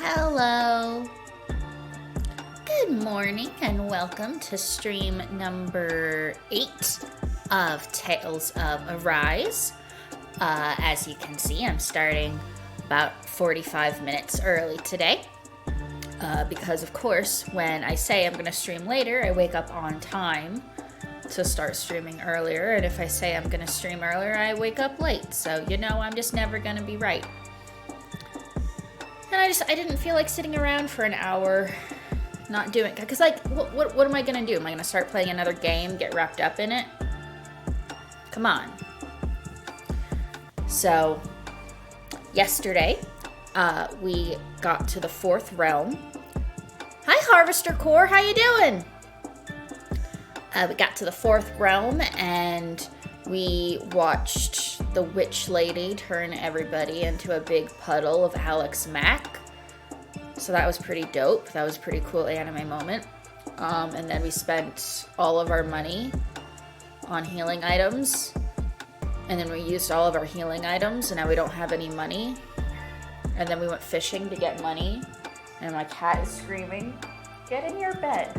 Hello. Good morning and welcome to stream number 8 of Tales of Arise. As you can see, I'm starting about 45 minutes early today. Because of course, when I say I'm going to stream later, I wake up on time to start streaming earlier. And if I say I'm going to stream earlier, I wake up late. So, I'm just never going to be right. And I didn't feel like sitting around for an hour not doing, because what am I gonna do? Am I gonna start playing another game, get wrapped up in it? Come on. So, yesterday, we got to the 4th realm. Hi, Harvester Core, how you doing? We got to the 4th realm, and we watched the witch lady turn everybody into a big puddle of Alex Mack. So that was pretty dope. That was a pretty cool anime moment. And then we spent all of our money on healing items. And then we used all of our healing items, and now we don't have any money. And then we went fishing to get money. And my cat is screaming, "Get in your bed."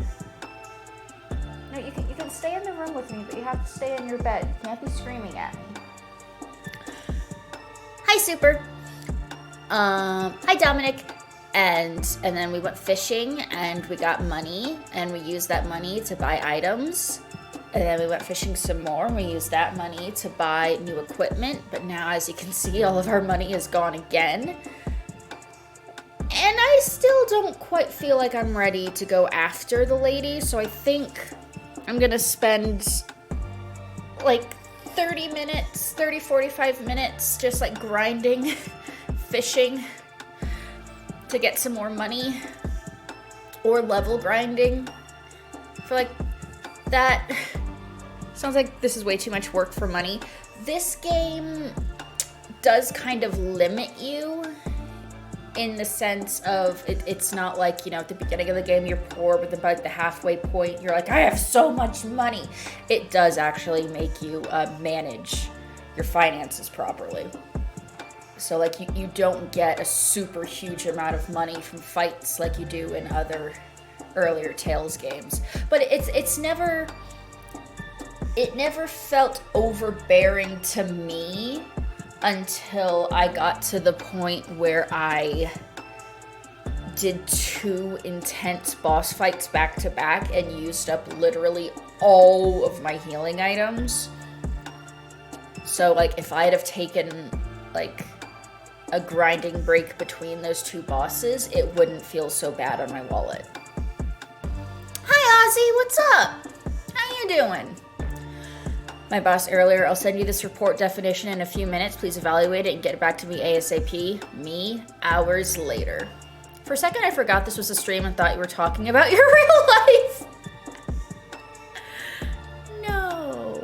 No, you can stay in the room with me, but you have to stay in your bed. You can't be screaming at me. Hi, Super. Hi, Dominic. And then we went fishing, and we got money, and we used that money to buy items. And then we went fishing some more, and we used that money to buy new equipment. But now, as you can see, all of our money is gone again. And I still don't quite feel like I'm ready to go after the lady, so I think I'm gonna spend like 45 minutes just like grinding, fishing to get some more money, or level grinding. I feel like that sounds like this is way too much work for money. This game does kind of limit you in the sense of it's not like, at the beginning of the game you're poor, but about the halfway point you're like, I have so much money. It does actually make you manage your finances properly. So like you don't get a super huge amount of money from fights like you do in other earlier Tales games. But it never felt overbearing to me until I got to the point where I did 2 intense boss fights back to back and used up literally all of my healing items. So like if I'd have taken like a grinding break between those 2 bosses, it wouldn't feel so bad on my wallet. Hi Ozzy, what's up? How you doing? My boss earlier, I'll send you this report definition in a few minutes. Please evaluate it and get it back to me ASAP. Me, hours later. For a second, I forgot this was a stream and thought you were talking about your real life. No.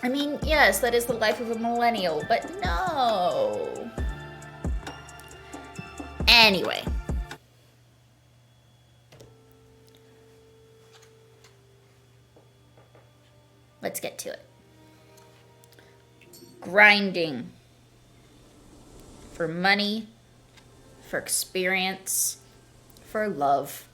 I mean, yes, that is the life of a millennial, but no. Anyway. Let's get to it. Grinding. For money, for experience, for love.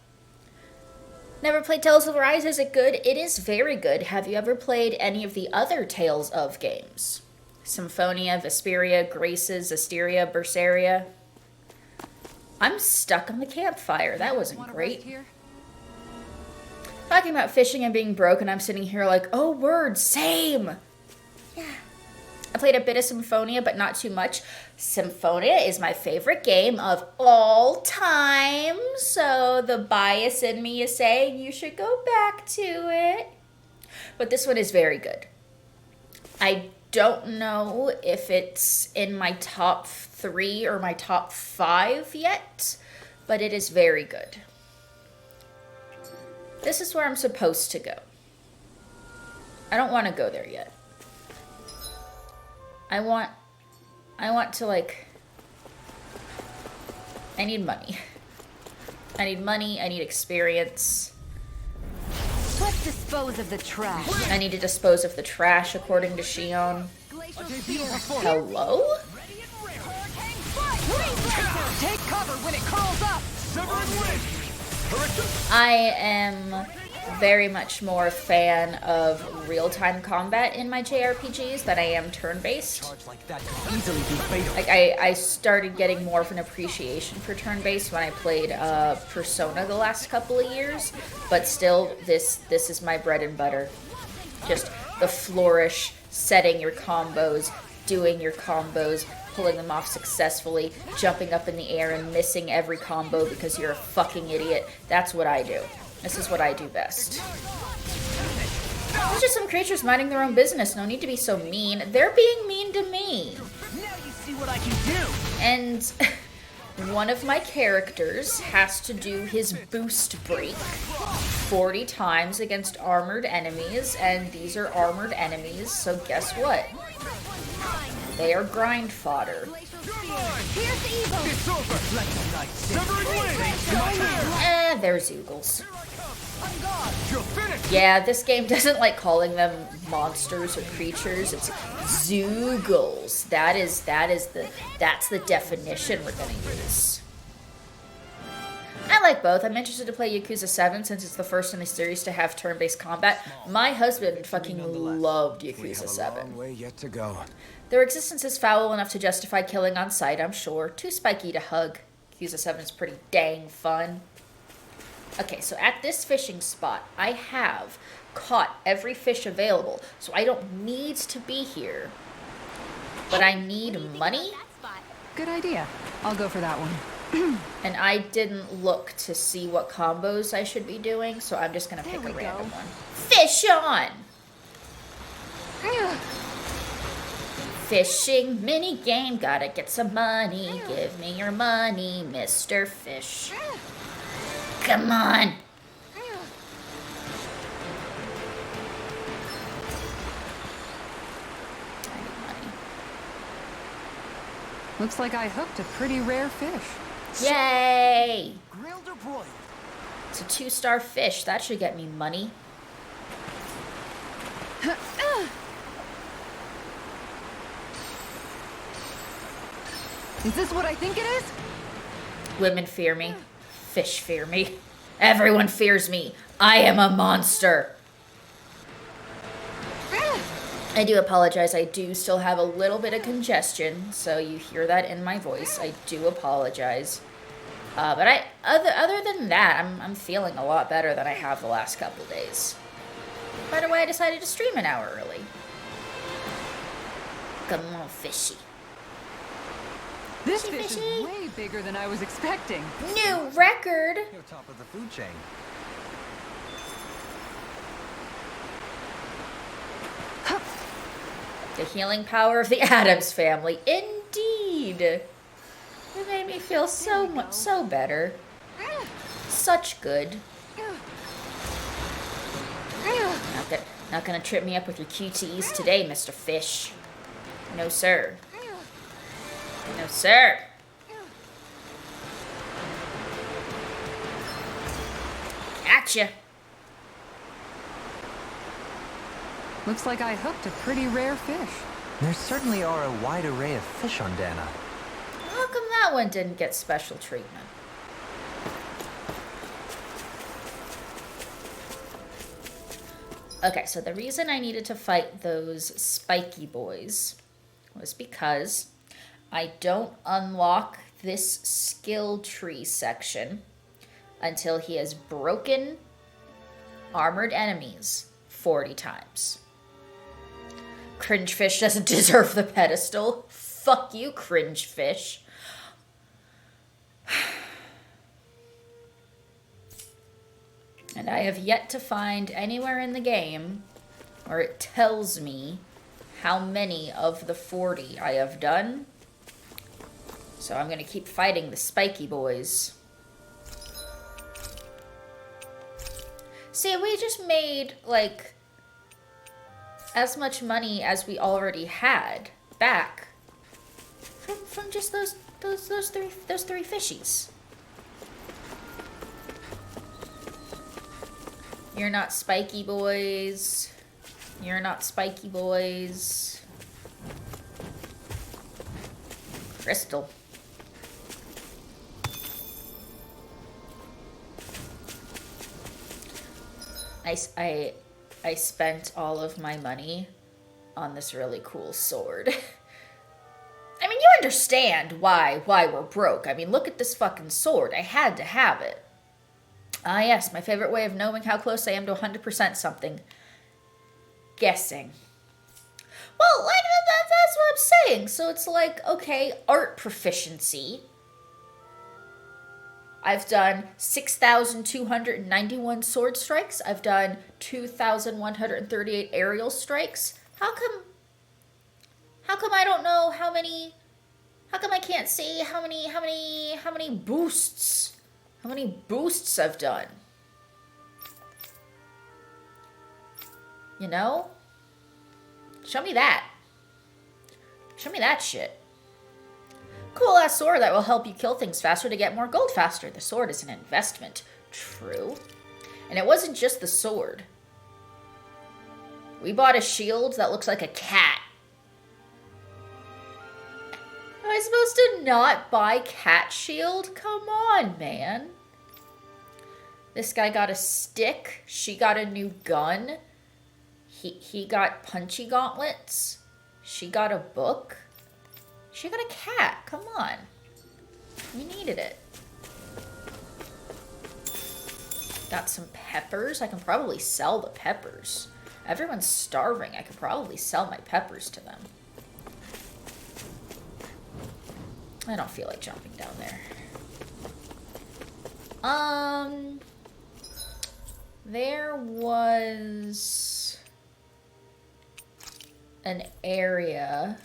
Never played Tales of Arise? Is it good? It is very good. Have you ever played any of the other Tales of games? Symphonia, Vesperia, Graces, Asteria, Berseria. I'm stuck on the campfire. That wasn't great. Talking about fishing and being broke, and I'm sitting here like, oh, word, same. Yeah. I played a bit of Symphonia, but not too much. Symphonia is my favorite game of all time, so the bias in me is saying you should go back to it. But this one is very good. I don't know if it's in my top 3 or my top 5 yet, but it is very good. This is where I'm supposed to go. I don't want to go there yet. I want to like, I need money. I need experience. Let's dispose of the trash. I need to dispose of the trash according to Shion. Hello? Take cover when it curls up. Severing wind. I am very much more a fan of real-time combat in my JRPGs than I am turn-based. Charge like that could easily be fatal. Like, I started getting more of an appreciation for turn-based when I played Persona the last couple of years, but still, this is my bread and butter. Just the flourish, setting your combos, doing your combos, pulling them off successfully, jumping up in the air and missing every combo because you're a fucking idiot. That's what I do. This is what I do best. There's just some creatures minding their own business. No need to be so mean. They're being mean to me. Now you see what I can do. And one of my characters has to do his boost break 40 times against armored enemies, and these are armored enemies, so guess what? They are grind fodder. Here's the evil. It's over. Let the night severing wind. They're Zoogles. You're finished. Yeah, this game doesn't like calling them monsters or creatures. It's Zoogles. That's the definition we're gonna use. I like both. I'm interested to play Yakuza 7 since it's the first in the series to have turn-based combat. My husband fucking loved We Yakuza have a 7. long way yet to go. Their existence is foul enough to justify killing on sight, I'm sure. Too spiky to hug. Yakuza 7 is pretty dang fun. Okay, so at this fishing spot, I have caught every fish available, so I don't need to be here. But I need money, Good idea. I'll go for that one. and I didn't look to see what combos I should be doing, so I'm just gonna pick There a we random go. one. Fish on! Fishing mini game, gotta get some money. Give me your money, Mr. Fish. Come on! I need money. Looks like I hooked a pretty rare fish. Yay! Grilled or broiled? It's a 2-star fish. That should get me money. Is this what I think it is? Women fear me. Fish fear me. Everyone fears me. I am a monster. I do apologize. I do still have a little bit of congestion, so you hear that in my voice. I do apologize. But other than that, I'm feeling a lot better than I have the last couple days. By the way, I decided to stream an hour early. Come on, fishy. This Fishy, fish fishy. is way bigger than I was expecting. New record! You're top of the food chain. The healing power of the Addams family. Indeed. It made me feel so much so better. Such good. Not gonna trip me up with your QTEs today, Mr. Fish. No, sir. No, sir. Gotcha. Looks like I hooked a pretty rare fish. There certainly are a wide array of fish on Dana. How come that one didn't get special treatment? Okay, so the reason I needed to fight those spiky boys was because I don't unlock this skill tree section until he has broken armored enemies 40 times. Cringefish doesn't deserve the pedestal. Fuck you, Cringefish. And I have yet to find anywhere in the game where it tells me how many of the 40 I have done. So I'm going to keep fighting the spiky boys. See, we just made, like, as much money as we already had back from just those three fishies. You're not spiky boys. You're not spiky boys. I spent all of my money on this really cool sword. I mean, you understand why we're broke. I mean, look at this fucking sword. I had to have it. Ah, yes, my favorite way of knowing how close I am to 100% something. Guessing. Well, like, that's what I'm saying. So it's like, okay, art proficiency. I've done 6,291 sword strikes. I've done 2,138 aerial strikes. How come I don't know how come I can't see how many boosts I've done? You know? Show me that. Show me that shit. Cool ass sword that will help you kill things faster to get more gold faster. The sword is an investment. True. And it wasn't just the sword. We bought a shield that looks like a cat. Am I supposed to not buy cat shield? Come on, man. This guy got a stick. She got a new gun. He got punchy gauntlets. She got a book. She got a cat. Come on. We needed it. Got some peppers. I can probably sell the peppers. Everyone's starving. I could probably sell my peppers to them. I don't feel like jumping down there. There was an area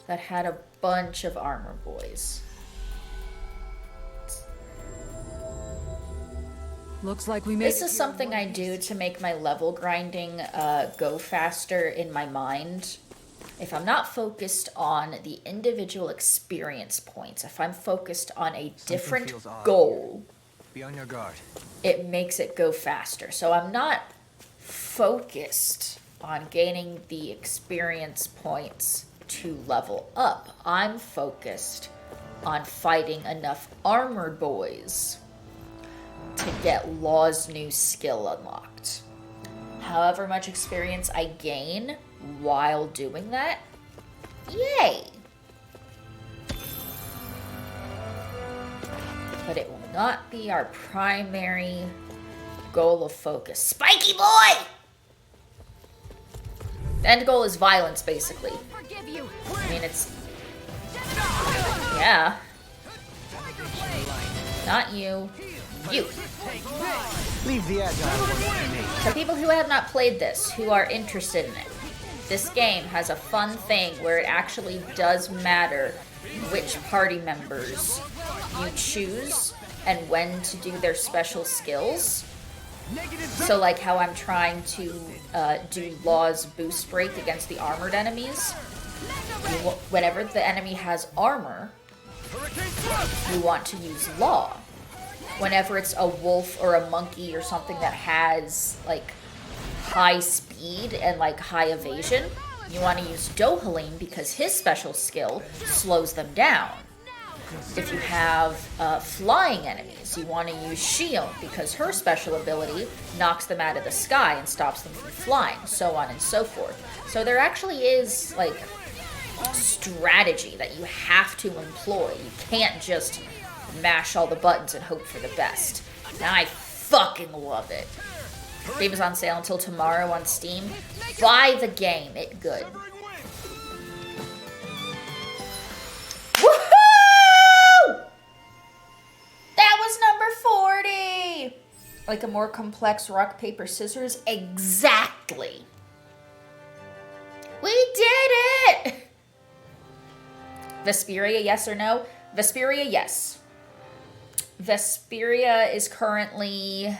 that had a bunch of armor boys. Looks like we made This is something I do to make my level grinding go faster in my mind. If I'm not focused on the individual experience points, if I'm focused on a different feels off. goal, Be on your guard. it makes it go faster. So I'm not focused on gaining the experience points to level up. I'm focused on fighting enough armored boys to get Law's new skill unlocked. However much experience I gain while doing that, yay! But it will not be our primary goal of focus. Spiky boy! The end goal is violence, basically. Forgive you. I mean, it's... Yeah. Not you. You. Leave the agile ones to me. For people who have not played this, who are interested in it, this game has a fun thing where it actually does matter which party members you choose and when to do their special skills. So like how I'm trying to do Law's boost break against the armored enemies. Whenever the enemy has armor, you want to use Law. Whenever it's a wolf or a monkey or something that has like high speed and like high evasion, you want to use Dohalim because his special skill slows them down. If you have flying enemies, you want to use Shion because her special ability knocks them out of the sky and stops them from flying, so on and so forth. So there actually is like strategy that you have to employ. You can't just mash all the buttons and hope for the best. And I fucking love it. Game is on sale until tomorrow on Steam. Buy the game. It's good. Woohoo! That was number 40! Like a more complex rock, paper, scissors? Exactly. We did it! Vesperia, yes or no? Vesperia, yes. Vesperia is currently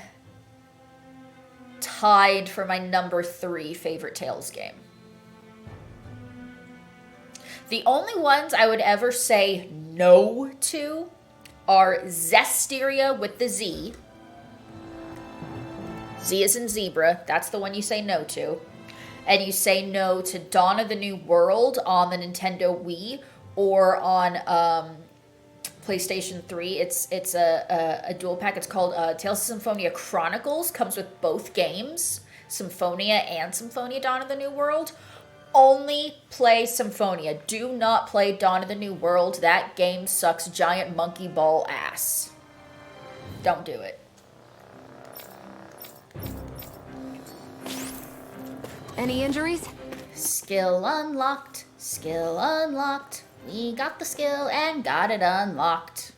tied for my number 3 favorite Tales game. The only ones I would ever say no to are Zestiria with the Z. Z is in zebra. That's the one you say no to. And you say no to Dawn of the New World on the Nintendo Wii or on PlayStation 3. It's a dual pack. It's called Tales of Symphonia Chronicles. Comes with both games, Symphonia and Symphonia Dawn of the New World. Only play Symphonia. Do not play Dawn of the New World. That game sucks giant monkey ball ass. Don't do it. Any injuries? Skill unlocked. Skill unlocked. We got the skill and got it unlocked.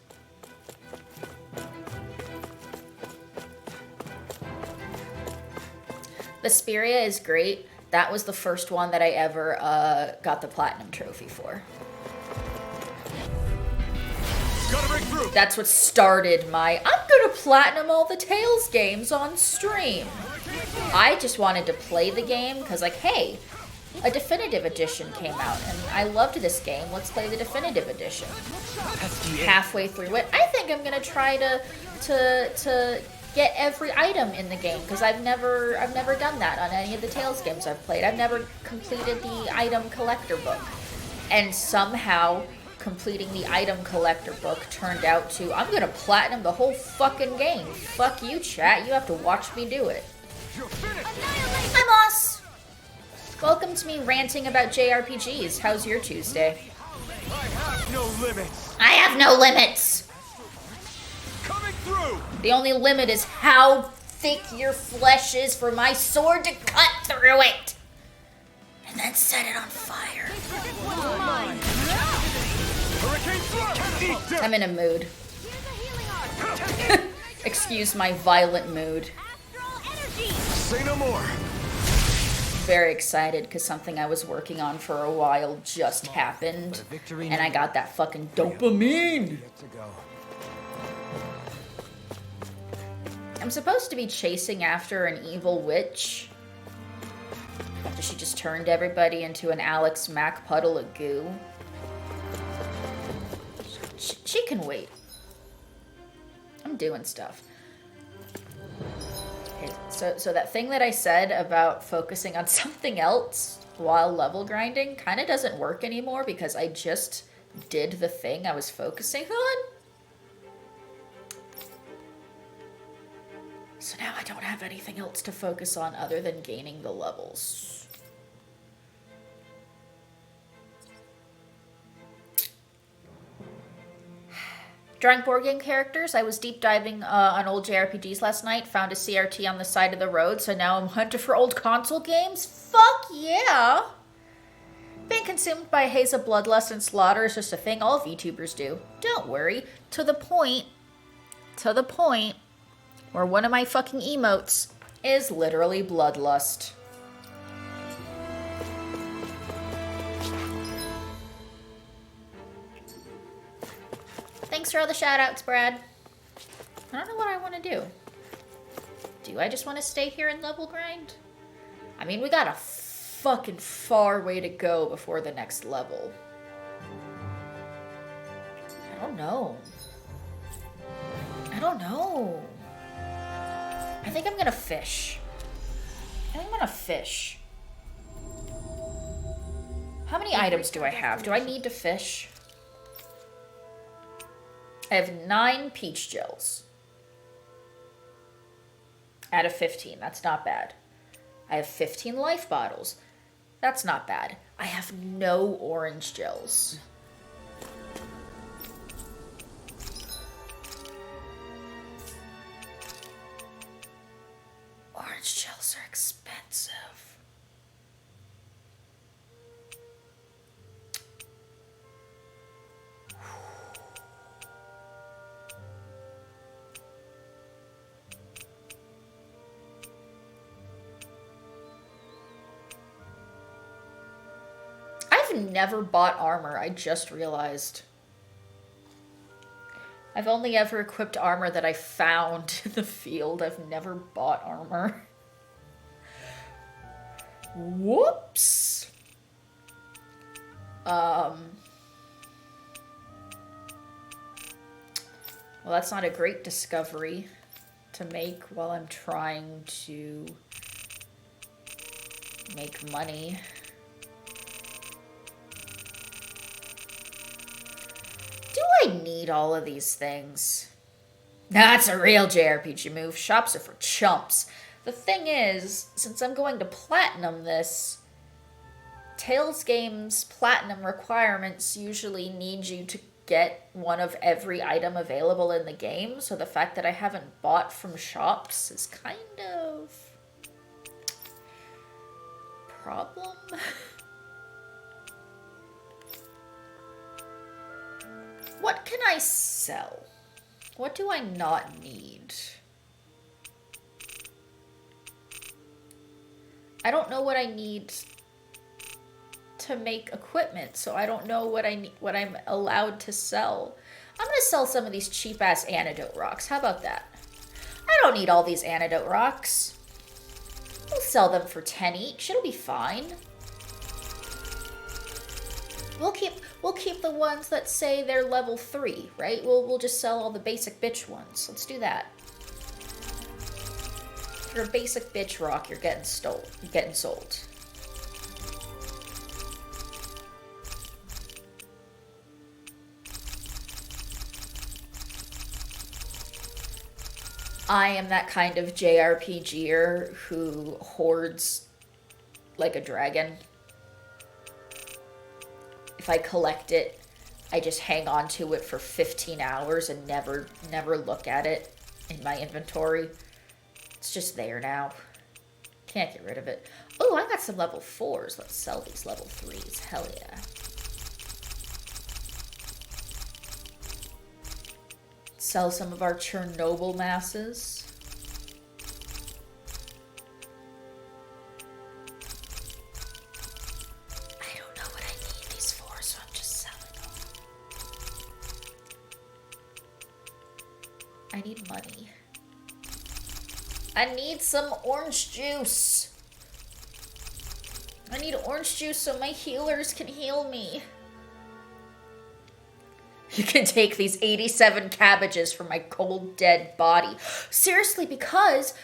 Vesperia is great. That was the first one that I ever got the platinum trophy for. Gotta break through. That's what started my, I'm gonna platinum all the Tales games on stream. I just wanted to play the game because, like, hey, a definitive edition came out and I loved this game. Let's play the definitive edition. Halfway through it, I think I'm gonna try to get every item in the game because I've never done that on any of the Tales games I've played. I've never completed the item collector book, and somehow completing the item collector book turned out to, I'm gonna platinum the whole fucking game. Fuck you, chat. You have to watch me do it. Hi, Moss. Welcome to me ranting about JRPGs. How's your Tuesday? I have no limits. I have no limits. Coming through. The only limit is how thick your flesh is for my sword to cut through it. And then set it on fire. Hurricane thrust. Eat dirt. I'm in a mood. Excuse my violent mood. Say no more. Very excited because something I was working on for a while just happened. And I got that fucking dopamine. I'm supposed to be chasing after an evil witch. After she just turned everybody into an Alex Mack puddle of goo. She can wait. I'm doing stuff. Okay, so that thing that I said about focusing on something else while level grinding kind of doesn't work anymore because I just did the thing I was focusing on. So now I don't have anything else to focus on other than gaining the levels. Drawing board game characters, I was deep diving on old JRPGs last night, found a CRT on the side of the road, so now I'm hunting for old console games. Fuck yeah! Being consumed by a haze of bloodlust and slaughter is just a thing all VTubers do. Don't worry. To the point where one of my fucking emotes is literally bloodlust. Thanks for all the shoutouts, Brad. I don't know what I want to do. Do I just want to stay here and level grind? I mean, we got a fucking far way to go before the next level. I don't know. I think I'm gonna fish. How many items do I have? Do I need to fish? I have 9 peach gels. Out of 15. That's not bad. I have 15 life bottles. That's not bad. I have no orange gels. Orange gels are expensive. I've never bought armor, I just realized. I've only ever equipped armor that I found in the field. I've never bought armor. Whoops. Well, that's not a great discovery to make while I'm trying to make money. Do I need need all of these things. That's a real JRPG move. Shops are for chumps. The thing is, since I'm going to platinum this, Tales games platinum requirements usually need you to get one of every item available in the game, so the fact that I haven't bought from shops is kind of problem. What can I sell? What do I not need? I don't know what I need to make equipment, so I don't know what I need, what I'm allowed to sell. I'm gonna sell some of these cheap ass antidote rocks. How about that? I don't need all these antidote rocks. We'll sell them for 10 each. It'll be fine. We'll keep the ones that say they're level 3, right? We'll just sell all the basic bitch ones. Let's do that. If you're a basic bitch rock, you're getting sold. I am that kind of JRPGer who hoards like a dragon. If I collect it, I just hang on to it for 15 hours and never look at it in my inventory. It's just there now. Can't get rid of it. Oh, I got some level 4s. Let's sell these level 3s. Hell yeah. Sell some of our Chernobyl masses. I don't know what I need these for, so I'm just selling them. I need money. I need some orange juice. I need orange juice so my healers can heal me. You can take these 87 cabbages from my cold, dead body. Seriously, because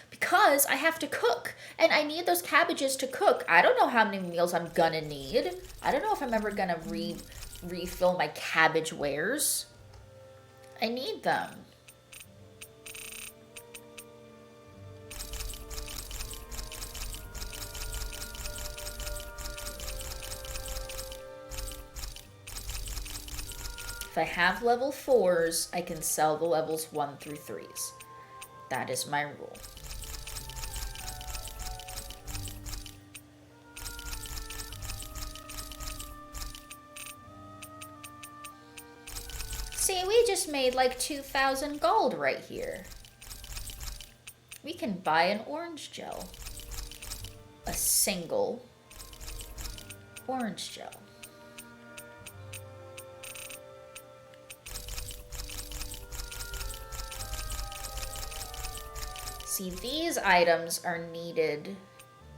I have to cook. And I need those cabbages to cook. I don't know how many meals I'm gonna need. I don't know if I'm ever gonna refill my cabbage wares. I need them. If I have level 4s, I can sell the levels 1 through 3s. That is my rule. See, we just made like 2,000 gold right here. We can buy an orange gel. A single orange gel. See, these items are needed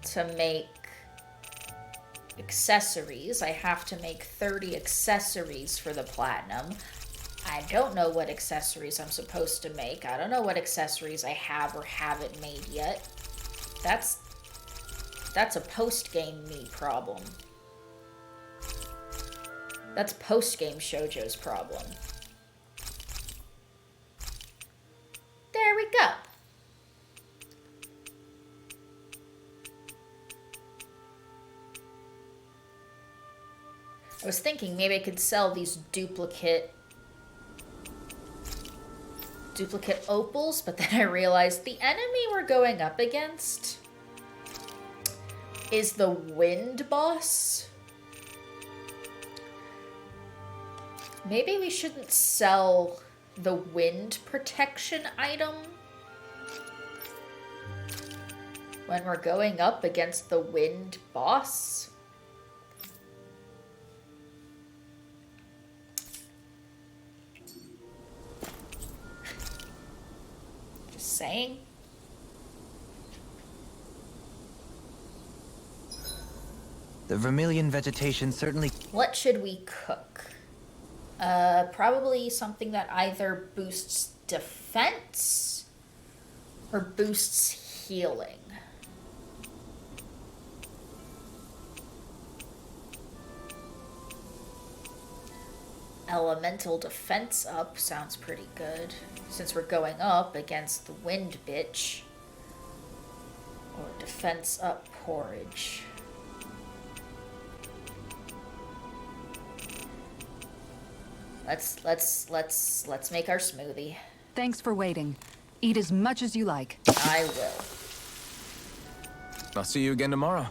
to make accessories. I have to make 30 accessories for the platinum. I don't know what accessories I'm supposed to make. I don't know what accessories I have or haven't made yet. That's a post-game me problem. That's post-game Shoujo's problem. There we go. I was thinking maybe I could sell these duplicate opals, but then I realized the enemy we're going up against is the wind boss. Maybe we shouldn't sell the wind protection item when we're going up against the wind boss. Saying. The vermilion vegetation certainly... What should we cook? Probably something that either boosts defense or boosts healing. Elemental defense up sounds pretty good. Since we're going up against the wind bitch. Or defense up porridge. Let's make our smoothie. Thanks for waiting. Eat as much as you like. I will. I'll see you again tomorrow.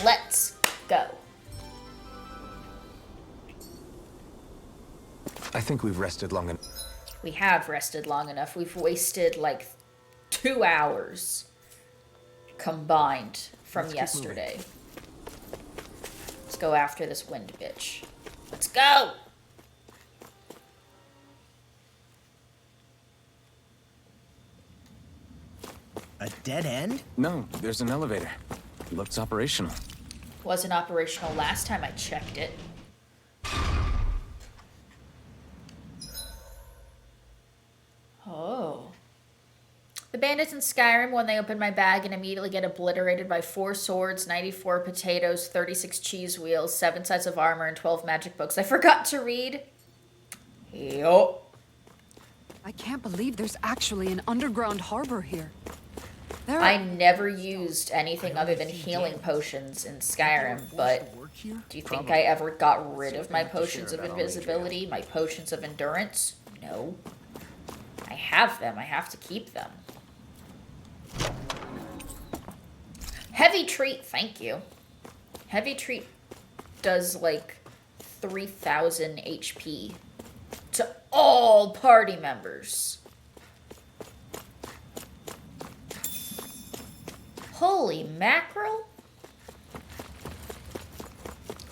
Let's go. I think we've rested long enough. We have rested long enough. We've wasted like 2 hours combined from yesterday. Let's go after this wind bitch. Let's go! A dead end? No, there's an elevator. Looks operational. Wasn't operational last time I checked it. Oh. The bandits in Skyrim, when they open my bag and immediately get obliterated by 4 swords, 94 potatoes, 36 cheese wheels, 7 sets of armor, and 12 magic books I forgot to read. Yup. I can't believe there's actually an underground harbor here. There I never used anything other than healing potions in Skyrim, but do you think I ever got rid of my potions of invisibility, my potions of endurance? No. I have them. I have to keep them. Heavy treat, thank you. Heavy treat does like 3,000 HP to all party members. Holy mackerel.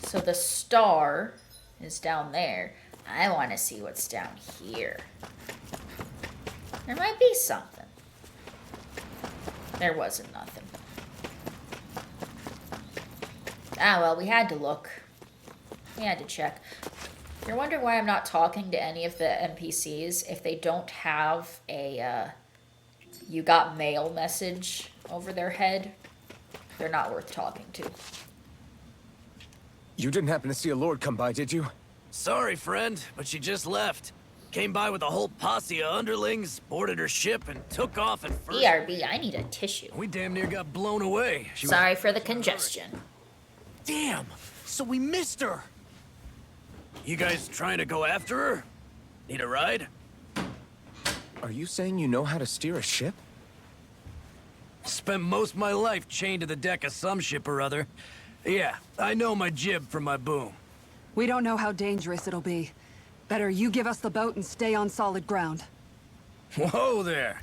So the star is down there. I want to see what's down here. There might be something. There wasn't nothing. Ah, well, we had to look. We had to check. You're wondering why I'm not talking to any of the NPCs if they don't have a, you got mail message over their head. They're not worth talking to. You didn't happen to see a lord come by, did you? Sorry, friend, but she just left. Came by with a whole posse of underlings, boarded her ship, and took off at first. BRB, I need a tissue. We damn near got blown away. Sorry for the congestion. Damn! So we missed her! You guys trying to go after her? Need a ride? Are you saying you know how to steer a ship? Spent most of my life chained to the deck of some ship or other. Yeah, I know my jib from my boom. We don't know how dangerous it'll be. Better you give us the boat and stay on solid ground. Whoa there!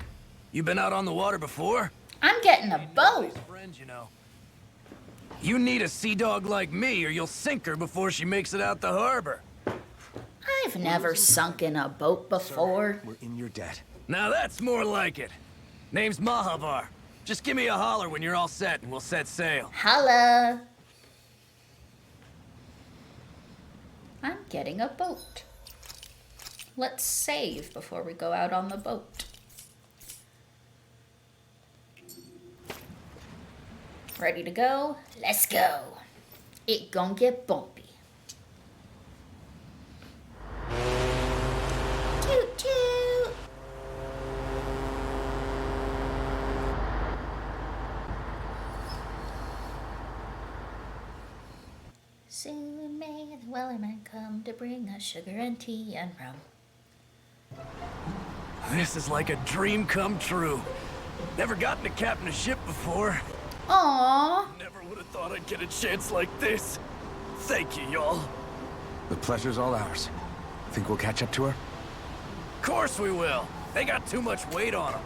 You been out on the water before? I'm getting a boat. Friend, you know. You need a sea dog like me, or you'll sink her before she makes it out the harbor. I've never sunk in a boat before. We're in your debt. Now that's more like it. Name's Mahavar. Just give me a holler when you're all set, and we'll set sail. Holla. I'm getting a boat. Let's save before we go out on the boat. Ready to go? Let's go. It gon' get bumpy. Toot toot. Soon may the Wellerman come to bring us sugar and tea and rum. This is like a dream come true. Never gotten to captain a ship before. Aww. Never would have thought I'd get a chance like this. Thank you, y'all. The pleasure's all ours. Think we'll catch up to her? Course we will. They got too much weight on them.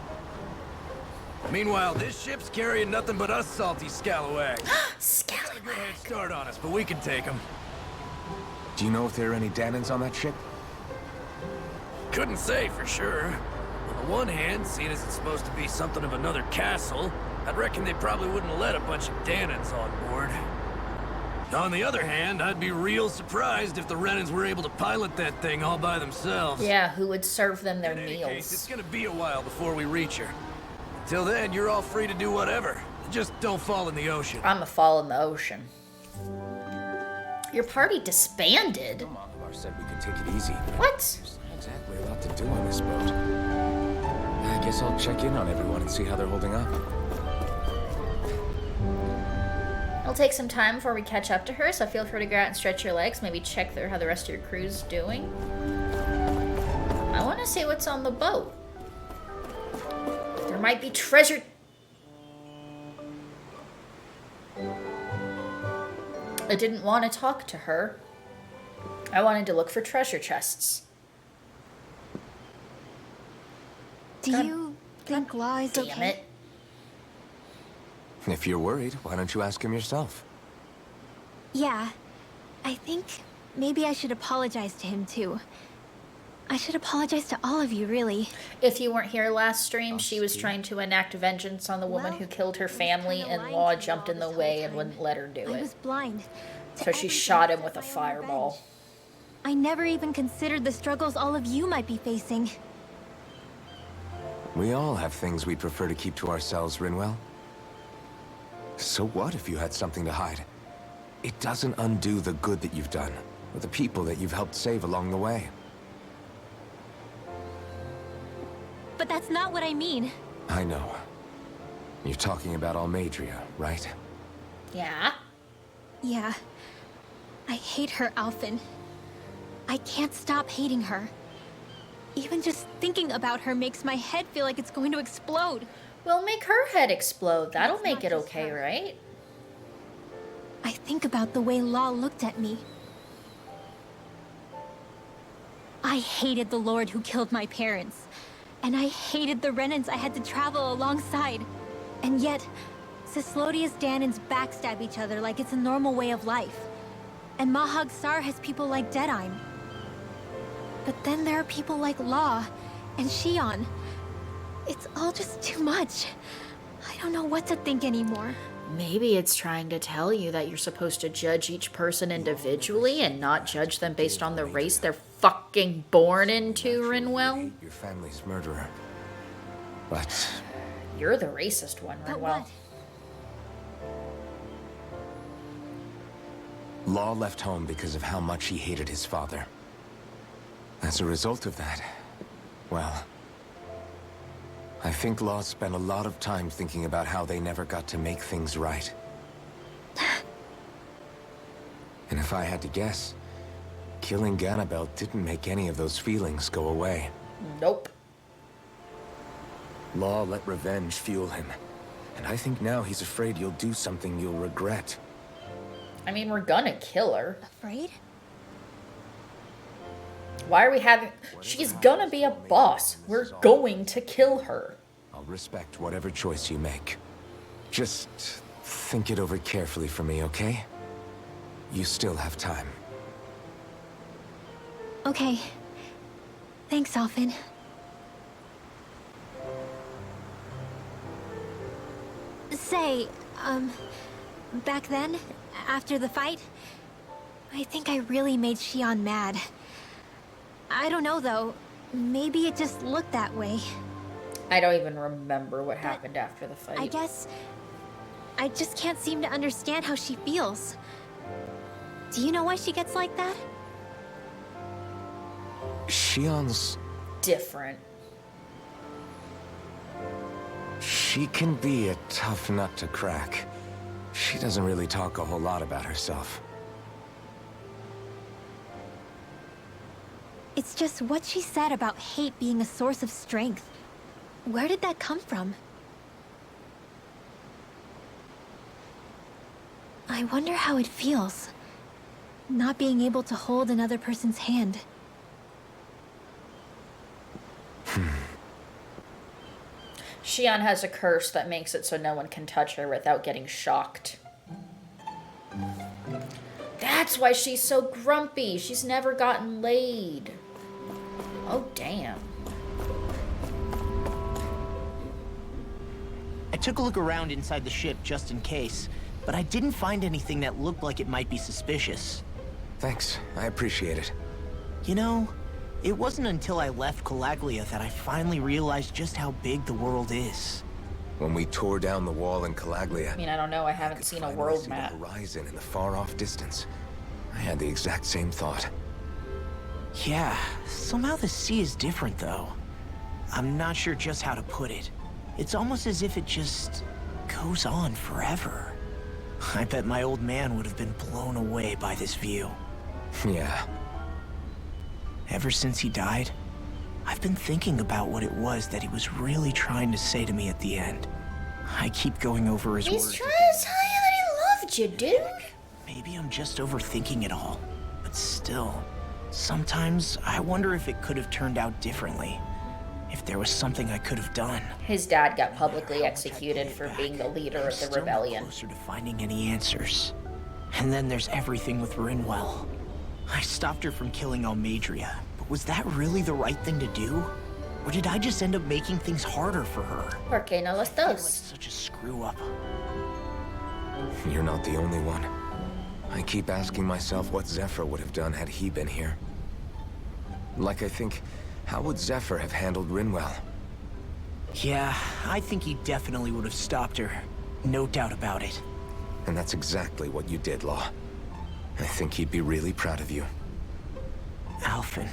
Meanwhile, this ship's carrying nothing but us salty scalawags. Got a good Scallywag. head start on us, but we can take them. Do you know if there are any Danans on that ship? Couldn't say for sure. On the one hand, seeing as it's supposed to be something of another castle, I'd reckon they probably wouldn't let a bunch of Danans on board. On the other hand, I'd be real surprised if the Renans were able to pilot that thing all by themselves. Yeah, who would serve them their In any case, it's meals? gonna be a while before we reach her. Till then, you're all free to do whatever. Just don't fall in the ocean. I'm a fall in the ocean. Your party disbanded? said we could take it easy. But What? there's not exactly a lot to do on this boat. I guess I'll check in on everyone and see how they're holding up. It'll take some time before we catch up to her, so feel free to go out and stretch your legs. Maybe check how the rest of your crew's doing. I want to see what's on the boat. There might be treasure. I didn't want to talk to her. I wanted to look for treasure chests. Do God- you think Law is Damn okay? it. If you're worried, why don't you ask him yourself? Yeah. I think maybe I should apologize to him too. I should apologize to all of you, really. If you weren't here last stream, she was trying to enact vengeance on the woman Well, who killed her I was family, kinda and lying Law to you jumped all in the this whole way and time. wouldn't let her do I it. was blind. to So she everything shot him except with a my own fireball. revenge. I never even considered the struggles all of you might be facing. We all have things we'd prefer to keep to ourselves, Rinwell. So what if you had something to hide? It doesn't undo the good that you've done, or the people that you've helped save along the way. But that's not what I mean. I know. You're talking about Almadria, right? Yeah? Yeah. I hate her, Alphen. I can't stop hating her. Even just thinking about her makes my head feel like it's going to explode. We'll make her head explode. That'll That's make not it just okay, her. right? I think about the way Law looked at me. I hated the Lord who killed my parents. And I hated the Renans I had to travel alongside. And yet, Cislodius Danans backstab each other like it's a normal way of life. And Mahag Sar has people like Deadime. But then there are people like Law and Shion. It's all just too much. I don't know what to think anymore. Maybe it's trying to tell you that you're supposed to judge each person individually and not judge them based on the race they're fucking born into, Rinwell. Your family's murderer. But You're the racist one, But Rinwell. what? Law left home because of how much he hated his father. As a result of that, well, I think Law spent a lot of time thinking about how they never got to make things right. And if I had to guess, killing Ganabel didn't make any of those feelings go away. Nope. Law let revenge fuel him. And I think now he's afraid you'll do something you'll regret. I mean, we're gonna kill her. Afraid? Why are we having... She's gonna be a boss. We're going to kill her. I'll respect whatever choice you make. Just think it over carefully for me, okay? You still have time. Okay. Thanks, Alphen. Say, back then, after the fight, I think I really made Shion mad. I don't know, though. Maybe it just looked that way. I don't even remember what happened after the fight. I guess I just can't seem to understand how she feels. Do you know why she gets like that? Shion's... Different. She can be a tough nut to crack. She doesn't really talk a whole lot about herself. It's just what she said about hate being a source of strength. Where did that come from? I wonder how it feels, not being able to hold another person's hand. Shion has a curse that makes it so no one can touch her without getting shocked. That's why she's so grumpy. She's never gotten laid. Oh, damn. I took a look around inside the ship just in case, but I didn't find anything that looked like it might be suspicious. Thanks, I appreciate it. You know, it wasn't until I left Calaglia that I finally realized just how big the world is. When we tore down the wall in Calaglia, I mean, I don't know. I haven't could seen a finally world see map. the horizon in the far-off distance. I had the exact same thought. Yeah, somehow the sea is different, though. I'm not sure just how to put it. It's almost as if it just goes on forever. I bet my old man would have been blown away by this view. Yeah. Ever since he died, I've been thinking about what it was that he was really trying to say to me at the end. I keep going over his He's words. trying to tell you that he loved you, dude. Maybe I'm just overthinking it all, but still, sometimes I wonder if it could have turned out differently. If there was something I could have done. His dad got publicly executed for being the leader of the Still not rebellion. closer to finding any answers. And then there's everything with Rinwell. I stopped her from killing Almadria, but was that really the right thing to do? Or did I just end up making things harder for her? ¿Por qué no los I feel like dos? such a screw up. You're not the only one. I keep asking myself what Zephyr would have done had he been here. Like I think, how would Zephyr have handled Rinwell? Yeah, I think he definitely would have stopped her. No doubt about it. And that's exactly what you did, Law. I think he'd be really proud of you. Alphen.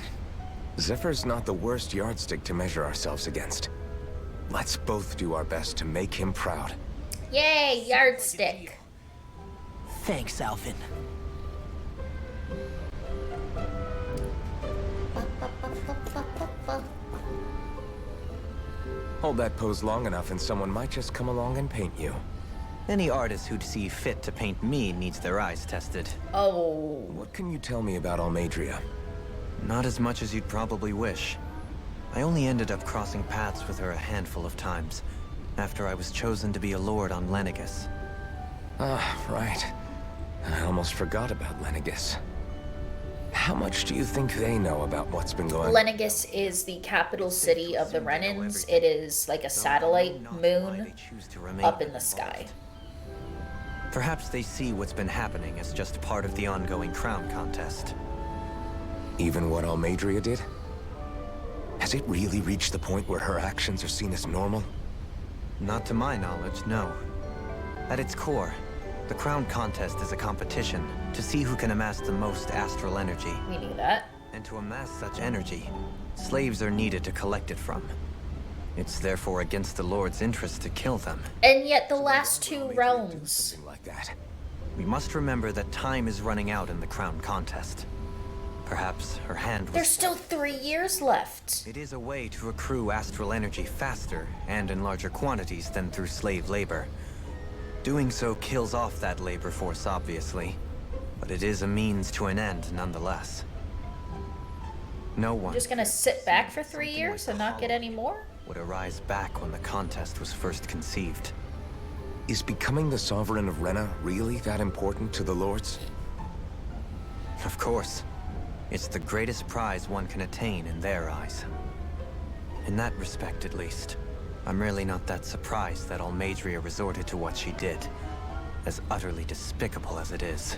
Zephyr's not the worst yardstick to measure ourselves against. Let's both do our best to make him proud. Yay, yardstick. Thanks, Alphen. Hold that pose long enough and someone might just come along and paint you. Any artist who'd see fit to paint me needs their eyes tested. Oh. What can you tell me about Almadria? Not as much as you'd probably wish. I only ended up crossing paths with her a handful of times, after I was chosen to be a lord on Lenegis. Ah, right. I almost forgot about Lenegis. How much do you think they know about what's been going on? Lenegis is the capital city of the Renans. It is like a satellite moon up in the sky. Perhaps they see what's been happening as just part of the ongoing crown contest. Even what Almadria did? Has it really reached the point where her actions are seen as normal? Not to my knowledge, no. At its core, the crown contest is a competition to see who can amass the most astral energy. We knew that. And to amass such energy, slaves are needed to collect it from. It's therefore against the Lord's interest to kill them. And yet the last two realms. Something like that. We must remember that time is running out in the crown contest. Perhaps her hand was... There's still 3 years left. It is a way to accrue astral energy faster and in larger quantities than through slave labor. Doing so kills off that labor force, obviously, but it is a means to an end nonetheless. No one Just gonna sit back for 3 years and not get any more? would arise back when the contest was first conceived. Is becoming the Sovereign of Rena really that important to the Lords? Of course. It's the greatest prize one can attain in their eyes. In that respect, at least, I'm really not that surprised that Almadria resorted to what she did, as utterly despicable as it is.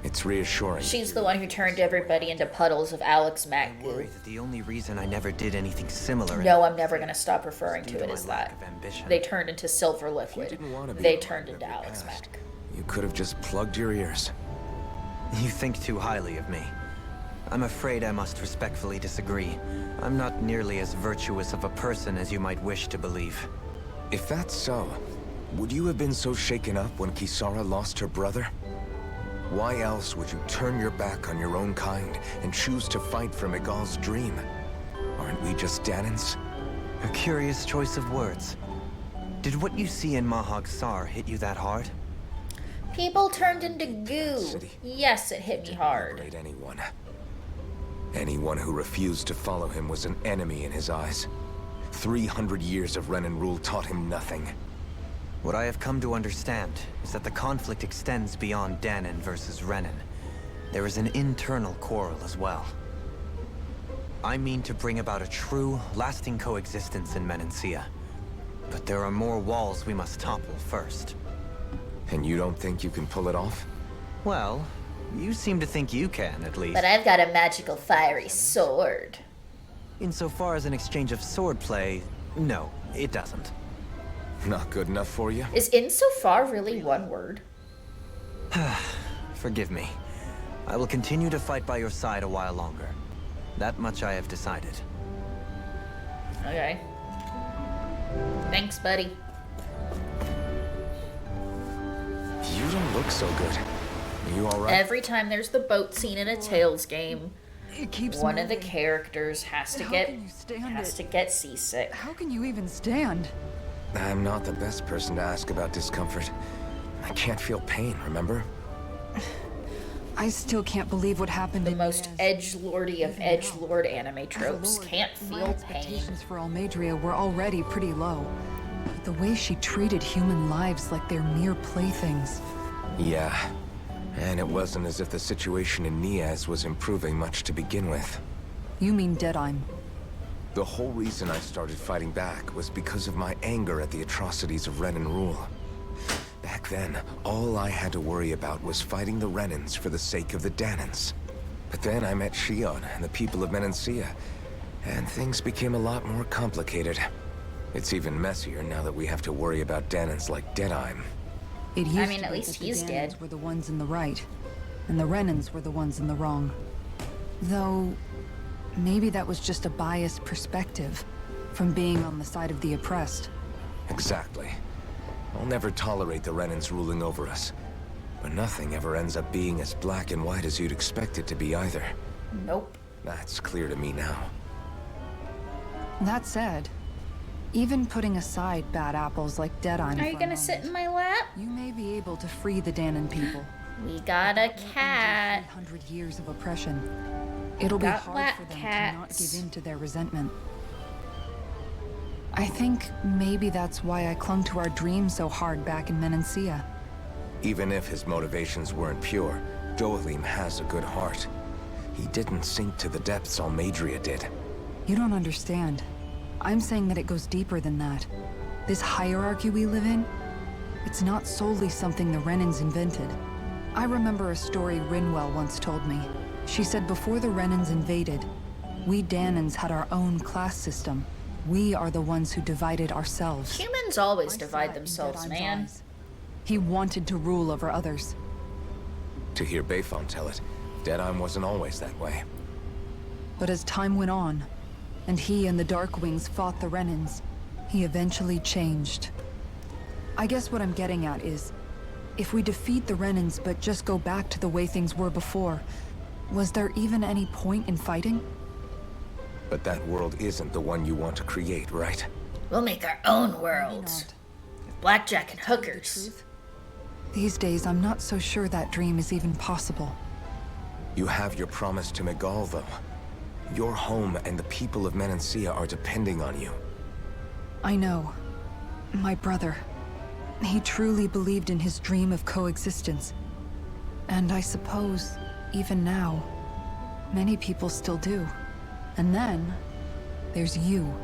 It's reassuring. She's the one who turned everybody into puddles of Alex Mack I goo. worry that the only reason I never did anything similar No, I'm never gonna stop referring due to to it my as lack that. of ambition. They turned into silver You liquid. didn't want to be They a turned part into of the Alex past. Mack. You could have just plugged your ears. You think too highly of me. I'm afraid I must respectfully disagree. I'm not nearly as virtuous of a person as you might wish to believe. If that's so, would you have been so shaken up when Kisara lost her brother? Why else would you turn your back on your own kind and choose to fight for Miguel's dream? Aren't we just Danans? A curious choice of words. Did what you see in Mahag Sar hit you that hard? People turned into goo. City. Yes, it hit me hard. Liberate anyone. Anyone who refused to follow him was an enemy in his eyes. 300 years of Renan rule taught him nothing. What I have come to understand is that the conflict extends beyond Danan versus Renan. There is an internal quarrel as well. I mean to bring about a true, lasting coexistence in Menancia. But there are more walls we must topple first. And you don't think you can pull it off? Well, you seem to think you can, at least. But I've got a magical fiery sword. Insofar as an exchange of swordplay, no, it doesn't. Not good enough for you? Is insofar really one word? Forgive me. I will continue to fight by your side a while longer. That much I have decided. Okay. Thanks, buddy. You don't look so good. Are you alright? Every time there's the boat scene in a Tales game, It keeps one of the moving. characters has to How get can you stand it? to get seasick. How can you even stand? I'm not the best person to ask about discomfort. I can't feel pain, remember? I still can't believe what happened The to most Inez. edgelordy of edgelord anime tropes. As a lord, Can't my feel pain. expectations for Almadria were already pretty low. But the way she treated human lives like they're mere playthings. Yeah. And it wasn't as if the situation in Niaz was improving much to begin with. You mean Deadheim. The whole reason I started fighting back was because of my anger at the atrocities of Renan rule. Back then, all I had to worry about was fighting the Renans for the sake of the Danans. But then I met Shion and the people of Menancia, and things became a lot more complicated. It's even messier now that we have to worry about Danans like Deadheim. It used mean, to at be least that the he's Dahnans dead. were the ones in the right, and the Renans were the ones in the wrong. Though, maybe that was just a biased perspective from being on the side of the oppressed. Exactly. I'll never tolerate the Renans ruling over us. But nothing ever ends up being as black and white as you'd expect it to be either. Nope. That's clear to me now. That said, even putting aside bad apples like Deadheim Are you for a gonna sit in moment, my lap? you may be able to free the Danon people. We got a cat. 300 years of oppression. It'll be Got hard black for them to not cats. give in to their resentment. I think maybe that's why I clung to our dream so hard back in Menancia. Even if his motivations weren't pure, Dohalim has a good heart. He didn't sink to the depths Almadria did. You don't understand. I'm saying that it goes deeper than that. This hierarchy we live in, it's not solely something the Renans invented. I remember a story Rinwell once told me. She said before the Renans invaded, we Danans had our own class system. We are the ones who divided ourselves. Humans always I saw divide it in themselves, Deadheim's man. eyes. He wanted to rule over others. To hear Bayfon tell it, Deadheim wasn't always that way. But as time went on, and he and the Darkwings fought the Renans, he eventually changed. I guess what I'm getting at is, if we defeat the Renans but just go back to the way things were before, was there even any point in fighting? But that world isn't the one you want to create, right? We'll make our own world. not. Blackjack and hookers. These days, I'm not so sure that dream is even possible. You have your promise to Megal, though. Your home and the people of Menancia are depending on you. I know. My brother. He truly believed in his dream of coexistence. And I suppose, even now, many people still do. And then, there's you.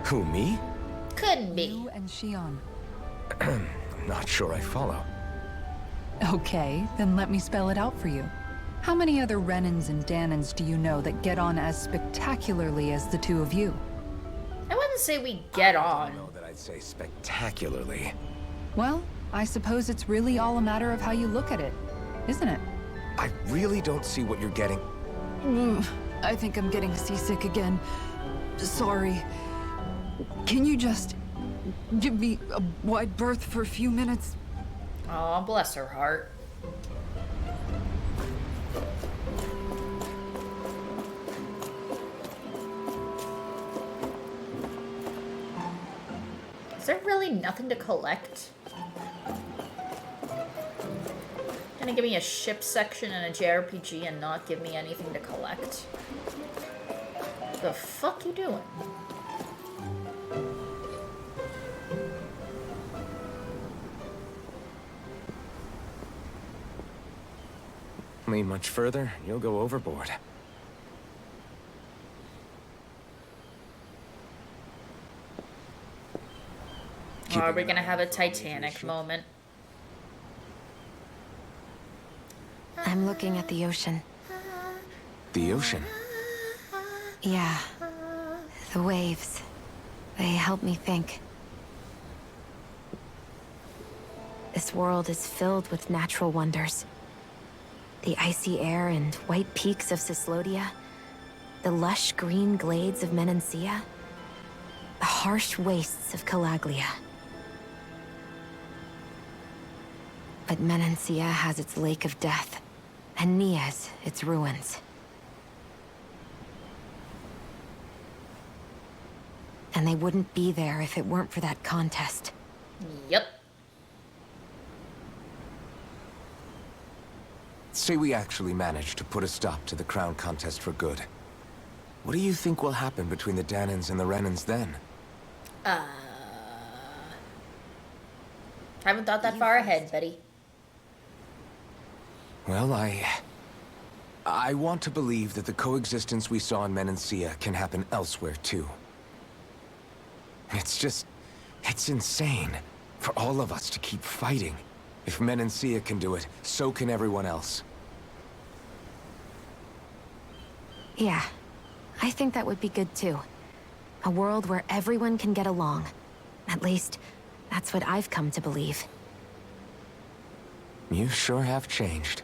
Who, me? Couldn't be. You and Shion. I'm not sure I follow. Okay, then let me spell it out for you. How many other Renans and Danans do you know that get on as spectacularly as the two of you? I wouldn't say we get I on. know that I'd say spectacularly. Well, I suppose it's really all a matter of how you look at it, isn't it? I really don't see what you're getting. I think I'm getting seasick again. Sorry. Can you just give me a wide berth for a few minutes? Oh, bless her heart. Is there really nothing to collect? Gonna give me a ship section and a JRPG and not give me anything to collect? The fuck you doing? Lean much further, you'll go overboard. Are we gonna have a Titanic moment? I'm looking at the ocean. The ocean? Yeah. The waves. They help me think. This world is filled with natural wonders. The icy air and white peaks of Cyslodia. The lush green glades of Menancia. The harsh wastes of Calaglia. But Menancia has its Lake of Death, and Nias its ruins. And they wouldn't be there if it weren't for that contest. Yep. Say we actually manage to put a stop to the crown contest for good. What do you think will happen between the Dahnans and the Renans then? Haven't thought that far ahead, Betty. Well, I want to believe that the coexistence we saw in Menancia can happen elsewhere, too. It's insane for all of us to keep fighting. If Menancia can do it, so can everyone else. Yeah, I think that would be good too. A world where everyone can get along. At least, that's what I've come to believe. You sure have changed.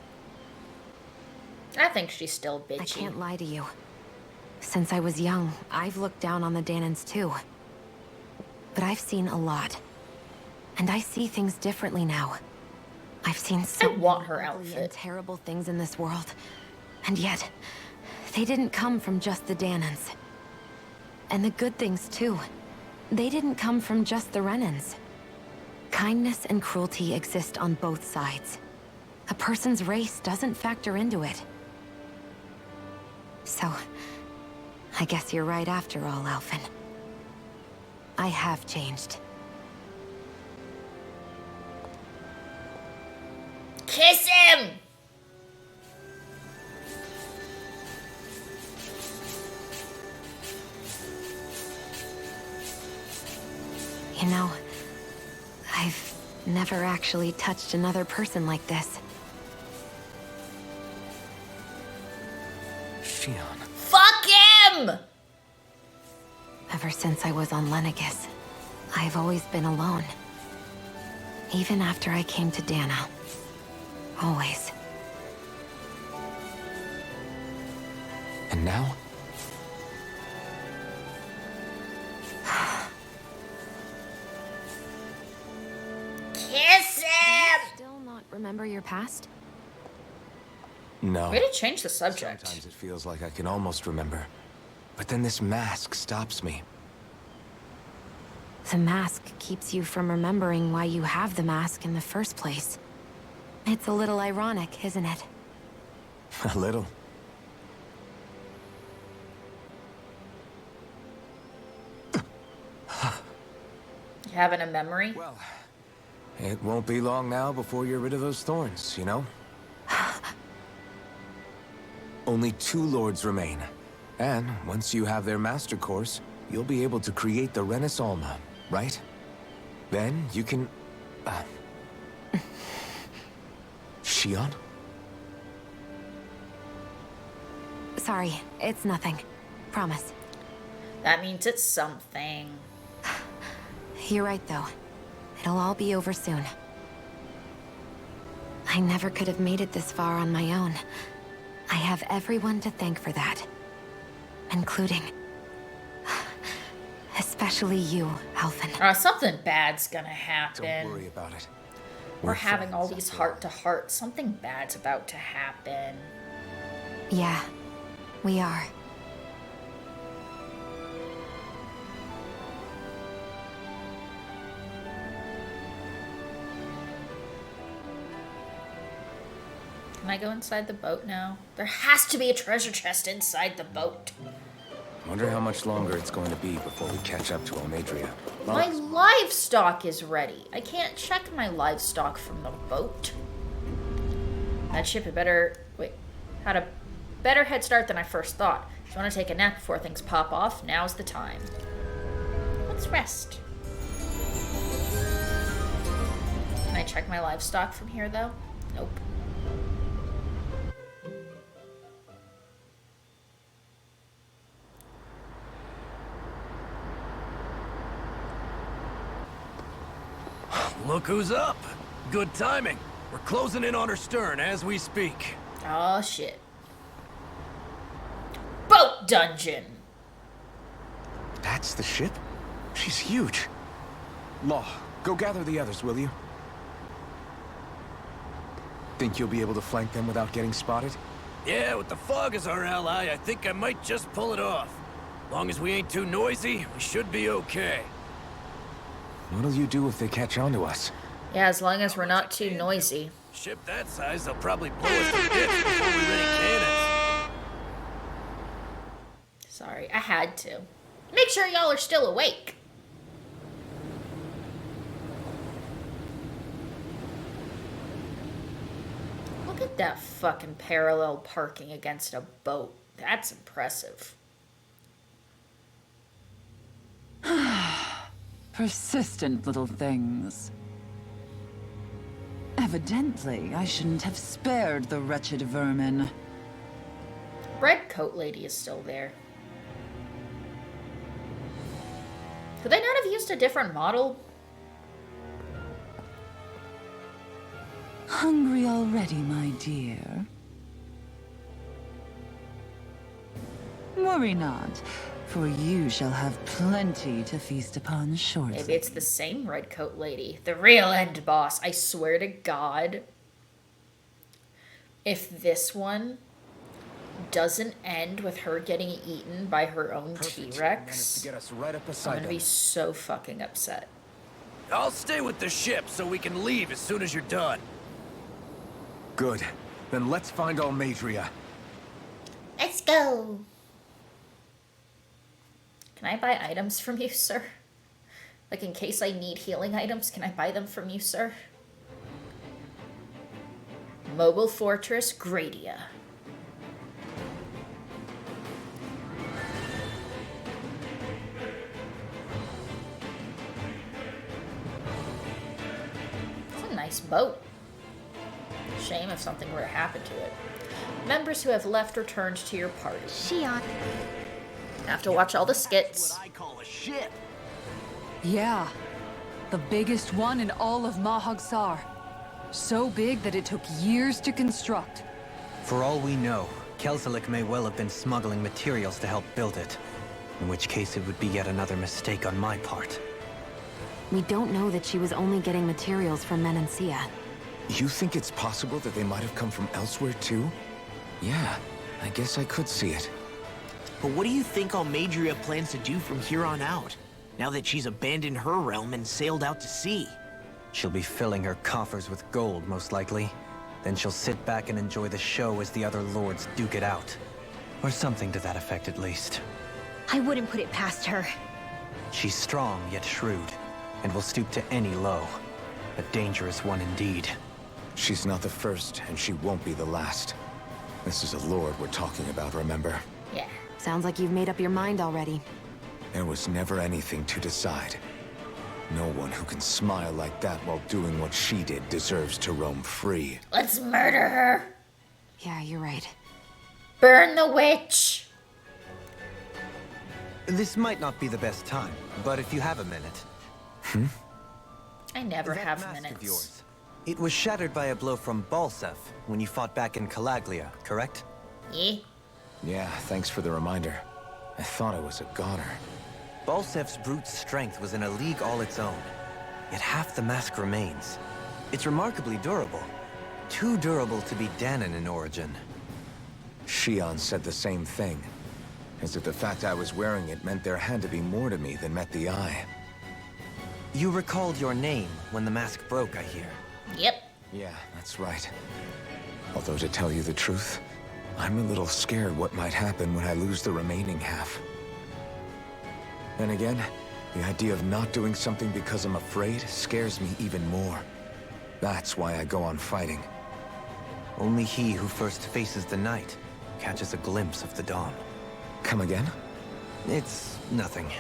I think she's still bitchy. I can't lie to you. Since I was young, I've looked down on the Dahnans too. But I've seen a lot. And I see things differently now. I've seen so want her many ugly and outfit. terrible things in this world. And yet, they didn't come from just the Dahnans. And the good things too. They didn't come from just the Renans. Kindness and cruelty exist on both sides. A person's race doesn't factor into it. So, I guess you're right after all, Alphen. I have changed. Kiss him! You know, I've never actually touched another person like this. Shion. Fuck him! Ever since I was on Lenegis, I've always been alone. Even after I came to Dahna. Always. And now? Kiss him! Still not remember your past? No. Way to change the subject. Sometimes it feels like I can almost remember. But then this mask stops me. The mask keeps you from remembering why you have the mask in the first place. It's a little ironic, isn't it? A little. You having a memory? Well, it won't be long now before you're rid of those thorns, you know? Only 2 lords remain. And once you have their master course, you'll be able to create the Renis Alma, right? Then you can... Shion? Sorry, it's nothing. Promise. That means it's something. You're right, though. It'll all be over soon. I never could have made it this far on my own. I have everyone to thank for that. Including... especially you, Alphen. Something bad's gonna happen. Don't worry about it. We're having all friends, these after all. heart-to-hearts. Something bad's about to happen. Yeah, we are. Can I go inside the boat now? There has to be a treasure chest inside the boat. Wonder how much longer it's going to be before we catch up to Almadria. My livestock is ready. I can't check my livestock from the boat. That ship had better... Wait. Had a better head start than I first thought. If you want to take a nap before things pop off, now's the time. Let's rest. Can I check my livestock from here, though? Nope. Look who's up. Good timing. We're closing in on her stern as we speak. Oh shit. Boat dungeon. That's the ship? She's huge. Law, go gather the others, will you? Think you'll be able to flank them without getting spotted? Yeah, with the fog as our ally, I think I might just pull it off. Long as we ain't too noisy, we should be okay. What'll you do if they catch on to us? Yeah, as long as we're not too noisy. Ship that size, they'll probably blow us to bits before we ready cannons. Sorry, I had to. Make sure y'all are still awake. Look at that fucking parallel parking against a boat. That's impressive. Persistent little things. Evidently, I shouldn't have spared the wretched vermin. Red coat lady is still there. Could they not have used a different model? Hungry already, my dear? Worry not, for you shall have plenty to feast upon shortly. Maybe it's the same red coat lady. The real end boss. I swear to God. If this one doesn't end with her getting eaten by her own T-Rex, To get us right up I'm beside gonna them. be so fucking upset. I'll stay with the ship so we can leave as soon as you're done. Good. Then let's find Almadria. Let's go. Can I buy items from you, sir? Like, in case I need healing items, can I buy them from you, sir? Mobile Fortress, Gradia. It's a nice boat. Shame if something were to happen to it. Members who have left returned to your party. Shion. Have to watch all the skits. What I call a ship. Yeah. The biggest one in all of Mahag-Sar. So big that it took years to construct. For all we know, Kelzelik may well have been smuggling materials to help build it. In which case it would be yet another mistake on my part. We don't know that she was only getting materials from Menancia. You think it's possible that they might have come from elsewhere too? Yeah, I guess I could see it. But what do you think Almadria plans to do from here on out? Now that she's abandoned her realm and sailed out to sea? She'll be filling her coffers with gold, most likely. Then she'll sit back and enjoy the show as the other lords duke it out. Or something to that effect, at least. I wouldn't put it past her. She's strong, yet shrewd, and will stoop to any low. A dangerous one indeed. She's not the first, and she won't be the last. This is a lord we're talking about, remember? Yeah. Sounds like you've made up your mind already. There was never anything to decide. No one who can smile like that while doing what she did deserves to roam free. Let's murder her. Yeah, you're right. Burn the witch. This might not be the best time, but if you have a minute... I never That have mask of minutes. yours. It was shattered by a blow from Balsef when you fought back in Calaglia, correct? Yeah. Yeah, thanks for the reminder. I thought I was a goner. Balsef's brute strength was in a league all its own. Yet half the mask remains. It's remarkably durable. Too durable to be Dahnan in origin. Shion said the same thing. As if the fact I was wearing it meant there had to be more to me than met the eye. You recalled your name when the mask broke, I hear. Yep. Yeah, that's right. Although to tell you the truth, I'm a little scared what might happen when I lose the remaining half. Then again, the idea of not doing something because I'm afraid scares me even more. That's why I go on fighting. Only he who first faces the night catches a glimpse of the dawn. Come again? It's nothing.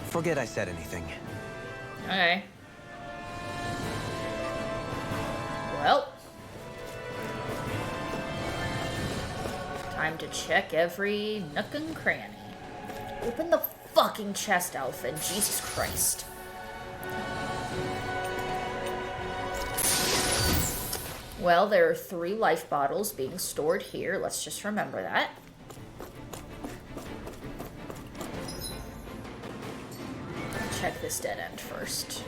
Forget I said anything. Okay. Well. Time to check every nook and cranny. Open the fucking chest, Alpha. Jesus Christ. Well, there are 3 life bottles being stored here. Let's just remember that. Check this dead end first.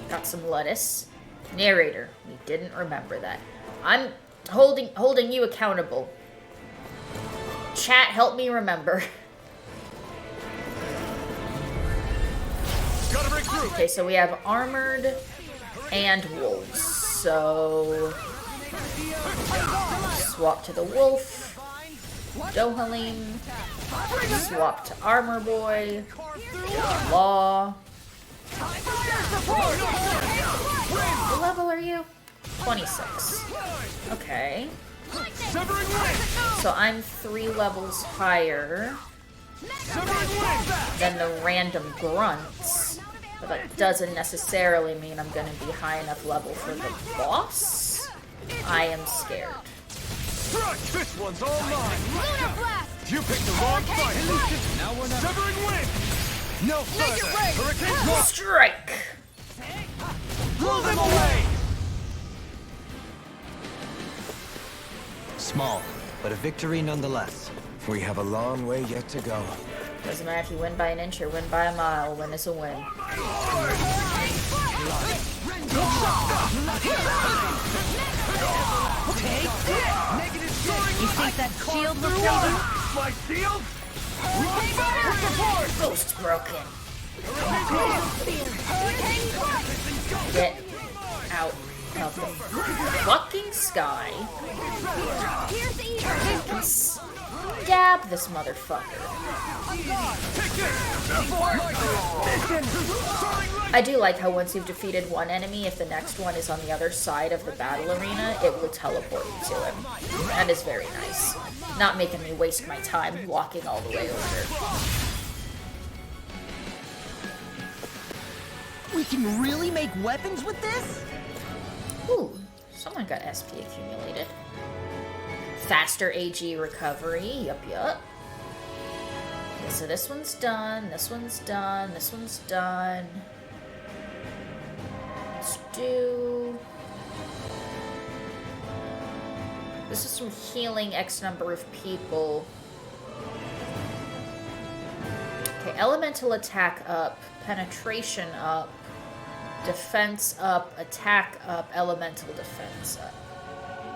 Got some lettuce. Narrator, we didn't remember that. I'm holding you accountable. Chat, help me remember. Gotta break through. Okay, so we have armored and wolves. So swap to the wolf. Dohalim. Swap to armor boy. Law. What level are you? 26. Okay. So I'm 3 levels higher than the random grunts. But that doesn't necessarily mean I'm gonna be high enough level for the boss. I am scared. This one's all mine. You picked the wrong fight. Now we're not. Severing wind. No further. Hurricane Strike. blow them away. Small, but a victory nonetheless. We have a long way yet to go. Doesn't matter if you win by an inch or win by a mile. Win is a win. You think that shield will save you? My shield. Ghost broken. Get out of the fucking sky. Stab this motherfucker. I do like how once you've defeated one enemy, if the next one is on the other side of the battle arena, it will teleport you to him. That is very nice. Not making me waste my time walking all the way over. We can really make weapons with this? Ooh, someone got SP accumulated. Faster AG recovery, yup. Okay, so this one's done, this one's done, this one's done. Let's do... This is from healing X number of people. Okay, elemental attack up, penetration up, defense up, attack up, elemental defense up.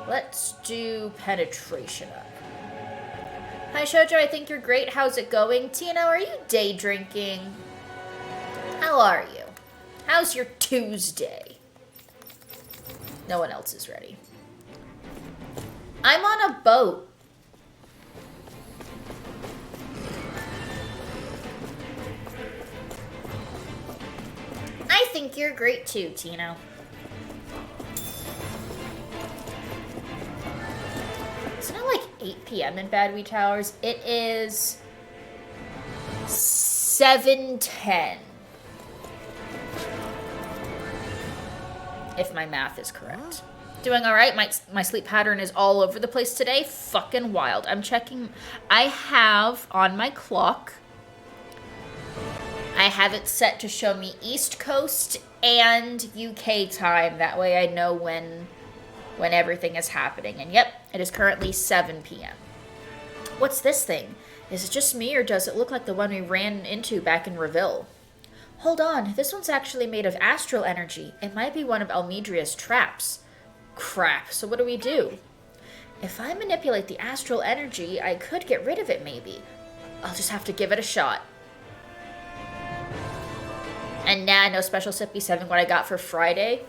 Let's do penetration up. Hi Shoujo, I think you're great. How's it going? Tino, are you day drinking? How are you? How's your Tuesday? No one else is ready. I'm on a boat. I think you're great too, Tino. It's not like 8 p.m. in Badwee Towers. It is 7:10. If my math is correct. Doing all right. My sleep pattern is all over the place today. Fucking wild. I'm checking. I have on my clock. I have it set to show me East Coast and UK time. That way I know when everything is happening. And yep, it is currently 7 p.m. What's this thing? Is it just me or does it look like the one we ran into back in Reville? Hold on, this one's actually made of astral energy. It might be one of Almedria's traps. Crap, so what do we do? If I manipulate the astral energy, I could get rid of it maybe. I'll just have to give it a shot. And nah, no special Sippy 7 what I got for Friday.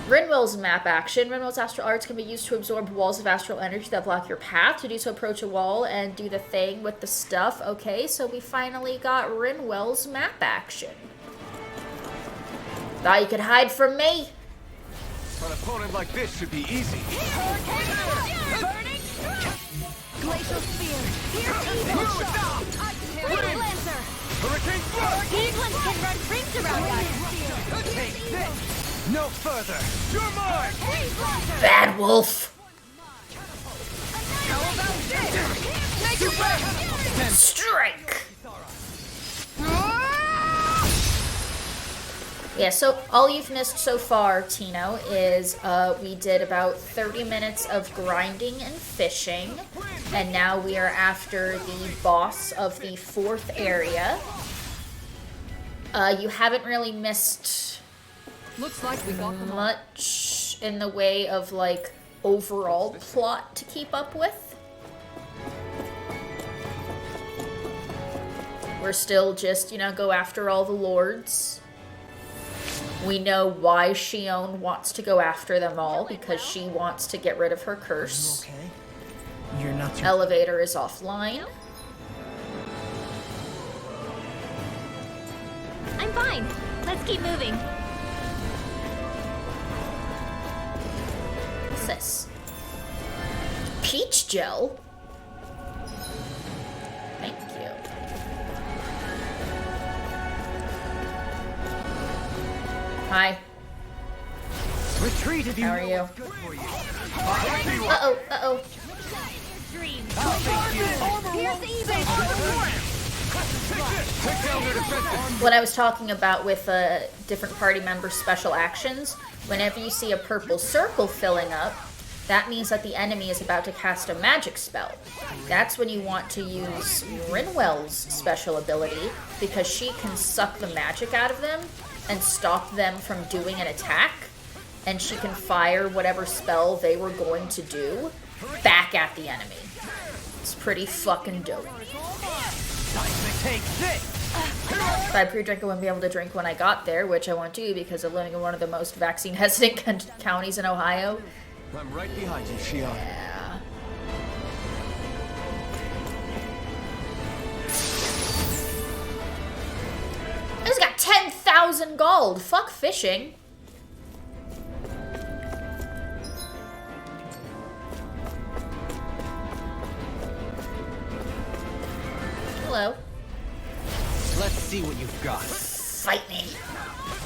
Rinwell's map action. Rinwell's astral arts can be used to absorb walls of astral energy that block your path. To do so, approach a wall and do the thing with the stuff. Okay, so we finally got Rinwell's map action. Thought you could hide from me? An opponent like this should be easy. Glacial Spear. Wind Lancer. Hurricane Thrust. Evelyn can run rings around us. Take this. No further. You're mine. Bad Wolf. Strike. Yeah, so all you've missed so far, Tino, is we did about 30 minutes of grinding and fishing, and now we are after the boss of the 4th area. You haven't really missed Looks like we got them all. much in the way of, like, overall plot to keep up with. We're still just, you know, go after all the lords. We know why Xion wants to go after them all, because she wants to get rid of her curse. Okay. You're not too... Elevator is offline. I'm fine. Let's keep moving. What's this? Peach gel? Thank you. Hi. Retreat if you How are you? Good for you. Uh-oh, uh-oh. What I was talking about with different party members' special actions, whenever you see a purple circle filling up, that means that the enemy is about to cast a magic spell. That's when you want to use Rinwell's special ability, because she can suck the magic out of them and stop them from doing an attack, and she can fire whatever spell they were going to do back at the enemy. It's pretty fucking dope. Take this. If I pre-drink, I wouldn't be able to drink when I got there, which I won't do because of living in one of the most vaccine-hesitant counties in Ohio. I'm right behind you, Xion. Yeah. I just got 10,000 gold. Fuck fishing. Hello. Let's see what you've got. Fight me.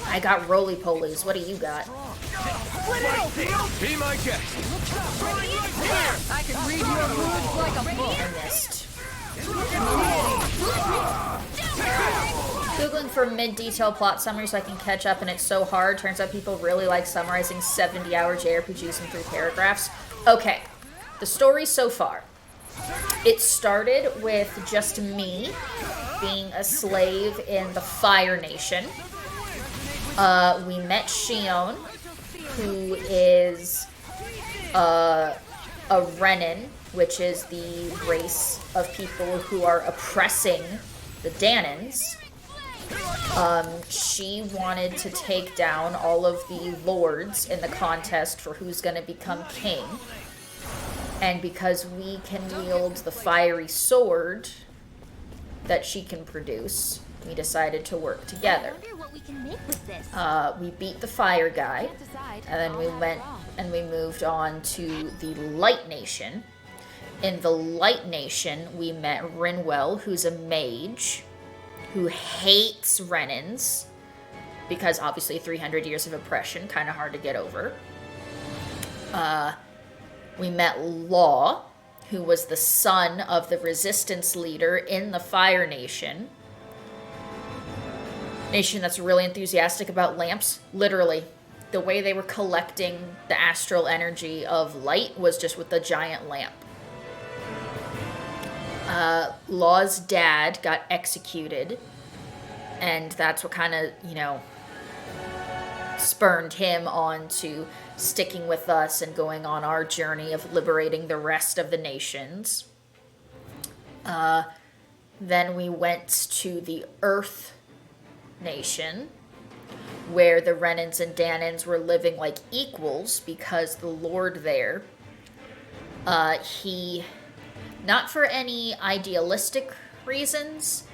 I got roly-polies. What do you got? Be my guest. I can read your moves like a book. I missed. Googling for mid-detail plot summary so I can catch up, and it's so hard. Turns out people really like summarizing 70-hour JRPGs in 3 paragraphs. Okay, the story so far. It started with just me being a slave in the Fire Nation. We met Xion, who is a Renin, which is the race of people who are oppressing the Danans. She wanted to take down all of the lords in the contest for who's going to become king. And because we can wield the fiery sword that she can produce, we decided to work together. We beat the fire guy, and then we went and we moved on to the Light Nation. In the Light Nation, we met Rinwell, who's a mage, who hates Renins, because obviously 300 years of oppression, kind of hard to get over. We met Law, who was the son of the resistance leader in the Fire Nation. Nation that's really enthusiastic about lamps. Literally, the way they were collecting the astral energy of light was just with the giant lamp. Law's dad got executed, and that's what kind of, you know, spurned him on to sticking with us and going on our journey of liberating the rest of the nations. Then we went to the Earth Nation, where the Renins and Danans were living like equals, because the Lord there, he, not for any idealistic reasons,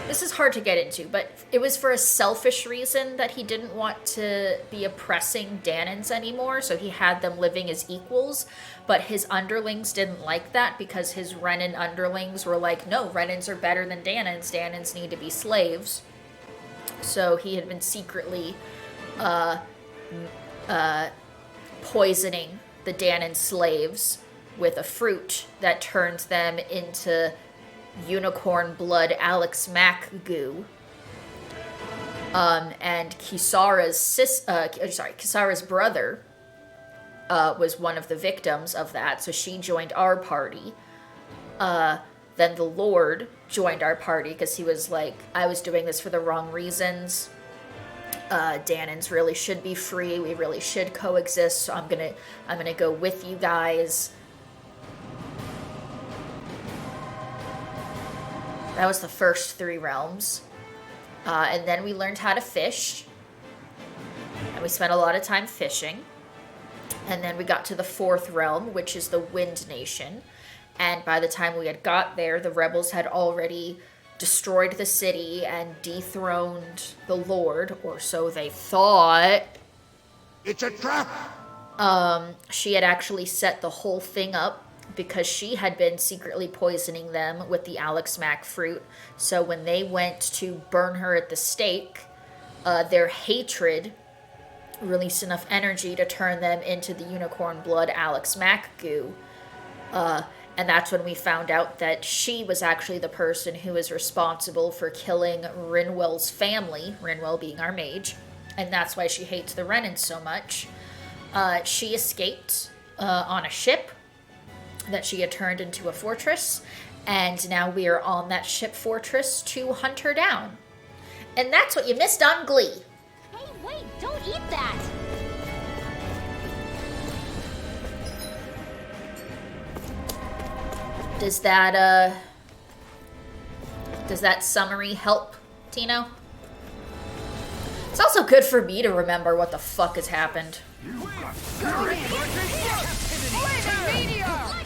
this is hard to get into, but it was for a selfish reason that he didn't want to be oppressing Danans anymore, so he had them living as equals, but his underlings didn't like that because his Renin underlings were like, no, Renins are better than Danans, Danans need to be slaves. So he had been secretly poisoning the Danan slaves with a fruit that turns them into unicorn blood Alex Mack goo, And Kisara's brother was one of the victims of that, so she joined our party. Then the Lord joined our party because he was like, I was doing this for the wrong reasons. Danans really should be free. We really should coexist. So I'm gonna go with you guys. That was the first 3 realms. And then we learned how to fish. And we spent a lot of time fishing. And then we got to the 4th realm, which is the Wind Nation. And by the time we had got there, the rebels had already destroyed the city and dethroned the Lord, or so they thought. It's a trap! She had actually set the whole thing up because she had been secretly poisoning them with the Alex Mack fruit. So when they went to burn her at the stake, their hatred released enough energy to turn them into the unicorn blood Alex Mack goo. And that's when we found out that she was actually the person who was responsible for killing Rinwell's family, Rinwell being our mage, and that's why she hates the Renans so much. She escaped on a ship that she had turned into a fortress, and now we are on that ship fortress to hunt her down. And that's what you missed on Glee. Hey, wait, don't eat that! Does that summary help, Tino? It's also good for me to remember what the fuck has happened.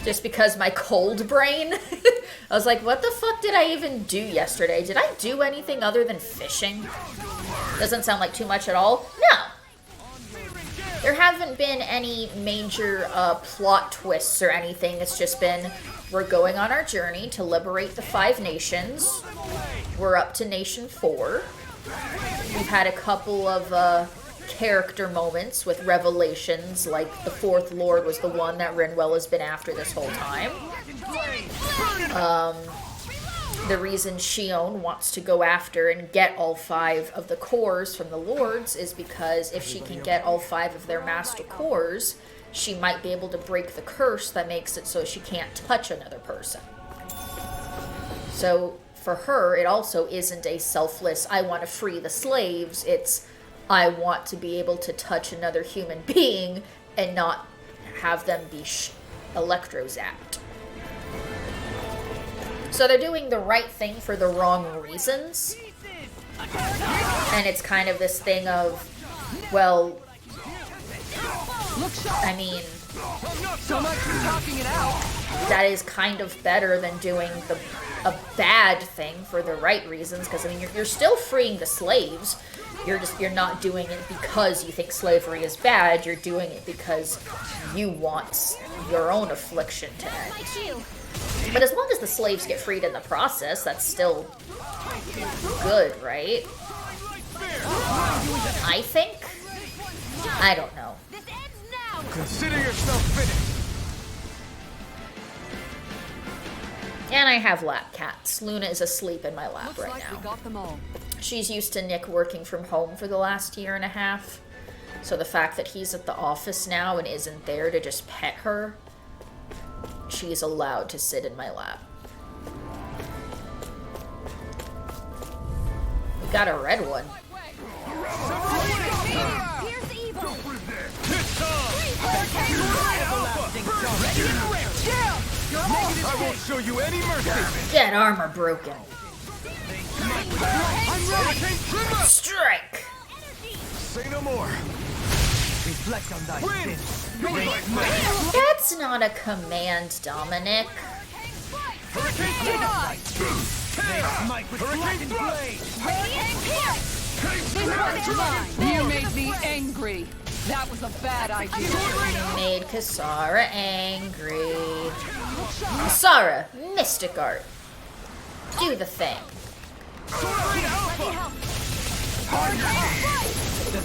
Just because my cold brain, I was like, what the fuck did I even do yesterday? Did I do anything other than fishing? Doesn't sound like too much at all. No. There haven't been any major plot twists or anything. It's just been, we're going on our journey to liberate the 5 nations. We're up to Nation 4. We've had a couple of character moments with revelations, like the 4th Lord was the one that Rinwell has been after this whole time. The reason Xion wants to go after and get all 5 of the cores from the Lords is because if she can get all 5 of their master cores, she might be able to break the curse that makes it so she can't touch another person. So for her, it also isn't a selfless, I want to free the slaves, it's I want to be able to touch another human being and not have them be electrozapped. So they're doing the right thing for the wrong reasons. And it's kind of this thing of, well, I mean, that is kind of better than doing a bad thing for the right reasons, because I mean you're still freeing the slaves. You're not doing it because you think slavery is bad. You're doing it because you want your own affliction to end. But as long as the slaves get freed in the process, that's still good, right? I think? I don't know. Consider yourself finished. And I have lap cats. Luna is asleep in my lap right now. We got them all. She's used to Nick working from home for the last year and a half. So the fact that he's at the office now and isn't there to just pet her, she's allowed to sit in my lap. We got a red one. I won't show you any mercy. Get armor broken. Strike. Say no more. Reflect on thy sin. That's not a command, Dominic. You made me angry. That was a bad idea. Made Kisara angry. Kisara, Mystic Art. Do the thing.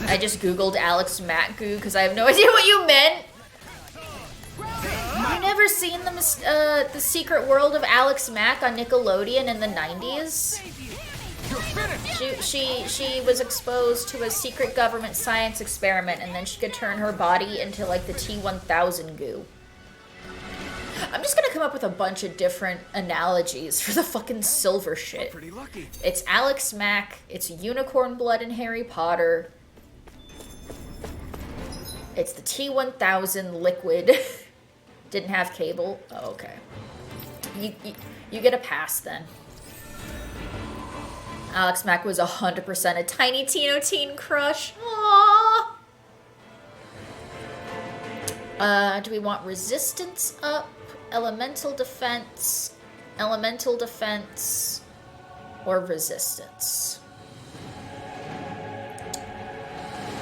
I just googled Alex Mack goo because I have no idea what you meant. You never seen the Secret World of Alex Mack on Nickelodeon in the 90s? She she was exposed to a secret government science experiment, and then she could turn her body into like the T-1000 goo. I'm just gonna come up with a bunch of different analogies for the fucking silver shit. Pretty lucky. It's Alex Mack. It's unicorn blood in Harry Potter. It's the T-1000 liquid. Didn't have cable. Oh, okay. You get a pass then. Alex Mack was 100% a Tiny Teen crush. Aww. Do we want resistance up? Elemental defense, or resistance?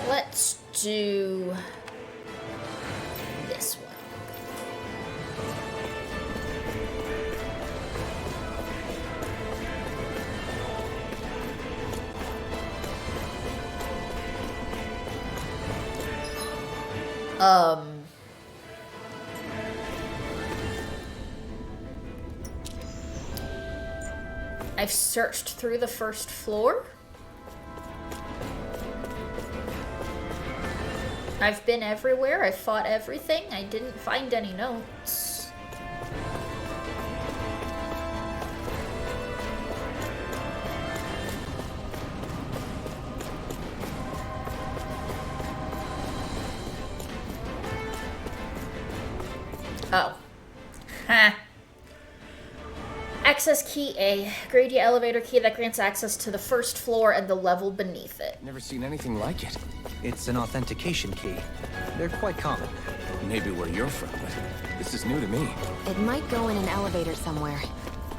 Let's do this one. I've searched through the first floor. I've been everywhere. I've fought everything. I didn't find any notes. Oh. Ha. Access key A. Grady elevator key that grants access to the first floor and the level beneath it. Never seen anything like it. It's an authentication key. They're quite common. Maybe where you're from, but this is new to me. It might go in an elevator somewhere.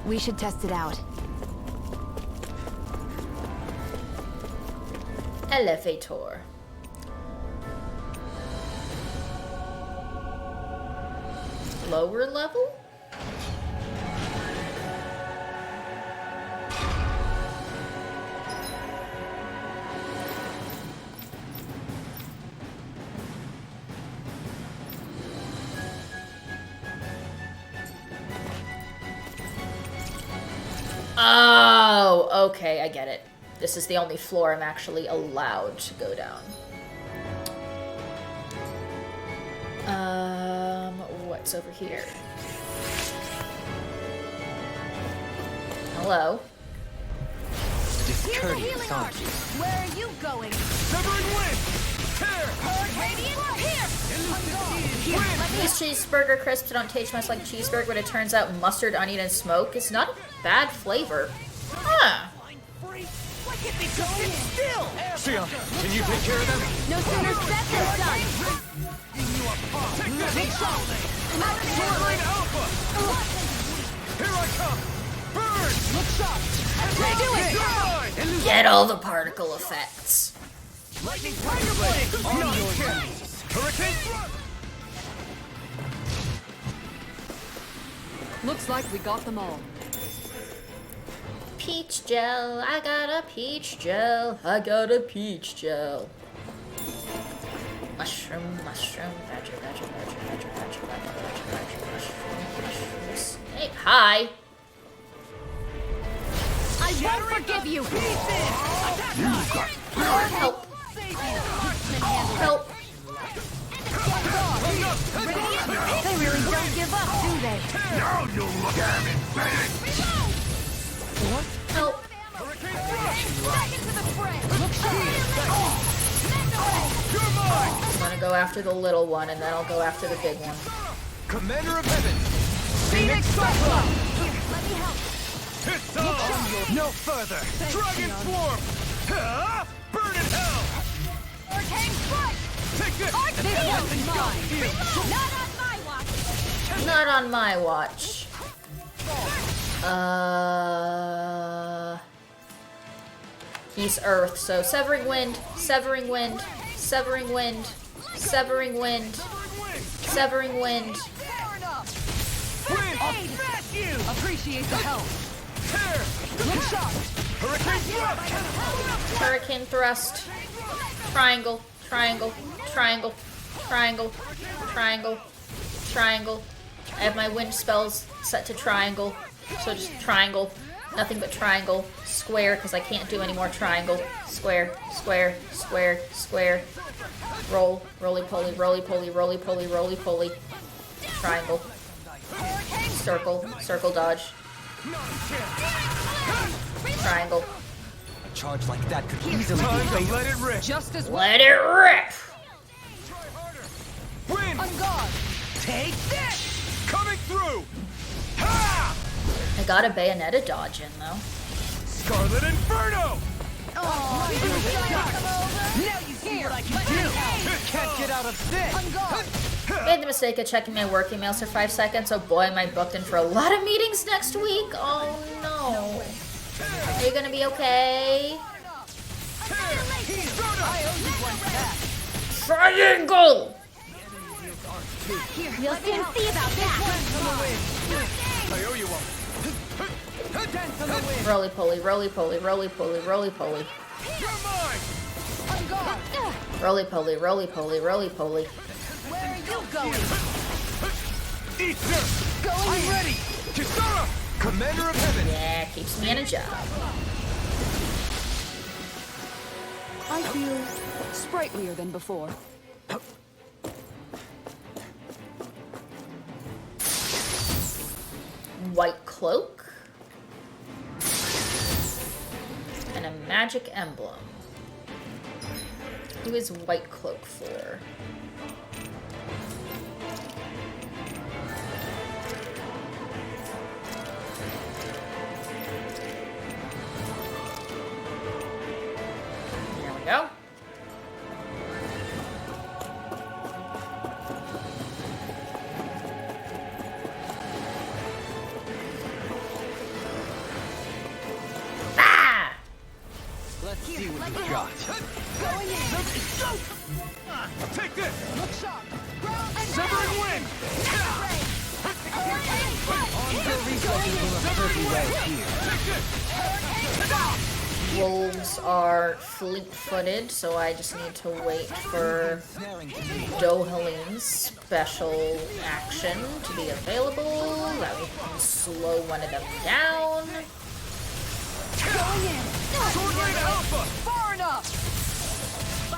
We should test it out. Elevator. Lower level? Oh, okay, I get it. This is the only floor I'm actually allowed to go down. What's over here? Hello? Discourteous, aren't you? Where are you going? Severing wind! Tear! These cheeseburger crisps don't taste much like cheeseburger, but it turns out mustard, onion, and smoke is not a bad flavor. Huh. Xion, can you take care of them? No sooner said than done. Swirling Alpha! Here I come! Burn! Look sharp! Do it! Get all the particle effects. Lightning Tiger Blade! On your hands! Hurricane Thrust! Looks like we got them all. Peach gel, I got a peach gel, I got a peach gel. Mushroom, mushroom, badger, badger, badger, badger, badger, badger, badger, badger, mushroom, mushroom, snake. Hi. I won't forgive you! Help. Help. They really don't give up, do they? Now you'll look at it! Help. Back into the fray! You're mine! I'm gonna go after the little one, and then I'll go after the big one. Commander of Heaven! Phoenix Cyclone! Here, let me help. It's on! No further! Dragon Swarm! Ha! Burn in hell! Arcane Strike! Take this! This one's mine! Not on my watch! Not on my watch. He's Earth, so Severing Wind, Severing Wind, Severing Wind, Severing Wind, Severing Wind. Fair enough! Wind! I'll smash you! Appreciate the help! Tear! Look sharp! Hurricane Thrust! Hurricane Thrust. Triangle, triangle, triangle, triangle, triangle, triangle. I have my wind spells set to triangle, so just triangle, Nothing but triangle, square, because I can't do any more triangle. Square, square, square, square. Roll, roly-poly, roly-poly, roly-poly, roly-poly. Triangle. Circle, circle dodge. Triangle. A charge like that could easily be fatal. Let it rip. Just as Let it rip! Win. on guard. Take this. Coming through. Ha! I got a Bayonetta dodge in, though. Scarlet Inferno. Now you see what I can do. Can't get out of this. On guard. Made the mistake of checking my work emails for 5 seconds. Oh boy, am I booked in for a lot of meetings next week. Oh no. Are you gonna be okay? Triangle! We'll soon see about that. I owe you one. Roly-poly, roly-poly, roly-poly, roly-poly. You're mine. On guard. Roly-poly, roly-poly, roly-poly. Where are you going? Easter. Going I'm ready. Kisara, Commander of Heaven. Yeah, keeps me in a job. I feel sprightlier than before. White cloak. And a magic emblem. Who is white cloak for? There we go. Ah! Let's see what you got. Going in. Take this. Look sharp. Ground and Severing wind. Wolves are fleet-footed, so I just need to wait for Dohalim's special action to be available. That we can slow one of them down. Going in. Sword Rain Alpha. Far enough.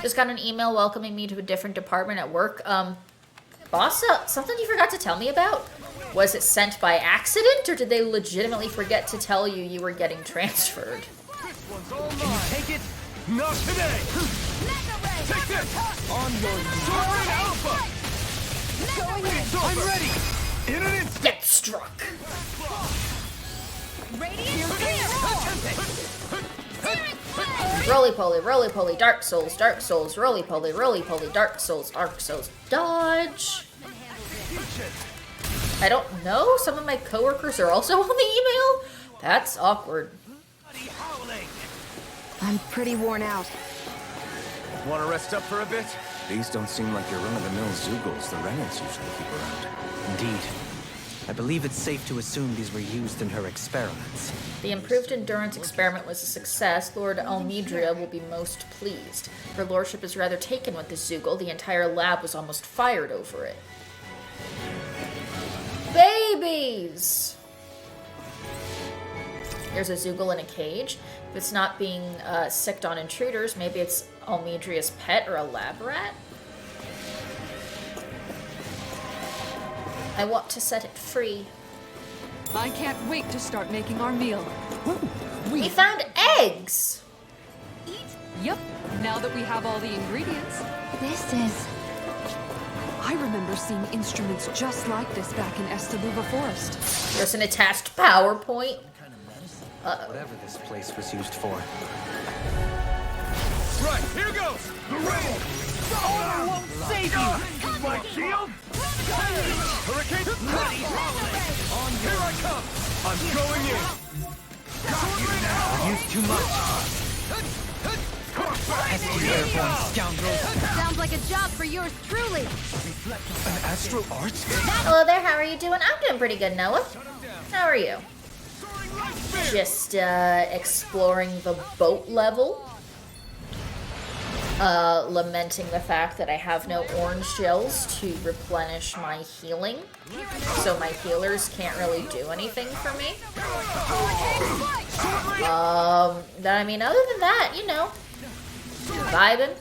Just got an email welcoming me to a different department at work. Boss, something you forgot to tell me about? Was it sent by accident, or did they legitimately forget to tell you you were getting transferred? This one's all mine. Can you take it? Not today. Take this. On your Sword Rain Alpha. Going in. I'm ready. In an instant. Get struck! Radiant clear. Roly-poly, roly-poly, Dark Souls, roly-poly, roly-poly, Dark Souls, dodge. I don't know, some of my coworkers are also on the email? That's awkward. I'm pretty worn out. Want to rest up for a bit? These don't seem like your run-of-the-mill Zeugles the Renans usually keep around. Indeed. I believe it's safe to assume these were used in her experiments. The improved endurance experiment was a success. Lord Almidria will be most pleased. Her lordship is rather taken with this Zeugle. The entire lab was almost fired over it. Babies! There's a Zeugle in a cage. If it's not being sicked on intruders, maybe it's Almidria's pet or a lab rat? I want to set it free. I can't wait to start making our meal. We found eggs! Yep, now that we have all the ingredients. This is... I remember seeing instruments just like this back in Estaluva Forest. There's an attached PowerPoint. Whatever this place was used for. Right, here goes. The rain. Oh, won't save you. My shield. Hurricane. Here I come. I'm going in. Used too much. Airborne scoundrels. Sounds like a job for yours truly. An astral arts? Hello there, how are you doing? I'm doing pretty good, Noah. How are you? Just exploring the boat level. lamenting the fact that I have no orange gels to replenish my healing. So my healers can't really do anything for me. I mean, other than that, you know, vibing.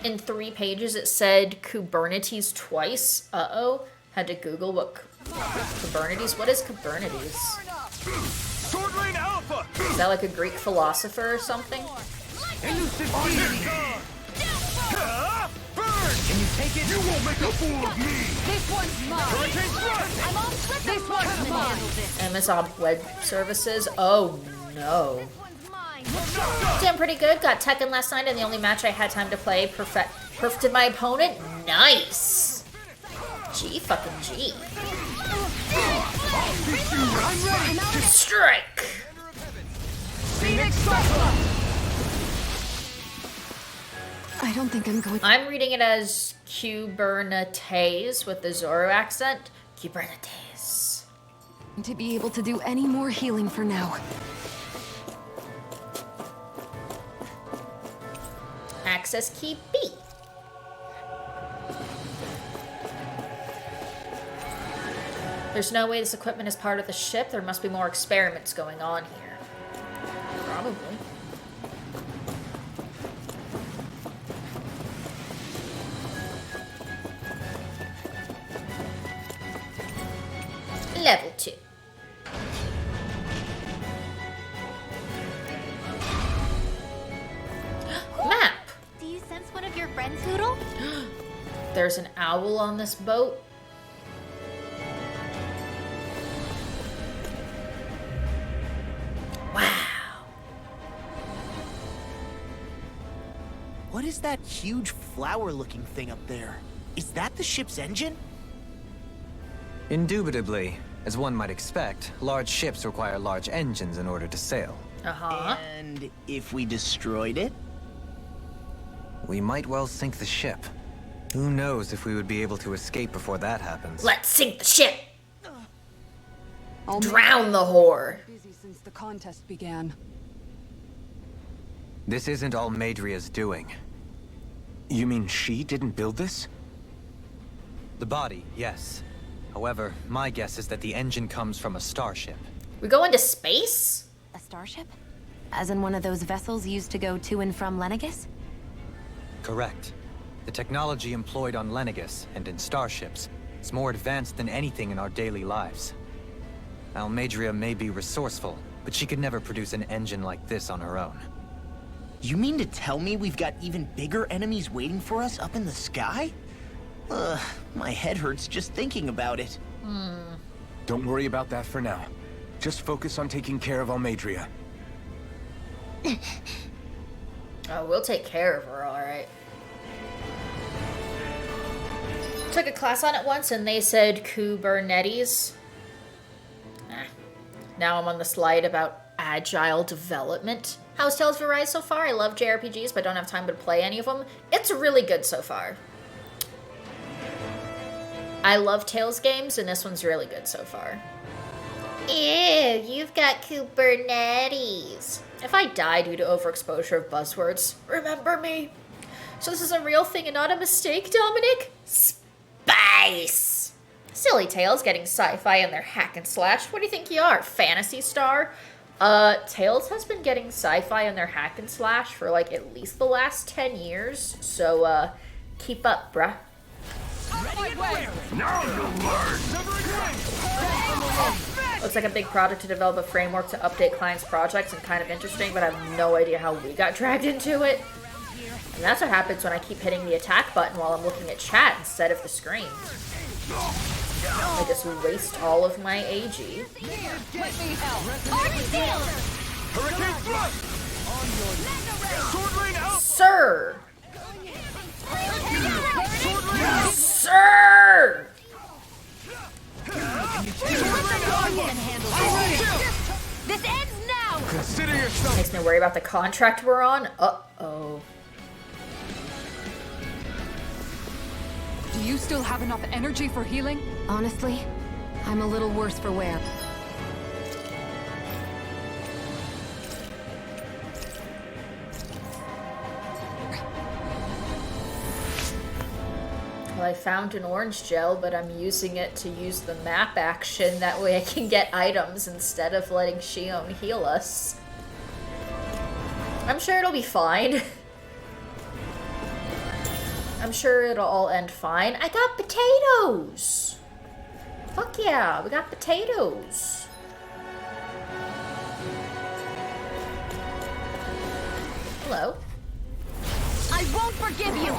In 3 pages it said Kubernetes twice. Uh-oh. Had to Google what Kubernetes. What is Kubernetes? Is that like a Greek philosopher or something? Can you take it? You won't make a fool of me! This one's mine! I'm on flip. This one's mine! Amazon Web Services. Oh no. Doing pretty good. Got Tekken last night, and the only match I had time to play perfected my opponent. Nice. G fucking G. Strike. I don't think I'm going. I'm reading it as Kubernetes with the Zoro accent. Kubernetes. To be able to do any more healing for now. Access key B. There's no way this equipment is part of the ship. There must be more experiments going on here. Probably. Level 2. Map. Do you sense one of your friends, Hoodle? There's an owl on this boat. Wow. What is that huge flower-looking thing up there? Is that the ship's engine? Indubitably. As one might expect, large ships require large engines in order to sail. Uh-huh. And if we destroyed it? We might well sink the ship. Who knows if we would be able to escape before that happens. Let's sink the ship. I'll Drown the whore. busy since the contest began. This isn't all Madria's doing. You mean she didn't build this? The body, yes. However, my guess is that the engine comes from a starship. We go into space? A starship? As in one of those vessels used to go to and from Lenegus? Correct. The technology employed on Lenegus and in starships is more advanced than anything in our daily lives. Almadria may be resourceful, but she could never produce an engine like this on her own. You mean to tell me we've got even bigger enemies waiting for us up in the sky? My head hurts just thinking about it. Don't worry about that for now. Just focus on taking care of Almadria. Oh, we'll take care of her, alright. Took a class on it once and they said Kubernetes. Now I'm on the slide about agile development. How's Tales of Arise so far? I love JRPGs, but don't have time to play any of them. It's really good so far. I love Tales games, and this one's really good so far. Ew, you've got Kubernetes. If I die due to overexposure of buzzwords, remember me. So this is a real thing and not a mistake, Dominic? Space! Silly Tales getting sci-fi in their hack and slash. What do you think you are, Phantasy Star? Tales has been getting sci-fi in their hack and slash for like at least the last 10 years. So, keep up, bruh. Now you'll learn! Looks like a big project to develop a framework to update clients' projects and kind of interesting, but I have no idea how we got dragged into it. And that's what happens when I keep hitting the attack button while I'm looking at chat instead of the screen. I just waste all of my AG. Hurricane thrust! Sword lane out! Sir! Sir! This ends now! Consider yourself... Makes me worry about the contract we're on. Uh-oh. Do you still have enough energy for healing? Honestly, I'm a little worse for wear. Well, I found an orange gel, but I'm using it to use the map action. That way I can get items instead of letting Xion heal us. I'm sure it'll be fine. I'm sure it'll all end fine. I got potatoes! Fuck yeah, we got potatoes. Hello. I won't forgive you!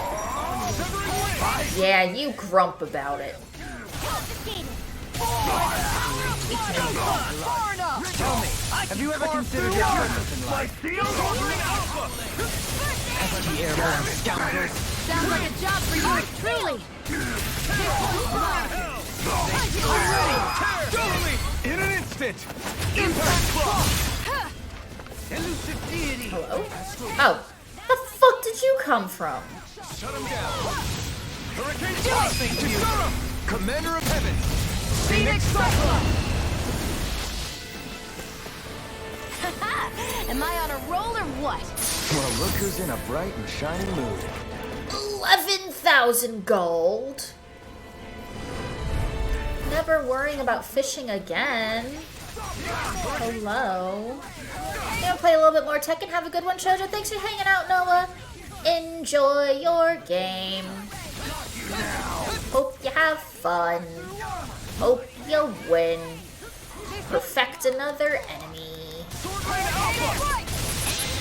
Yeah, you grump about it. Tell me, have you ever considered your purpose in life? Pesky airborne scoundrels. Sounds like a job for you, truly! In an instant! Impact Claw! Elusive deity! Hello? Oh. The fuck did you come from? Shut him down! Hurricane Crossing to you! Commander of Heaven! Phoenix Cyclone! Am I on a roll or what? Well, look who's in a bright and shiny mood. 11,000 gold. Never worrying about fishing again. Hello. You gonna play a little bit more Tekken? Have a good one, Shoujo. Thanks for hanging out, Noah. Enjoy your game. Hope you have fun. Hope you win. Perfect another enemy.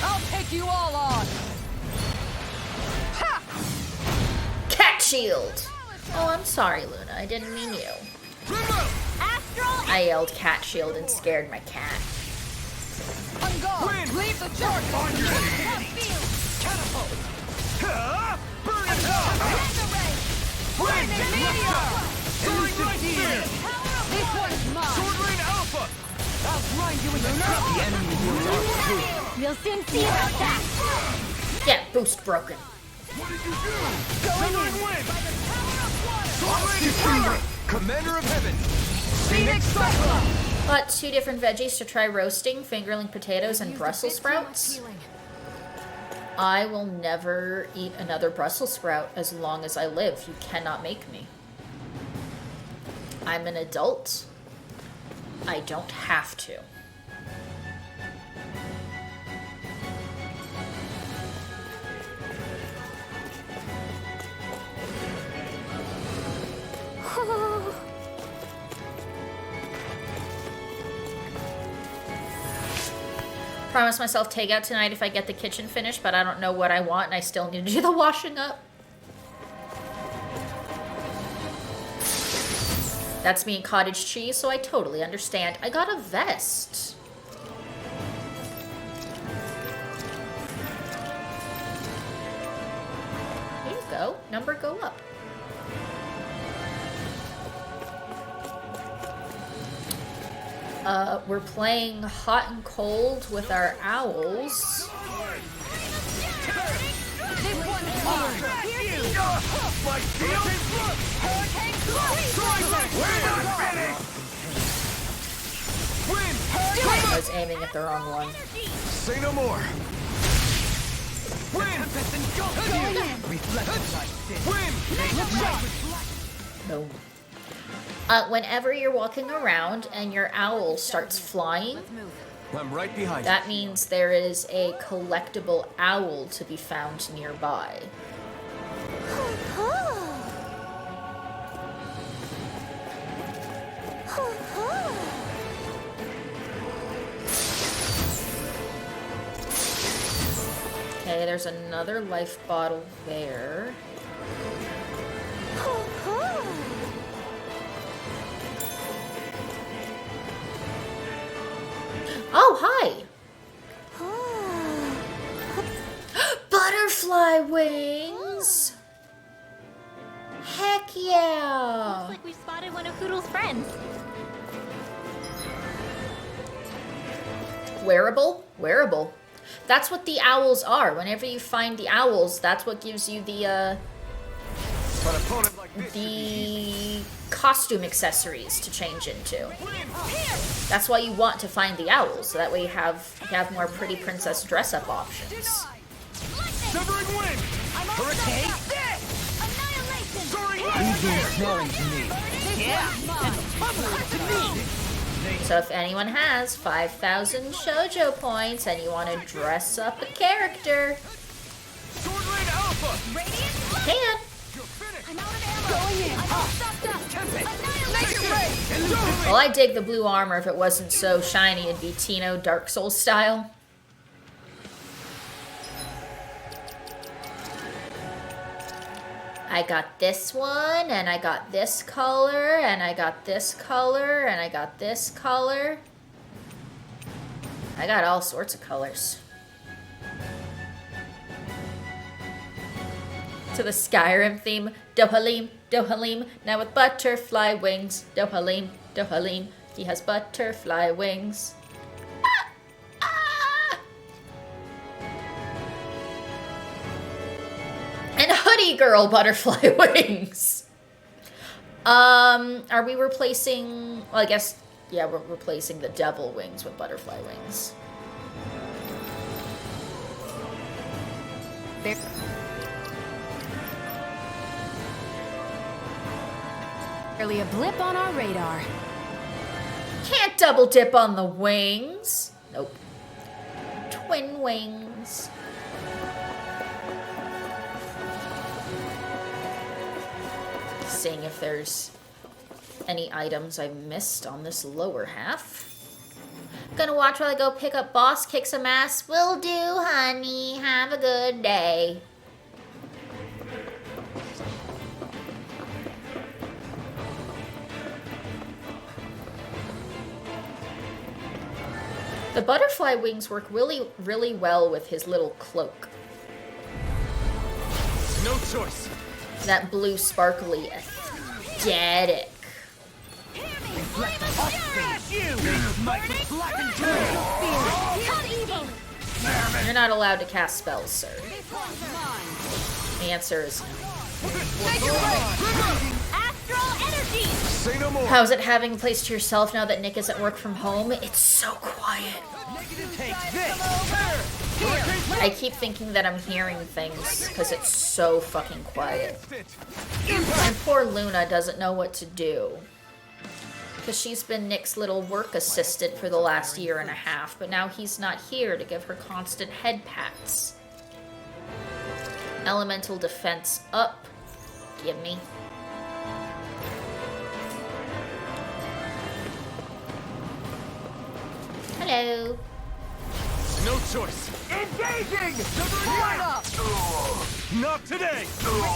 I'll take you all on! Cat shield. Oh, I'm sorry, Luna. I didn't mean you. I yelled cat shield and scared my cat. On guard! Leave the charge! On your knees! Catapult! Burn it up! Flame meteor! Elusive deity! This one's mine! Sword Rain Alpha! I'll grind you in the nerve! The enemy heals are too. You'll soon see about that! Yeah, boost broken. What did you do? Southern Wind! Defeated! Commander of Heaven! Phoenix Cyclone! Got 2 different veggies to try roasting, fingerling potatoes and Brussels sprouts. I will never eat another Brussels sprout as long as I live. You cannot make me. I'm an adult. I don't have to. Promise myself takeout tonight if I get the kitchen finished, but I don't know what I want and I still need to do the washing up. That's me and cottage cheese, so I totally understand. I got a vest. There you go. Number go up. We're playing hot and cold with our owls. I was aiming at the wrong one. Say no more. No. Whenever you're walking around and your owl starts flying, I'm right behind that means there is a collectible owl to be found nearby. Okay, there's another life bottle there. Oh, hi! Butterfly wings! Heck yeah! Looks like we spotted one of Poodle's friends. Wearable? Wearable. That's what the owls are. Whenever you find the owls, that's what gives you the the costume accessories to change into. That's why you want to find the owls, so that way you have more pretty princess dress-up options. Severing wind! Hurricane! So if anyone has 5,000 shoujo points and you want to dress up a character, you can. Well, I dig the blue armor. If it wasn't so shiny, it'd be Tino Dark Souls style. I got this one, and I got this color, and I got this color, and I got this color. I got all sorts of colors. To the Skyrim theme, Dohalim, Dohalim, now with butterfly wings. Dohalim, Dohalim, he has butterfly wings. And Hoodie Girl butterfly wings. Are we replacing... Well, I guess... Yeah, we're replacing the devil wings with butterfly wings. Barely a blip on our radar. Can't double dip on the wings. Nope. Twin wings. Seeing if there's any items I missed on this lower half. Gonna watch while I go pick up boss, kick some ass. Will do, honey. Have a good day. The butterfly wings work really, really well with his little cloak. No choice. That blue sparkly aesthetic. You're not allowed to cast spells, sir. The answer is Say no more. how's it having a place to yourself now that Nick is at work from home? It's so quiet. I keep thinking that I'm hearing things because it's so fucking quiet. And poor Luna doesn't know what to do. Because she's been Nick's little work assistant for the last year and a half, but now he's not here to give her constant head pats. Elemental defense up. Give me. Hello. No choice. Engaging! Line up! Not today!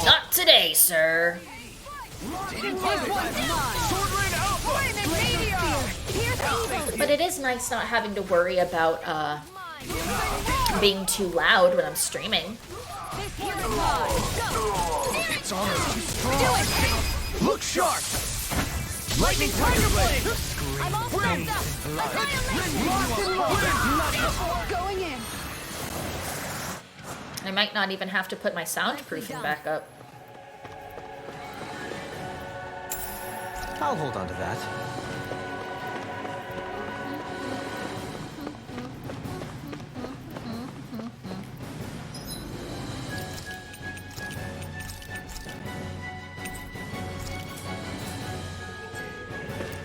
Not today, sir. But it is nice not having to worry about being too loud when I'm streaming. It's almost too strong. Look sharp! Lightning Tiger Blade! I'm all set up. Going in. I might not even have to put my soundproofing back up. I'll hold on to that.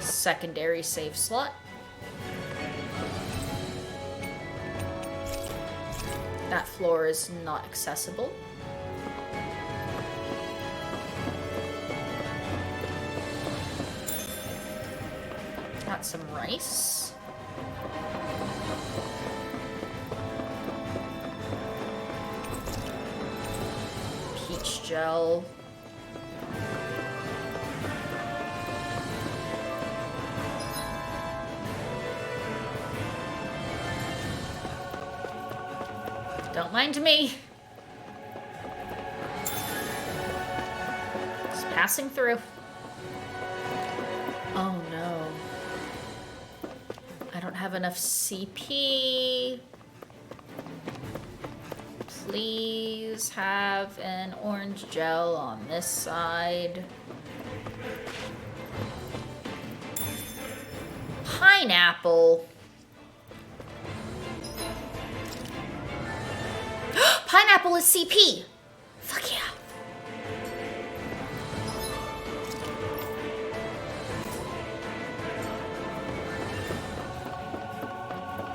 Secondary save slot. That floor is not accessible. Got some rice. Peach gel. Don't mind me. Just passing through. Oh no. I don't have enough CP. please have an orange gel on this side? Pineapple. Pineapple is CP. Fuck yeah.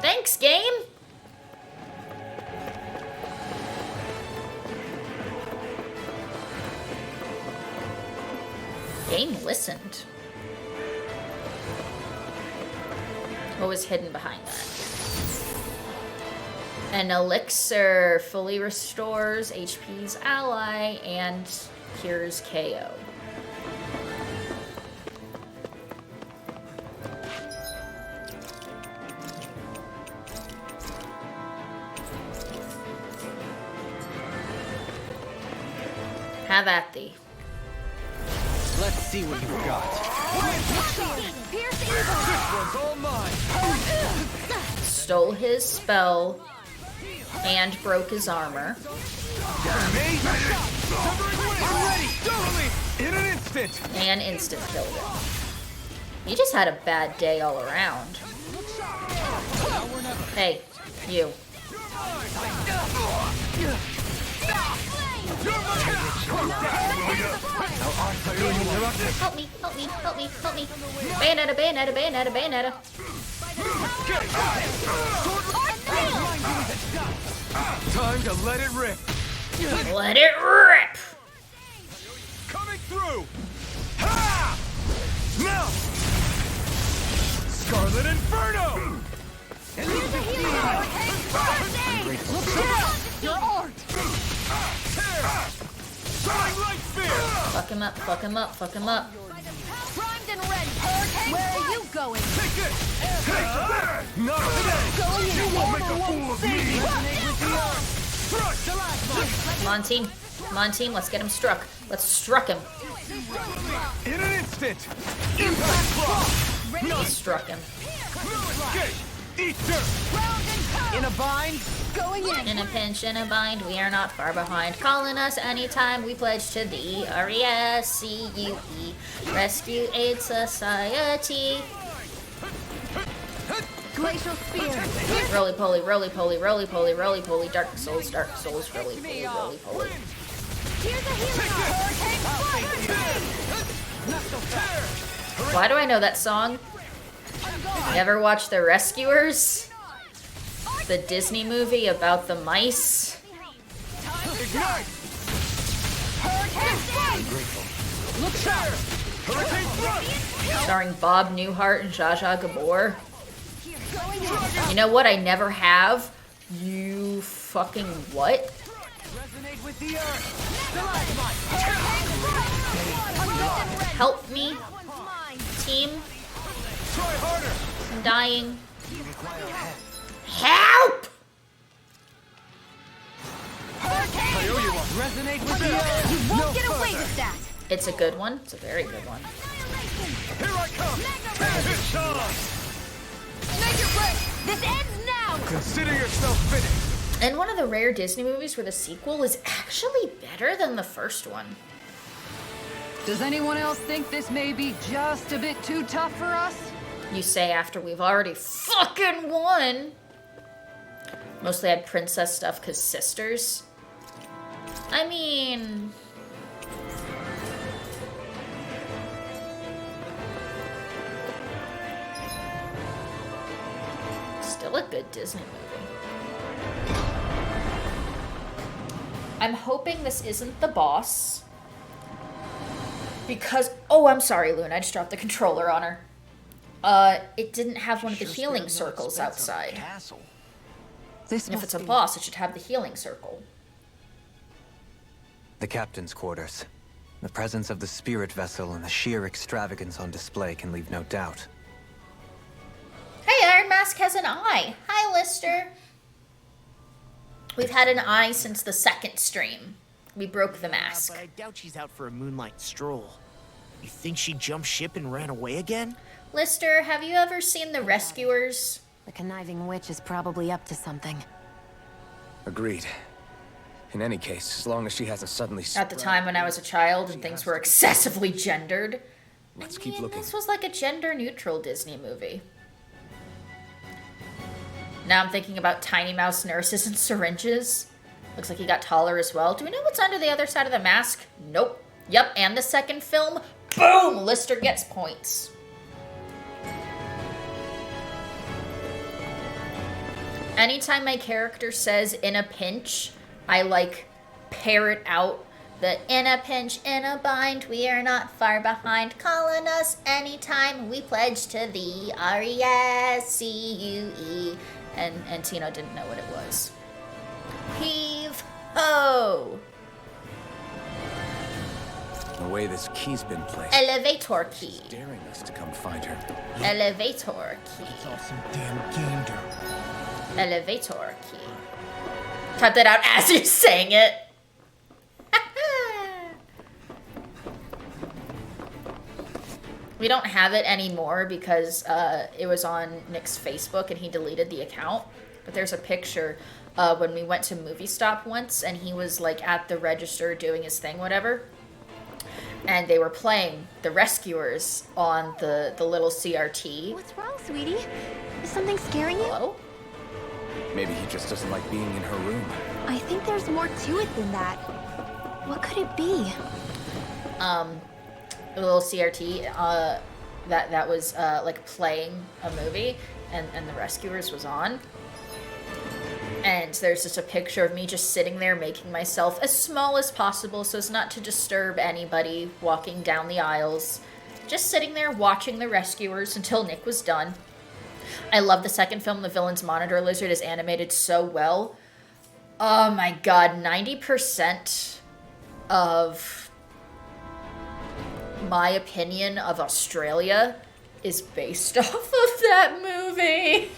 Thanks, game. Game listened. What was hidden behind that? An elixir fully restores HP's ally and cures KO. Have at thee. Let's see what you've got. This one's all mine. Stole his spell and broke his armor. Me? I'm ready. Totally. In an instant. And instant killed him. You just had a bad day all around. Hey, you. Help me, help me, help me, help me. Bayonetta, Bayonetta, Bayonetta, Bayonetta. Time to let it rip. Let it rip! Coming through. Ha! Now. Scarlet Inferno. Your art. Fuck him up, fuck him up, fuck him up. Primed and ready. Where are you going? Take it. Not today. You won't make a fool of me. Come on, team. Come on, team. Let's get him struck. Let's struck him. In an instant. Impact block. Struck him. No escape. Eat dirt. In a bind. Going in. In a pinch, in a bind, we are not far behind. Calling us anytime we pledge to thee. R-E-S-C-U-E. Rescue Aid Society. Glacial spear. Roly poly, roly poly, roly poly, roly poly. Dark Souls, roly poly, roly poly. Here's a healer. Why do I know that song? You ever watch The Rescuers? The Disney movie about the mice? Ignite. Look sharp. Hurricane thrust. Starring Bob Newhart and Zsa Zsa Gabor. You know what I never have? You fucking what? Resonate with the earth. Help me, team. Try harder. I'm dying. Help! Resonate with the earth. You won't get away with that. It's a good one. It's a very good one. Here I come. It's on. Make it break. This ends now. Consider yourself finished. And one of the rare Disney movies where the sequel is actually better than the first one. Does anyone else think this may be just a bit too tough for us? You say after we've already fucking won. Mostly had princess stuff because sisters. I mean... Still a good Disney movie. I'm hoping this isn't the boss. Because... Oh, I'm sorry, Luna. I just dropped the controller on her. It didn't have one of the healing circles outside. This And if must it's a be- boss, it should have the healing circle. The captain's quarters. The presence of the spirit vessel and the sheer extravagance on display can leave no doubt. Hey, Iron Mask has an eye. Hi, Lister. We've had an eye since the second stream. We broke the mask. But I doubt she's out for a moonlight stroll. You think she jumped ship and ran away again? Lister, have you ever seen The Rescuers? The conniving witch is probably up to something. Agreed. In any case, as long as she hasn't suddenly At the time when I was a child and things were excessively gendered. Let's keep looking. This was like a gender-neutral Disney movie. Now I'm thinking about tiny mouse nurses and syringes. Looks like he got taller as well. Do we know what's under the other side of the mask? Nope. Yep, and the second film. Boom! Lister gets points. Anytime my character says in a pinch, I like parrot out the in a pinch, in a bind, we are not far behind. Calling us anytime we pledge to thee. R-E-S-C-U-E. And Tino didn't know what it was. Heave ho! The way this key's been placed. Elevator key. Daring us to come find her. Elevator key. It's all some damn gander. Elevator key. Type that out as you're saying it. We don't have it anymore because it was on Nick's Facebook and he deleted the account. But there's a picture when we went to Movie Stop once and he was like at the register doing his thing, whatever. And they were playing The Rescuers on the little CRT. What's wrong, sweetie? Is something scaring you? Hello? Maybe he just doesn't like being in her room. I think there's more to it than that. What could it be? The little CRT that was like playing a movie and The Rescuers was on. And there's just a picture of me just sitting there making myself as small as possible so as not to disturb anybody walking down the aisles. Just sitting there watching The Rescuers until Nick was done. I love the second film, The Villain's Monitor Lizard, is animated so well. Oh my god, 90% of my opinion of Australia is based off of that movie.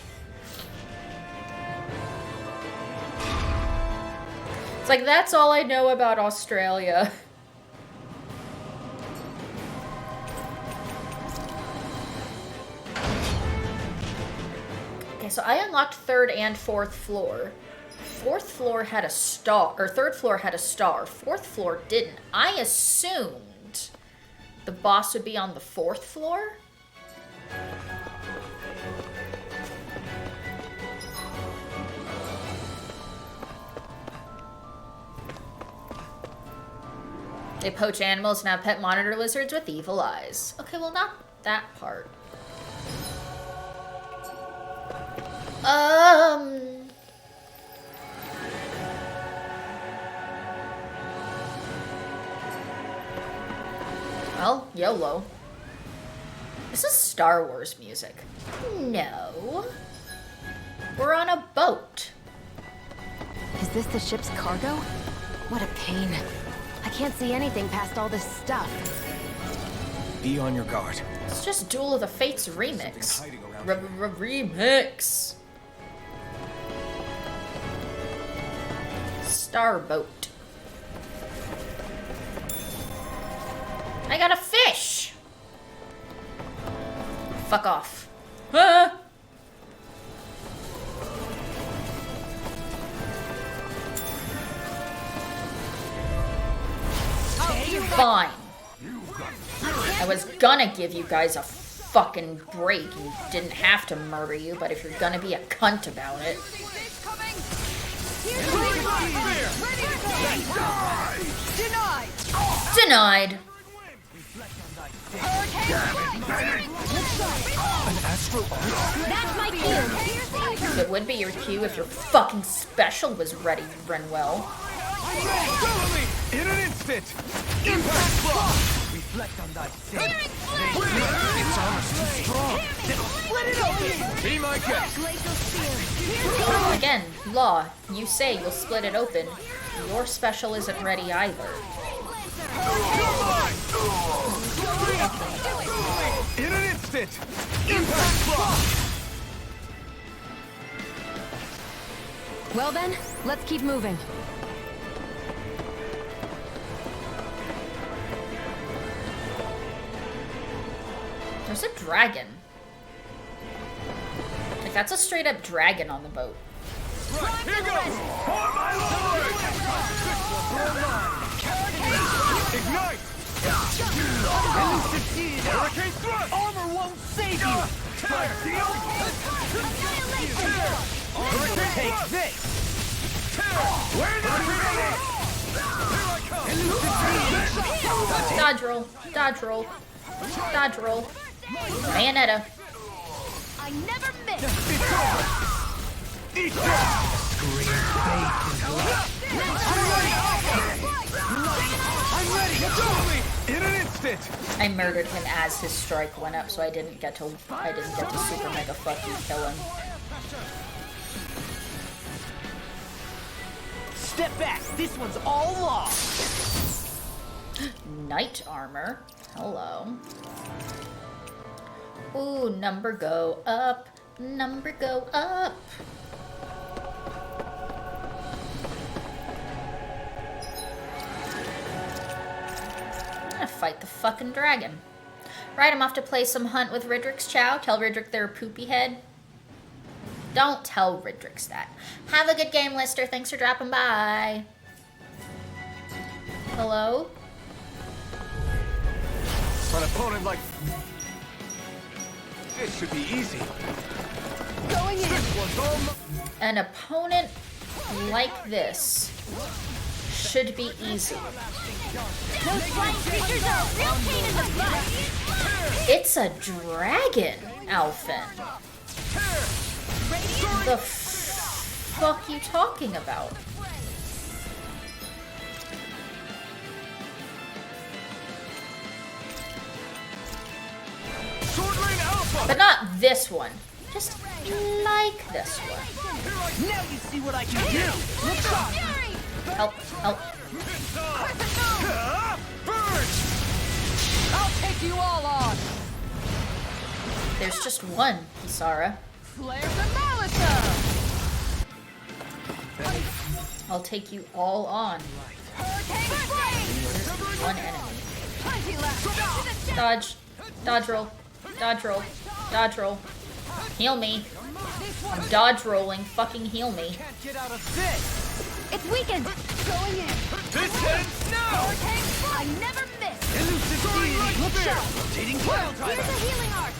It's like, that's all I know about Australia. Okay, so I unlocked third and fourth floor. Fourth floor had a star, or third floor had a star. Fourth floor didn't. I assumed the boss would be on the fourth floor. They poach animals and have pet monitor lizards with evil eyes. Okay, well, not that part. Well, YOLO. This is Star Wars music. No. We're on a boat. Is this the ship's cargo? What a pain. I can't see anything past all this stuff. Be on your guard. It's just Duel of the Fates remix. Remix. Starboat. I got a fish. Fuck off. Ah! Fine. I was gonna give you guys a fucking break and didn't have to murder you, but if you're gonna be a cunt about it. Denied. An astral arc? That's my cue. It would be your cue if your fucking special was ready, Renwell. In an instant! Impact block! Reflect on thy sin. Its armor's too strong. Split it open! Be my guest! Again, Law, you say you'll split it open. Your special isn't ready either. In an instant! Impact block! Well then, let's keep moving. There's a dragon. Like, that's a straight up dragon on the boat. Right, here goes! For my lord! Ignite! Hurricane thrust! Armor won't save you! Fire shield! Hurricane Take thrust! this! Where the Here I come! Dodge roll. Dodge roll. Dodge roll. Bayonetta. I never miss! Eat that! I'm ready! Go! In an instant! I murdered him as his strike went up, so I didn't get to super mega fuck you kill him. Step back! This one's all lost! Knight armor. Hello. Ooh, number go up. Number go up. I'm gonna fight the fucking dragon. Right, I'm off to play some hunt with Ridrick's Chow. Tell Ridrick they're a poopy head. Don't tell Ridrick's that. Have a good game, Lister. Thanks for dropping by. Hello? An opponent like this should be easy. Going in! This one's all An opponent like this should be easy. Those flying creatures are a real pain in the butt! It's a dragon, Alphen. The fuck you talking about? Sword Lane Alpha! But not this one. Just like this one. Now you see what I can do! Look sharp! Help, help. Burn! I'll take you all on! There's just one, Kisara. Flares and Malisa! I'll take you all on. Hurricane Flame! One enemy. Plenty left! Dodge. Dodge roll. Dodge roll. Dodge roll. Heal me. I'm dodge rolling. Fucking heal me. Can't get out of this! It's weakened! Going in! This ends now! Hurricane! I never miss! Elusive deity! Look sharp! Rotating cloud Here's a healing art!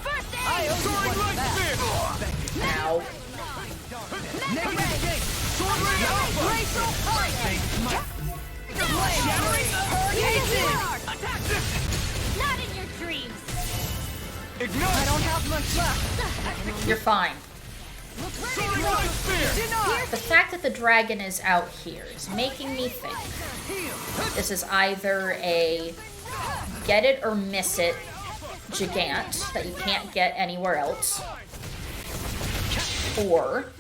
First aid! Soaring light spear! Ow. Negative gate! Sword Lane Alpha! Glacial Hurricane! Shattering Hurricane! Attack this! Not in your dreams! Ignite! I don't have much left! You're fine. Soaring light spear! The fact that the dragon is out here is making me think this is either a get it or miss it gigant that you can't get anywhere else, or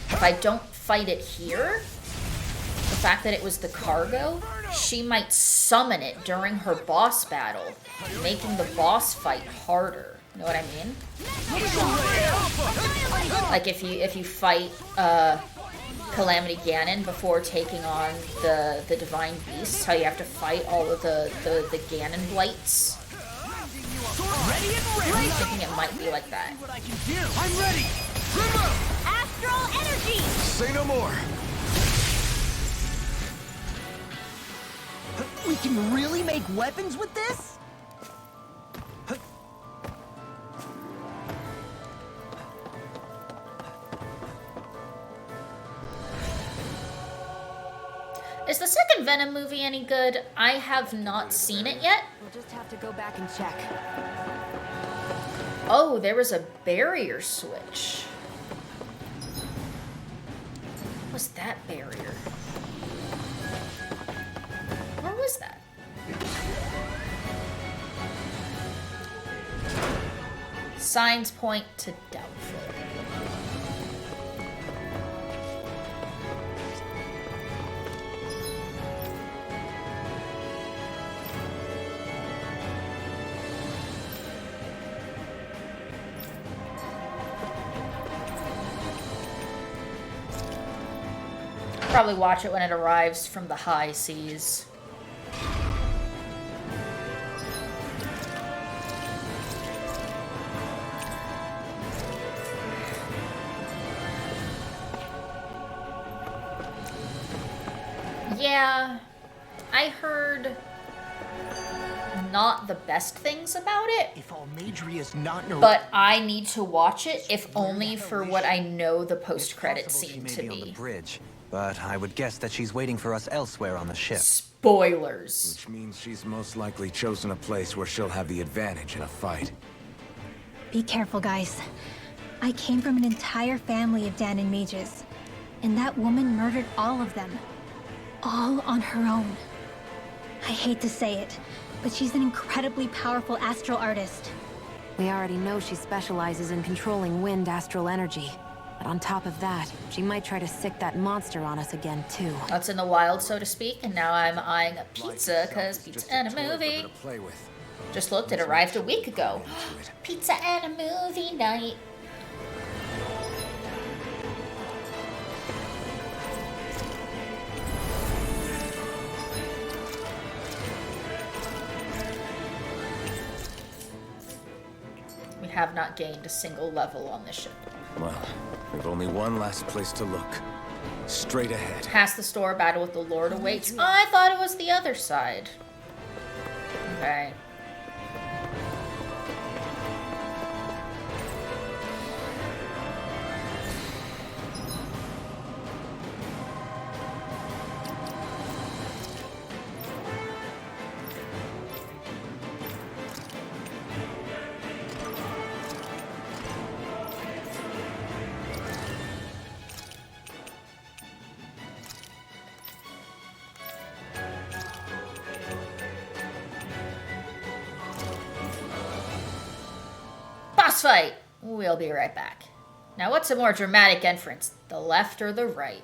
if I don't fight it here, the fact that it was the cargo, she might summon it during her boss battle, making the boss fight harder. You know what I mean? Like if you fight Calamity Ganon before taking on the Divine Beasts, how you have to fight all of the Ganon blights. Ready and ready! I'm thinking it might be like that. What I can do! I'm ready! Grimmo! Astral energy! Say no more! We can really make weapons with this? Is the second Venom movie any good? I have not seen it yet. We'll just have to go back and check. Oh, there was a barrier switch. What was that barrier? Where was that? Signs point to doubtful. Probably watch it when it arrives from the high seas. Yeah, I heard not the best things about it. If Almeidria's not in her... But I need to watch it, if only for what I know the post-credit scene to on the be. bridge, but I would guess that she's waiting for us elsewhere on the ship. Spoilers. Which means she's most likely chosen a place where she'll have the advantage in a fight. Be careful, guys. I came from an entire family of Danon mages, and that woman murdered all of them. All on her own. I hate to say it, but she's an incredibly powerful astral artist. We already know she specializes in controlling wind astral energy. But on top of that, she might try to sick that monster on us again, too. That's in the wild, so to speak, and now I'm eyeing a pizza, because pizza and a movie. Just looked, it arrived a week ago. Pizza and a movie night. We have not gained a single level on this ship. Well, we've only one last place to look. Straight ahead. Past the store, battle with the Lord awaits. Oh, I thought it was the other side. Okay. Boss fight! We'll be right back. Now, what's a more dramatic entrance? The left or the right?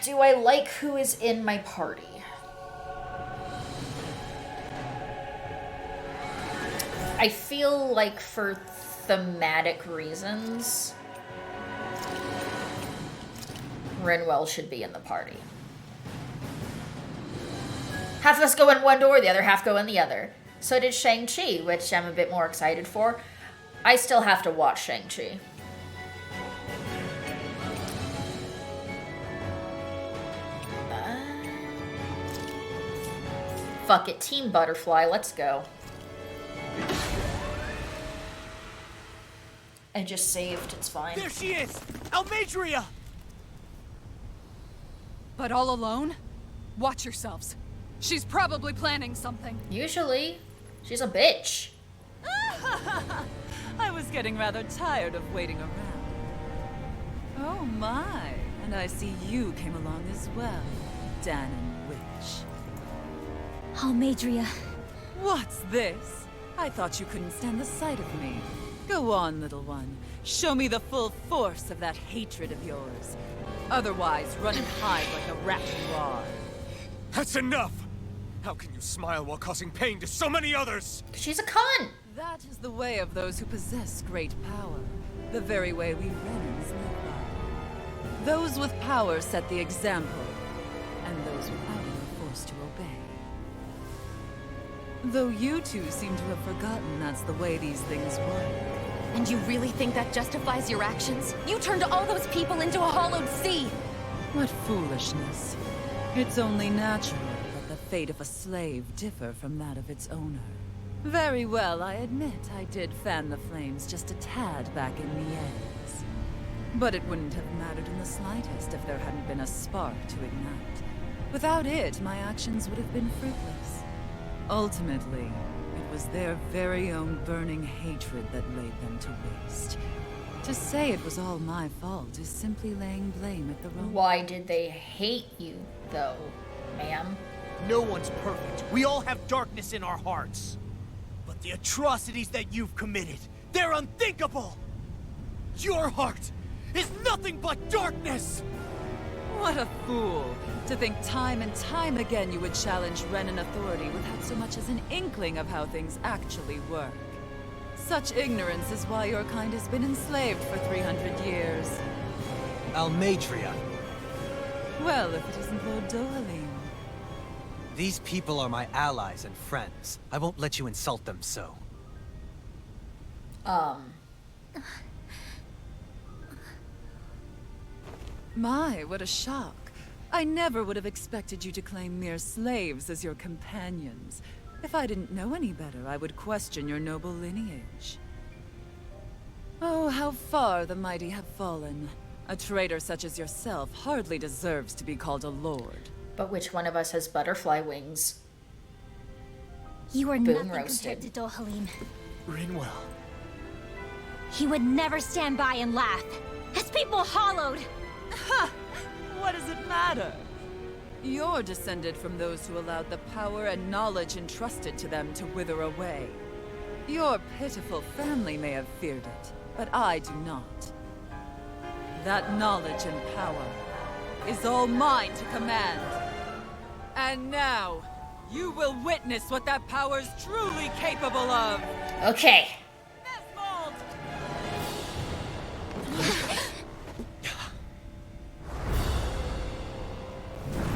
Do I like who is in my party? I feel like for thematic reasons, Rinwell should be in the party. Half of us go in one door, the other half go in the other. So did Shang-Chi, which I'm a bit more excited for. I still have to watch Shang-Chi. Fuck it, Team Butterfly, let's go. I just saved, it's fine. There she is! Almeidria! But all alone? Watch yourselves. She's probably planning something. Usually, she's a bitch. I was getting rather tired of waiting around. Oh my, and I see you came along as well, Danon Witch. Almeidria. What's this? I thought you couldn't stand the sight of me. Go on, little one. Show me the full force of that hatred of yours. Otherwise, run and hide like a rat you are. That's enough! How can you smile while causing pain to so many others? She's a cunt! That is the way of those who possess great power. The very way we Renans live by. Those with power set the example, and those without it are forced to obey. Though you two seem to have forgotten that's the way these things work. And you really think that justifies your actions? You turned all those people into a hollowed sea! What foolishness. It's only natural that the fate of a slave differ from that of its owner. Very well, I admit I did fan the flames just a tad back in Mies. But it wouldn't have mattered in the slightest if there hadn't been a spark to ignite. Without it, my actions would have been fruitless. Ultimately, it was their very own burning hatred that laid them to waste. To say it was all my fault is simply laying blame at the wrong... Why did they hate you, though, ma'am? No one's perfect. We all have darkness in our hearts. But the atrocities that you've committed, they're unthinkable! Your heart is nothing but darkness! What a fool! To think time and time again you would challenge Renan authority without so much as an inkling of how things actually work. Such ignorance is why your kind has been enslaved for 300 years. Almeidria. Well, if it isn't Lord Dohalim. These people are my allies and friends. I won't let you insult them so. My, what a shock. I never would have expected you to claim mere slaves as your companions. If I didn't know any better, I would question your noble lineage. Oh, how far the mighty have fallen. A traitor such as yourself hardly deserves to be called a lord. But which one of us has butterfly wings? You are Boom nothing roasted. compared to Dohalim. Rinwell. He would never stand by and laugh. His people hollowed. Ha! What does it matter? You're descended from those who allowed the power and knowledge entrusted to them to wither away. Your pitiful family may have feared it, but I do not. That knowledge and power is all mine to command. And now, you will witness what that power's truly capable of. Okay. Nesmold!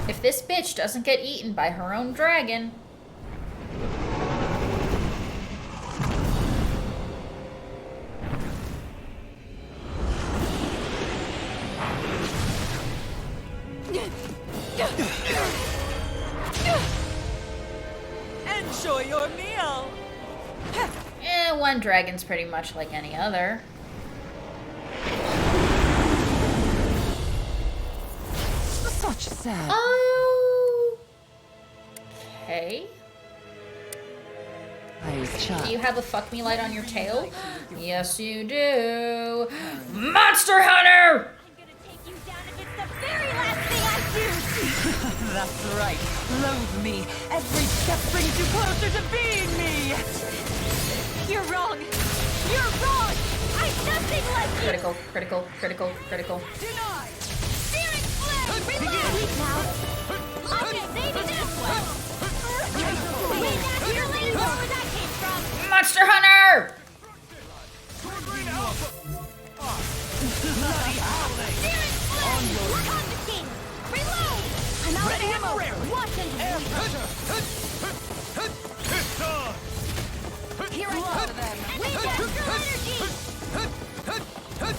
If this bitch doesn't get eaten by her own dragon... Enjoy your meal! One dragon's pretty much like any other. Such sad. Oh. Okay. Do you have a fuck me light on your tail? Yes, you do. Monster Hunter! I'm gonna take you down if it's the very last thing I do. That's right. Loathe me. Every step brings you closer to being me. You're wrong. You're wrong. I'm nothing like you. Critical, critical, critical, critical. Denied. Searing flame. Reload. Now. Okay, maybe this one. Wait, naturally, where was that came from? Monster Hunter! Searing flame. Look on the king. Reload. I'm out of ammo. Watch and It's on! Here I go. Wait, natural energy.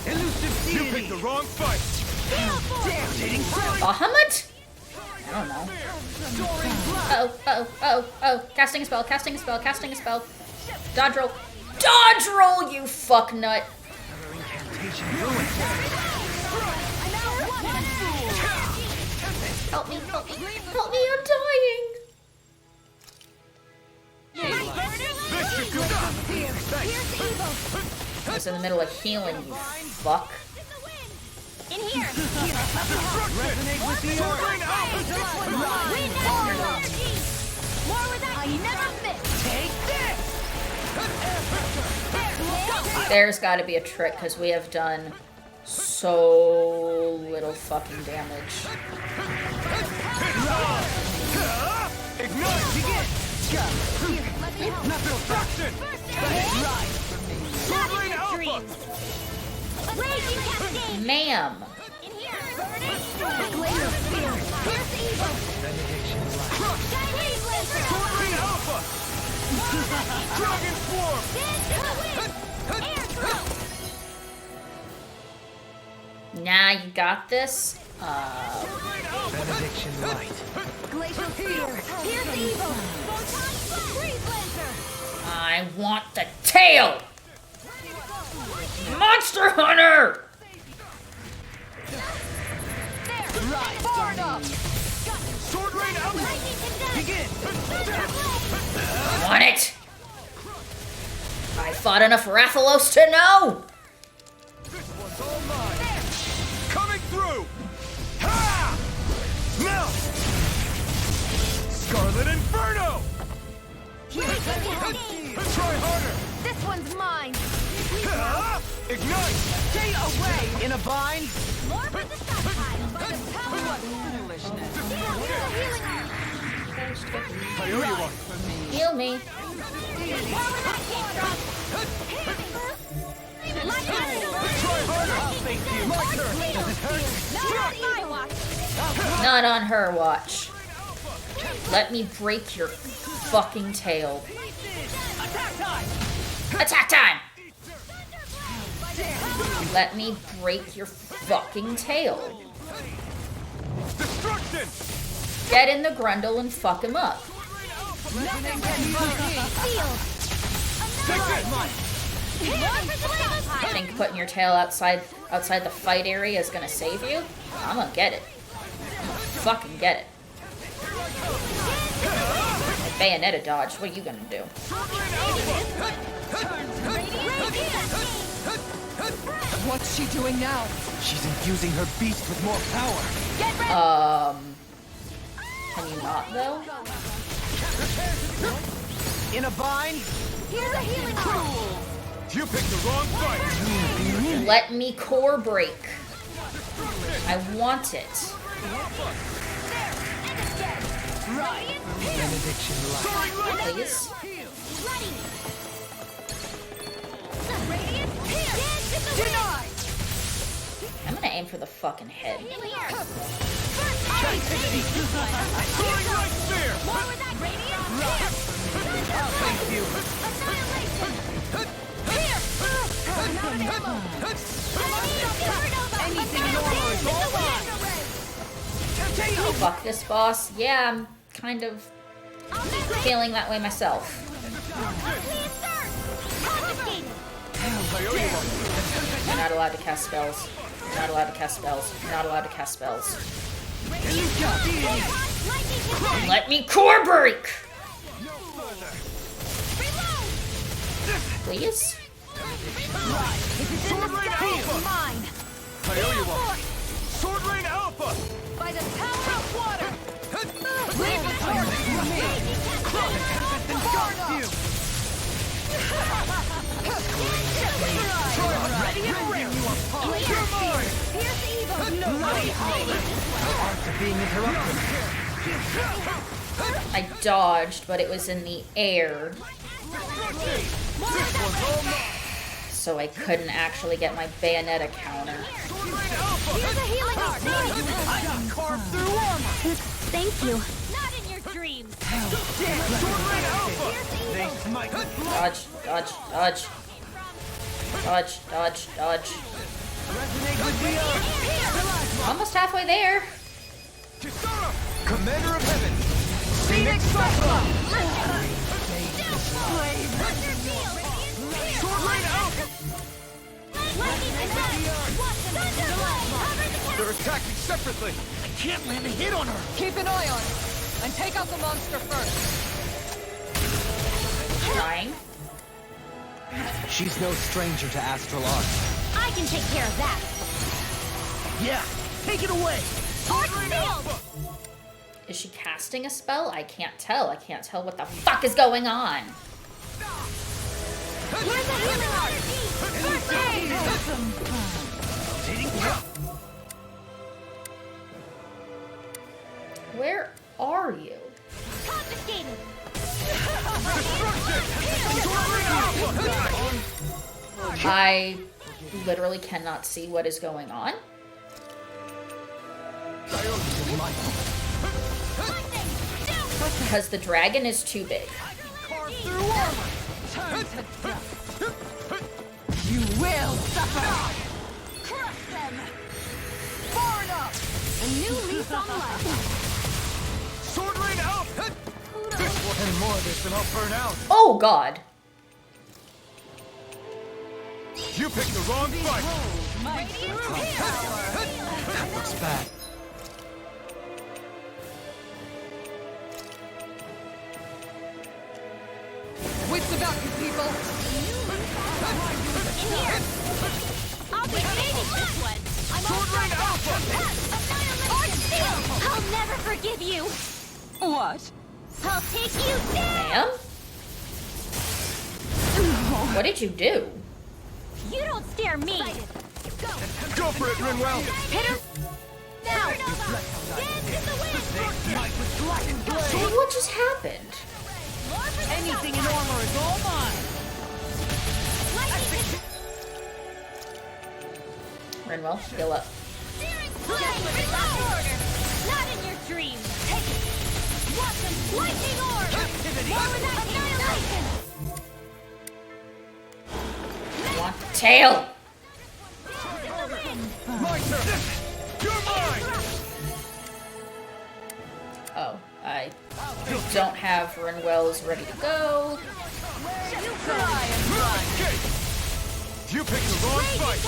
Elusive You picked the wrong fight! Feel for it. Bahamut? I don't know. Oh. Casting a spell, casting a spell, casting a spell. Dodge roll. Dodge roll, you fuck nut. Help me, help me, help me, I'm dying. I was in the middle of healing, you fuck. In here. Resonate with the earth! More with that. I never miss. Take this. There's got to be a trick because we have done so little fucking damage. Ignite! Begin! Destruction! Sword Rain Alpha! Raging cascade. Ma'am. In here. Laser spear. Pierce evil. Chinese laser. Sword Rain Alpha! Dragon Swarm! Air throw. Nah, you got this. Benediction light. Glacial spear. Pierce evil. Photon freeze laser. I want the tail. Monster Hunter! Forward up. Sword Rain Alpha! Begin. Want it? I fought enough Rathalos to know. This one's all mine! Coming through! Ha! Now! Scarlet Inferno! Try harder! This one's mine. Ha! Ignite! Stay away! In a bind? More for the stockpile. By the power of Foolishness. I owe you one. Heal me. Try harder! I'll face you! My turn! Does it hurt? Not on her watch. Let me break your fucking tail. Attack time! Let me break your fucking tail. Destruction! Destruction! Get in the Grundle and fuck him up. I think putting your tail outside the fight area is gonna save you. I'm gonna get it. I'm gonna fucking get it. Bayonetta dodge. What are you gonna do? What's she doing now? She's infusing her beast with more power. Can you not though? In a bind? Here's a healing cruel. You picked the wrong fight! Let me core break. I want it. Benediction light. Please. I'm gonna aim for the fucking head. Fuck this boss. Yeah, I'm kind of feeling that way myself. You're not allowed to cast spells. You're not allowed to cast spells. You're not allowed to cast spells. Let me core break! Please? Sword Rain Alpha! I owe you one! Sword Rain Alpha! By the power of water! Leave the target to me! Ready and ring you apart! You're mine! Here's evil! Arts are being interrupted. I dodged, but it was in the air. So I couldn't actually get my Bayonetta counter. Here's a healing art! I got carved through armor! Thank you. Not in your dreams! They smite. Dodge, dodge, dodge. Dodge, dodge, dodge. Resonate with the earth. Almost halfway there. Commander of Heaven! Phoenix Cyclone! Sword Rain Alpha! They're attacking separately! I can't land a hit on her! Keep an eye on her, and take out the monster first. Trying. She's no stranger to astral art. I can take care of that. Yeah, take it away! Is she casting a spell? I can't tell. I can't tell what the fuck is going on. Here's a healing art! First aid! Where are you? Confiscated! I literally cannot see what is going on. Because the dragon is too big. You will suffer! Crush them! Far enough! A new lease on life! Sword Rain Alpha! And more of this and I'll burn out! Oh god. You picked the wrong fight! That looks bad. Wits about you, people! In here! I'll be taking this one! I'm Sword Rain Alpha! Art Steel! I'll never forgive you! What? I'll take you down! Ma'am? What did you do? You don't scare me! Go for it, Rinwell! Hit her! Now! Dance in the wind! What just happened? Anything in armor is all mine! Rinwell, heal up. Not in your dreams! Take it! Watch them! Lightning orb! Annihilation! I want the tail! My turn! You're mine! I don't have Rinwell's ready to go. You picked the wrong fight!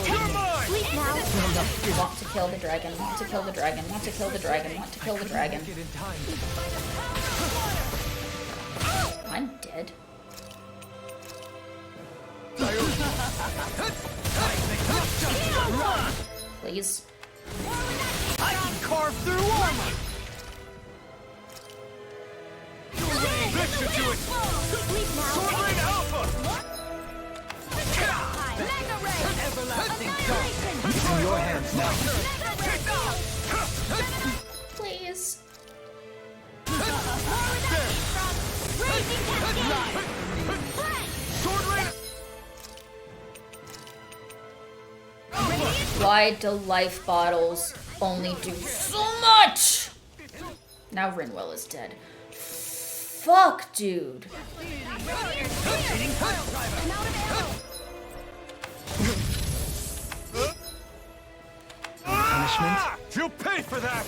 You're mine! Sleep now. Want to kill the dragon, want to kill the dragon, want to kill the dragon, want to kill the dragon. I'm dead. Please. I can carve through armor! This should do it! Sleep now. Sword Rain Alpha! Mega Ray. Everlasting Annihilation. It's in your hands now. Please. Raging Cascade. Sword Rain! Why do life bottles only do so much? Now Rinwell is dead. Fuck, dude. Punishment? You'll pay for that!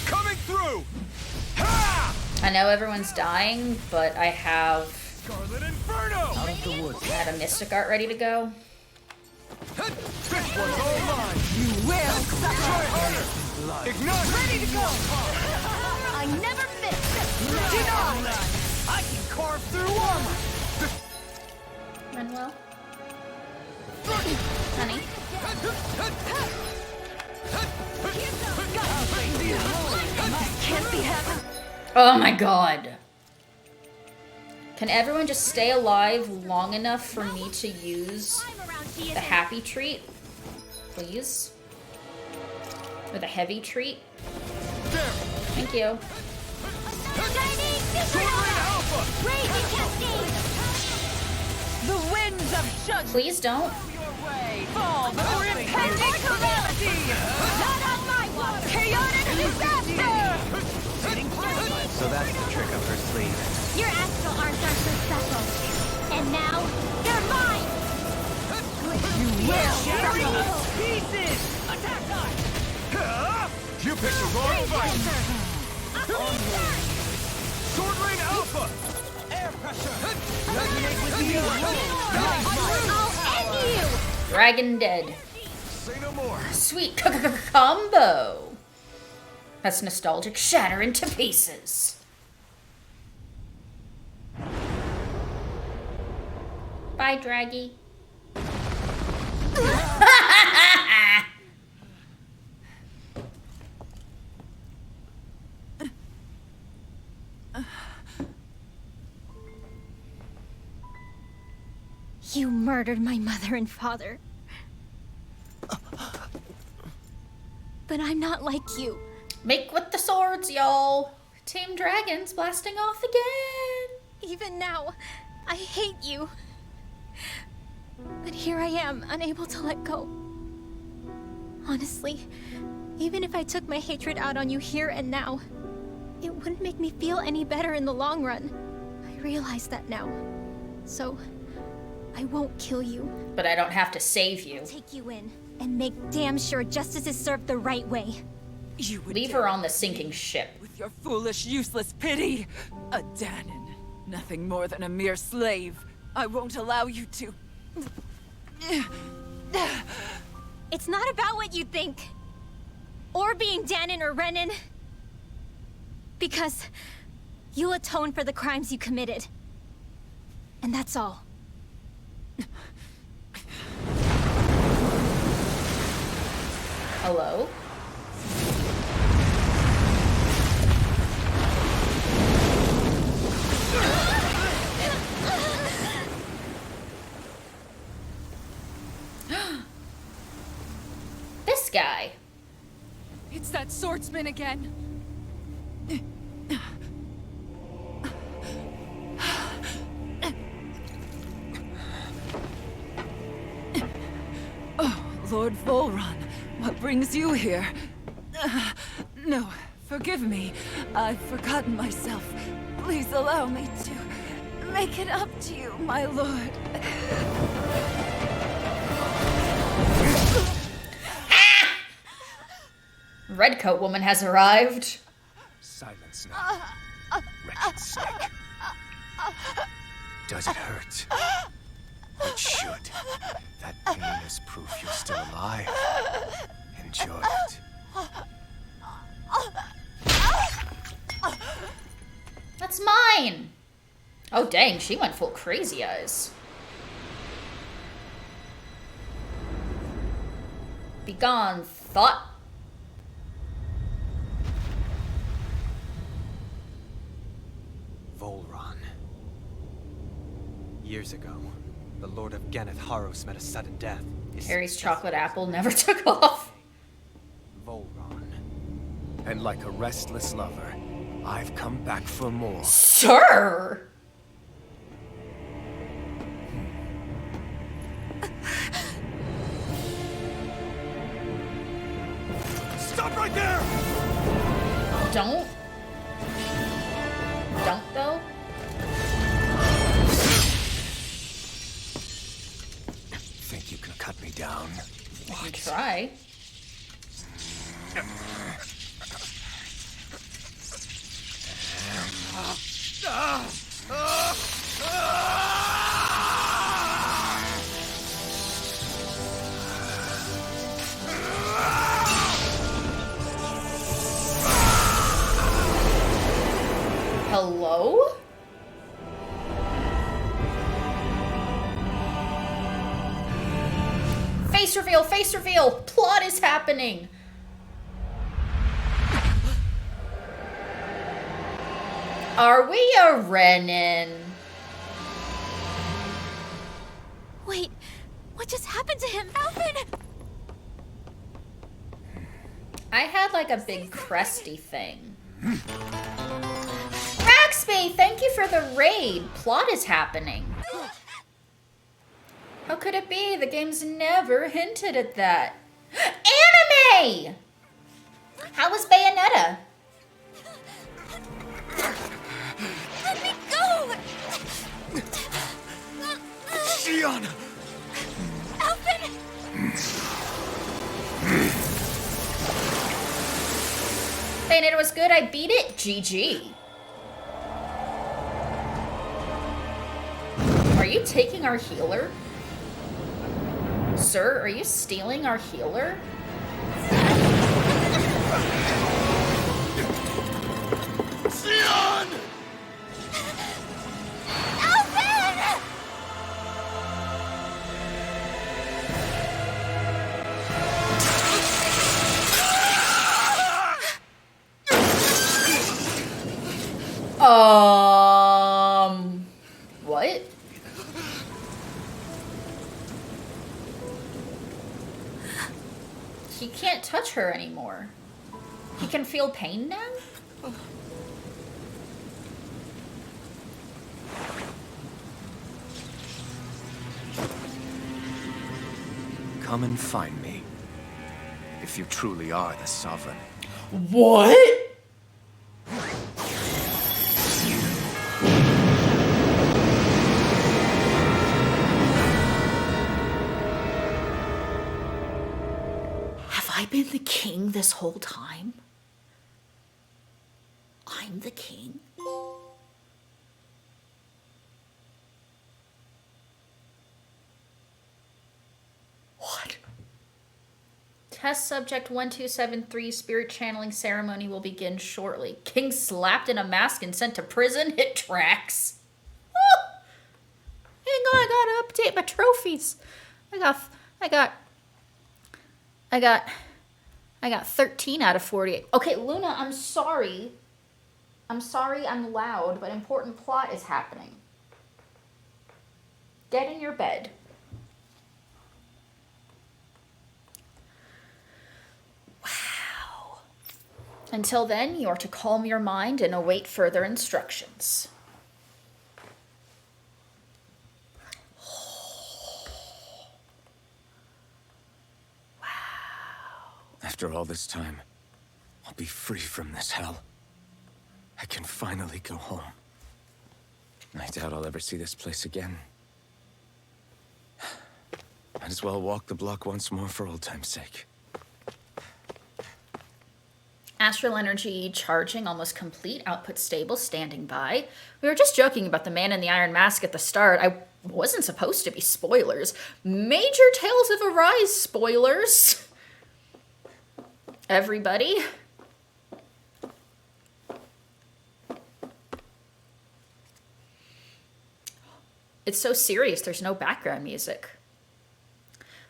Coming through! Ha! I know everyone's dying, but I have Scarlet Inferno! Out of the woods. had a Mystic Art ready to go. This one's all mine! You will Try harder! Ignite! Ready to go! I never miss! Denied! I can carve through armor! Rinwell? Honey? Can't be happening. Oh my god. Can everyone just stay alive long enough for me to use the happy treat? Please? Or the heavy treat? Thank you. Shining Supernova! Raging Cascade! The winds of judgment Please don't. fall before impending calamity! Not on my watch! Chaotic disaster! So that's the trick up her sleeve. Your astral arts are so special. And now, they're mine! Pieces! Attack time! You picked the wrong fight! Sword Rain Alpha! Air pressure! Resonate with me I'll end you! Dragon dead. Say no more! Sweet combo. That's nostalgic. Shatter into pieces. Bye, Draggy. You murdered my mother and father. But I'm not like you. Make with the swords, y'all. Team Dragons blasting off again. Even now, I hate you. But here I am, unable to let go. Honestly, even if I took my hatred out on you here and now, it wouldn't make me feel any better in the long run. I realize that now. So, I won't kill you. But I don't have to save you. Take you in and make damn sure justice is served the right way. You would Leave dare her on the sinking ship. with your foolish, useless pity. A Danon, nothing more than a mere slave. I won't allow you to. It's not about what you think. Or being Danon or Renan. Because you'll atone for the crimes you committed. And that's all. Hello? This guy. It's that swordsman again. Oh, Lord Volron, what brings you here? No, forgive me. I've forgotten myself. Please allow me to make it up to you, my lord. Redcoat woman has arrived. Silence now, wretched snake. Does it hurt? It should. That pain is proof you're still alive. Enjoy it. That's mine! Oh dang, she went full crazy eyes. Begone, thought. Volron. Years ago, the Lord of Genneth Haros met a sudden death. Harry's chocolate apple never took off. Volron. And like a restless lover, I've come back for more. Sir! Stop right there! Don't though? Think you can cut me down? You can try. Hello? Face reveal! Face reveal! Plot is happening! Are we a Renin? Wait, what just happened to him? Alvin! I had like a big cresty thing. Raxby, thank you for the raid. Plot is happening. How could it be? The game's never hinted at that. Anime! How was Bayonetta? Let me go! Shion! Alvin! Bayonetta was good. I beat it. GG. Are you taking our healer? Sir, are you stealing our healer? Shion! Alvin! What? He can't touch her anymore. He can feel pain now? Come and find me. If you truly are the Sovereign. What? Have I been the king this whole time? I'm the king? What? Test subject 1273 spirit channeling ceremony will begin shortly. King slapped in a mask and sent to prison? It tracks. Oh! Hang on, I gotta update my trophies. I got 13 out of 48. Okay, Luna, I'm sorry. I'm loud, but important plot is happening. Get in your bed. Wow. Until then, you are to calm your mind and await further instructions. After all this time, I'll be free from this hell. I can finally go home. I doubt I'll ever see this place again. Might as well walk the block once more for old time's sake. Astral energy charging, almost complete. Output stable, standing by. We were just joking about the man in the iron mask at the start. I wasn't supposed to be spoilers. Major Tales of Arise spoilers. Everybody. It's so serious, there's no background music.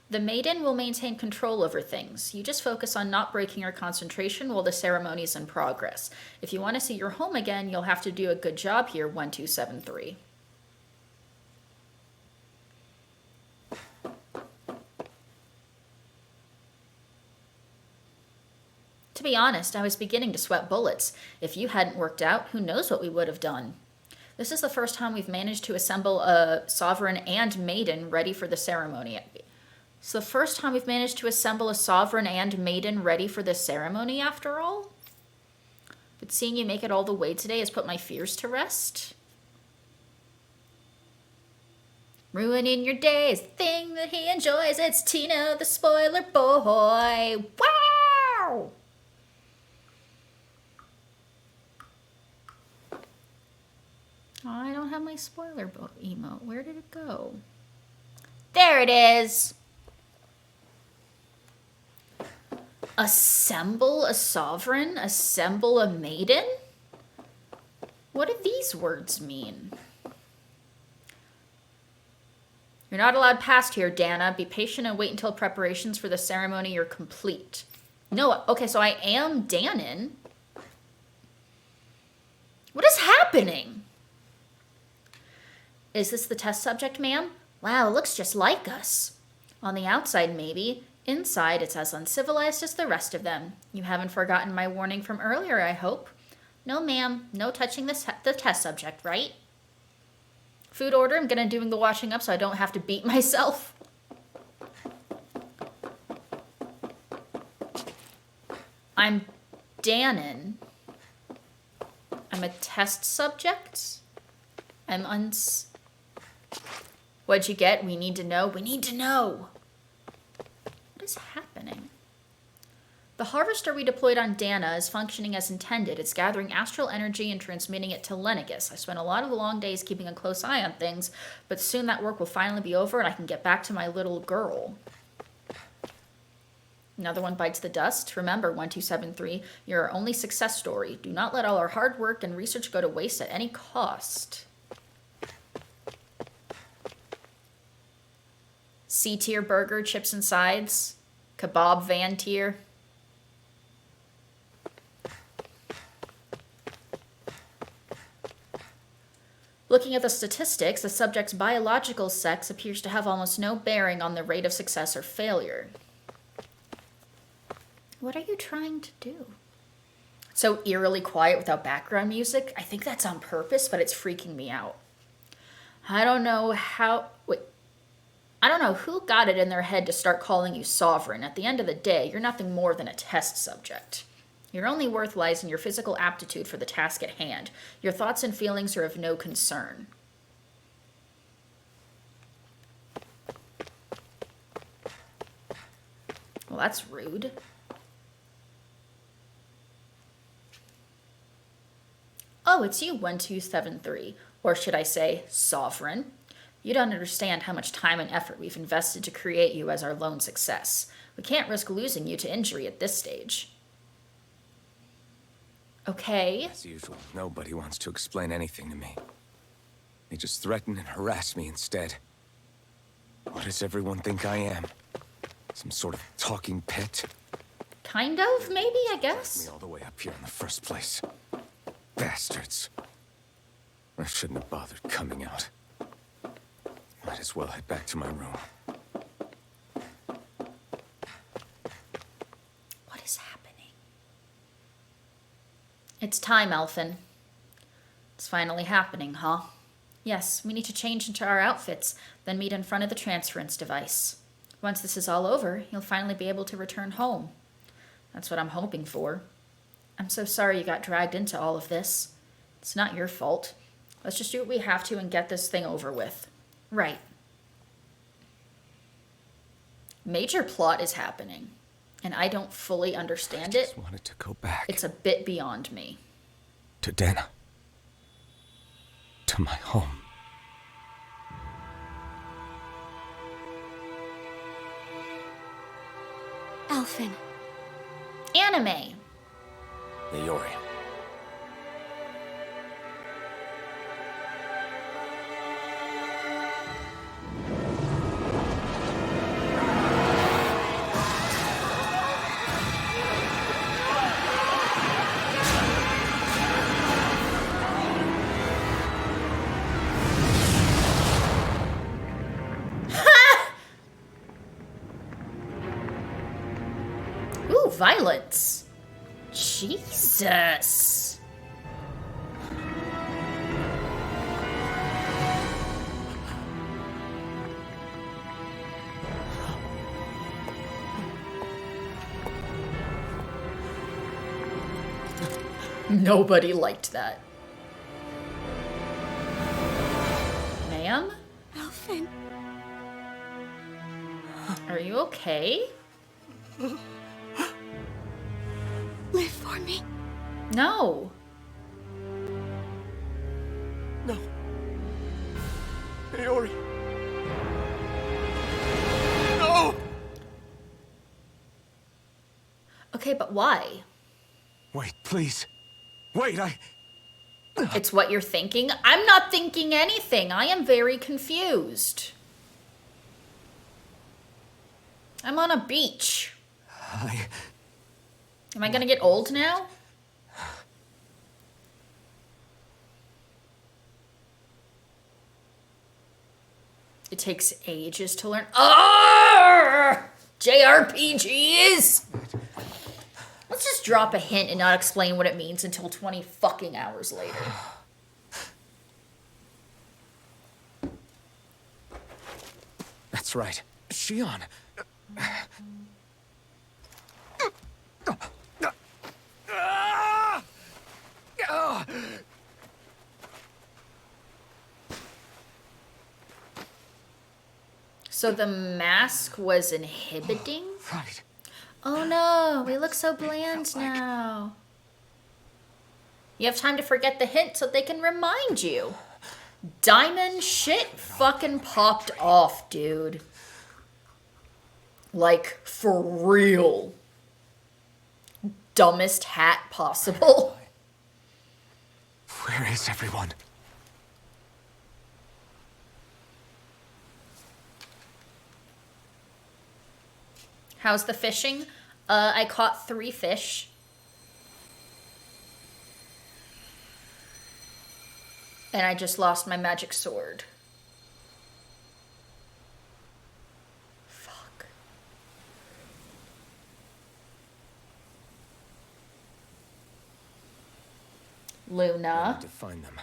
The maiden will maintain control over things. You just focus on not breaking your concentration while the ceremony is in progress. If you want to see your home again, you'll have to do a good job here, 1273. To be honest, I was beginning to sweat bullets. If you hadn't worked out, who knows what we would have done. This is the first time we've managed to assemble a sovereign and maiden ready for the ceremony. It's the first time we've managed to assemble a sovereign and maiden ready for the ceremony, after all. But seeing you make it all the way today has put my fears to rest. Ruining your day is the thing that he enjoys. It's Tino, the spoiler boy. Wow! I don't have my spoiler emote. Where did it go? There it is. Assemble a sovereign? Assemble a maiden? What do these words mean? You're not allowed past here, Dana. Be patient and wait until preparations for the ceremony are complete. No, okay, so I am Danon. What is happening? Is this the test subject, ma'am? Wow, it looks just like us. On the outside, maybe. Inside, it's as uncivilized as the rest of them. You haven't forgotten my warning from earlier, I hope. No, ma'am. No touching the test subject, right? Food order. I'm gonna do the washing up so I don't have to beat myself. I'm Danon. I'm a test subject. I'm What'd you get? We need to know. We need to know. What is happening? The harvester we deployed on Dana is functioning as intended. It's gathering astral energy and transmitting it to Lenegis. I spent a lot of long days keeping a close eye on things, but soon that work will finally be over and I can get back to my little girl. Another one bites the dust. Remember, 1273, you're our only success story. Do not let all our hard work and research go to waste at any cost. C-tier burger, chips and sides. Kebab van tier. Looking at the statistics, the subject's biological sex appears to have almost no bearing on the rate of success or failure. What are you trying to do? So eerily quiet without background music? I think that's on purpose, but it's freaking me out. I don't know who got it in their head to start calling you sovereign. At the end of the day, you're nothing more than a test subject. Your only worth lies in your physical aptitude for the task at hand. Your thoughts and feelings are of no concern. Well, that's rude. Oh, it's you, 1273. Or should I say, sovereign. You don't understand how much time and effort we've invested to create you as our lone success. We can't risk losing you to injury at this stage. Okay. As usual, nobody wants to explain anything to me. They just threaten and harass me instead. What does everyone think I am? Some sort of talking pet? Kind of, maybe, I guess. Me all the way up here in the first place. Bastards. I shouldn't have bothered coming out. Might as well head back to my room. What is happening? It's time, Elfin. It's finally happening, huh? Yes, we need to change into our outfits, then meet in front of the transference device. Once this is all over, you'll finally be able to return home. That's what I'm hoping for. I'm so sorry you got dragged into all of this. It's not your fault. Let's just do what we have to and get this thing over with. Right. Major plot is happening. And I don't fully understand I it. just wanted to go back. It's a bit beyond me. To Dana. To my home. Alphen. Anime. Iori. Ooh, violets. Jesus. Nobody liked that. Ma'am? Alphen. Are you okay? Live for me. No. No. Iori. No! Okay, but why? Wait, please. Wait, It's what you're thinking? I'm not thinking anything. I am very confused. I'm on a beach. Am I gonna get old now? It takes ages to learn. JRPGs! Let's just drop a hint and not explain what it means until 20 fucking hours later. That's right. Shion. So the mask was inhibiting? Right. Oh no, we look so bland now. You have time to forget the hint so they can remind you. Diamond shit fucking popped off, dude. Like, for real. Dumbest hat possible. Where is everyone? How's the fishing? I caught 3 fish. And I just lost my magic sword. Fuck. I Luna, need to find them.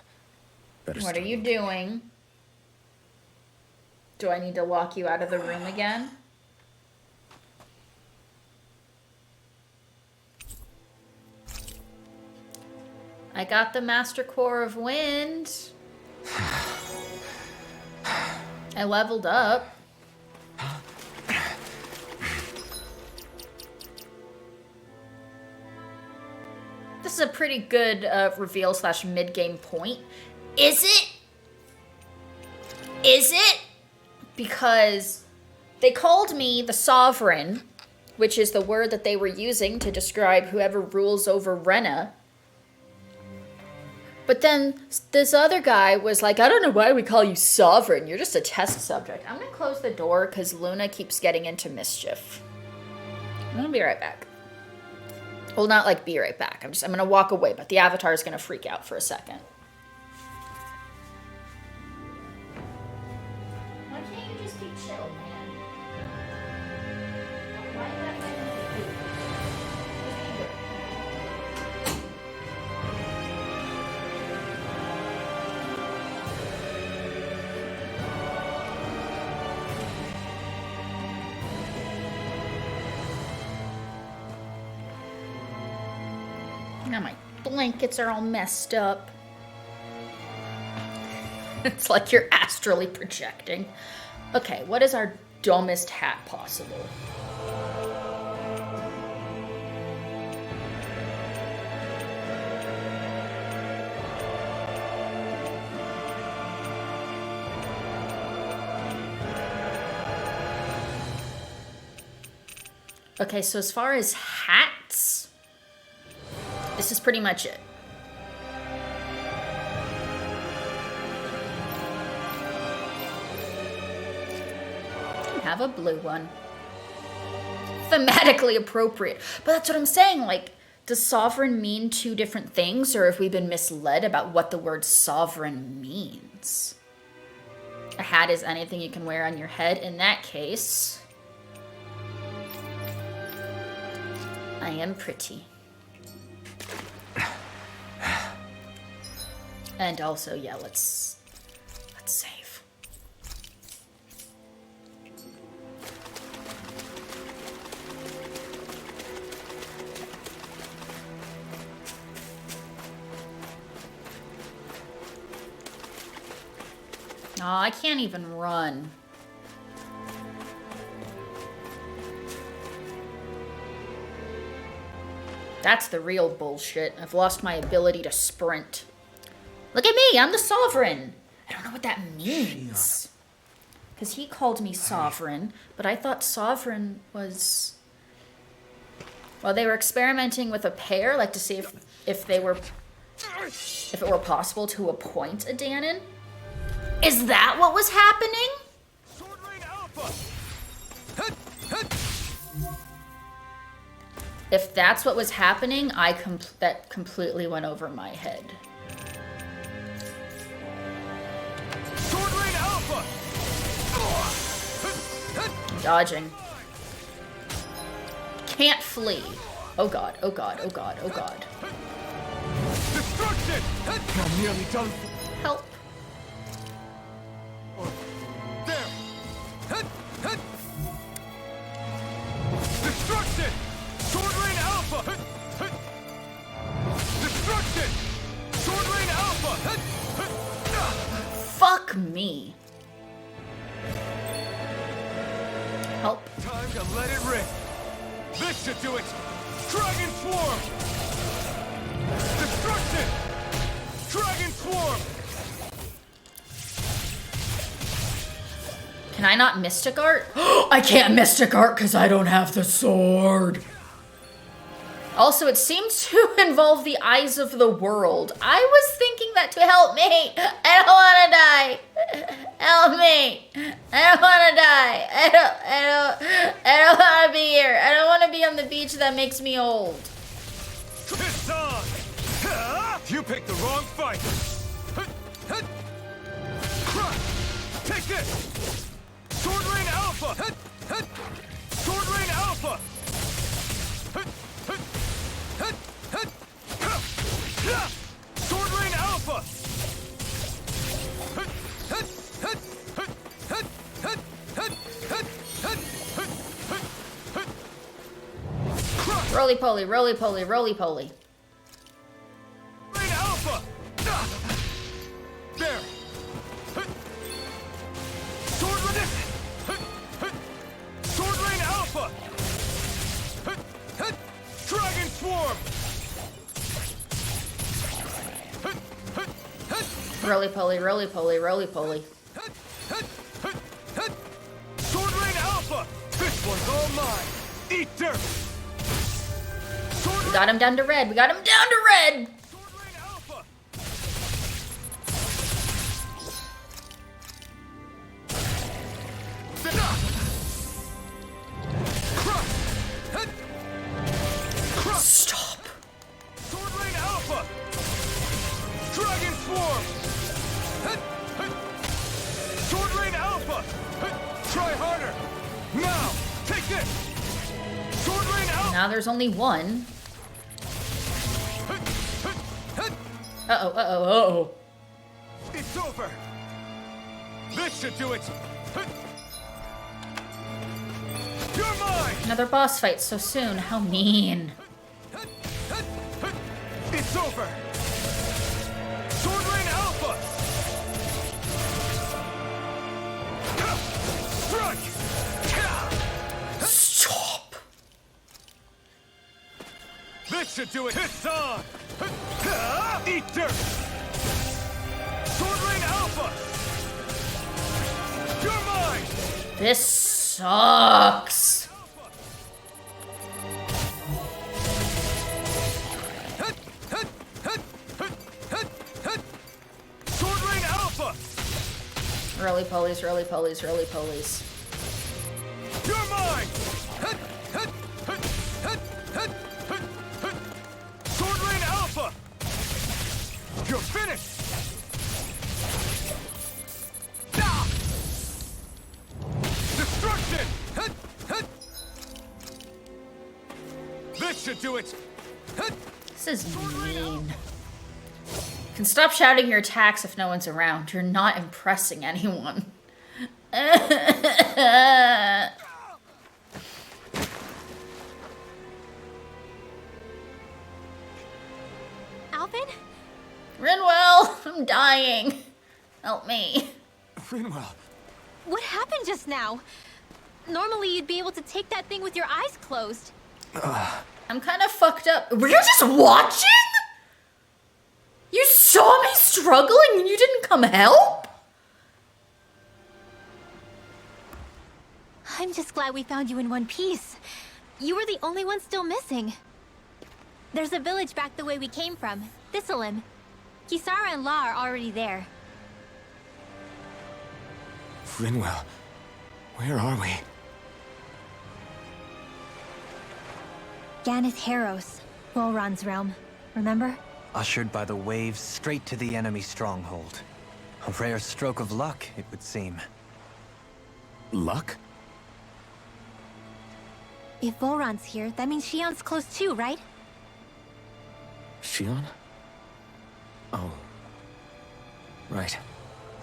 Better what are start you looking. doing? Do I need to lock you out of the room again? I got the Master Core of Wind. I leveled up. This is a pretty good reveal / mid-game point. Is it? Is it? Because they called me the Sovereign, which is the word that they were using to describe whoever rules over Rena. But then this other guy was like, I don't know why we call you Sovereign. You're just a test subject. I'm going to close the door because Luna keeps getting into mischief. I'm going to be right back. Well, not like be right back. I'm going to walk away, but the avatar is going to freak out for a second. Why can't you just be chill, man? Why you gotta fight with me? Now my blankets are all messed up. It's like you're astrally projecting. Okay, what is our dumbest hat possible? Okay, so as far as hats, this is pretty much it. Have a blue one. Thematically appropriate. But that's what I'm saying, like, does sovereign mean two different things, or have we been misled about what the word sovereign means? A hat is anything you can wear on your head. In that case, I am pretty. And also, yeah, let's save. Oh, I can't even run. That's the real bullshit. I've lost my ability to sprint. Look at me, I'm the sovereign. I don't know what that means. Because he called me sovereign, but I thought sovereign was... Well, they were experimenting with a pair, like to see if it were possible to appoint a Dahnan. Is that what was happening? If that's what was happening, that completely went over my head. I'm dodging. Can't flee. Oh god, oh god, oh god, oh god. Destruction! I'm nearly done. Help. Destruction! Sword Rain Alpha! Destruction! Sword Rain Alpha! Fuck me. Help. Time to let it rip. This should do it. Dragon Swarm! Destruction! Dragon Swarm! Can I not Mystic Art? I can't Mystic Art because I don't have the sword. Also, it seems to involve the eyes of the world. I was thinking that to help me. I don't want to die. Help me. I don't want to die. I don't want to be here. I don't want to be on the beach that makes me old. It's on! You picked the wrong fight. Take this! Sword Rain Alpha! Sword Rain Alpha! Sword Rain Alpha! Roly poly, roly poly, roly poly. Rain Alpha! There! Sword Rain! Sword Rain Alpha! Dragon Swarm! Roly poly, roly poly, roly poly. Sword Rain Alpha! This one's all mine! Eat dirt! We got him down to red. We got him down to red. Sword Rain Alpha! Stop. Sword Rain Alpha! Dragon Swarm! Sword Rain Alpha! Try harder! Now! Take this! Sword Rain Alpha! Now there's only one. Uh-oh, uh-oh, uh-oh. It's over! This should do it! You're mine! Another boss fight so soon. How mean. It's over! Sword Rain Alpha! Strike! Stop. This should do it! It's on! Eat dirt! Sword Rain Alpha! You're mine! This sucks. Roly-polies, roly-polies, roly-polies. You're mine! Sword Rain Alpha! You're finished! Ah! Destruction! This should do it! This is mean. You can stop shouting your attacks if no one's around. You're not impressing anyone. Alvin? Rinwell, I'm dying. Help me. Rinwell. What happened just now? Normally you'd be able to take that thing with your eyes closed. I'm kind of fucked up. Were you just watching? You saw me struggling and you didn't come help? I'm just glad we found you in one piece. You were the only one still missing. There's a village back the way we came from, Thistleim. Kisara and La are already there. Rinwell. Where are we? Ganeth Haros, Volron's realm. Remember? Ushered by the waves straight to the enemy stronghold. A rare stroke of luck, it would seem. Luck? If Volron's here, that means Shion's close too, right? Shion? Oh. Right.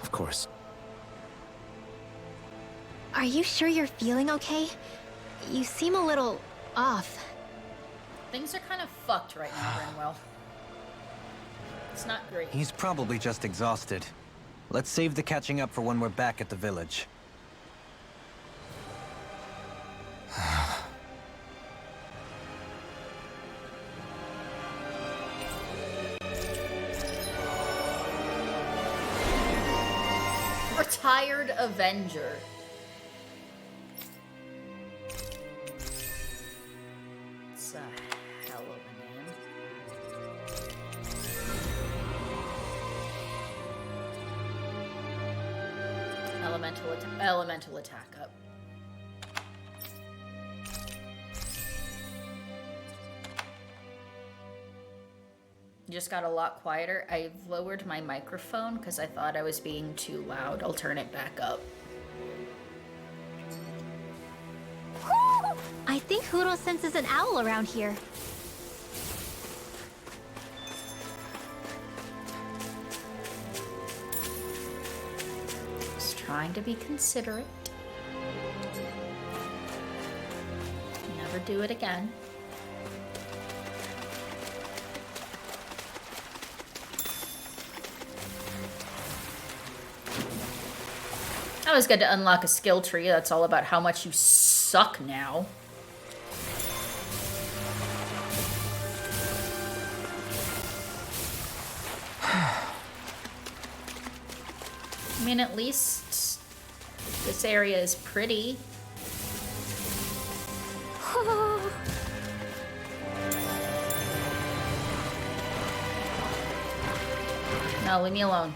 Of course. Are you sure you're feeling okay? You seem a little off. Things are kind of fucked right now, Rinwell. It's not great. He's probably just exhausted. Let's save the catching up for when we're back at the village. Retired Avenger. It's a hell of a name. Elemental attack up. You just got a lot quieter. I lowered my microphone because I thought I was being too loud. I'll turn it back up. I think Huro senses an owl around here. Just trying to be considerate. Never do it again. That was good to unlock a skill tree. That's all about how much you suck now. I mean, at least this area is pretty. No, leave me alone.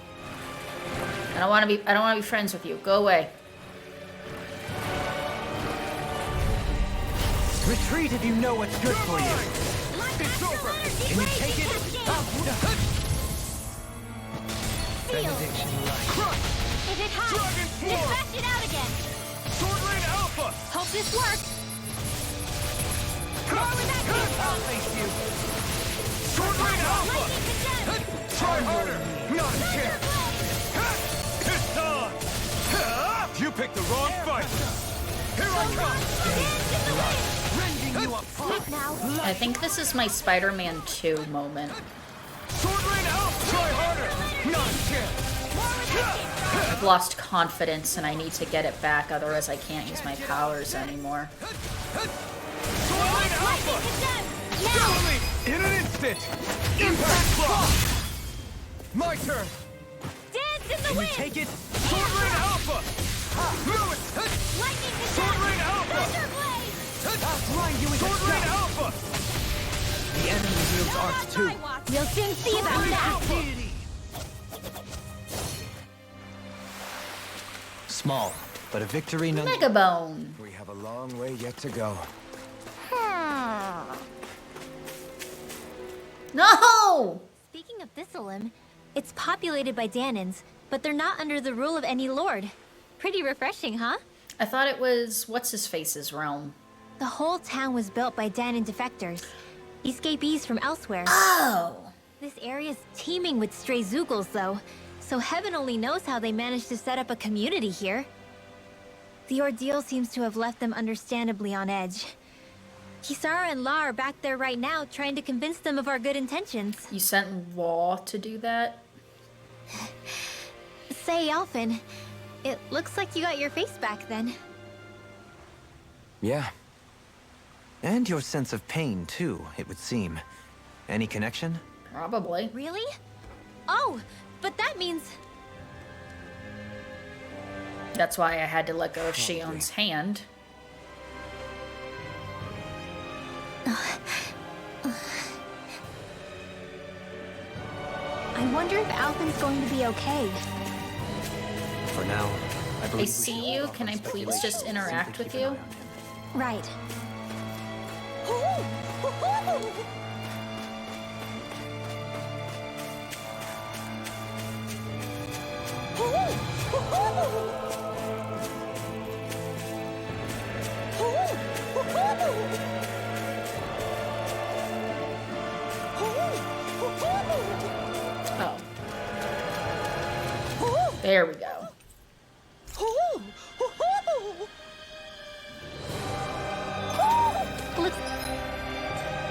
I don't want to be friends with you. Go away. Retreat if you know what's good for you. It's over! Can you take it? Benediction light. If it hides, Dragon form! dispatch it out again. Sword Rain Alpha! Hope this works. More with that I'll face you! Sword Rain Alpha! Lightning condemned. Try harder! Not a chance! It's on! You picked the wrong fight! Here I come! Rending you apart! Now, I think this is my Spider-Man 2 moment. Sword Rain Alpha! Try harder! Not a chance! I've lost confidence and I need to get it back, otherwise I can't use my powers anymore. Sword Rain Alpha! Follow me! In an instant! Impact block! My turn! Dance in the Can you wind. take it? Sword Rain Alpha! Lewis! Lightning Sword condemned. Rain Alpha! Thunderblade. I'll grind you into Sword Rain dust. Alpha! The enemy wields Not arts on too. my watch. we'll soon see about that. Small, but a victory none. Mega Bone. We have a long way yet to go. No! Speaking of Thistleum, it's populated by Danans, but they're not under the rule of any lord. Pretty refreshing, huh? I thought it was what's-his-face's realm. The whole town was built by Danan defectors, escapees from elsewhere. Oh! This area's teeming with stray Zeugles, though, so heaven only knows how they managed to set up a community here. The ordeal seems to have left them understandably on edge. Kisara and La are back there right now, trying to convince them of our good intentions. You sent Law to do that? Say, Alphen, it looks like you got your face back then. Yeah. And your sense of pain, too, it would seem. Any connection? Probably. Really? Oh, but that means... That's why I had to let go of Shion's hand. I wonder if Alphen's going to be okay. For now, I I believe we see should you. hold off Can on I please speculation just and interact simply with keep an you? eye on him. Right. Oh. There we go. Looks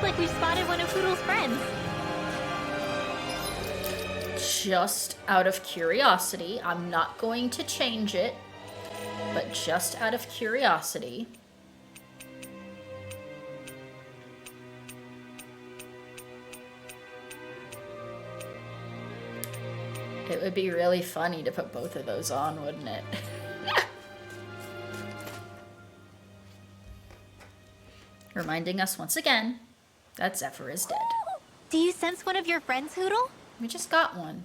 like we spotted one of Poodle's friends. Just out of curiosity, I'm not going to change it, but just out of curiosity. It would be really funny to put both of those on, wouldn't it? Reminding us once again that Zephyr is dead. Do you sense one of your friends, Hoodle? We just got one.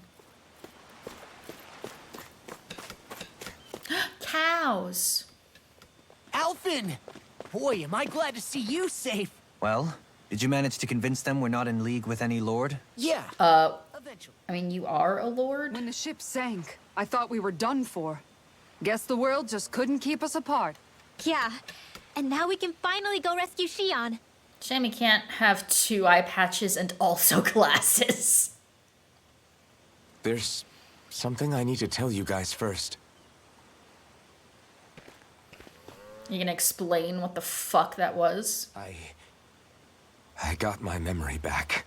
Cows. Alphen! Boy, am I glad to see you safe. Well, did you manage to convince them we're not in league with any lord? Yeah, eventually. I mean, you are a lord? When the ship sank, I thought we were done for. Guess the world just couldn't keep us apart. Yeah. And now we can finally go rescue Shion. Shame you can't have 2 eye patches and also glasses. There's something I need to tell you guys first. You can explain what the fuck that was? I got my memory back.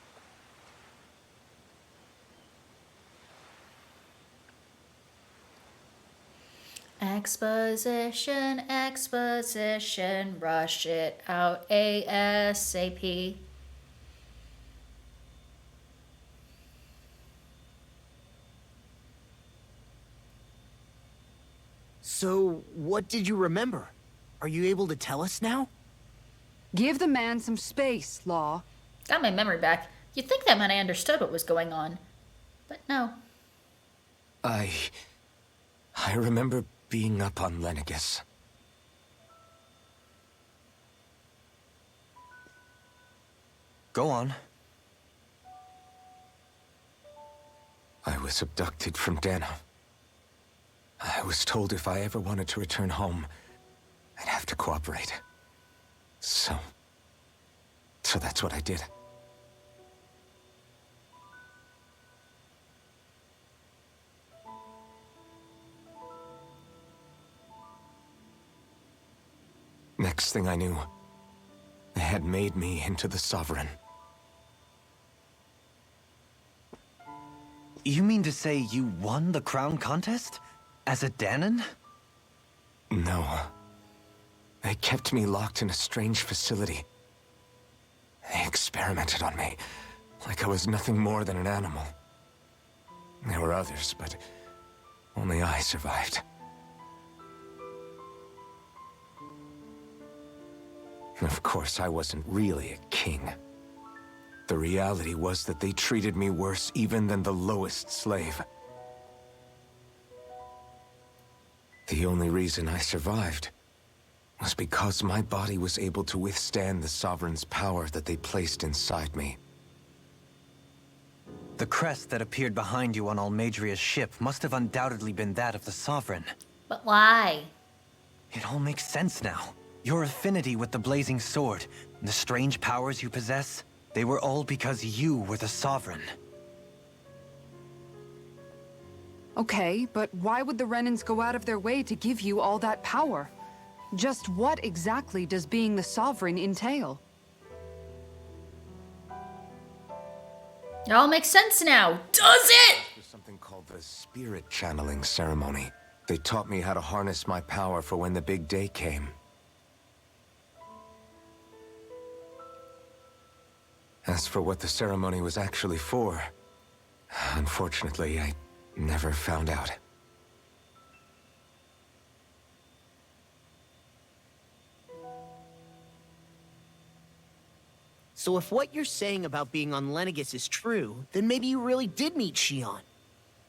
Exposition, exposition, rush it out ASAP. So, what did you remember? Are you able to tell us now? Give the man some space, Law. Got my memory back. You'd think that meant I understood what was going on. But no. I remember being up on Lenegis. Go on. I was abducted from Dana. I was told if I ever wanted to return home, I'd have to cooperate. So that's what I did. Next thing I knew, they had made me into the Sovereign. You mean to say you won the crown contest? As a Danan? No. They kept me locked in a strange facility. They experimented on me, like I was nothing more than an animal. There were others, but only I survived. Of course, I wasn't really a king. The reality was that they treated me worse even than the lowest slave. The only reason I survived was because my body was able to withstand the Sovereign's power that they placed inside me. The crest that appeared behind you on Almadria's ship must have undoubtedly been that of the Sovereign. But why? It all makes sense now. Your affinity with the Blazing Sword, the strange powers you possess, they were all because you were the Sovereign. Okay, but why would the Renans go out of their way to give you all that power? Just what exactly does being the Sovereign entail? It all makes sense now, does it? There's something called the Spirit Channeling Ceremony. They taught me how to harness my power for when the big day came. As for what the ceremony was actually for, unfortunately, I never found out. So if what you're saying about being on Lenegis is true, then maybe you really did meet Shion.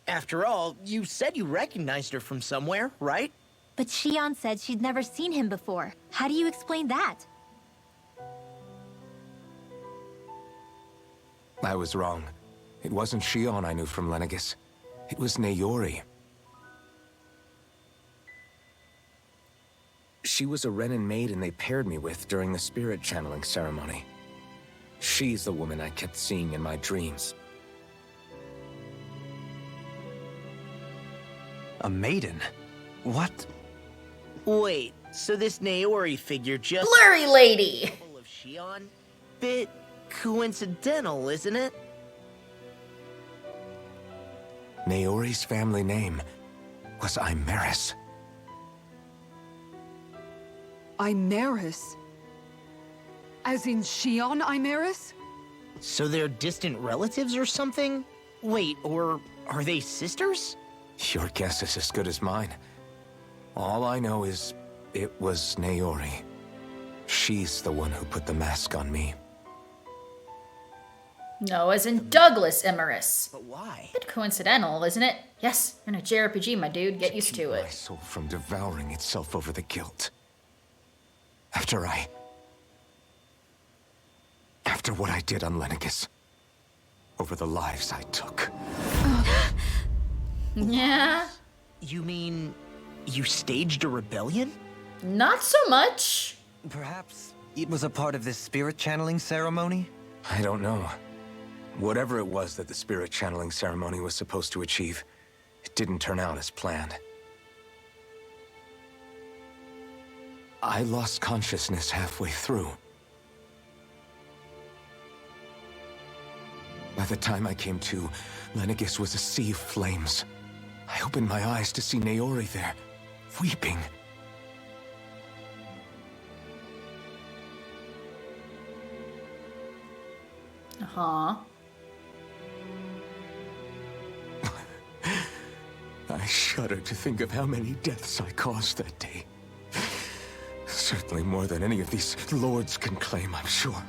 After all, you said you recognized her from somewhere, right? But Shion said she'd never seen him before. How do you explain that? I was wrong. It wasn't Shion I knew from Lenegis. It was Nayori. She was a Renan maiden they paired me with during the spirit channeling ceremony. She's the woman I kept seeing in my dreams. A maiden? What? Wait, so this Nayori figure just... Blurry lady! ...full of Shion? Bit coincidental, isn't it? Nayori's family name was Imeris. Imeris? As in Shion Imeris? So they're distant relatives or something? Wait, or are they sisters? Your guess is as good as mine. All I know is it was Nayori. She's the one who put the mask on me. No, as in Douglas Emeris. But why? Bit coincidental, isn't it? Yes, you're in a JRPG, my dude. Get used to My it. soul from devouring itself over the guilt. After what I did on Lenegis. Over the lives I took. Yeah, You mean... you staged a rebellion? not so much. Perhaps it was a part of this spirit channeling ceremony? I don't know. Whatever it was that the spirit channeling ceremony was supposed to achieve, it didn't turn out as planned. I lost consciousness halfway through. By the time I came to, Lenegis was a sea of flames. I opened my eyes to see Nayori there, weeping. Uh-huh. I shudder to think of how many deaths I caused that day. Certainly more than any of these lords can claim, I'm sure.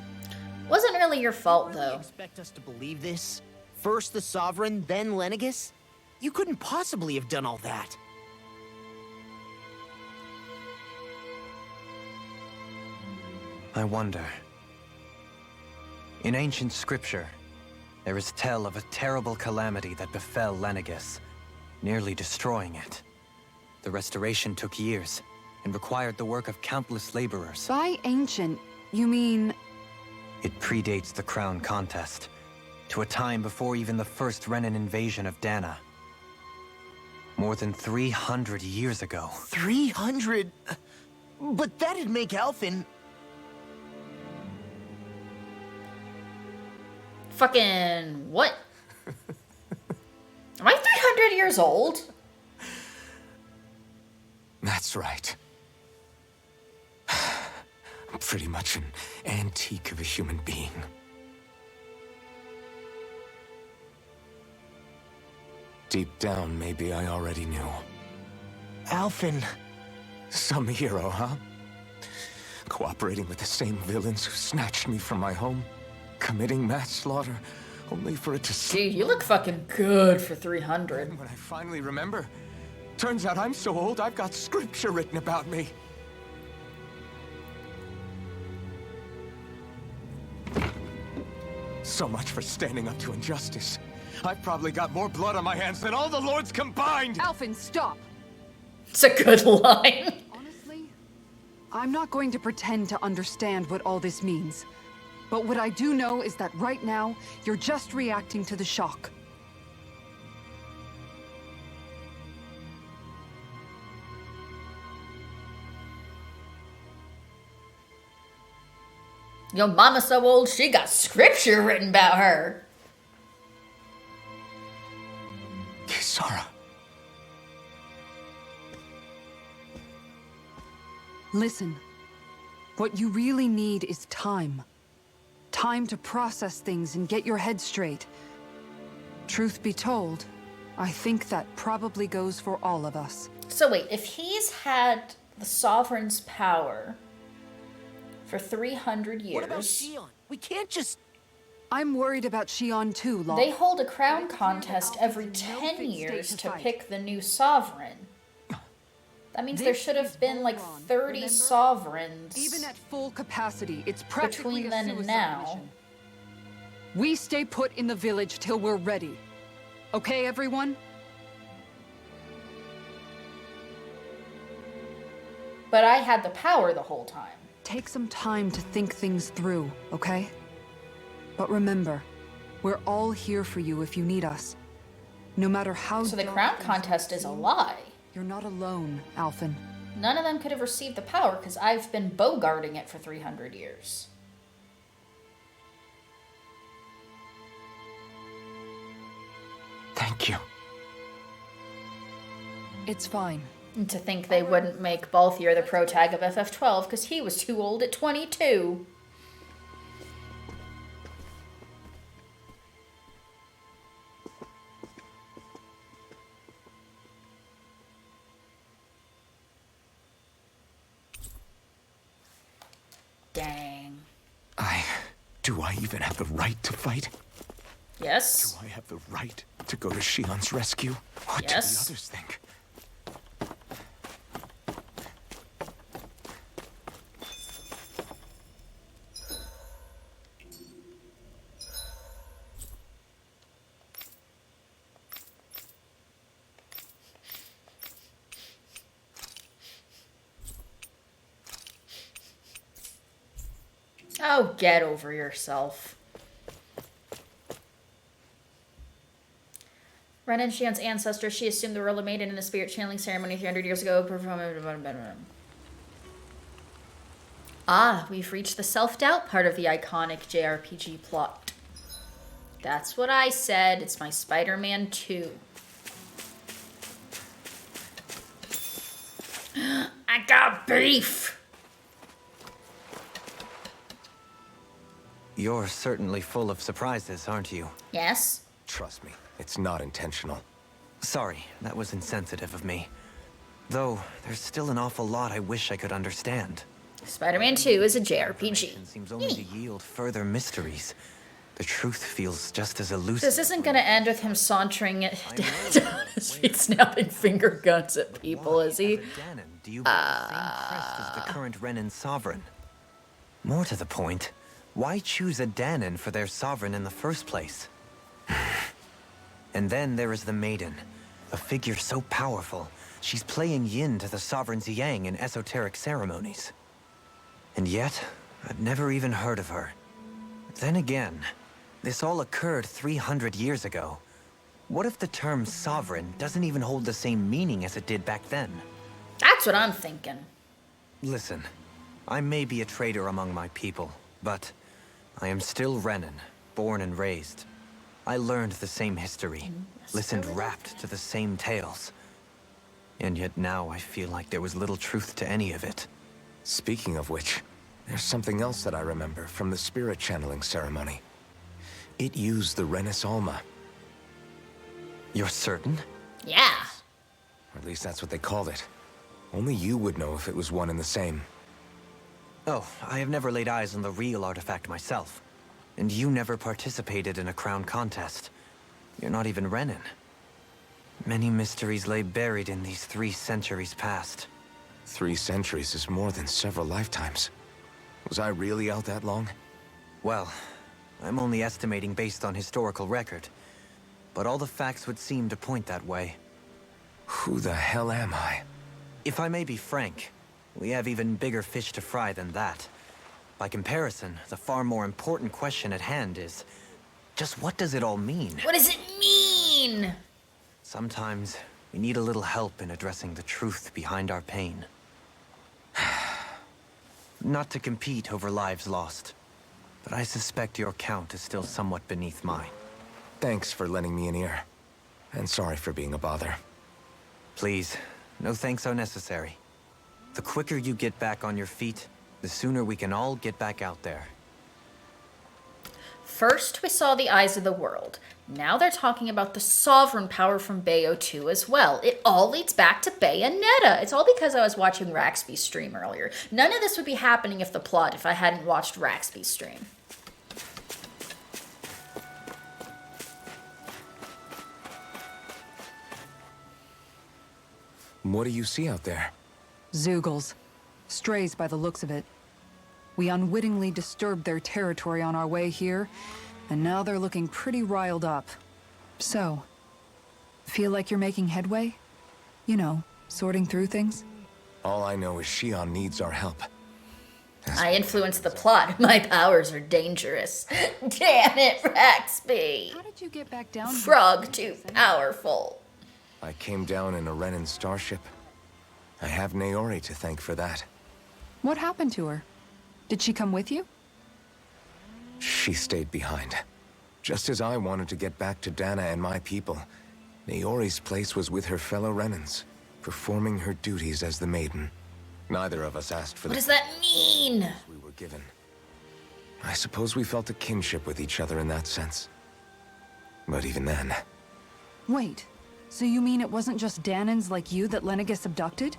Wasn't really your fault, You though. expect us to believe this? First the Sovereign, then Lenegis? You couldn't possibly have done all that. I wonder. In ancient scripture, there is tell of a terrible calamity that befell Lenegis, nearly destroying it. The restoration took years, and required the work of countless laborers. By ancient, you mean... It predates the crown contest, to a time before even the first Renan invasion of Dana. More than 300 years ago. 300? But that'd make Alphen... Fucking what? Am I 300 years old? That's right. I'm pretty much an antique of a human being. Deep down, maybe I already knew. Alphen... Some hero, huh? Cooperating with the same villains who snatched me from my home, committing mass slaughter, only for it to... Dude, you look fucking good for 300. When I finally remember, Turns out I'm so old, I've got scripture written about me. So much for standing up to injustice. I've probably got more blood on my hands than all the lords combined! Alphen, stop! It's a good line. Honestly, I'm not going to pretend to understand what all this means. But what I do know is that right now, you're just reacting to the shock. Your mama's so old, she got scripture written about her. Kisara. Listen, what you really need is time. Time to process things and get your head straight. Truth be told, I think that probably goes for all of us. So wait, if he's had the Sovereign's power for 300 years... What about Xion? We can't just... I'm worried about Xion too, Law. They hold a crown contest every 10 years to pick the new sovereign. That means there should have been like 30 sovereigns. Even at full capacity, it's practically between then and now. We stay put in the village till we're ready. Okay, everyone? But I had the power the whole time. Take some time to think things through, okay? But remember, we're all here for you if you need us. No matter how... So the crown contest is a lie. You're not alone, Alphen. None of them could have received the power because I've been bogarting it for 300 years. Thank you. It's fine. And to think they wouldn't make Balthier the protag of FF12 because he was too old at 22. Dang. Do I even have the right to fight? Yes. Do I have the right to go to Xion's rescue? What do the Yes. others think? Oh, get over yourself. Ren and Xion's ancestor, she assumed the role of maiden in the spirit channeling ceremony 300 years ago. Ah, we've reached the self-doubt part of the iconic JRPG plot. That's what I said. It's my Spider-Man 2. I got beef! You're certainly full of surprises, aren't you? Yes? Trust me, it's not intentional. Sorry, that was insensitive of me. Though, there's still an awful lot I wish I could understand. Spider-Man 2 is a JRPG. Seems only to yield further mysteries. The truth feels just as elusive. This isn't going to end with him sauntering it down his feet, snapping finger guns at people, is he? Dahnan, do you bear the same crest as the current Renan sovereign? More to the point, why choose a Dahnan for their sovereign in the first place? And then there is the Maiden, a figure so powerful, she's playing yin to the sovereign's yang in esoteric ceremonies. And yet, I'd never even heard of her. Then again, this all occurred 300 years ago. What if the term sovereign doesn't even hold the same meaning as it did back then? That's what I'm thinking. Listen, I may be a traitor among my people, but I am still Renan, born and raised. I learned the same history, listened rapt to the same tales. And yet now I feel like there was little truth to any of it. Speaking of which, there's something else that I remember from the spirit channeling ceremony. It used the Renis Alma. You're certain? Yeah. Or at least that's what they called it. Only you would know if it was one and the same. Oh, I have never laid eyes on the real artifact myself. And you never participated in a crown contest. You're not even Renan. Many mysteries lay buried in these 3 centuries past. 3 centuries is more than several lifetimes. Was I really out that long? Well, I'm only estimating based on historical record. But all the facts would seem to point that way. Who the hell am I? If I may be frank, we have even bigger fish to fry than that. By comparison, the far more important question at hand is, just what does it all mean? What does it mean? Sometimes, we need a little help in addressing the truth behind our pain. Not to compete over lives lost, but I suspect your count is still somewhat beneath mine. Thanks for lending me an ear. And sorry for being a bother. Please, no thanks are necessary. The quicker you get back on your feet, the sooner we can all get back out there. First, we saw the eyes of the world. Now they're talking about the sovereign power from Bayo 2 as well. It all leads back to Bayonetta. It's all because I was watching Raxby's stream earlier. None of this would be happening if I hadn't watched Raxby's stream. What do you see out there? Zeugles. Strays by the looks of it. We unwittingly disturbed their territory on our way here, and now they're looking pretty riled up. So, feel like you're making headway? You know, sorting through things? All I know is Shion needs our help. I influence the plot. My powers are dangerous. Damn it, Raxby. How did you get back down? Frog too powerful. I came down in a Renan starship. I have Naori to thank for that. What happened to her? Did she come with you? She stayed behind. Just as I wanted to get back to Dana and my people, Naori's place was with her fellow Renans, performing her duties as the Maiden. Neither of us asked for What does that mean? we were given. I suppose we felt a kinship with each other in that sense. But even then... Wait, so you mean it wasn't just Danans like you that Lenegis abducted?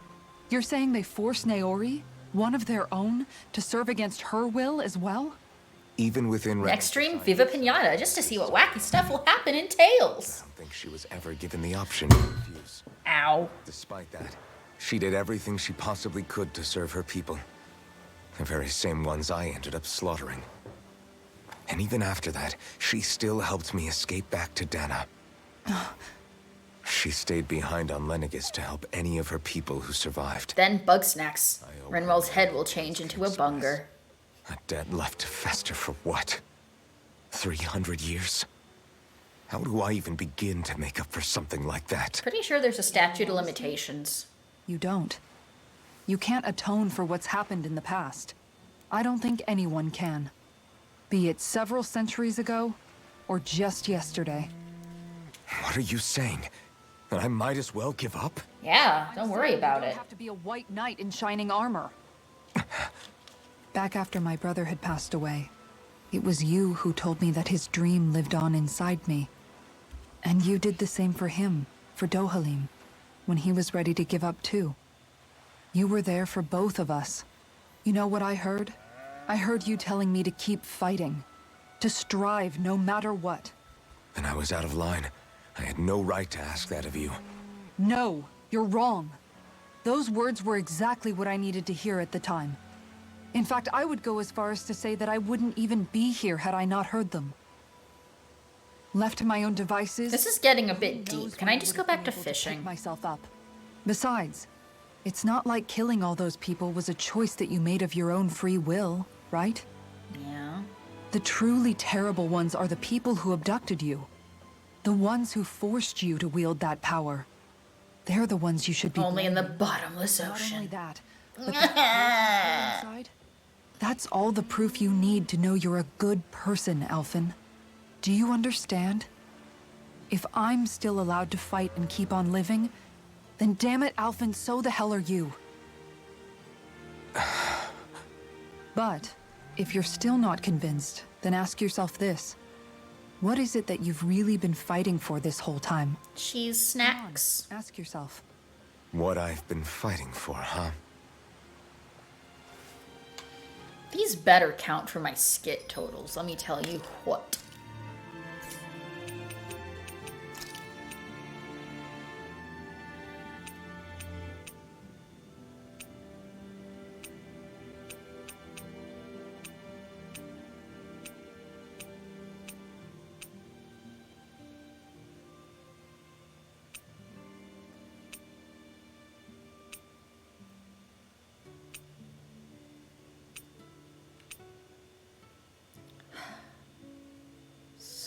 You're saying they forced Naori, one of their own, to serve against her will as well? Even within Next stream, Viva Pinata, just to see what wacky stuff will happen in Tales. I don't think she was ever given the option to refuse. Ow. Despite that, she did everything she possibly could to serve her people. The very same ones I ended up slaughtering. And even after that, she still helped me escape back to Dana. She stayed behind on Lenegis to help any of her people who survived. Then Bugsnax. Renwell's head will change into a bunger. A debt left to fester for what? 300 years? How do I even begin to make up for something like that? Pretty sure there's a statute of limitations. You don't. You can't atone for what's happened in the past. I don't think anyone can. Be it several centuries ago, or just yesterday. What are you saying? That I might as well give up? Yeah, don't worry about it. You don't have to be a white knight in shining armor. Back after my brother had passed away, it was you who told me that his dream lived on inside me. And you did the same for him, for Dohalim, when he was ready to give up too. You were there for both of us. You know what I heard? I heard you telling me to keep fighting, to strive no matter what. And I was out of line. I had no right to ask that of you. No, you're wrong. Those words were exactly what I needed to hear at the time. In fact, I would go as far as to say that I wouldn't even be here had I not heard them. Left to my own devices... This is getting a bit deep. Can I just go back to fishing? Myself up. Besides, it's not like killing all those people was a choice that you made of your own free will, right? Yeah. The truly terrible ones are the people who abducted you. The ones who forced you to wield that power. They're the ones you should be Only in the blaming. bottomless Not ocean. only that, but the inside. That's all the proof you need to know you're a good person, Alphen. Do you understand? If I'm still allowed to fight and keep on living, then damn it, Alphen, so the hell are you. But if you're still not convinced, then ask yourself this. What is it that you've really been fighting for this whole time? Cheese snacks. Ask yourself. What I've been fighting for, huh? These better count for my skit totals, let me tell you what.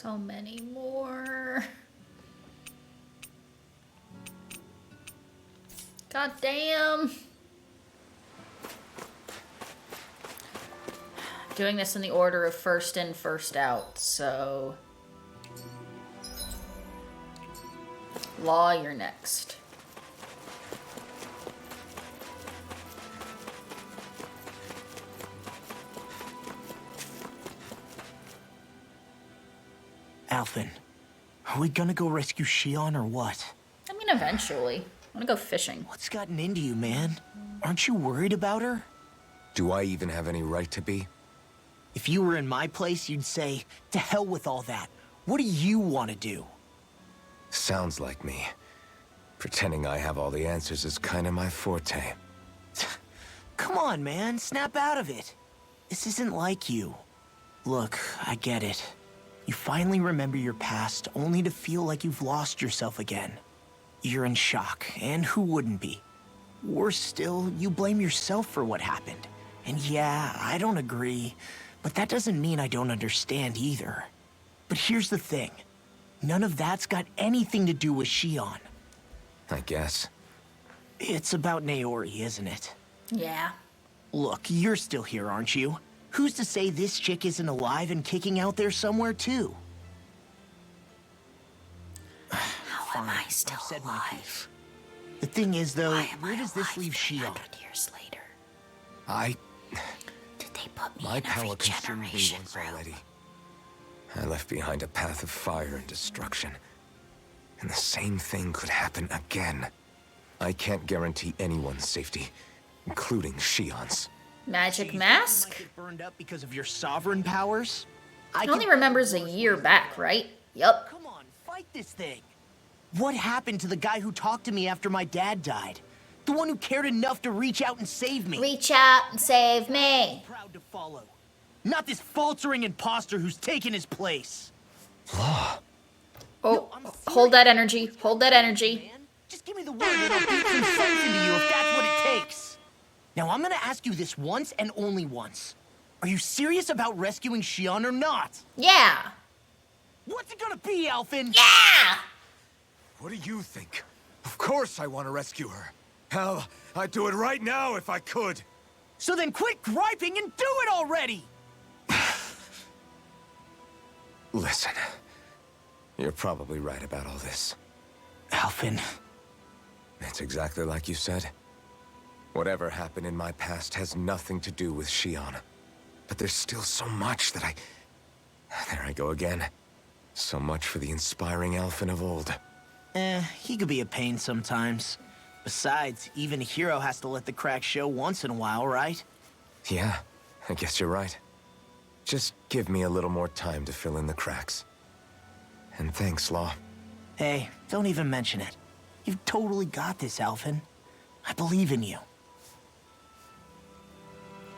So many more. God damn. Doing this in the order of first in, first out, so... Law, you're next. Alphen, are we gonna go rescue Shion or what? I mean, eventually. I want to go fishing. What's gotten into you, man? Aren't you worried about her? Do I even have any right to be? If you were in my place, you'd say, to hell with all that. What do you want to do? Sounds like me. Pretending I have all the answers is kind of my forte. Come on, man. Snap out of it. This isn't like you. Look, I get it. You finally remember your past, only to feel like you've lost yourself again. You're in shock, and who wouldn't be? Worse still, you blame yourself for what happened. And yeah, I don't agree, but that doesn't mean I don't understand either. But here's the thing. None of that's got anything to do with Shion. I guess. It's about Naori, isn't it? Yeah. Look, you're still here, aren't you? Who's to say this chick isn't alive and kicking out there somewhere, too? How am I still alive? The thing is, though, where does this leave Shion? 100 years later. Did they put me My in a power consumed me regeneration once room? already. I left behind a path of fire and destruction. And the same thing could happen again. I can't guarantee anyone's safety, including Shion's. Magic mask? Like it burned up because of your sovereign powers? He only remembers a year back, right? Yup. Come on, fight this thing. What happened to the guy who talked to me after my dad died? The one who cared enough to reach out and save me. Reach out and save me. Proud to follow. Not this faltering imposter who's taken his place. Law. Oh, hold that energy. Hold that energy. Man, just give me the word and I'll beat some sense into you if that's what it takes. Now I'm gonna ask you this once and only once. Are you serious about rescuing Shion or not? Yeah. What's it gonna be, Alphen? Yeah! What do you think? Of course I want to rescue her. Hell, I'd do it right now if I could. So then quit griping and do it already! Listen, you're probably right about all this. Alphen. It's exactly like you said. Whatever happened in my past has nothing to do with Shion. But there's still so much that There I go again. So much for the inspiring Alphen of old. He could be a pain sometimes. Besides, even a hero has to let the cracks show once in a while, right? Yeah, I guess you're right. Just give me a little more time to fill in the cracks. And thanks, Law. Hey, don't even mention it. You've totally got this, Alphen. I believe in you.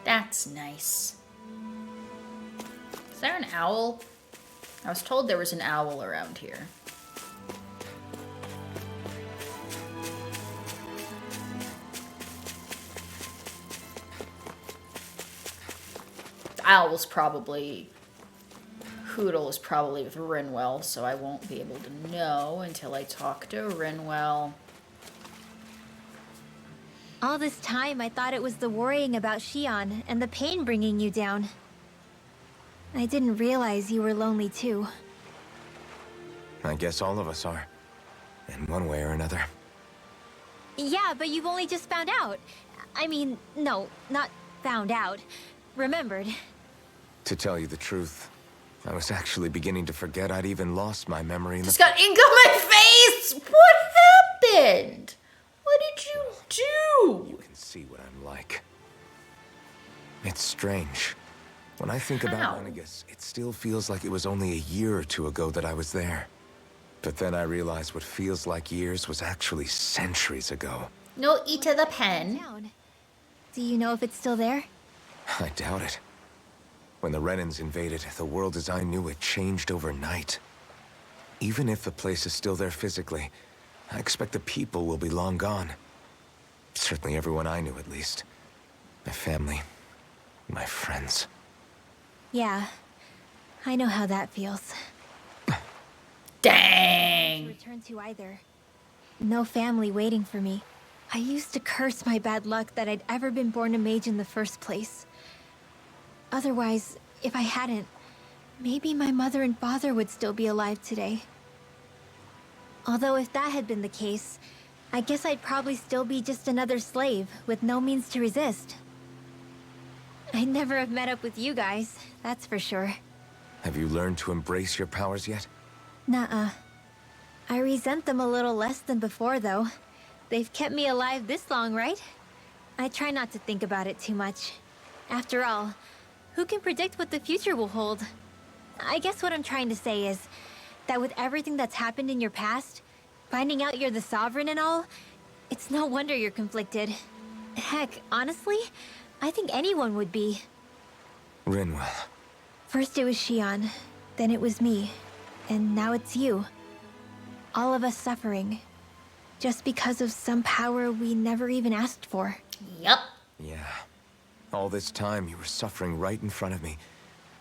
That's nice. Is there an owl? I was told there was an owl around here. The owl was probably... Hootle is probably with Rinwell, so I won't be able to know until I talk to Rinwell. All this time, I thought it was the worrying about Shion and the pain bringing you down. I didn't realize you were lonely too. I guess all of us are. In one way or another. Yeah, but you've only just found out. I mean, no, not found out. Remembered. To tell you the truth, I was actually beginning to forget I'd even lost my memory in the... Just got ink on my face! What happened? What did you do? You can see what I'm like. It's strange. When I think How? about Renegus, it still feels like it was only a year or two ago that I was there. But then I realized what feels like years was actually centuries ago. No, eat to the pen. Do you know if it's still there? I doubt it. When the Renans invaded, the world as I knew it changed overnight. Even if the place is still there physically, I expect the people will be long gone. Certainly everyone I knew, at least. My family, my friends. Yeah, I know how that feels. Dang. return to either. No family waiting for me. I used to curse my bad luck that I'd ever been born a mage in the first place. Otherwise, if I hadn't, maybe my mother and father would still be alive today. Although if that had been the case, I guess I'd probably still be just another slave with no means to resist. I'd never have met up with you guys, that's for sure. Have you learned to embrace your powers yet? Nuh-uh. I resent them a little less than before, though. They've kept me alive this long, right? I try not to think about it too much. After all, who can predict what the future will hold? I guess what I'm trying to say is that with everything that's happened in your past, finding out you're the Sovereign and all, it's no wonder you're conflicted. Heck, honestly, I think anyone would be. Rinwell. First it was Xion, then it was me, and now it's you. All of us suffering, just because of some power we never even asked for. Yup. Yeah. All this time you were suffering right in front of me,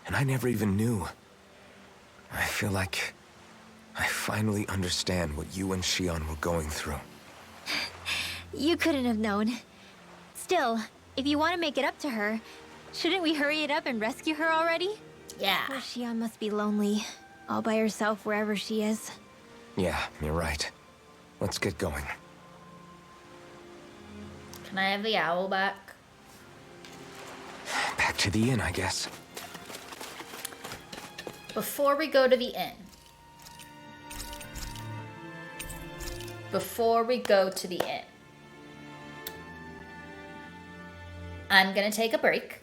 and I never even knew. I feel like I finally understand what you and Xion were going through. You couldn't have known. Still, if you want to make it up to her, shouldn't we hurry it up and rescue her already? Yeah. Poor Xion must be lonely, all by herself wherever she is. Yeah, you're right. Let's get going. Can I have the owl back? Back to the inn, I guess. Before we go to the inn. I'm gonna take a break.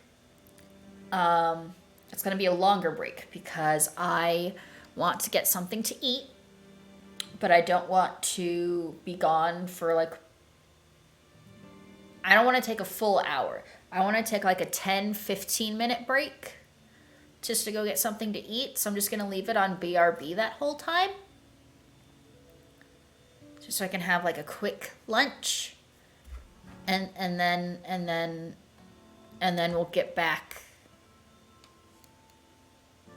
It's gonna be a longer break because I want to get something to eat, but I don't want to be gone for like, I don't want to take a full hour. I want to take like a 10-15 minute break just to go get something to eat. So I'm just gonna leave it on BRB that whole time, just so I can have like a quick lunch, and then we'll get back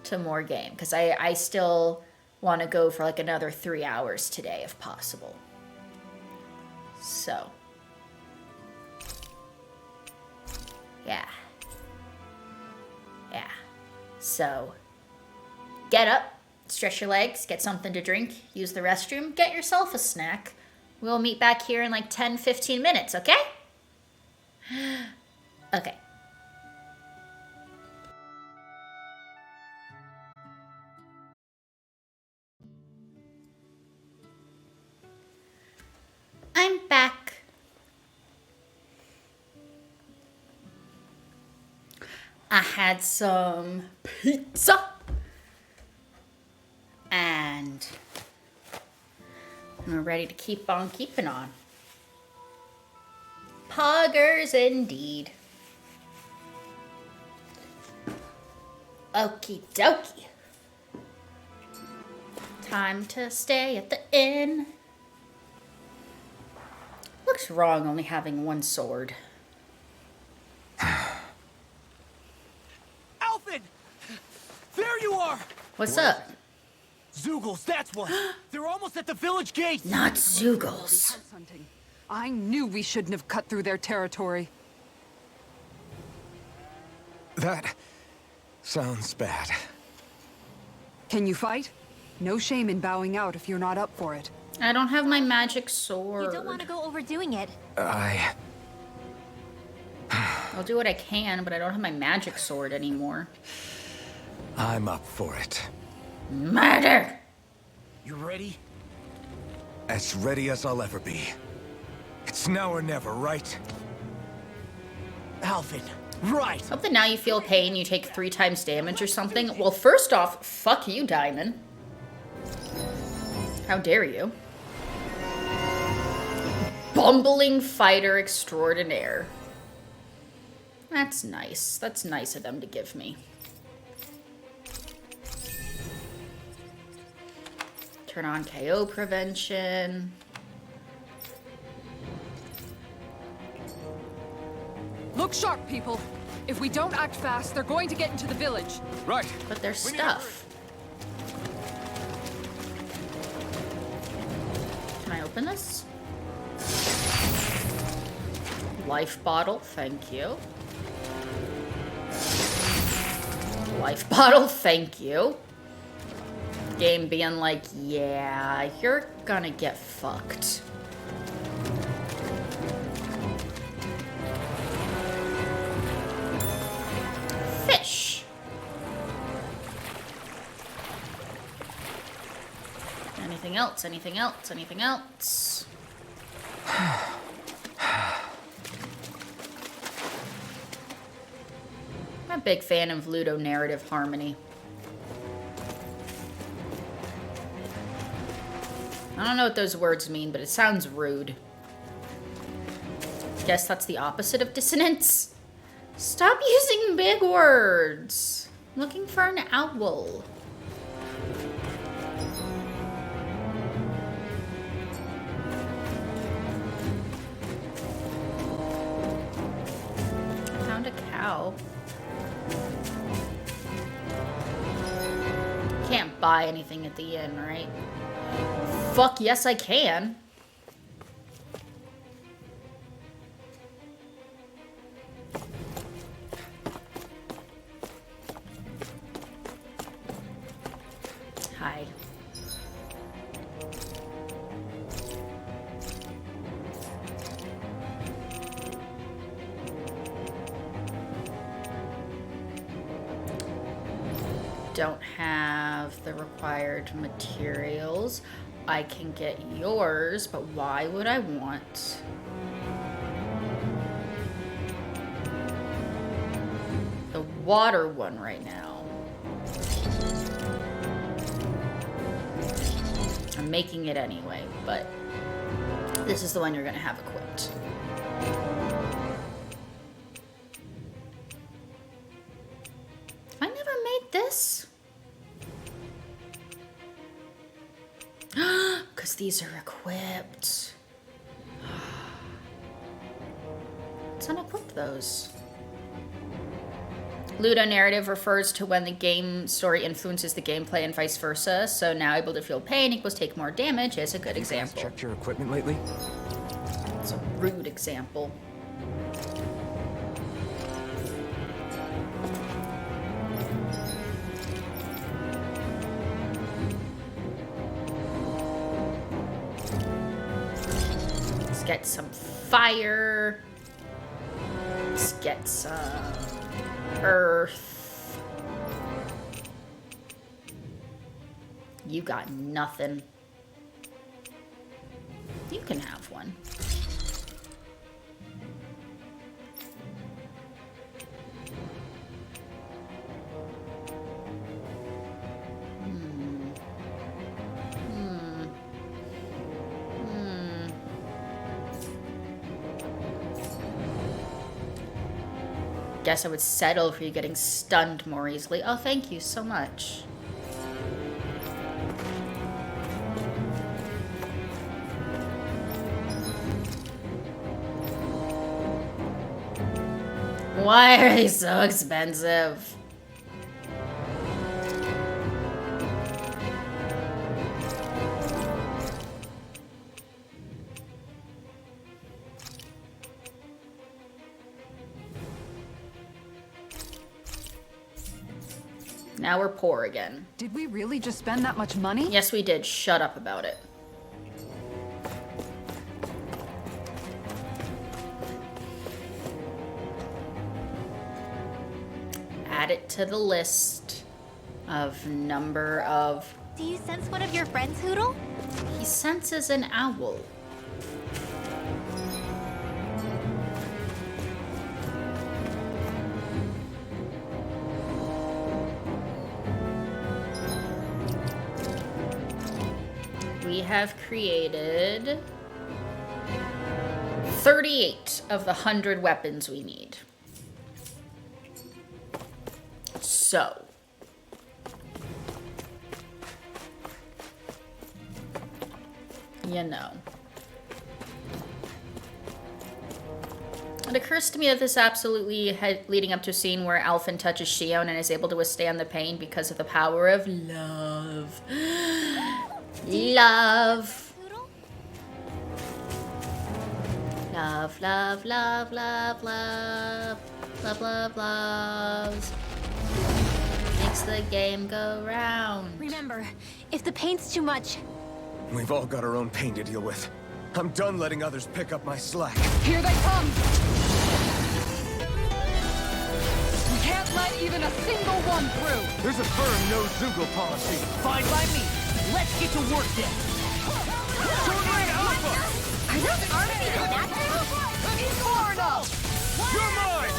to more game, because I still want to go for like another 3 hours today if possible. So yeah. So get up, stretch your legs, get something to drink, use the restroom, get yourself a snack. We'll meet back here in like 10-15 minutes, okay? Okay. I'm back. I had some pizza. And we're ready to keep on keeping on. Poggers indeed. Okie dokie. Time to stay at the inn. Looks wrong only having one sword. Alfin! There you are! What's up? Zeugles, that's what. They're almost at the village gate. Not Zeugles. Hunting. I knew we shouldn't have cut through their territory. That sounds bad. Can you fight? No shame in bowing out if you're not up for it. I don't have my magic sword. You don't want to go overdoing it. I'll do what I can, but I don't have my magic sword anymore. I'm up for it. Murder! You ready? As ready as I'll ever be. It's now or never, right? Alfin, right! Something now you feel pain, you take 3 times damage or something. Well, first off, fuck you, Diamond. How dare you? Bumbling fighter extraordinaire. That's nice. That's nice of them to give me. Turn on KO prevention. Look sharp, people. If we don't act fast, they're going to get into the village. Right. But there's stuff. poisonous. Life bottle, thank you. Life bottle, thank you. Game being like, yeah, you're gonna get fucked. Fish. Anything else? Anything else? Anything else? I'm a big fan of ludonarrative harmony. I don't know what those words mean, but it sounds rude. Guess that's the opposite of dissonance. Stop using big words. I'm looking for an owl. Found a cow. Can't buy anything at the inn, right? Fuck yes, I can. Hi. Don't have the required materials. I can get yours, but why would I want? The water one right now. I'm making it anyway, but this is the one you're gonna have equipped. I never made this. Because these are equipped. Let's unequip those. Ludonarrative refers to when the game story influences the gameplay and vice versa. So now able to feel pain equals take more damage is a good example. Checked your equipment lately? It's a rude example. Let's get some fire. Let's get some earth. You got nothing. You can have one. Guess I would settle for you getting stunned more easily. Oh, thank you so much. Why are they so expensive? Now we're poor again. Did we really just spend that much money? Yes, we did. Shut up about it. Add it to the list of number of... Do you sense one of your friends, Hootle? He senses an owl. We have created 38 of the 100 weapons we need. So, you know. It occurs to me that this absolutely leading up to a scene where Alphen touches Xion and is able to withstand the pain because of the power of love. Love. Love, love, love, love, love. Love, love, loves. Makes the game go round. Remember, if the paint's too much, We've all got our own pain to deal with. I'm done letting others pick up my slack. Here they come! We can't let even a single one through! There's a firm no-Zoogle policy. Fine by me. Let's get to work then. Sword Rain Alpha! are those arms even that big? Far enough! You're mine!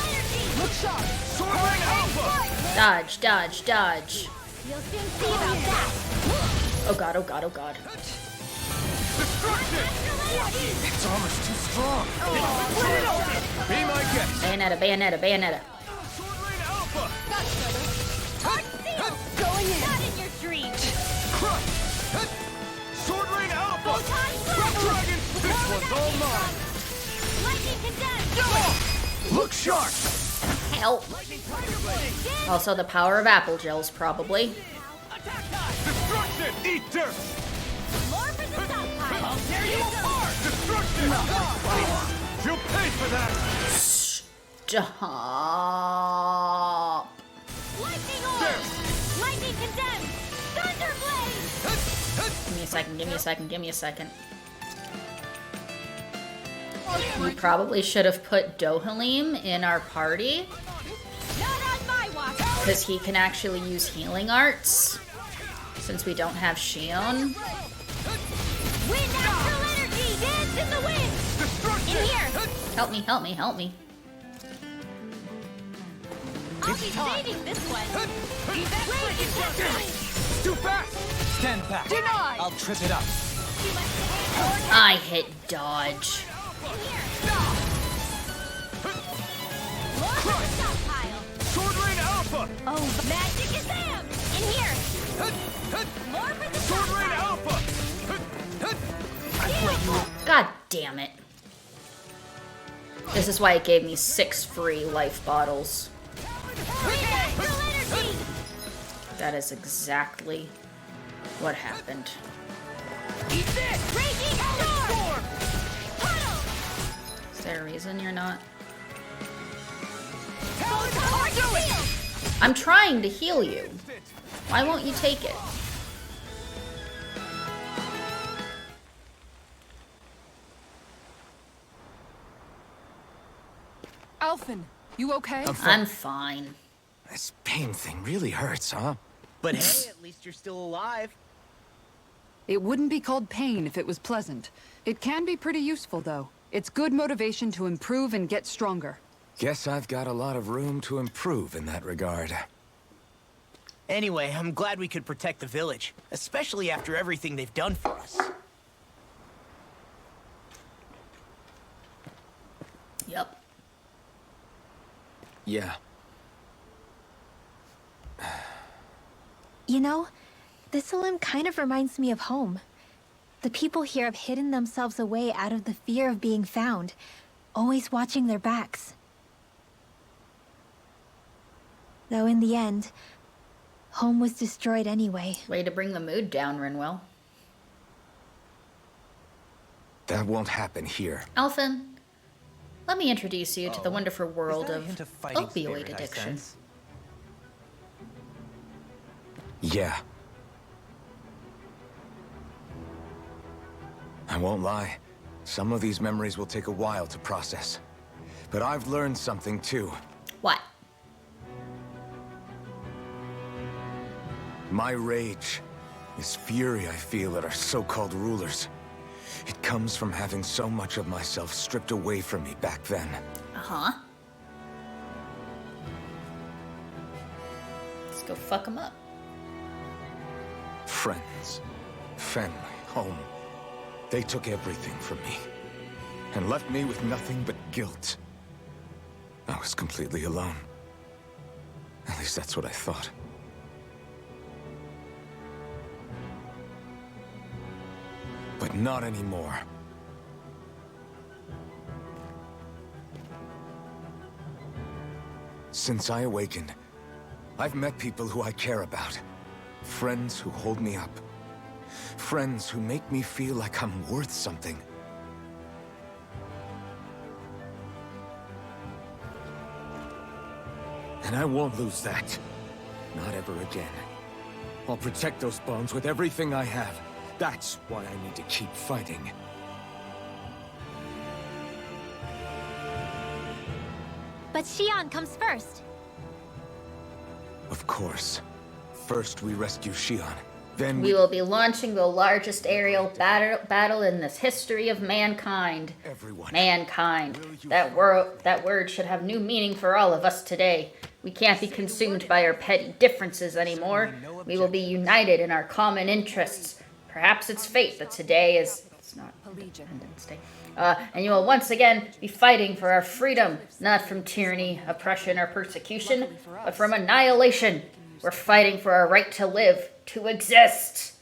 Look sharp! Sword Rain Alpha! Dodge, dodge, dodge. You'll soon see about that. Oh god, oh god, oh god. Destruction! Its armor's too strong. Be my guest! Bayonetta, bayonetta, bayonetta. Sword Rain Alpha! Going in. Not in your dreams. Crush! Sword Rain Alpha! Photon Red blast. Dragon! This one's all mine! Lightning condensed. Look sharp! Help. Also the power of apple gels, probably. Destruction! Eat dirt! More for the stockpile. I'll tear you apart! Destruction! You'll pay for that! Stop. Lightning orb. Lightning condensed. Thunder blade. Give me a second, give me a second, give me a second. We probably should have put Dohalim in our party, Not on my watch. because he can actually use healing arts, since we don't have Shion. Wind astral energy. Dance in the wind. In here. Help me, help me, help me. I'll be saving this one. Wave detection. Too fast! Stand back. Denied! I'll trip it up. I hit dodge. More for the stockpile. Sword Rain Alpha! Oh, magic is them. In here. More for the Sword Rain stockpile. Alpha! God damn it. This is why it gave me 6 free life bottles. Wind astral energy. That is exactly what happened. Eat this! Raging storm. Puddle. Is there a reason you're not? Photon shield. I'm trying to heal you. Why won't you take it? Alphen, you okay? I'm fine. This pain thing really hurts, huh? But hey, at least you're still alive. It wouldn't be called pain if it was pleasant. It can be pretty useful, though. It's good motivation to improve and get stronger. Guess I've got a lot of room to improve in that regard. Anyway, I'm glad we could protect the village, especially after everything they've done for us. Yep. Yeah. You know, this Olim kind of reminds me of home. The people here have hidden themselves away out of the fear of being found, always watching their backs. Though in the end, home was destroyed anyway. Way to bring the mood down, Rinwell. That won't happen here. Alphen, let me introduce you to the wonderful world Is that a of hint of fighting opioid spirit I addiction. sense? Yeah. I won't lie. Some of these memories will take a while to process. But I've learned something too. What? My rage, this fury I feel at our so-called rulers, it comes from having so much of myself stripped away from me back then. Uh-huh. Let's go fuck them up. Friends, family, home. They took everything from me and left me with nothing but guilt. I was completely alone. At least that's what I thought. But not anymore. Since I awakened, I've met people who I care about. Friends who hold me up. Friends who make me feel like I'm worth something. And I won't lose that. Not ever again. I'll protect those bones with everything I have. That's why I need to keep fighting. But Xion comes first. Of course. First we rescue Xion. Then We will be launching the largest aerial battle in this history of mankind. Everyone. Mankind. That word should have new meaning for all of us today. We can't be consumed by our petty differences anymore. We will be united in our common interests. Perhaps it's fate that today is... It's not Independence Day. And you will once again be fighting for our freedom, not from tyranny, oppression, or persecution, but from annihilation. We're fighting for our right to live, to exist.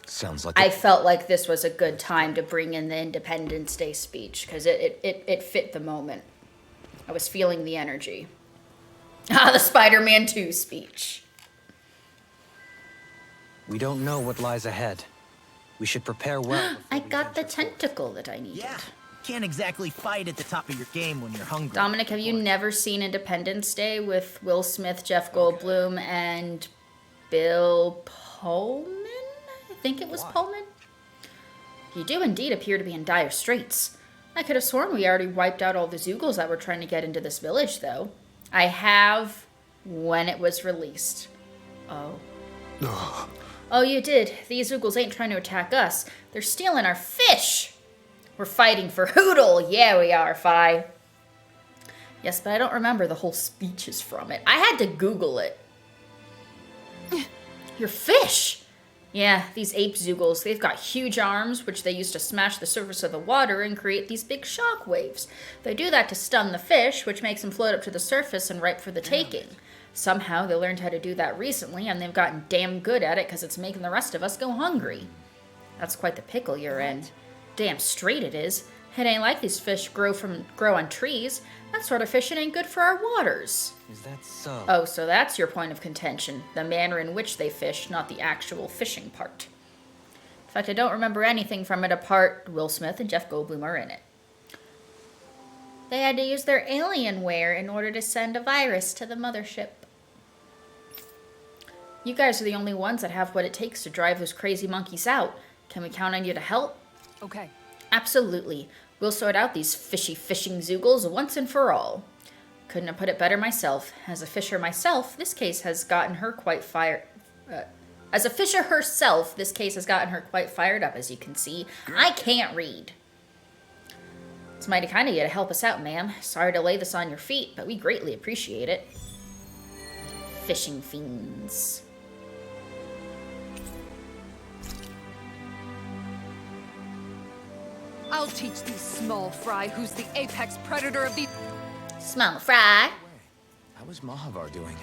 Sounds like I felt like this was a good time to bring in the Independence Day speech, because it fit the moment. I was feeling the energy. The Spider-Man 2 speech. We don't know what lies ahead. We should prepare well. I got the tentacle that I needed. Yeah, can't exactly fight at the top of your game when you're hungry. Dominic, have you never seen Independence Day with Will Smith, Jeff Goldblum, and Bill Pullman? I think it was Pullman. You do indeed appear to be in dire straits. I could have sworn we already wiped out all the Zeugles that were trying to get into this village, though. I have when it was released. Oh. Oh, you did. These Zeugles ain't trying to attack us. They're stealing our fish. We're fighting for Hootle. Yeah, we are, Fi. Yes, but I don't remember the whole speeches from it. I had to Google it. Your fish! Yeah, these ape Zeugles, they've got huge arms, which they use to smash the surface of the water and create these big shock waves. They do that to stun the fish, which makes them float up to the surface and ripe for the taking. Somehow they learned how to do that recently, and they've gotten damn good at it because it's making the rest of us go hungry. That's quite the pickle you're in. Damn straight it is. It ain't like these fish grow on trees. That sort of fishing ain't good for our waters. Is that so? Oh, so that's your point of contention. The manner in which they fish, not the actual fishing part. In fact, I don't remember anything from it apart. Will Smith and Jeff Goldblum are in it. They had to use their Alienware in order to send a virus to the mothership. You guys are the only ones that have what it takes to drive those crazy monkeys out. Can we count on you to help? Okay. Absolutely. We'll sort out these fishy fishing Zeugles once and for all. Couldn't have put it better myself. As a fisher myself, this case has gotten her quite fired... As a fisher herself, this case has gotten her quite fired up, as you can see. I can't read. It's mighty kind of you to help us out, ma'am. Sorry to lay this on your feet, but we greatly appreciate it. Fishing fiends. I'll teach these small fry who's the apex predator of the... Small fry. How is Mahavar doing?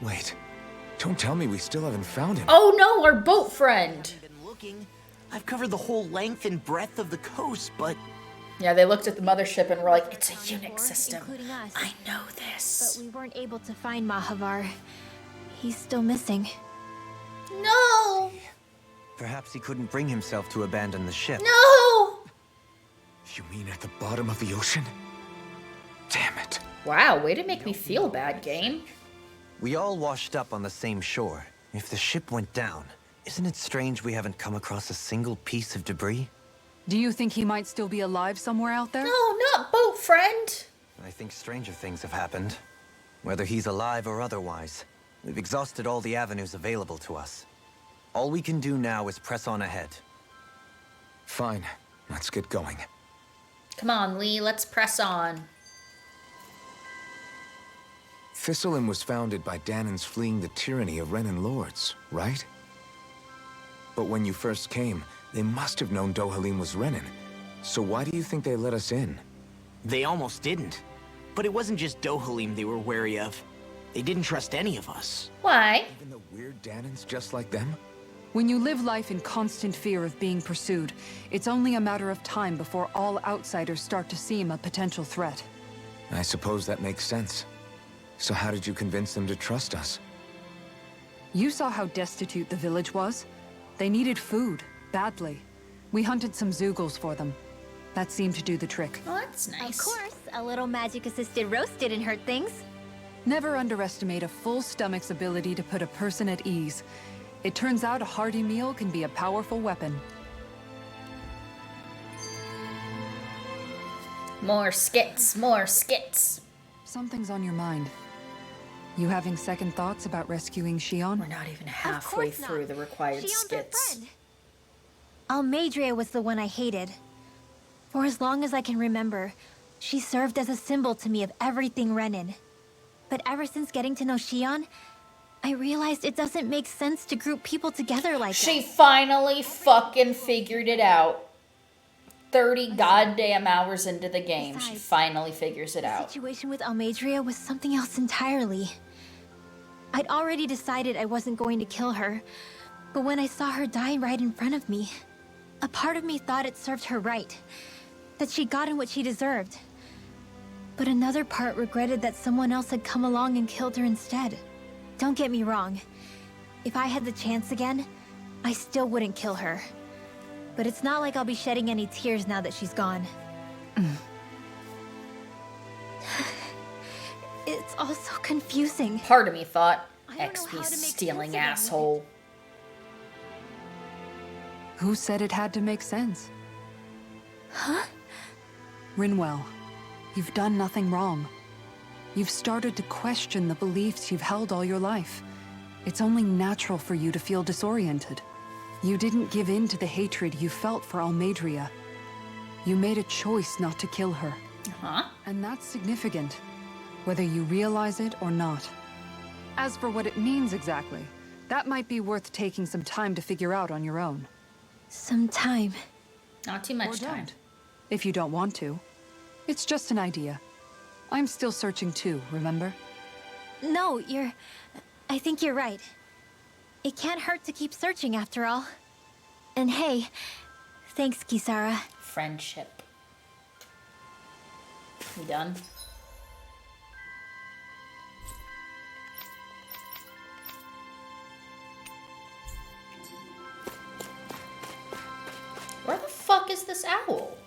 Wait. Don't tell me we still haven't found him. Oh no, our boat friend. Been looking. I've covered the whole length and breadth of the coast, but Yeah, they looked at the mothership and were like, it's a Unix system. Including us. I know this. But we weren't able to find Mahavar. He's still missing. No! Perhaps he couldn't bring himself to abandon the ship. No! You mean at the bottom of the ocean? Damn it. Wow, way to make me feel bad, game. We all washed up on the same shore. If the ship went down, isn't it strange we haven't come across a single piece of debris? Do you think he might still be alive somewhere out there? No, not boat friend. I think stranger things have happened. Whether he's alive or otherwise, we've exhausted all the avenues available to us. All we can do now is press on ahead. Fine. Let's get going. Come on, Lee, let's press on. Thistlein was founded by Danans fleeing the tyranny of Renan lords, right? But when you first came, they must have known Dohalim was Renan. So why do you think they let us in? they almost didn't. But it wasn't just Dohalim they were wary of. They didn't trust any of us. Why? Even the weird Danans just like them? When you live life in constant fear of being pursued, it's only a matter of time before all outsiders start to seem a potential threat. I suppose that makes sense. So how did you convince them to trust us? You saw how destitute the village was. They needed food, badly. We hunted some Zeugles for them. That seemed to do the trick. Oh, that's nice. Of course, a little magic-assisted roast didn't hurt things. Never underestimate a full stomach's ability to put a person at ease. It turns out a hearty meal can be a powerful weapon. More skits, more skits. Something's on your mind. You having second thoughts about rescuing Shion? We're not even halfway course not. through the required Shion's our skits. friend. Almeidrea was the one I hated. For as long as I can remember, she served as a symbol to me of everything Renan. But ever since getting to know Shion, I realized it doesn't make sense to group people together like She that. finally fucking figured it out. 30 goddamn hours into the game, she Besides, finally figures it The out. situation with Almeidrea was something else entirely. I'd already decided I wasn't going to kill her, but when I saw her die right in front of me, a part of me thought it served her right, that she'd gotten what she deserved. But another part regretted that someone else had come along and killed her instead. Don't get me wrong. If I had the chance again, I still wouldn't kill her. But it's not like I'll be shedding any tears now that she's gone. It's all so confusing. Part of me thought, I don't know how XP to make stealing sense of it. asshole. Who said it had to make sense? Huh? Rinwell, you've done nothing wrong. You've started to question the beliefs you've held all your life. It's only natural for you to feel disoriented. You didn't give in to the hatred you felt for Almeidrea. You made a choice not to kill her. Huh? And that's significant, whether you realize it or not. As for what it means exactly, that might be worth taking some time to figure out on your own. Some time. Not too Or much time. don't, if you don't want to. It's just an idea. I'm still searching too, remember? No, I think you're right. It can't hurt to keep searching after all. And hey, thanks, Kisara. Friendship. You done? Where the fuck is this owl?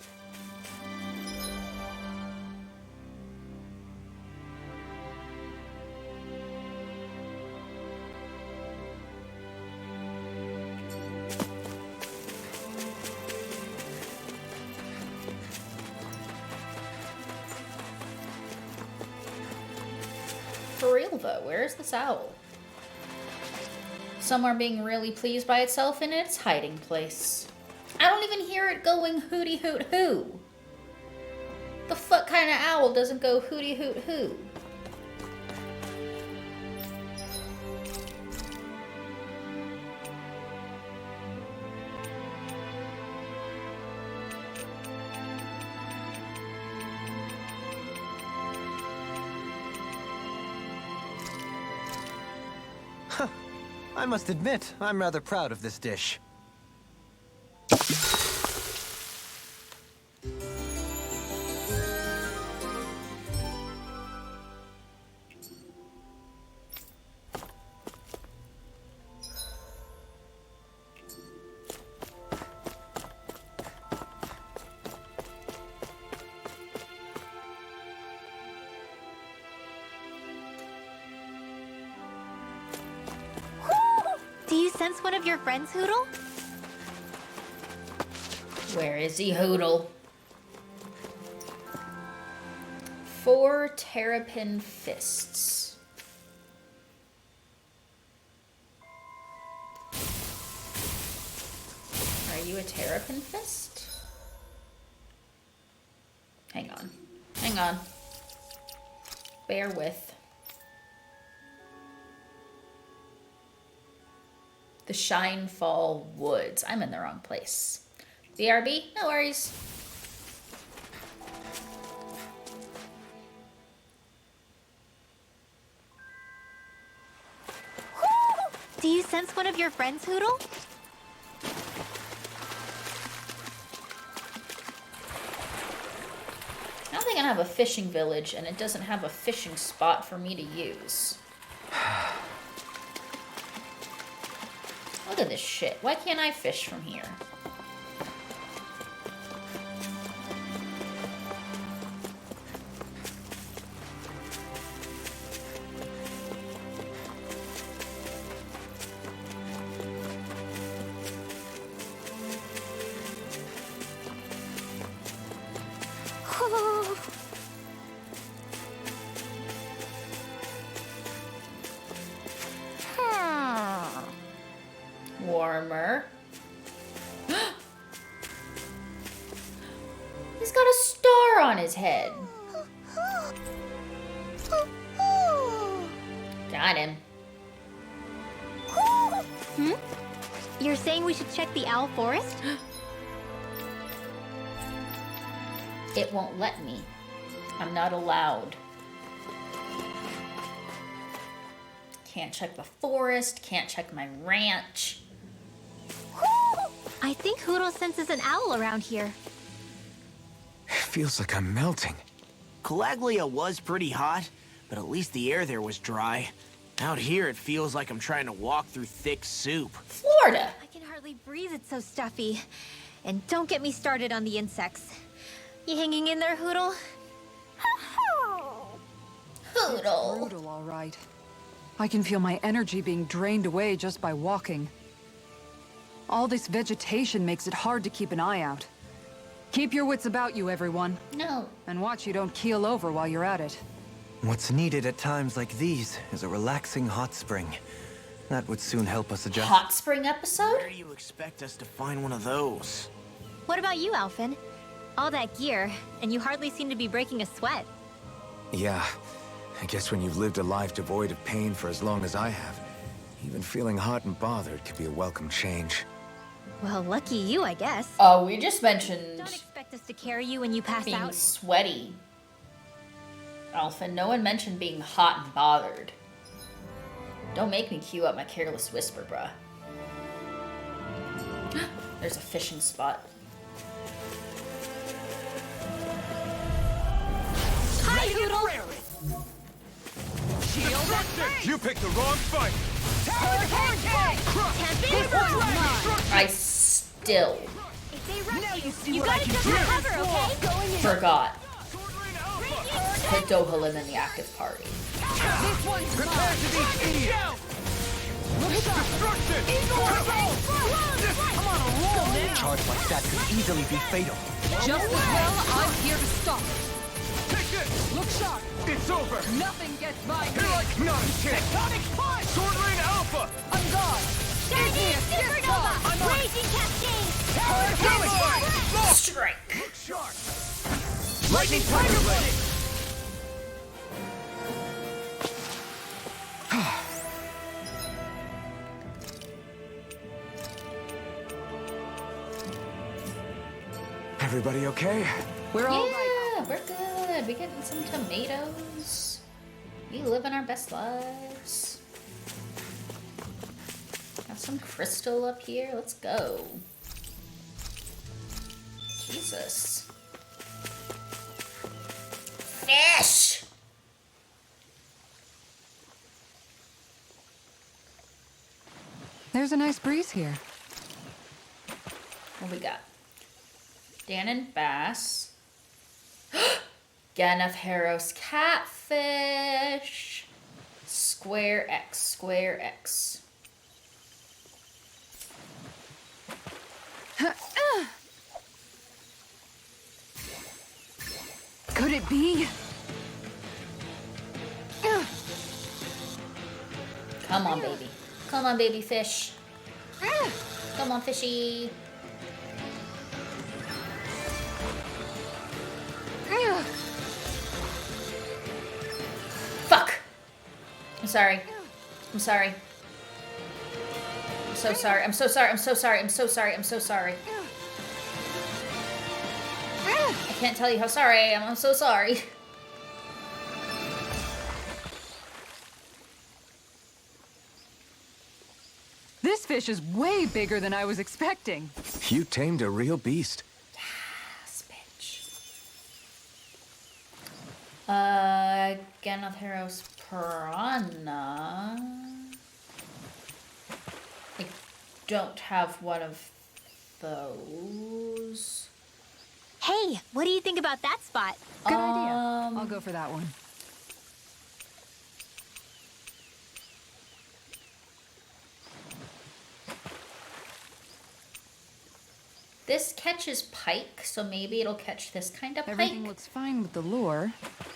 For real though, where is this owl? Somewhere being really pleased by itself in its hiding place. I don't even hear it going hooty hoot hoo. The fuck kind of owl doesn't go hooty hoot hoo? I must admit, I'm rather proud of this dish. Do you sense one of your friends, Hoodle? Where is he, Hoodle? 4 terrapin fists. Are you a terrapin fist? Hang on. Hang on. Bear with. The Shinefall Woods. I'm in the wrong place. BRB? No worries. Do you sense one of your friends, Hoodle? Now they can have a fishing village and it doesn't have a fishing spot for me to use. Look at this shit. Why can't I fish from here? armor. He's got a star on his head. Got him. Hmm? You're saying we should check the Owl Forest? It won't let me. I'm not allowed. Can't check the forest, can't check my ranch. I think Hootle senses an owl around here. It feels like I'm melting. Calaglia was pretty hot, but at least the air there was dry. Out here, it feels like I'm trying to walk through thick soup. Florida. I can hardly breathe, it's so stuffy. And don't get me started on the insects. You hanging in there, Hootle? Hootle. Brutal, all right. I can feel my energy being drained away just by walking. All this vegetation makes it hard to keep an eye out. Keep your wits about you, everyone. No. And watch you don't keel over while you're at it. What's needed at times like these is a relaxing hot spring. That would soon help us adjust. Hot spring episode? Where do you expect us to find one of those? What about you, Alphen? All that gear, and you hardly seem to be breaking a sweat. Yeah, I guess when you've lived a life devoid of pain for as long as I have, even feeling hot and bothered could be a welcome change. Well, lucky you, I guess. Oh, we just mentioned Don't expect us to carry you when you pass being out. sweaty. Alpha, no one mentioned being hot and bothered. Don't make me cue up my careless whisper, bruh. There's a fishing spot. Hi, Hootle! You picked the wrong fight! Can't be wrong! I still If they rush you gotta jump for cover, okay? forgot to Dohalim in the active party. Prepare to be idiot! Destruction! Come on, a roll A charge like that could easily be fatal. Just as well, I'm here to stop it. Take this! Look sharp. It's over! Nothing gets by Here me. I come! Not a chance! Tectonic punch! Sword Rain Alpha! I'm gone. Stargate Supernova! Raging Cascade! Strike. Shark! Lightning Tiger Blade! Everybody okay? We're all right. Yeah, we're good. We getting some tomatoes. We living our best lives. Got some crystal up here. Let's go. Jesus. Fish! There's a nice breeze here. What we got? Dan and Bass. Ganeth Harrow's catfish. Square X, square X. Could it be? Come on, baby. Come on, baby fish. Come on, fishy. Fuck. I'm sorry. I'm sorry. I'm so sorry. I'm so sorry. I'm so sorry. I'm so sorry. I'm so sorry. I can't tell you how sorry I am. I'm so sorry. This fish is way bigger than I was expecting. You tamed a real beast. Yes, bitch. Ganeth Harrow's piranha. I don't have one of those. Hey, what do you think about that spot? Good idea. I'll go for that one. This catches pike, so maybe it'll catch this kind of pike. Everything looks fine with the lure.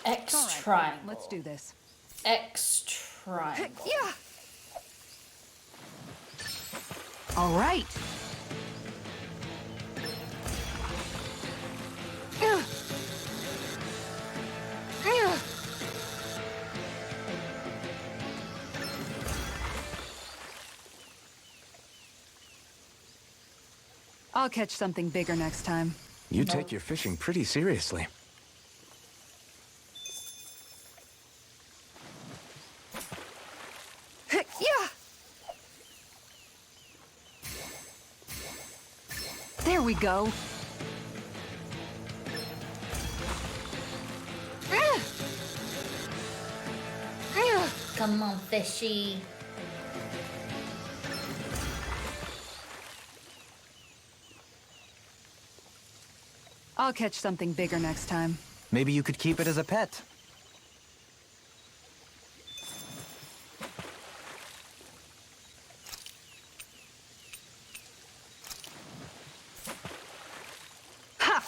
X All right, triangle. let's do this. X triangle. Yeah. All right. I'll catch something bigger next time. You take your fishing pretty seriously. Yeah. There we go. Come on, fishy. I'll catch something bigger next time. Maybe you could keep it as a pet. Ha!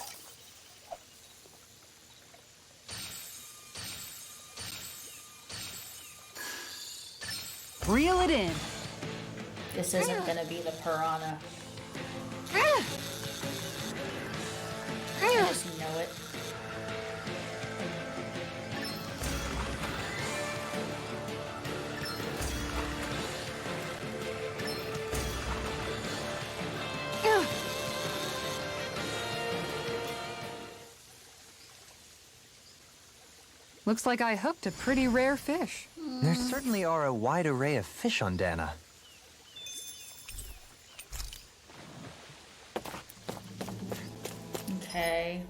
Reel it in. This isn't gonna be the piranha. I just know it. Looks like I hooked a pretty rare fish. There certainly are a wide array of fish on Dana. Okay.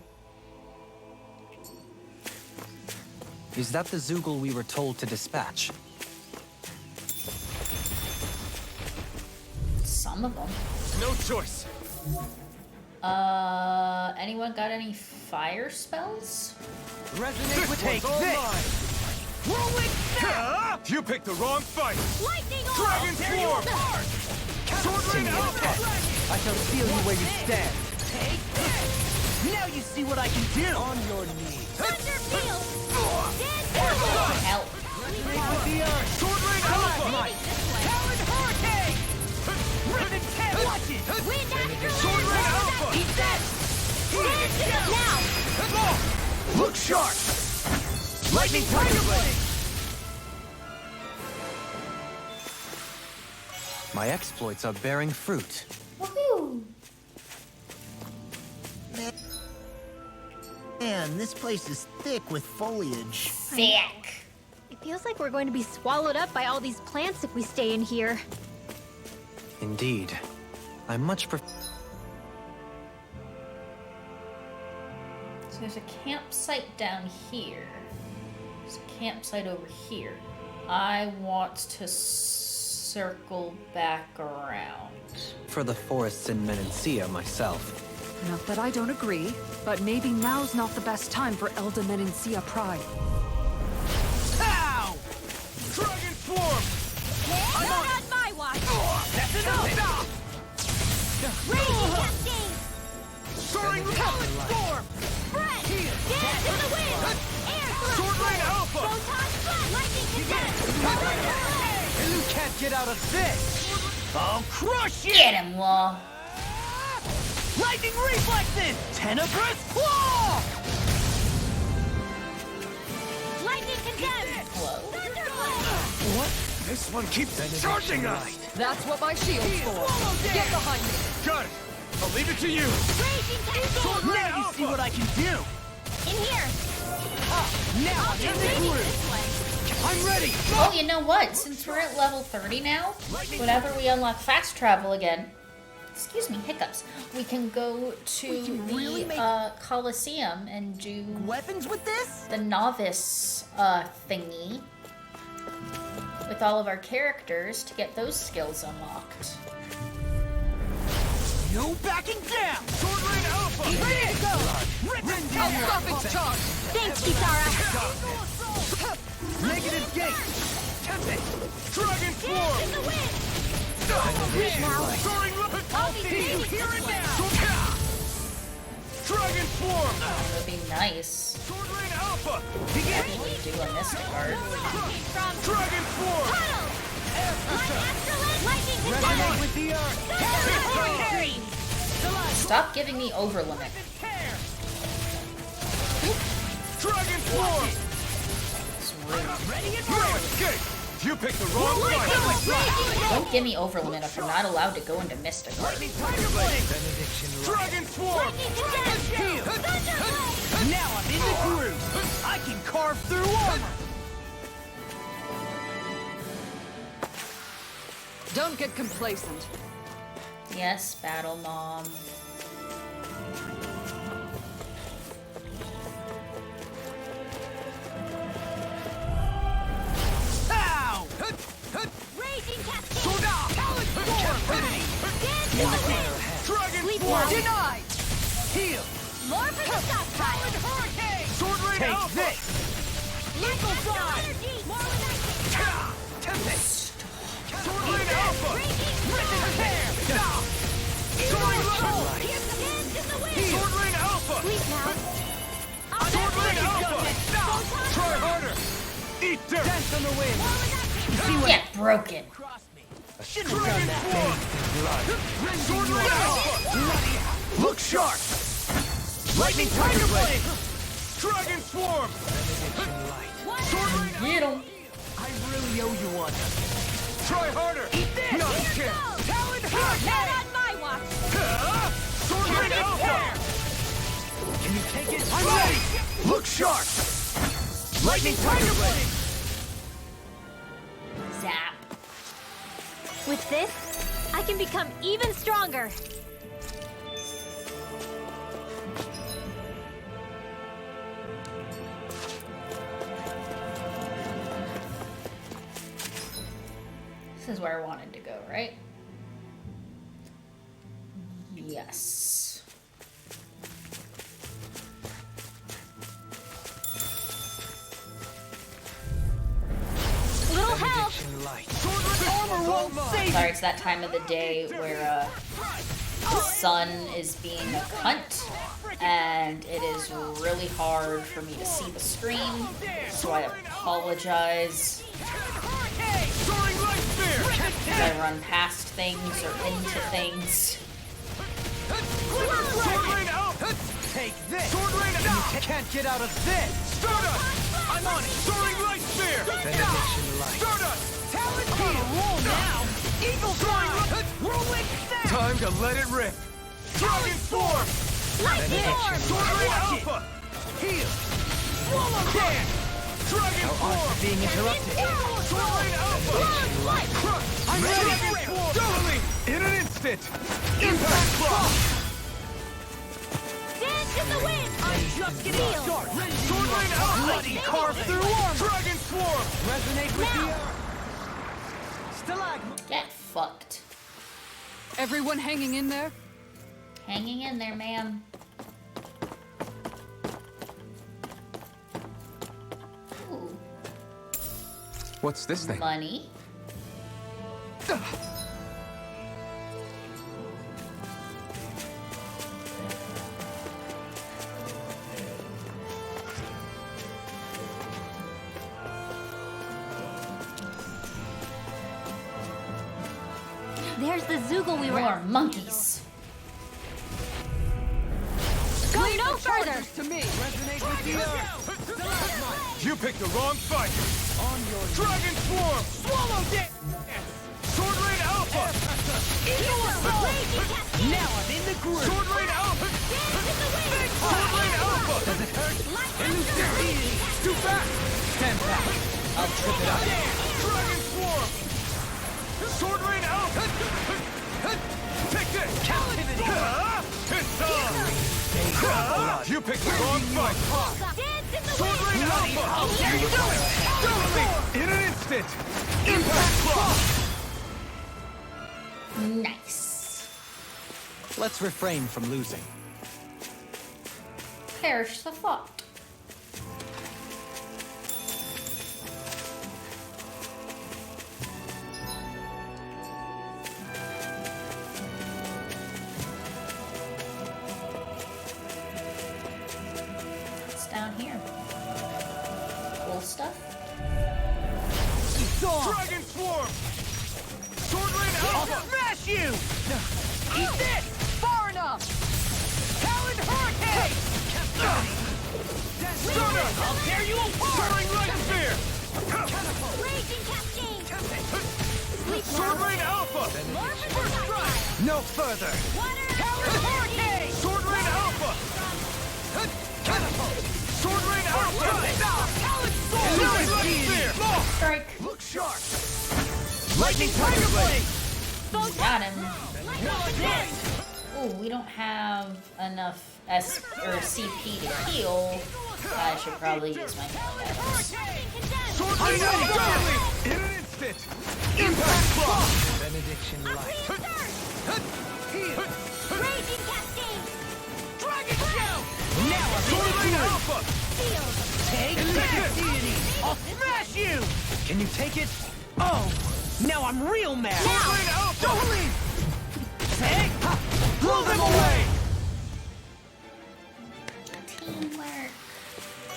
Is that the Zoogle we were told to dispatch? Some of them. No choice. Anyone got any fire spells? Resonate with Take this! You picked the wrong fight! Lightning Dragon Swarm! Sword Rain Alpha! I shall seal you where you stand. Take this! Now you see what I can do! On your knees. Thunder Field! Help. With the earth! Sword Rain Alpha! Talon Hurricane! Ribbon 10! Watch it! Wind Sword Rain Alpha! Eat that! Now! Look sharp! Lightning Tiger Blade! My exploits are bearing fruit. Woohoo! Man, this place is thick with foliage. Thick. It feels like we're going to be swallowed up by all these plants if we stay in here. Indeed. I much prefer... So there's a campsite down here. There's a campsite over here. I want to circle back around. for the forests in Menancia myself. Not that I don't agree, but maybe now's not the best time for Elda Menancia Pride. Ow! Dragon Form! Not on my watch! That's enough! Raging Cascade! Soaring Talon Storm! Breath! Dance in the wind! Air thrust! Sword Rain Alpha! Photon Flash! Lightning Condensed! And you can't get out of this! I'll crush you! Get him, Law! Lightning Reflexes! Tenebrous Claw! Lightning Condemned! Whoa. Thunderblade! What? This one keeps charging us! That's what my shield's for. Get behind me. Got it! I'll leave it to you! Raging Cascade! Now you see what I can do! In here! Now I'll I'm get in the ready groove! this way! I'm ready! Oh, you know what? Since we're at level 30 now, whenever we unlock fast travel again, excuse me, hiccups, we can go to can really make- the Colosseum and do Weapons with this? the novice thingy with all of our characters to get those skills unlocked. No backing down! Sword Rain Alpha! Ready to go! Rip Unstopping charge! Thanks, Kisara! Negative gate! Tempest! Dragon Dance Form! in the wind! Soaring I'll be ready Here this and way! now! Dragon Form! That would be nice. Sword Rain Alpha! What do you do on Mystic Art? From Dragon Form! Puddle! On Astrolite! Lightning Condemned! Resonate with the earth. Stop giving me overlimit. Dragon Swarm! No escape! You picked the wrong fight! Don't give me overlimit if I'm not allowed to go into Mystical. Dragon Swarm! Now I'm in the groove. I can carve through armor. Don't get complacent. Yes, Battle Mom. Ow! Raging Cascade! Dragon Sleep Swarm! now. Denied! Heal! More for the stockpile! Hurricane! Sword Rain Take Alpha! this! Lethal Drive! More with that! Tempest! Sword Rain Alpha! Dance in the wind! Sword Rain Alpha! Sleep now! Sword Rain Alpha! Try harder! Eat dirt! Dance on the wind! Get broken. Shouldn't have done that. Sword Rain Alpha! Look sharp! Lightning Tiger Blade! Dragon Swarm! Sword Rain Alpha! Get him. I really owe you one. Try harder! Eat this! Not a chance! Talon Not on my watch! Sword Rain Alpha! Can you take it? I'm ready! Look sharp! Lightning Tiger Blade! Zap. With this, I can become even stronger. This is where I wanted to go, right? Yes. Little help! Armor won't save Sorry, it's that time of the day where the sun is being a cunt, and it is really hard for me to see the screen, so I apologize Soaring Light Spear! as I run past things or into things. Sword Rain Alpha! Take this! Sword Rain You Alpha! can't get out of this! Stardust! I'm on it! Soaring Light Spear! Benediction light. Stardust! Talon on a roll now! Eagle Drive! Rolling snap! Time to let it rip! Dragon Swarm! Benediction Sword Rain light. Alpha! Heal! Swallow dance! Dragon Our arts Swarm! are being interrupted. Sword Rain Alpha! I'm ready! Totally! In an instant! Impact Block! Dance in the wind! I'm just getting started! Sword Rain Alpha! Bloody carve through armor! Dragon Swarm! Resonate with the earth! Stalagmite! Get fucked. Everyone hanging in there? Hanging in there, ma'am. Ooh, What's this thing? money. There's the Zoogle we were More monkeys. Go no further! To me! Resonate with the earth! You picked the wrong fight! On your Dragon Swarm! Swallow dance! Sword Rain Alpha! Now I'm in the groove! Sword Rain Alpha! Sword Rain Alpha! Does it hurt? Too fast! Stand back! I'll trip it up! Dragon Swarm! Sword Rain Alpha! Take this! Captivity! It's on! You picked the wrong fight! Dance in the Sword wind! Rain Alpha! There you go! In an instant! Impact Block! Nice. Let's refrain from losing. Perish the thought. What's down here? Cool stuff. Dragon Swarm! Sword Rain Alpha! Eat this! Far enough! Talon Hurricane! Stunner! I'll tear you apart! Soaring Light Spear! Raging Cascade! Sword Rain Alpha! First strike! No further! Talon Hurricane! Sword Rain Alpha! Catapult! Sword Rain Alpha! Talon Sword! Soaring Light Spear! Strike. Look sharp! Lightning Tiger Blade! Got him. Ooh, we don't have enough S or CP to heal. I should probably use my healing items. Sword Rain Alpha! In an instant! Impact Claw! Benediction Light! Raging Cascade! Dragon Shell! Now I'm Sword Rain Alpha! Take that, deity! I'll smash you! Can you take it? Oh! Now I'm real mad! Sword Rain Alpha! Don't leave! Take! Blow them away! Teamwork.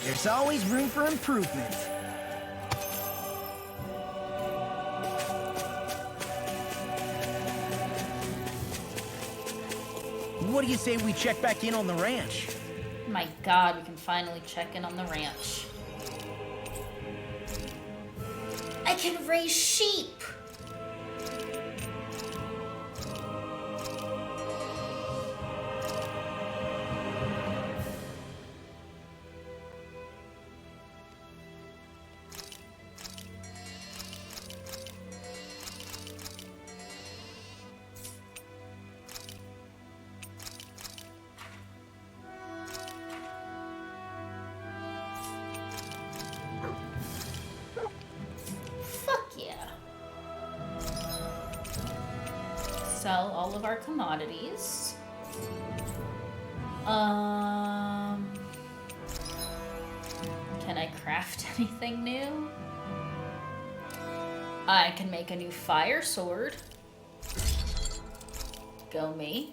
There's always room for improvement. What do you say we check back in on the ranch? My God, we can finally check in on the ranch. I can raise sheep. Sell all of our commodities. Can I craft anything new? I can make a new fire sword. Go me.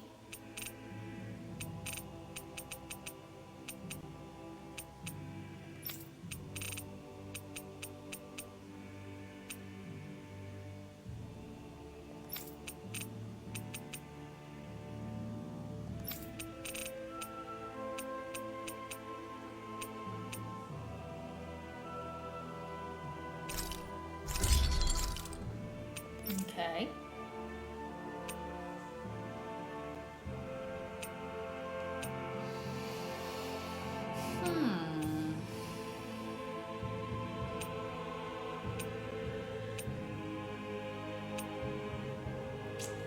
Okay.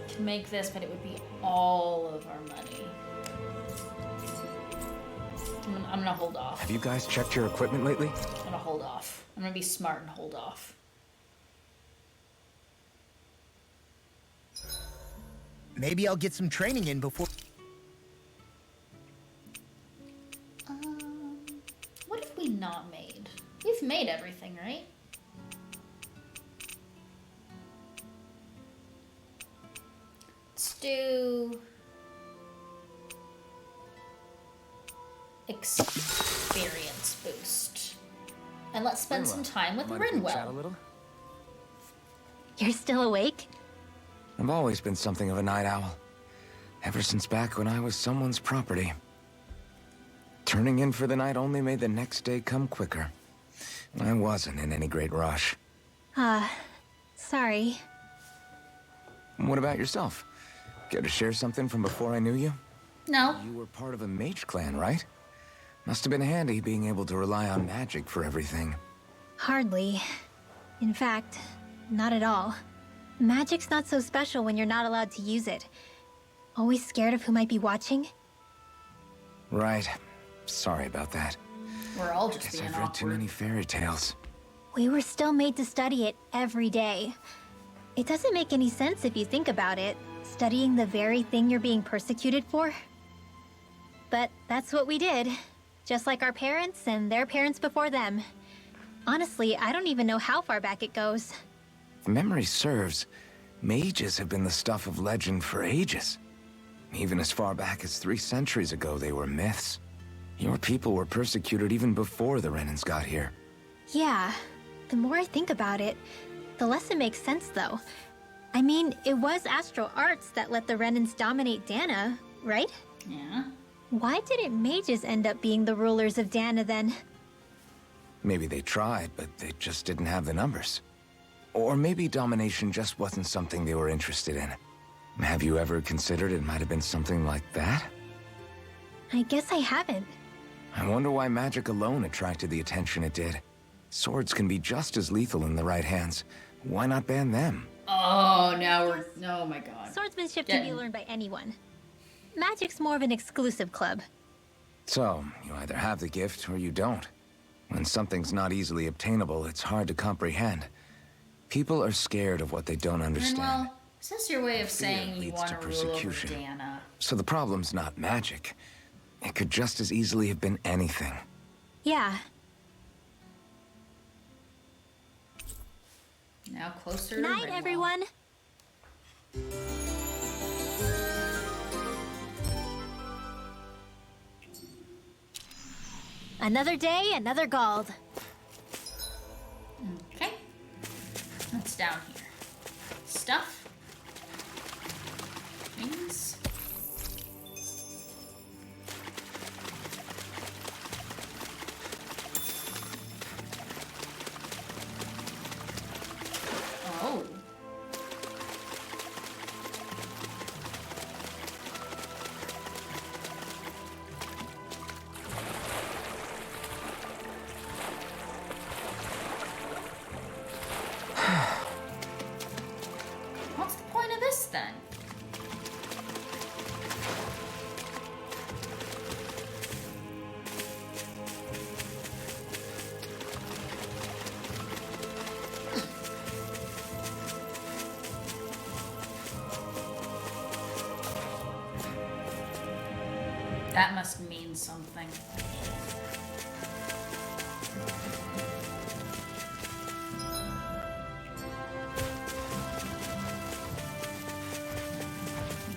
Can make this, but it would be all of our money. I'm gonna hold off. Have you guys checked your equipment lately? I'm gonna hold off. I'm gonna be smart and hold off. Maybe I'll get some training in before... What have we not made? We've made everything, right? Let's do... experience boost. And let's spend some time with Mind if we chat a Rinwell. little? You're still awake? I've always been something of a night owl. Ever since back when I was someone's property. Turning in for the night only made the next day come quicker. I wasn't in any great rush. Sorry. What about yourself? Care to share something from before I knew you? No. You were part of a mage clan, right? Must have been handy being able to rely on magic for everything. Hardly. In fact, not at all. Magic's not so special when you're not allowed to use it. Always scared of who might be watching? Right. Sorry about that. We're all just Guess being I've read too awkward. many fairy tales. We were still made to study it every day. It doesn't make any sense if you think about it, studying the very thing you're being persecuted for. But that's what we did. Just like our parents and their parents before them. Honestly, I don't even know how far back it goes. If memory serves, mages have been the stuff of legend for ages. Even as far back as 3 centuries ago, they were myths. Your people were persecuted even before the Renans got here. Yeah, the more I think about it, the less it makes sense though. I mean, it was Astral Arts that let the Renans dominate Dana, right? Yeah. Why didn't mages end up being the rulers of Dana then? Maybe they tried, but they just didn't have the numbers. Or maybe domination just wasn't something they were interested in. Have you ever considered it might have been something like that? I guess I haven't. I wonder why magic alone attracted the attention it did. Swords can be just as lethal in the right hands. Why not ban them? Oh, now we're... Oh my god. Swordsmanship can be learned by anyone. Magic's more of an exclusive club. So, you either have the gift or you don't. When something's not easily obtainable, it's hard to comprehend. People are scared of what they don't understand. Well, is this your way of saying you leads want to to rule over persecution. Dana? So the problem's not magic. It could just as easily have been anything. Yeah. Now closer to Night, Redwall. everyone. Another day, another Gald. Okay. What's down here? Stuff. Things. Oh. What's the point of this then? That must mean something.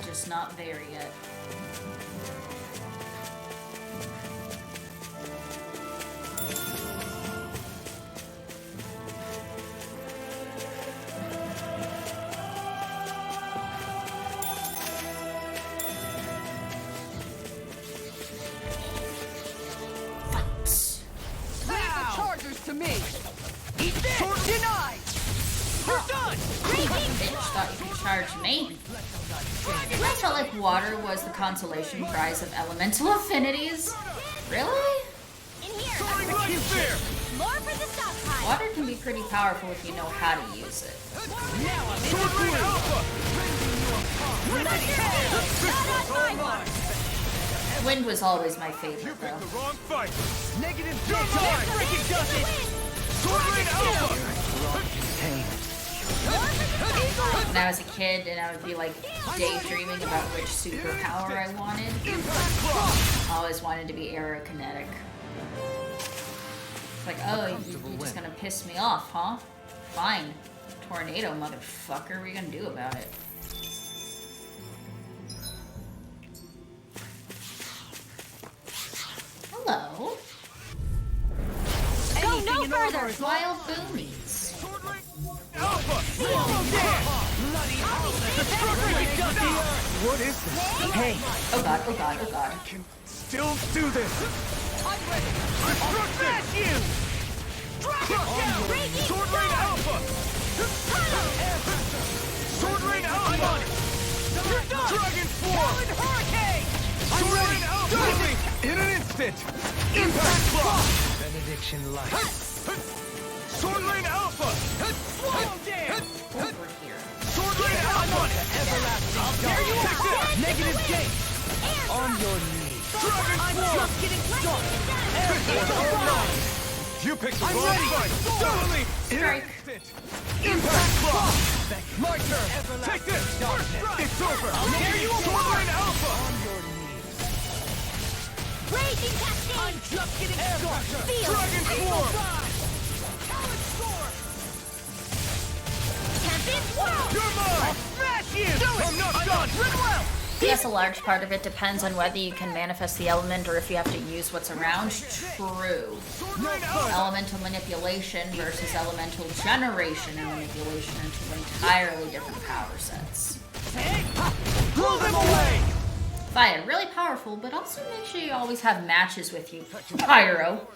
Just not there yet. Fight. Leave the chargers to me! Eat this! Denied! You're done! Bitch thought you could charge me. I felt like water was the consolation prize of elemental affinities. Really? In here. Soaring like fear! More for the stockpile. Water can be pretty powerful if you know how to use it. Now I'm in the groove! Alpha! Not on my watch. Wind was always my favorite, though. Wrong fight! Negative time! Freaking does it! Sword Rain Alpha! When I was a kid and I would be like daydreaming about which superpower I wanted, I always wanted to be aerokinetic. It's like, oh, you're just gonna piss me off, huh? Fine. Tornado, motherfucker. What are you gonna do about it? Hello. Go no further. Wild boomies. Alpha! Bloody hell! Destruction does it! What is this? Hey! Oh god, oh god, oh god. Still do this! I'm ready! I'll smash you! Sword Rain Alpha! Sword Rain Alpha! Dragon Form! Hurricane! Sword Rain Alpha! In an instant! Impact Block! Benediction Light! Sword Rain Alpha! Swallow Dance! Over here. Sword Rain Alpha! Everlasting There you are! Negative Gate! On your knees! Dragon Form! I'm just getting started! You picked the wrong fight! Doubly! Strike. Impact Block! My turn! Take this! First strike! It's over! There you are! Sword Rain Alpha! On your knees! Raging cascade. I'm just getting started! Feel. Dragon Form! Tempest whirl. You're mine! I'll smash you! I'm not done! Rinwell! Yes, a large part of it depends on whether you can manifest the element or if you have to use what's around. True. Elemental manipulation versus elemental generation and manipulation are two entirely different power sets. Blow them away! Fire, really powerful, but also make sure you always have matches with you. Pyro.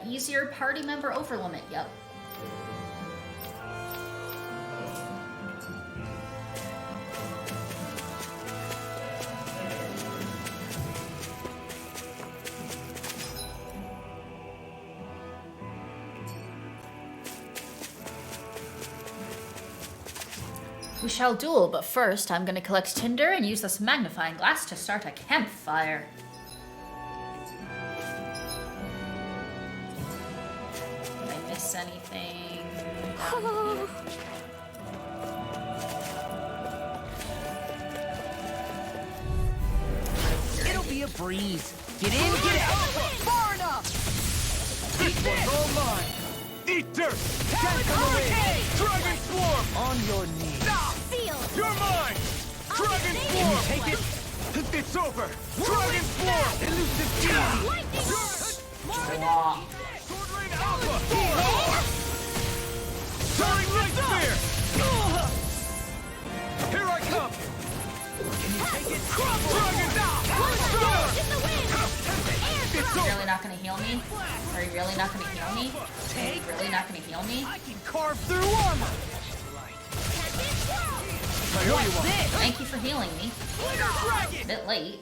Easier party member over limit, yep. We shall duel, but first I'm gonna collect tinder and use this magnifying glass to start a campfire. Anything. It'll be a breeze. Get in, get out. Far enough. This one's all mine. Eat dirt. Hurricane. Dragon Swarm. On your knees. Seal. You're mine. Dragon Swarm. Can you take it? It's over. Dragon Swarm. Elusive Deity. Lightning. Wow. Sword Rain Alpha. Soaring Light Spear. Here I come. Can you take it? Dragon Down. Are you really not gonna heal me? Are you really not gonna heal me? Are you really not gonna heal me? I can carve through armor. I know you want. Thank you for healing me. Dragon. A bit late.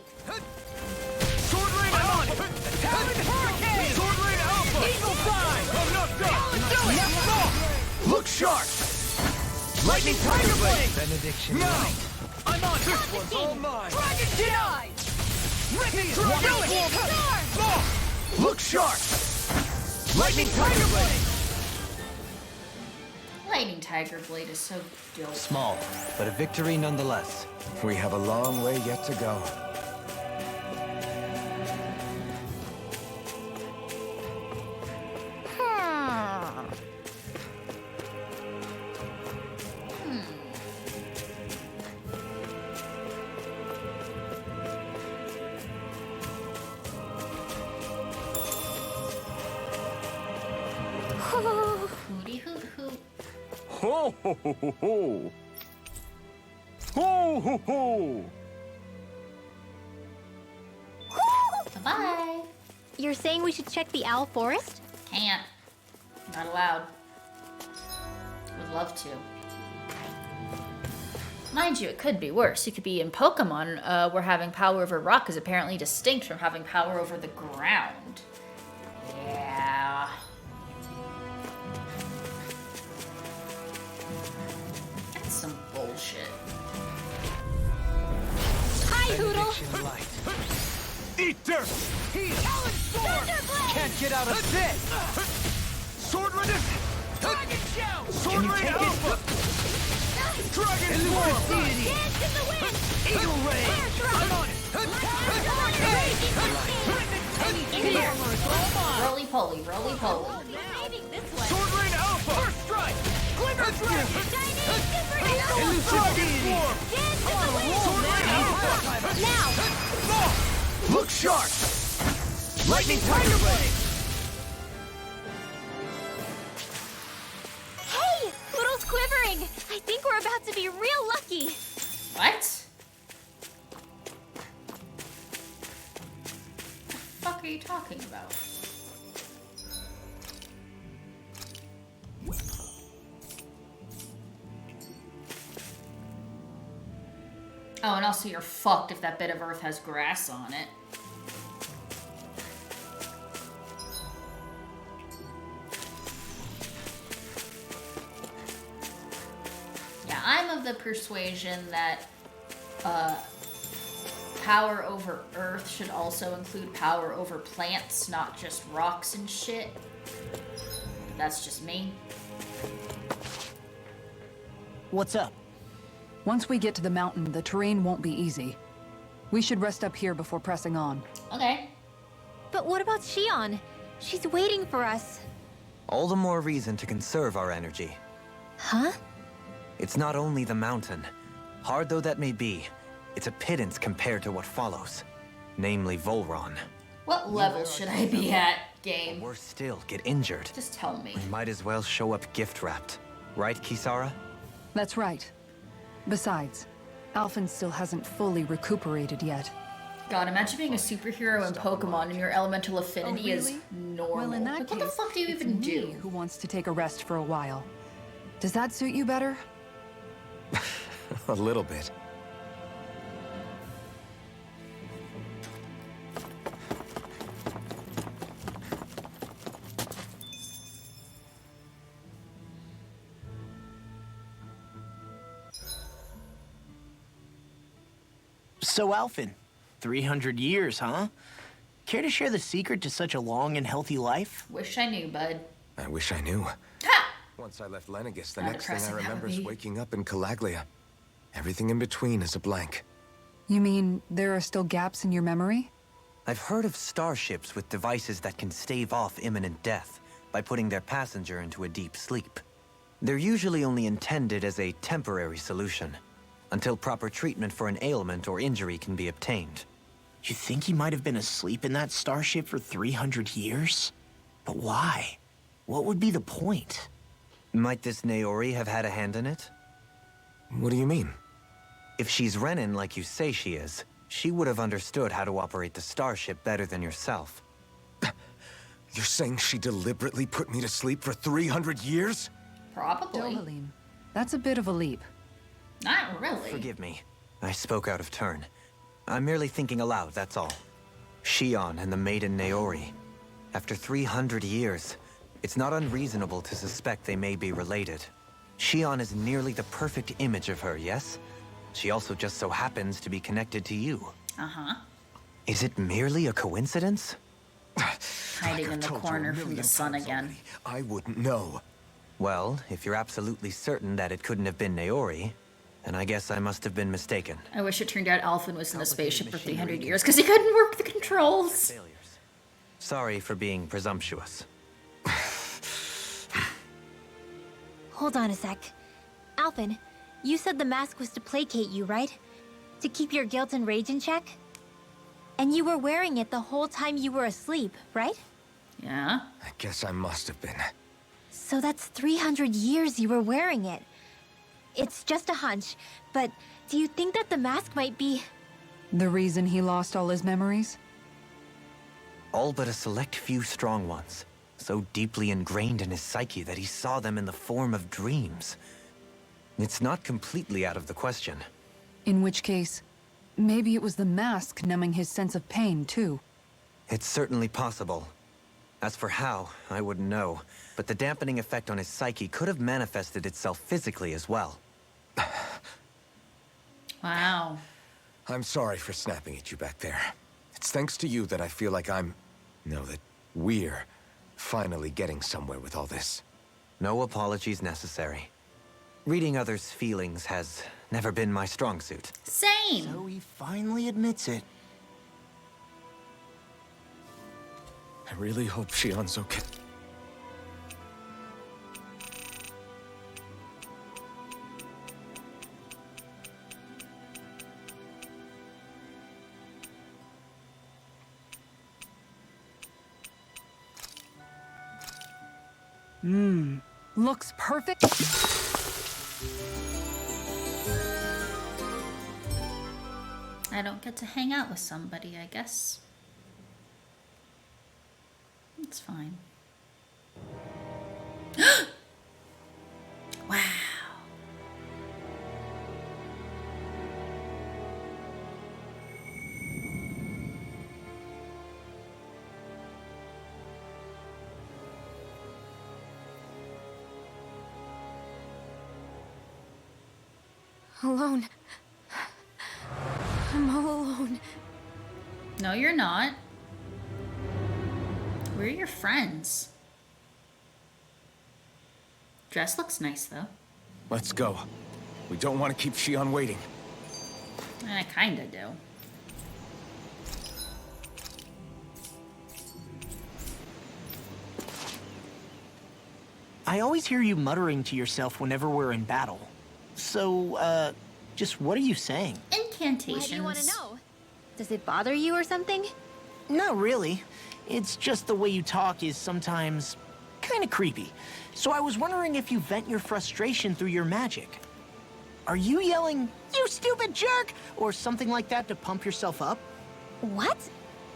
Sword Rain Alpha. Talon Hurricane. Sword Rain Alpha. Eagle Fly. I'm not done. Next off. Look sharp. Lightning Tiger Blade. Benediction. No. I'm on. This one's all mine. Dragon Denied. Ripping Dragon. Look sharp. Lightning Tiger Blade. Lightning Tiger Blade is so dope. Small, but a victory nonetheless. We have a long way yet to go. Hooty hoot hoot. Ho ho ho ho ho. Ho ho ho. Bye-bye. You're saying we should check the Owl Forest? Can't. Not allowed. Would love to. Mind you, it could be worse. You could be in Pokemon, where having power over rock is apparently distinct from having power over the ground. Yeah. That's some bullshit. Hi, Hoodle. Eat dirt. Talon Sword. Can't get out of this. Sword Rain. Dragon Shell. Sword Rain Alpha. Dragon Swarm. Dance in the wind. Eagle Ray. I'm on it. Roly poly, roly poly. Maybe this way. Sword Rain Alpha. First strike. Glimmer Dragon. Elusive Dragon Swarm. Dance in the wind. Sword Rain Alpha. Now. Look sharp. Lightning Tiger Blade. Hey, Hoodle's quivering. I think we're about to be real lucky. What? The fuck are you talking about? Oh, and also you're fucked if that bit of earth has grass on it. Yeah, I'm of the persuasion that power over earth should also include power over plants, not just rocks and shit. that's just me. What's up? Once we get to the mountain, the terrain won't be easy. We should rest up here before pressing on. Okay. But what about Shion? She's waiting for us. All the more reason to conserve our energy. Huh? It's not only the mountain. Hard though that may be, it's a pittance compared to what follows. Namely Volron. What level should I be at, game? Or worse still, get injured. Just tell me. We might as well show up gift-wrapped. Right, Kisara? That's right. Besides, Alphen still hasn't fully recuperated yet. God, imagine being a superhero in Pokemon and your elemental affinity is normal. Well, in that Like, case, what the fuck do you it's even me do? who wants to take a rest for a while. Does that suit you better? A little bit. So, Alphen, 300 years, huh? Care to share the secret to such a long and healthy life? Wish I knew, bud. I wish I knew. Ha! Once I left Lenegis, the How next thing I depressing that remember would is be. waking up in Calaglia. Everything in between is a blank. You mean there are still gaps in your memory? I've heard of starships with devices that can stave off imminent death by putting their passenger into a deep sleep. They're usually only intended as a temporary solution, until proper treatment for an ailment or injury can be obtained. You think he might have been asleep in that starship for 300 years? But why? What would be the point? Might this Naori have had a hand in it? What do you mean? If she's Renin like you say she is, she would have understood how to operate the starship better than yourself. You're saying she deliberately put me to sleep for 300 years? Probably. Dohalim, that's a bit of a leap. Not really. Forgive me. I spoke out of turn. I'm merely thinking aloud, that's all. Shion and the maiden Naori. After 300 years, it's not unreasonable to suspect they may be related. Shion is nearly the perfect image of her, yes? She also just so happens to be connected to you. Uh-huh. Is it merely a coincidence? Hiding in the Told you corner a from the million sun times again. already. I wouldn't know. Well, if you're absolutely certain that it couldn't have been Naori, then I guess I must have been mistaken. I wish it turned out Alphen was in a spaceship for Complicated 300 machinery years because he couldn't work the controls. Failures. Sorry for being presumptuous. Hold on a sec. Alphen, you said the mask was to placate you, right? To keep your guilt and rage in check? And you were wearing it the whole time you were asleep, right? Yeah. I guess I must have been. So that's 300 years you were wearing it. It's just a hunch, but do you think that the mask might be... The reason he lost all his memories? All but a select few strong ones, so deeply ingrained in his psyche that he saw them in the form of dreams. It's not completely out of the question. In which case, maybe it was the mask numbing his sense of pain, too. It's certainly possible. As for how, I wouldn't know, but the dampening effect on his psyche could have manifested itself physically as well. Wow. I'm sorry for snapping at you back there. It's thanks to you that I feel like that we're finally getting somewhere with all this. No apologies necessary. Reading others' feelings has never been my strong suit. Same. So he finally admits it. I really hope Shion's okay. Looks perfect. I don't get to hang out with somebody, I guess. It's fine. Wow. alone? I'm all alone. No, you're not. We're your friends. Dress looks nice, though. Let's go. We don't want to keep Shion waiting. I kinda do. I always hear you muttering to yourself whenever we're in battle. So, just what are you saying? Incantations. Why do you want to know? Does it bother you or something? Not really. It's just the way you talk is sometimes kind of creepy. So I was wondering if you vent your frustration through your magic. Are you yelling, "You stupid jerk," or something like that to pump yourself up? What?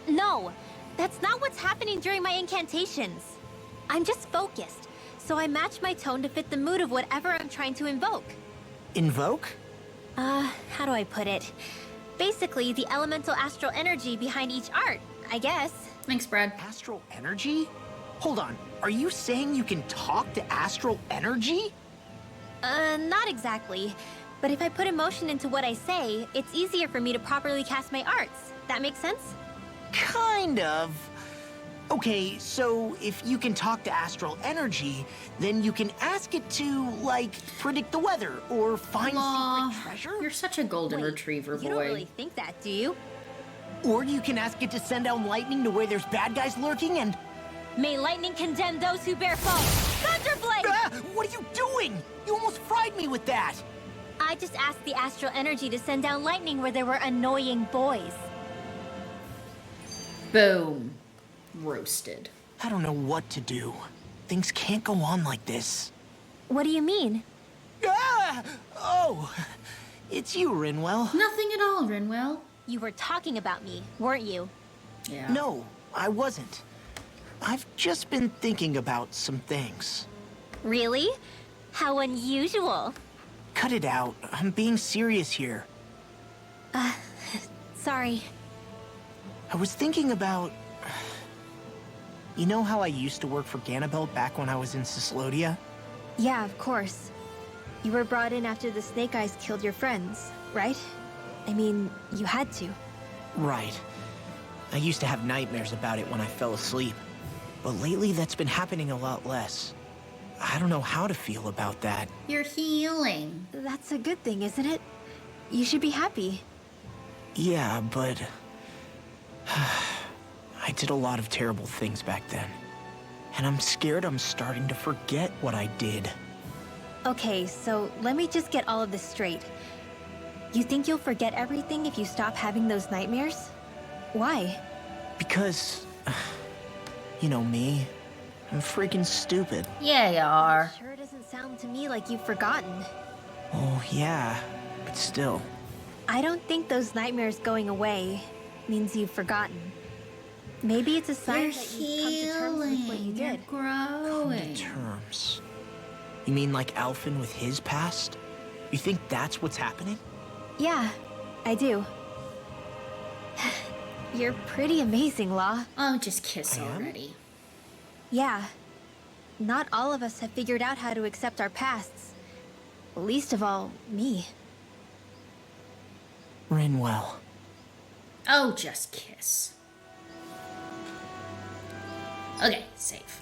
No, that's not what's happening during my incantations. I'm just focused, so I match my tone to fit the mood of whatever I'm trying to invoke. Invoke? How do I put it? Basically, the elemental astral energy behind each art, I guess. Thanks, Brad. Astral energy? Hold on, are you saying you can talk to astral energy? Not exactly. But if I put emotion into what I say, it's easier for me to properly cast my arts. That makes sense? Kind of. Okay, so if you can talk to astral energy, then you can ask it to, like, predict the weather or find Aw, secret treasure? you're such a golden Wait, retriever boy. You don't really think that, do you? Or you can ask it to send down lightning to where there's bad guys lurking and... May lightning condemn those who bear false. Thunderblade! Ah, what are you doing? You almost fried me with that! I just asked the astral energy to send down lightning where there were annoying boys. Boom. Roasted. I don't know what to do. Things can't go on like this. What do you mean? Ah! Oh, it's you, Rinwell. Nothing at all, Rinwell. You were talking about me, weren't you? Yeah. No, I wasn't. I've just been thinking about some things. Really? How unusual. Cut it out. I'm being serious here. Sorry. I was thinking about... You know how I used to work for Ganabelt back when I was in Cyslodia? Yeah, of course. You were brought in after the Snake Eyes killed your friends, right? I mean, you had to. Right. I used to have nightmares about it when I fell asleep. But lately that's been happening a lot less. I don't know how to feel about that. You're healing. That's a good thing, isn't it? You should be happy. Yeah, but... I did a lot of terrible things back then. And I'm scared I'm starting to forget what I did. Okay, so let me just get all of this straight. You think you'll forget everything if you stop having those nightmares? Why? Because... You know me. I'm freaking stupid. Yeah, you are. Sure doesn't sound to me like you've forgotten. Oh, yeah. But still. I don't think those nightmares going away means you've forgotten. Maybe it's a sign You're that you've come to terms with what you You're did. growing. Terms. You mean like Alphen with his past? You think that's what's happening? Yeah, I do. You're pretty amazing, Law. Oh, just kiss I am? already. Yeah. Not all of us have figured out how to accept our pasts. Least of all, me. Rinwell. Oh, just kiss. Okay, safe.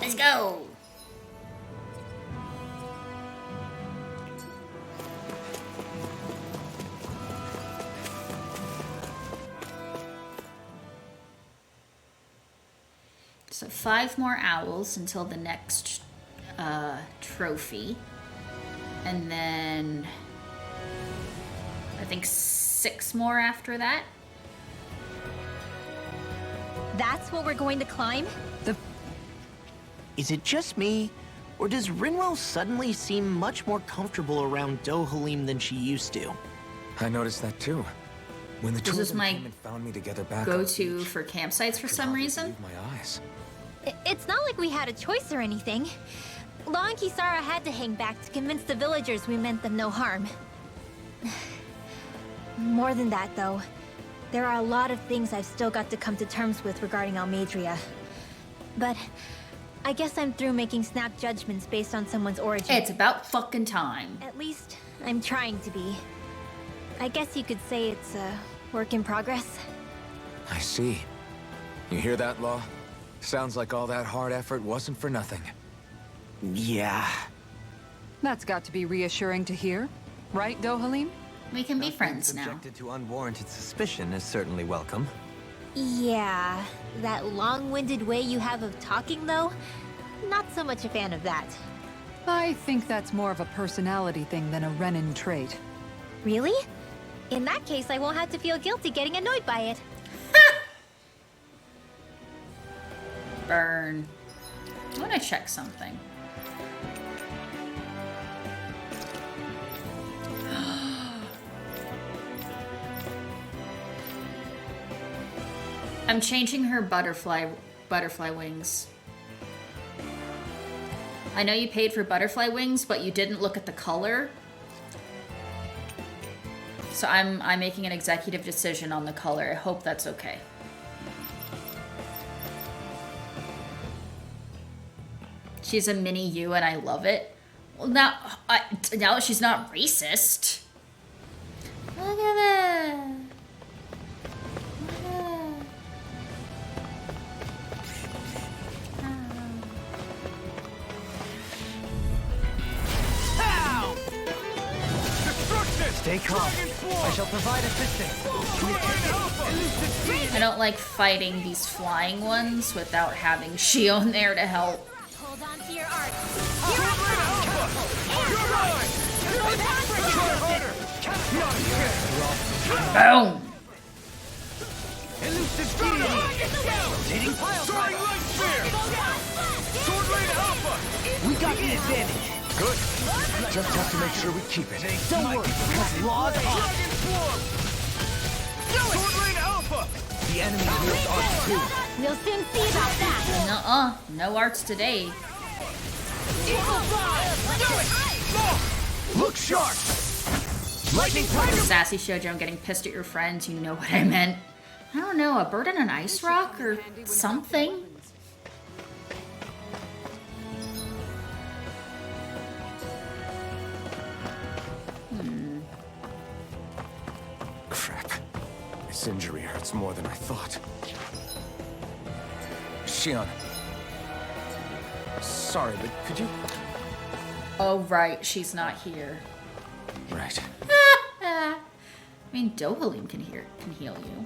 Let's go. So 5 more owls until the next trophy. And then I think 6 more after that. That's what we're going to climb? Is it just me? Or does Rinwell suddenly seem much more comfortable around Dohalim than she used to? I noticed that too. When the This two is of them my came and found me together back on the Go-to beach, for campsites for I could some hardly reason. believe my eyes. It's not like we had a choice or anything. Law and Kisara had to hang back to convince the villagers we meant them no harm. More than that, though, there are a lot of things I've still got to come to terms with regarding Almadria. But I guess I'm through making snap judgments based on someone's origin. It's about fucking time. At least, I'm trying to be. I guess you could say it's a work in progress. I see. You hear that, Law? Sounds like all that hard effort wasn't for nothing. Yeah. That's got to be reassuring to hear. Right, Dohalim? We can be Not being friends now. subjected to unwarranted suspicion is certainly welcome. Yeah, that long-winded way you have of talking, though, not so much a fan of that. I think that's more of a personality thing than a Renan trait. Really? In that case, I won't have to feel guilty getting annoyed by it. Burn. I want to check something. I'm changing her butterfly wings. I know you paid for butterfly wings, but you didn't look at the color. So I'm making an executive decision on the color. I hope that's okay. She's a mini you and I love it. Well, now she's not racist. Look at that. Stay calm. I shall provide assistance. I don't like fighting these flying ones without having Shion there to help. Hold on to your art. Here I come! Boom! Elusive deity! Rotating pile driver! Sword Rain Alpha! We got the advantage! Good. Just have to make sure we keep it. Don't worry, because Law's on! Sword Rain Alpha! The enemy wields art too. We'll soon see about that! Nuh-uh. No arts today. Eagle Fly! Do it! Look sharp! Lightning Tiger! Sassy Shoujo, I'm getting pissed at your friends. You know what I meant. I don't know, a bird on an ice rock or something? Crap. This injury hurts more than I thought. Shion. Sorry, but could you... Oh, right. She's not here. Right. I mean, Dohalim can heal you.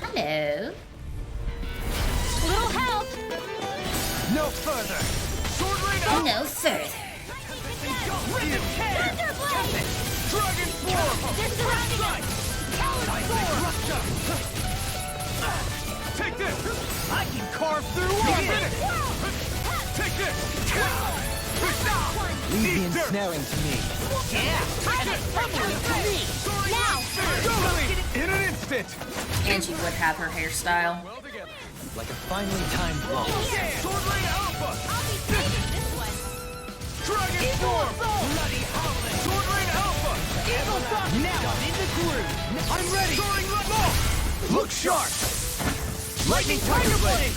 Hello. Little help! No further! Sword Rain Alpha! No further. Thunderblade! Dragon Form! They're surrounding us! Take this! I can carve through walls! Take this! Leave the ensnaring to me. Yeah! Now! In an instant! Angie would have her hairstyle. Like a finely timed blow. Sword Rain Alpha! I'll be saving this one! Dragon Form! Bloody Howling! Sword Rain Alpha! Eagle Thought! Now I'm in the groove! I'm ready! Soaring Look sharp! Lightning Tiger Blade!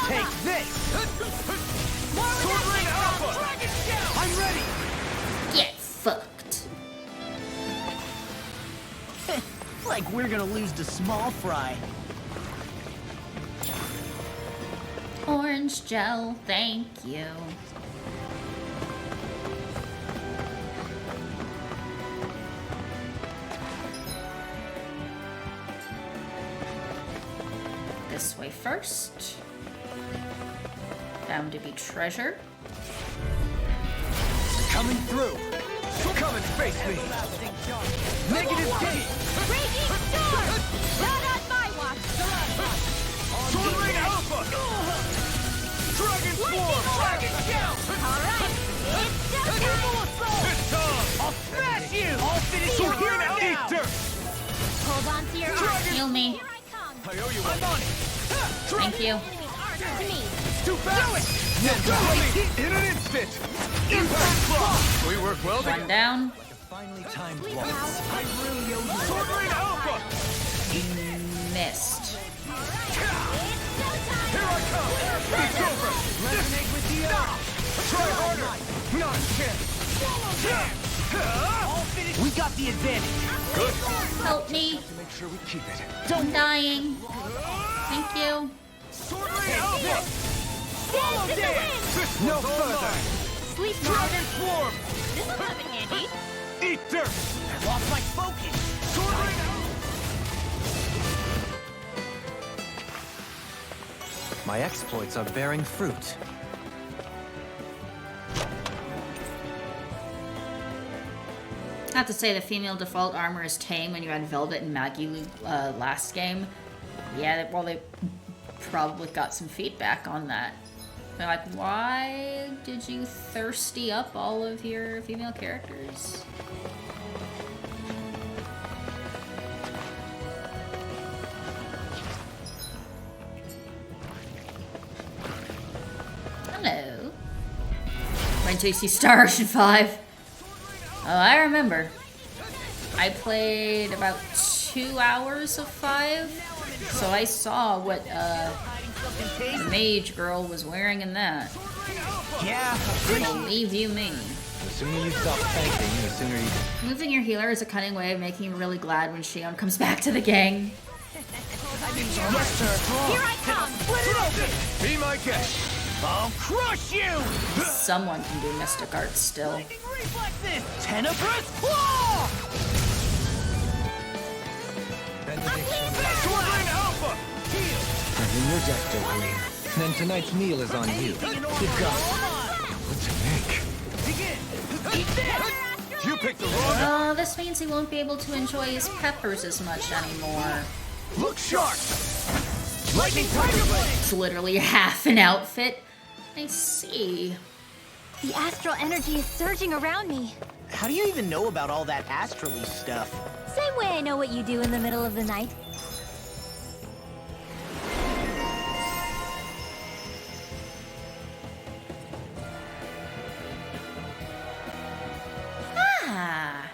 Take this! Sword Rain Alpha! I'm ready! Get fucked. Like we're gonna lose to Small Fry. Orange gel, thank you. This way first. Found to be treasure. Coming through! Come and face me! Negative gate! Raging Storm! Not on my watch! Sword Rain Alpha! Dragon Form! Dragon Shell! Alright, it's showtime! This time! I'll smash you! I'll finish you here now! Eater! Hold on to your art! Heal me. Here I come! I owe you one. I'm on it! Thank you. Enemy's art to me! Too fast! In an instant! Impact Block! We work well together. One down. Like a finely timed Sweet blow. now! Sword Rain Alpha! Missed. Here I come! the advantage. Help me. Make sure we keep it. I'm dying. Thank you. Sword Rain Alpha! Swallow dance! No further! Sleep Dragon Swarm! This'll come in handy. Eat dirt! I lost my focus! Sword Rain Alpha! My exploits are bearing fruit. I have to say, the female default armor is tame when you had Velvet and Maggie last game. Yeah, well, they probably got some feedback on that. They're like, why did you thirsty up all of your female characters? Hello. Wait until you see Star Ocean 5. Oh, I remember. I played about 2 hours of 5, so I saw what the mage girl was wearing in that. Yeah, Believe you me. The sooner you stop thanking, the sooner you... Moving your healer is a cunning way of making you really glad when Shion comes back to the gang. yes, sir. Here I come. Split it open! Be my guest! I'll crush you! Someone can do mystic arts still. Lightning reflexes! Tenebrous Claw! Sword Rain Alpha! Heal! I'm in your deck, Queen. Then tonight's meal is on you. Keep going. What to make? Begin! Eat this! You picked the wrong... Oh, this means he won't be able to enjoy his peppers as much anymore. Look sharp! Lightning Tiger Blade! It's literally half an outfit. I see. The astral energy is surging around me. How do you even know about all that astrally stuff? Same way I know what you do in the middle of the night. Ah.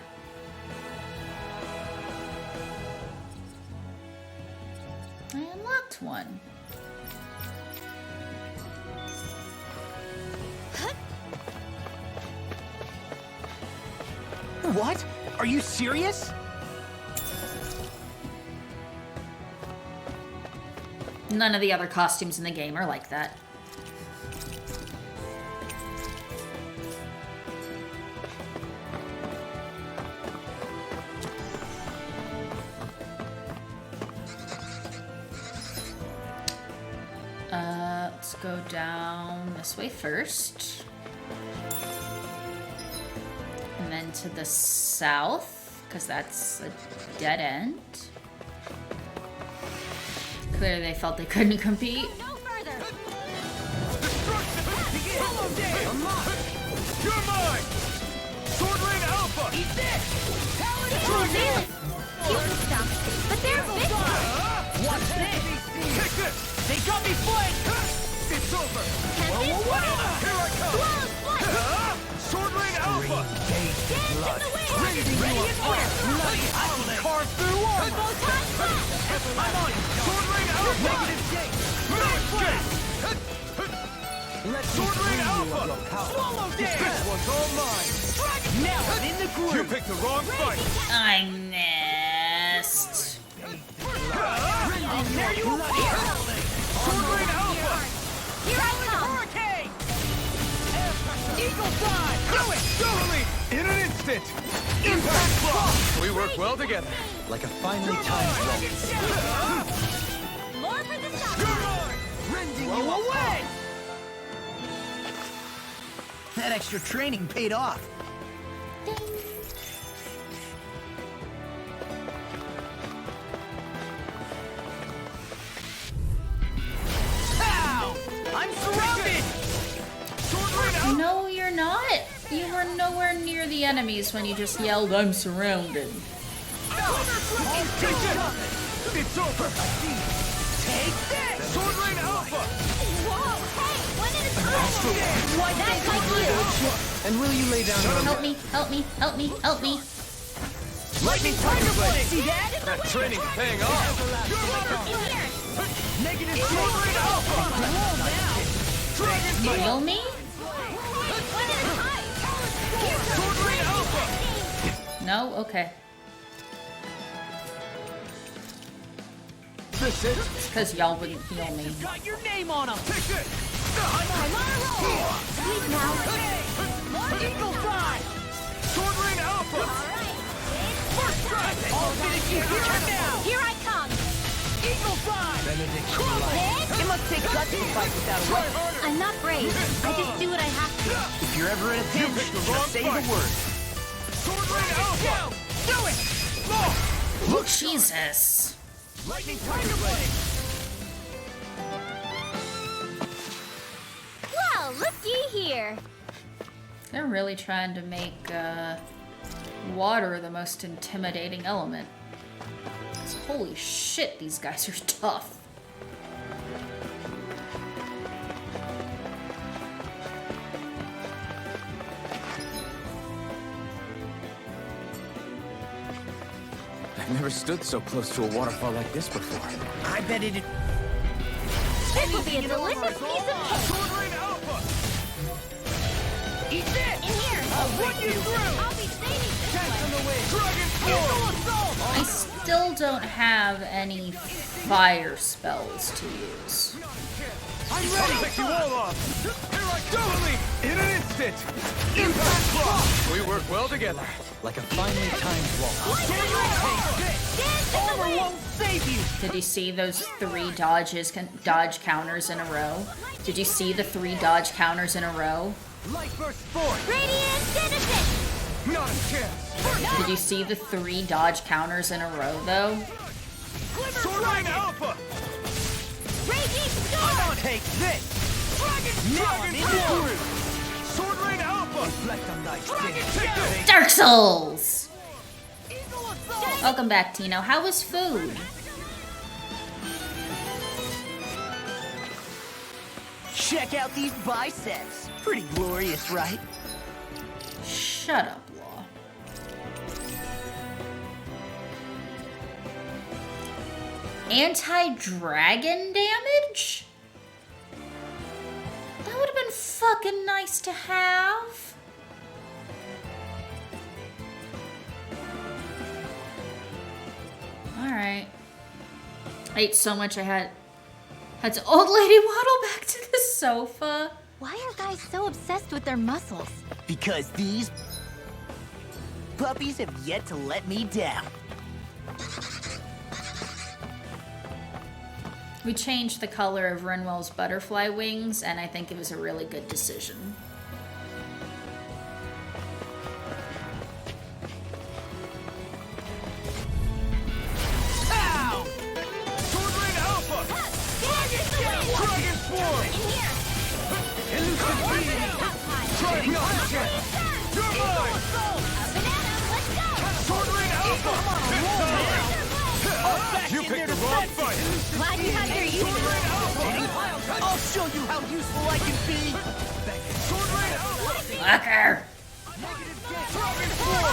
I unlocked one. What? Are you serious? None of the other costumes in the game are like that. Let's go down this way first. And then to the south, because that's a dead end. Clearly they felt they couldn't compete. No further. Follow Dave! You're mine! Sword Rain Alpha! Eat this! Cute stuff, but they're big. Watch this! Take this! They got me flanked! It's over! Here I come! Sword Rain Alpha! Ready and quick! Bloody outlet! Carve through armor! I'm on it! Sword Rain Alpha! Negative Jake! Let's Sword Rain Alpha! Swallow dance! This one's all mine! Now I'm in the groove! You picked the wrong fight! I missed. And there you appear! Sword Rain Alpha! Here I come. Hurricane! Eagle Fly! Do it! Totally! In an instant! Impact Block! We work well together. Like a finely timed waltz. More for the shot. Rending you away! That extra training paid off. Pow! I'm surrounded! Sword Rain Alpha! No, you're not. You were nowhere near the enemies when you just yelled, "I'm surrounded." It's over! Take this! Sword Rain Alpha! Whoa, hey, one at a time. Why, that's like you. And will you lay down your... Help me, help me, help me, help me. Lightning Tiger Blade! See that? That training's paying off! In here. Negative Sword Rain Alpha! Dragon Heal me? One at a time. Sword Rain Alpha! No, No? Okay. This it? Because y'all wouldn't heal me. Got your name on him. Take it. Sweet now. Eagle Dive. Sword Ring Alpha. First strike. All finish you here now. Here I come. Eagle Dive. It must take guts to fight without a weapon. I'm not brave. I just do what I have to. If you're ever in a pinch, just say the word. Sword Ring Alpha. Do it. Look, Jesus. Lightning Tiger Blade. Well, looky here. They're really trying to make water the most intimidating element. 'Cause holy shit, these guys are tough. I've never stood so close to a waterfall like this before. I bet it. This will be a delicious piece of cake. Sword Ring Alpha. Eat this. In here. I'll run you through. I'll be saving this Cast one. on the way. Dragon Assault. I still don't have any fire spells to use. I'm ready. Pick you all off. Here I go. In an instant. Impact Block. We work well together. Like a finely timed wall. Armor won't save you. Did you see those 3 dodge counters in a row? Did you see the 3 dodge counters in a row? Light Burst Force. Radiant Citizen. Not a chance. Did you see the 3 dodge counters in a row, though? Sword Ring Alpha. Raging Storm. Take this. Now I'm in the groove. Sword Ring Alpha. Reflect on thy sin. Dark Souls! Welcome back, Tino. How was food? Check out these biceps. Pretty glorious, right? Shut up, Law. Anti-dragon damage? That would have been fucking nice to have. Alright. I ate so much I had to old lady waddle back to the sofa. Why are guys so obsessed with their muscles? Because these puppies have yet to let me down. We changed the color of Renwell's butterfly wings, and I think it was a really good decision. Ow! Sword Ring Alpha. Dragon Swarm. Elusive Beam. Try not to get. You're mine. Sword Ring Alpha. You picked the wrong fight. Glad you had your use. I'll show you how useful I can be. Sword Ring Alpha. Fucker! Dragon Swarm.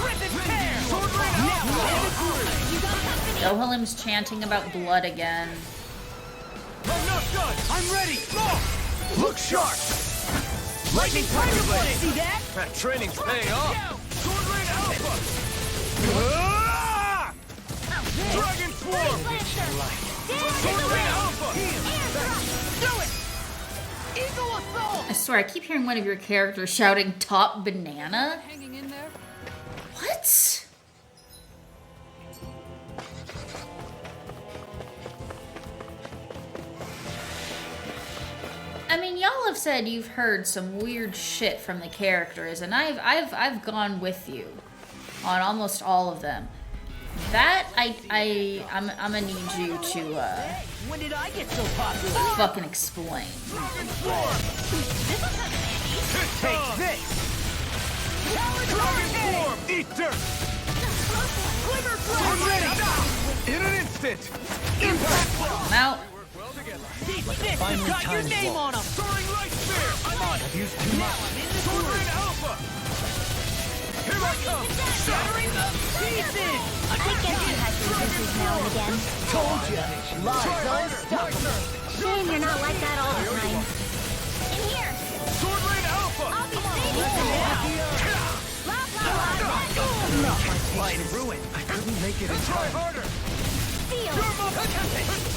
Rip and tear. Sword Ring Alpha. Dohalim's chanting about blood again. I'm not done. I'm ready. Look sharp. Lightning Tiger Blade. See that? That training's paying off. Sword Ring Alpha. Dragon Swarm. Sword Ring Alpha. Do it. Eagle Assault. I swear, I keep hearing one of your characters shouting top banana. Hanging in there? What? I mean, y'all have said you've heard some weird shit from the characters, and I've gone with you on almost all of them. That I'm gonna need you to When did I get so popular? fucking explain. Take this. Dragon Swarm. Eat dirt. I'm ready. In an instant. Impact Block. I'm out. Well together. Finally Got your timed name wall. on them. Soaring Light Spear. I'm on it. I've used too much. Sword Ring Alpha. Here I come. Shattering the pieces. I guess you had your uses now and again. Told ya. Lies unstoppable. Shame you're not like that all the time. In here. Sword Ring Alpha. I'll be saving you. Blah, blah, blah. Lie in ruin. I couldn't make it in time. Harder. Seal.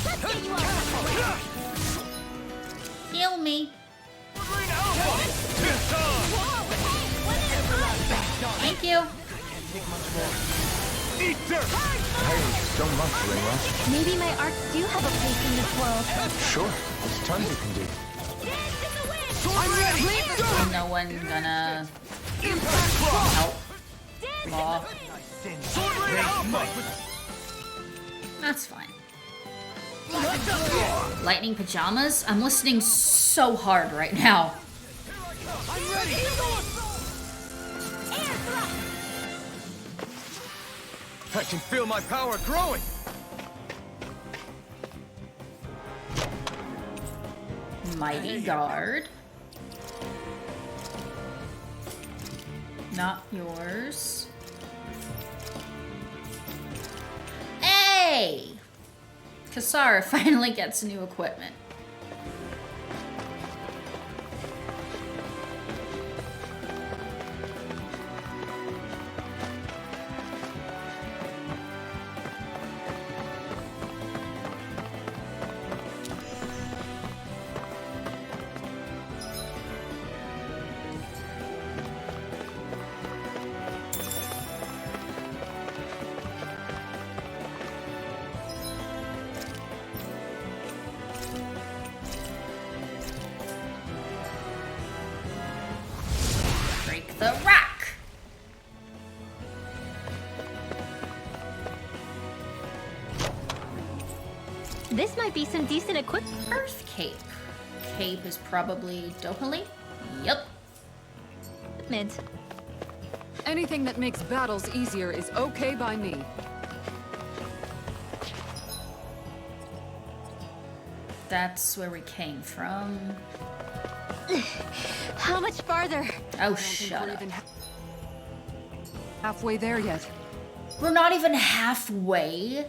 Let's get you off. Heal me. Thank you. Eat dirt. So much, Rinwell. Maybe my arts do have a place in this world. Sure, there's tons you can do. I'm ready. Is no one gonna help? Law. That's fine. Lightning pajamas? I'm listening so hard right now. I'm ready. I can feel my power growing. Mighty Guard. Not yours. Hey! Kasara finally gets new equipment. Break the rock! This might be some decent equipment. Earth Cape. Cape is probably Dohali? Yep. Anything that makes battles easier is okay by me. That's where we came from. How much farther? Oh, shut up. Halfway there yet. We're not even halfway.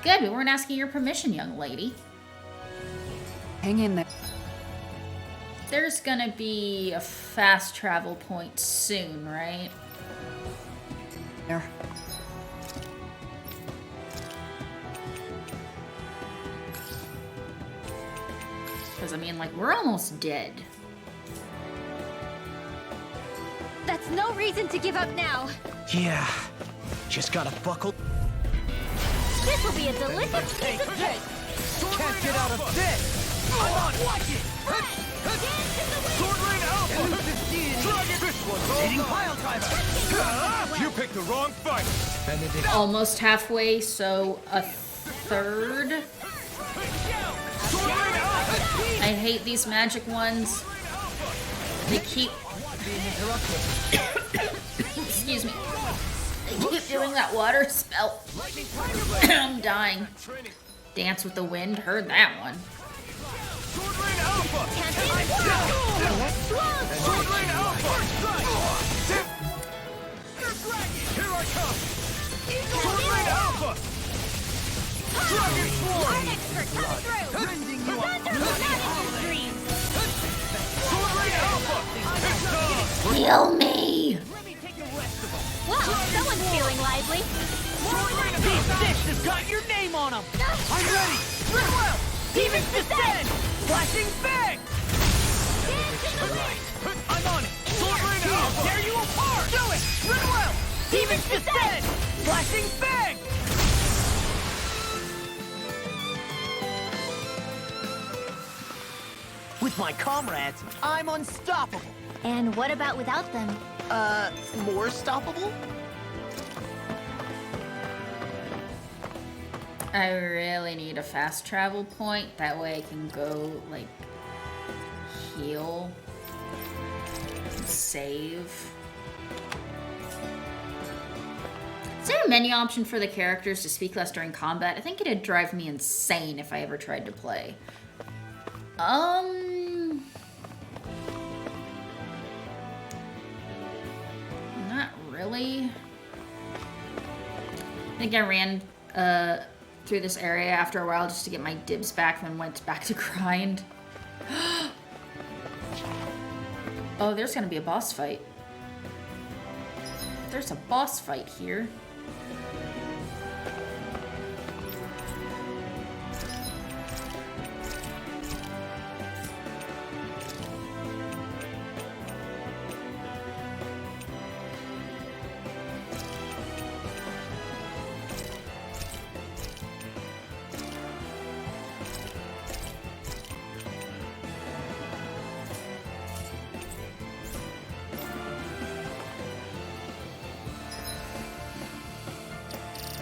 Good, we weren't asking your permission, young lady. Hang in there. There's gonna be a fast travel point soon, right? There. Because, I mean, like, we're almost dead. That's no reason to give up now. Yeah. Just gotta buckle. This will be a delicious piece of cake. Can't get out of this. I'm on. Watch it. Sword Rain Alpha. Elusive deity. This one's eating pile driver. You picked the wrong fight. Almost halfway, so a third. I hate these magic ones. They keep... Excuse me. They keep doing that water spell. I'm dying. Dance with the Wind, heard that one. Sword Rain Alpha. Sword Rain Alpha. Here I come. Sword Rain Alpha. Dragon Swarm. An expert coming through. Rending you Thunder up. will not in your dreams. Sword Rain Alpha. It's on. Heal me! Wow, someone's feeling lively. This has got your name on them. I'm ready. Rinwell. Demons descend. Flashing bang. I'm on it. Sword Rain Alpha. Tear you apart. Do it. Rinwell. Demons descend. Flashing bang. With my comrades, I'm unstoppable. And what about without them? More stoppable? I really need a fast travel point. That way I can go, like, heal and save. Is there a menu option for the characters to speak less during combat? I think it'd drive me insane if I ever tried to play. Not really. I think I ran through this area after a while just to get my dibs back, then went back to grind. Oh, there's gonna be a boss fight. There's a boss fight here.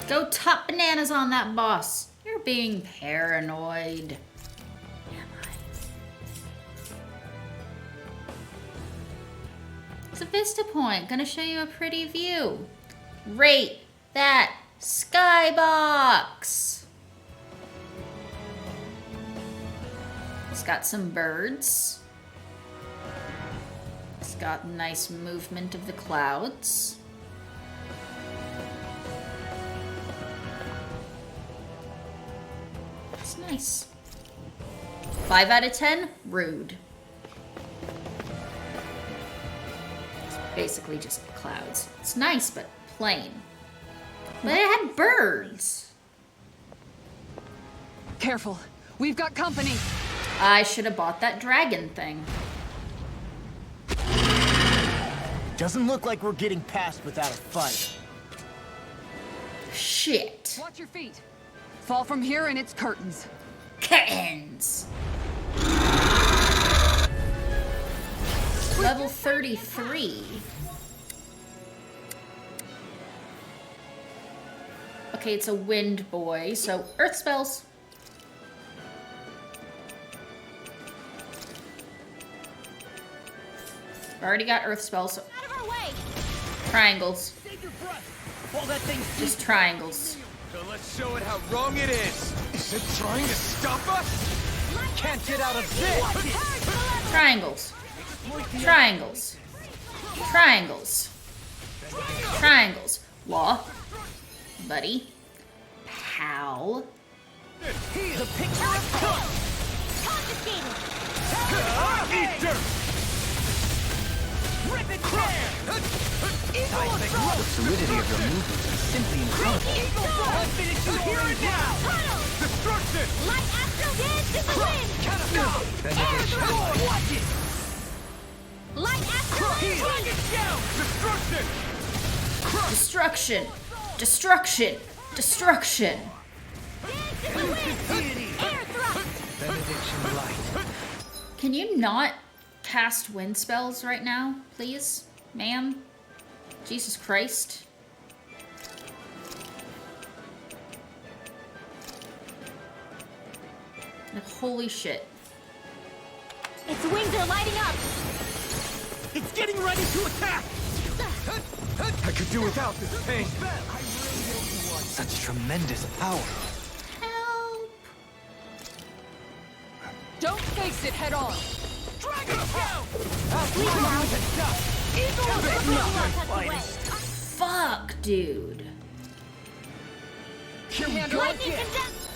Go top bananas on that boss. You're being paranoid. Am I? It's a vista point. Gonna show you a pretty view. Rate that skybox. It's got some birds. It's got nice movement of the clouds. Nice. 5 out of 10, rude. It's basically just clouds. It's nice, but plain. But it had birds. Careful. We've got company. I should have bought that dragon thing. Doesn't look like we're getting past without a fight. Shit. Watch your feet. Fall from here and it's curtains. Curtains. Level 33. Okay, it's a wind boy, so earth spells. Already got earth spells, so Out of our way! triangles. Save your breath. While that thing's Just triangles. So let's show it how wrong it is. Is it trying to stop us? Can't get out of this. Triangles. Triangles. Triangles. Triangles. Law. Buddy. Pal. The picture of Confiscated! Eat dirt. Rip and tear. The fluidity of your movements is simply incredible. Eagle I'll finish you here and now. Destruction. Light Astral Dance in the wind! Watch it. Light Astral Dance! Destruction. Destruction. Destruction. Destruction. Dance in the wind! Air thrust! Benediction light. Can you not cast wind spells right now, please? Ma'am? Jesus Christ. Like, holy shit. Its wings are lighting up! It's getting ready to attack. I could do without this pain. Such tremendous power. Help. Don't face it head on. Dragon shout. Fuck, dude. Lightning condense!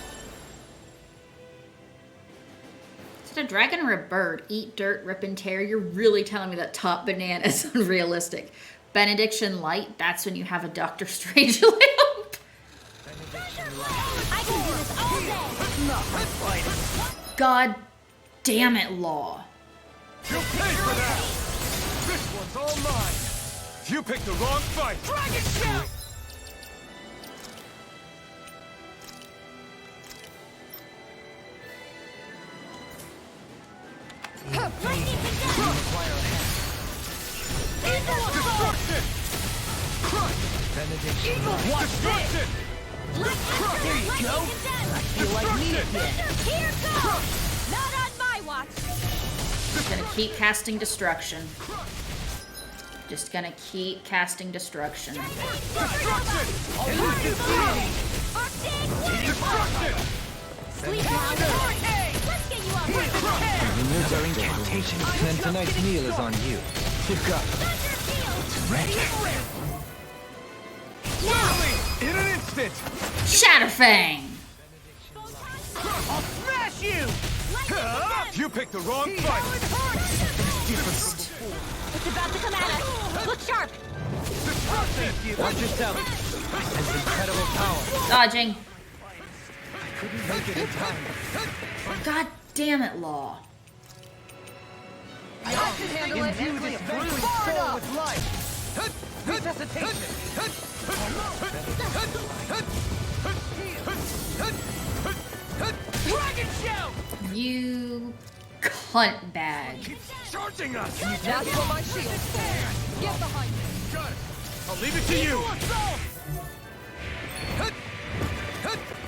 Is it a dragon or a bird? Eat dirt, rip and tear. You're really telling me that top banana is unrealistic. Benediction light, that's when you have a Doctor Strange lamp. I can do this all day! God damn it, Law. You'll pay for that. This one's all mine. You picked the wrong fight. Dragon shout. Lightning condense! Destruction. Crush. Benediction. Destruction. Light Astral There you go. Condense! Feel like me again. Here goes! Not on my watch! Just gonna keep casting destruction. Just gonna keep casting destruction. Destruction. Destruction! Sleep now, let's get you up! Remove our incantation, then tonight's meal is on you. You've got it. Thunder field! Ready. Now. In an instant. Shatterfang! you! You picked the wrong fight! It's about to come at us. Look sharp. Watch yourself. Has incredible power. Dodging. Couldn't make it in time. God damn it, Law. Imbue this bruised soul with life. Resuscitation. Dragon shout! You cunt bag. Charging us! That's what my shield's for. Get behind me. Got it. I'll leave it to you.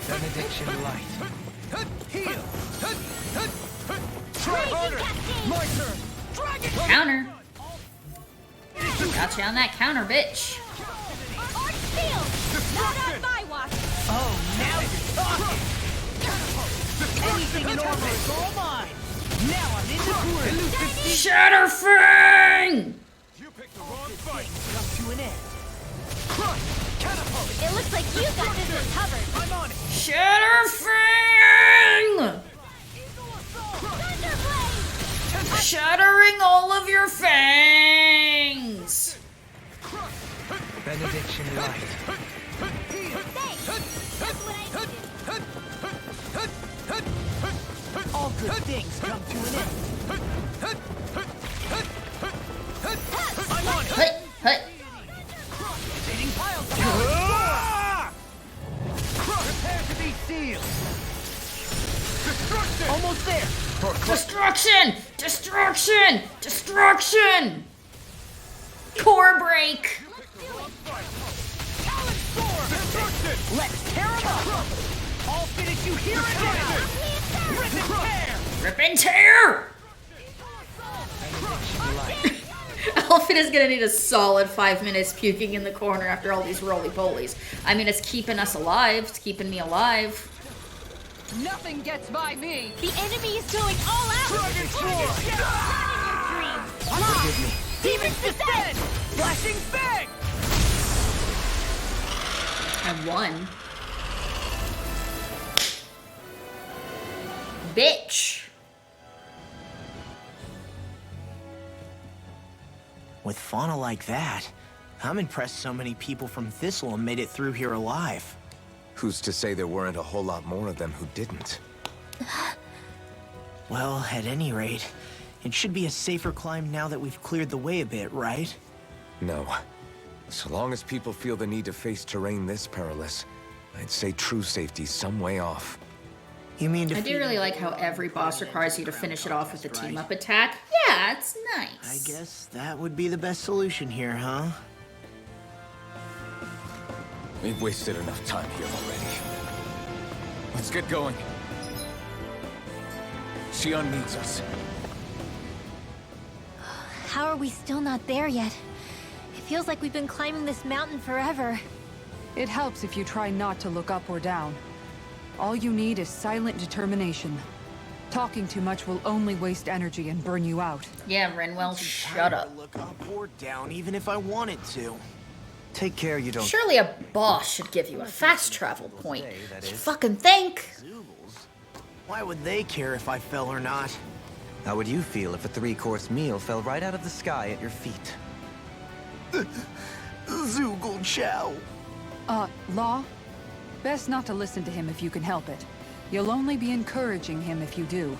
Benediction light. Heal. Try harder. My turn. Dragon Counter. Got you on that counter, bitch. Arch field. Not on my watch. Oh, now you're talking! Anything in orbit is all mine! Now I'm in the groove! Shatterfang! You picked the wrong fight! Come to an end! Catapult! It looks like you got this one covered. I'm on it! Shatterfang! Thunderblade. Shattering all of your fangs! Benediction light. Thanks. That's what I needed. All good things come to an end! I'm on it! Hey, hey. Rotating piles of Prepare to be sealed! Destruction! Almost there! Destruction! Destruction! Destruction! Core break! Talon Sword! Destruction! Let's tear him up! I'll finish you here and now! Rip and tear! Rip and tear! Elfin is gonna need a solid 5 minutes puking in the corner after all these roly-polies. I mean, it's keeping us alive. It's keeping me alive. Nothing gets by me. The enemy is going all out. Dragon Sword! Forgive me. Demons descend! Flashing fang! I won. Bitch. With fauna like that, I'm impressed so many people from Thistleum made it through here alive. Who's to say there weren't a whole lot more of them who didn't? Well, at any rate, it should be a safer climb now that we've cleared the way a bit, right? No. So long as people feel the need to face terrain this perilous, I'd say true safety's some way off. You mean I do really like how every boss requires you to finish it off with a team-up attack. Yeah, it's nice. I guess that would be the best solution here, huh? We've wasted enough time here already. Let's get going. Xion needs us. How are we still not there yet? It feels like we've been climbing this mountain forever. It helps if you try not to look up or down. All you need is silent determination. Talking too much will only waste energy and burn you out. Yeah, Renwell, shut up. Look up or down, even if I wanted to. Take care you don't... Surely a boss should give you a fast travel point. You fucking think? Why would they care if I fell or not? How would you feel if a 3-course meal fell right out of the sky at your feet? Zoogle Chow. Law? Best not to listen to him if you can help it. You'll only be encouraging him if you do.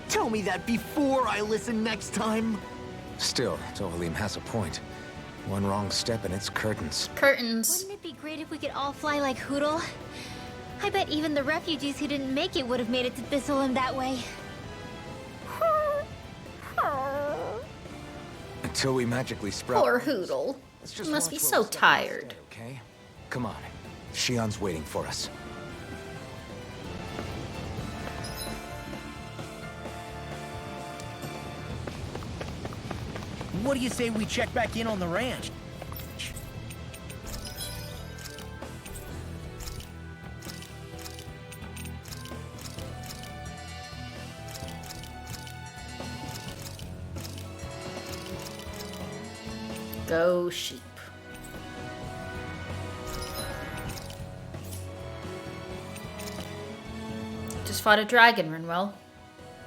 Tell me that before I listen next time. Still, Dohalim has a point. One wrong step and it's curtains. Curtains. Wouldn't it be great if we could all fly like Hootle? I bet even the refugees who didn't make it would have made it to Thistleum that way. Until we magically sprout... Poor Hootle. Let's He must be watch so where we step tired. instead, okay? Come on. Xion's waiting for us. What do you say we check back in on the ranch? Go sheep. Just fought a dragon, Rinwell.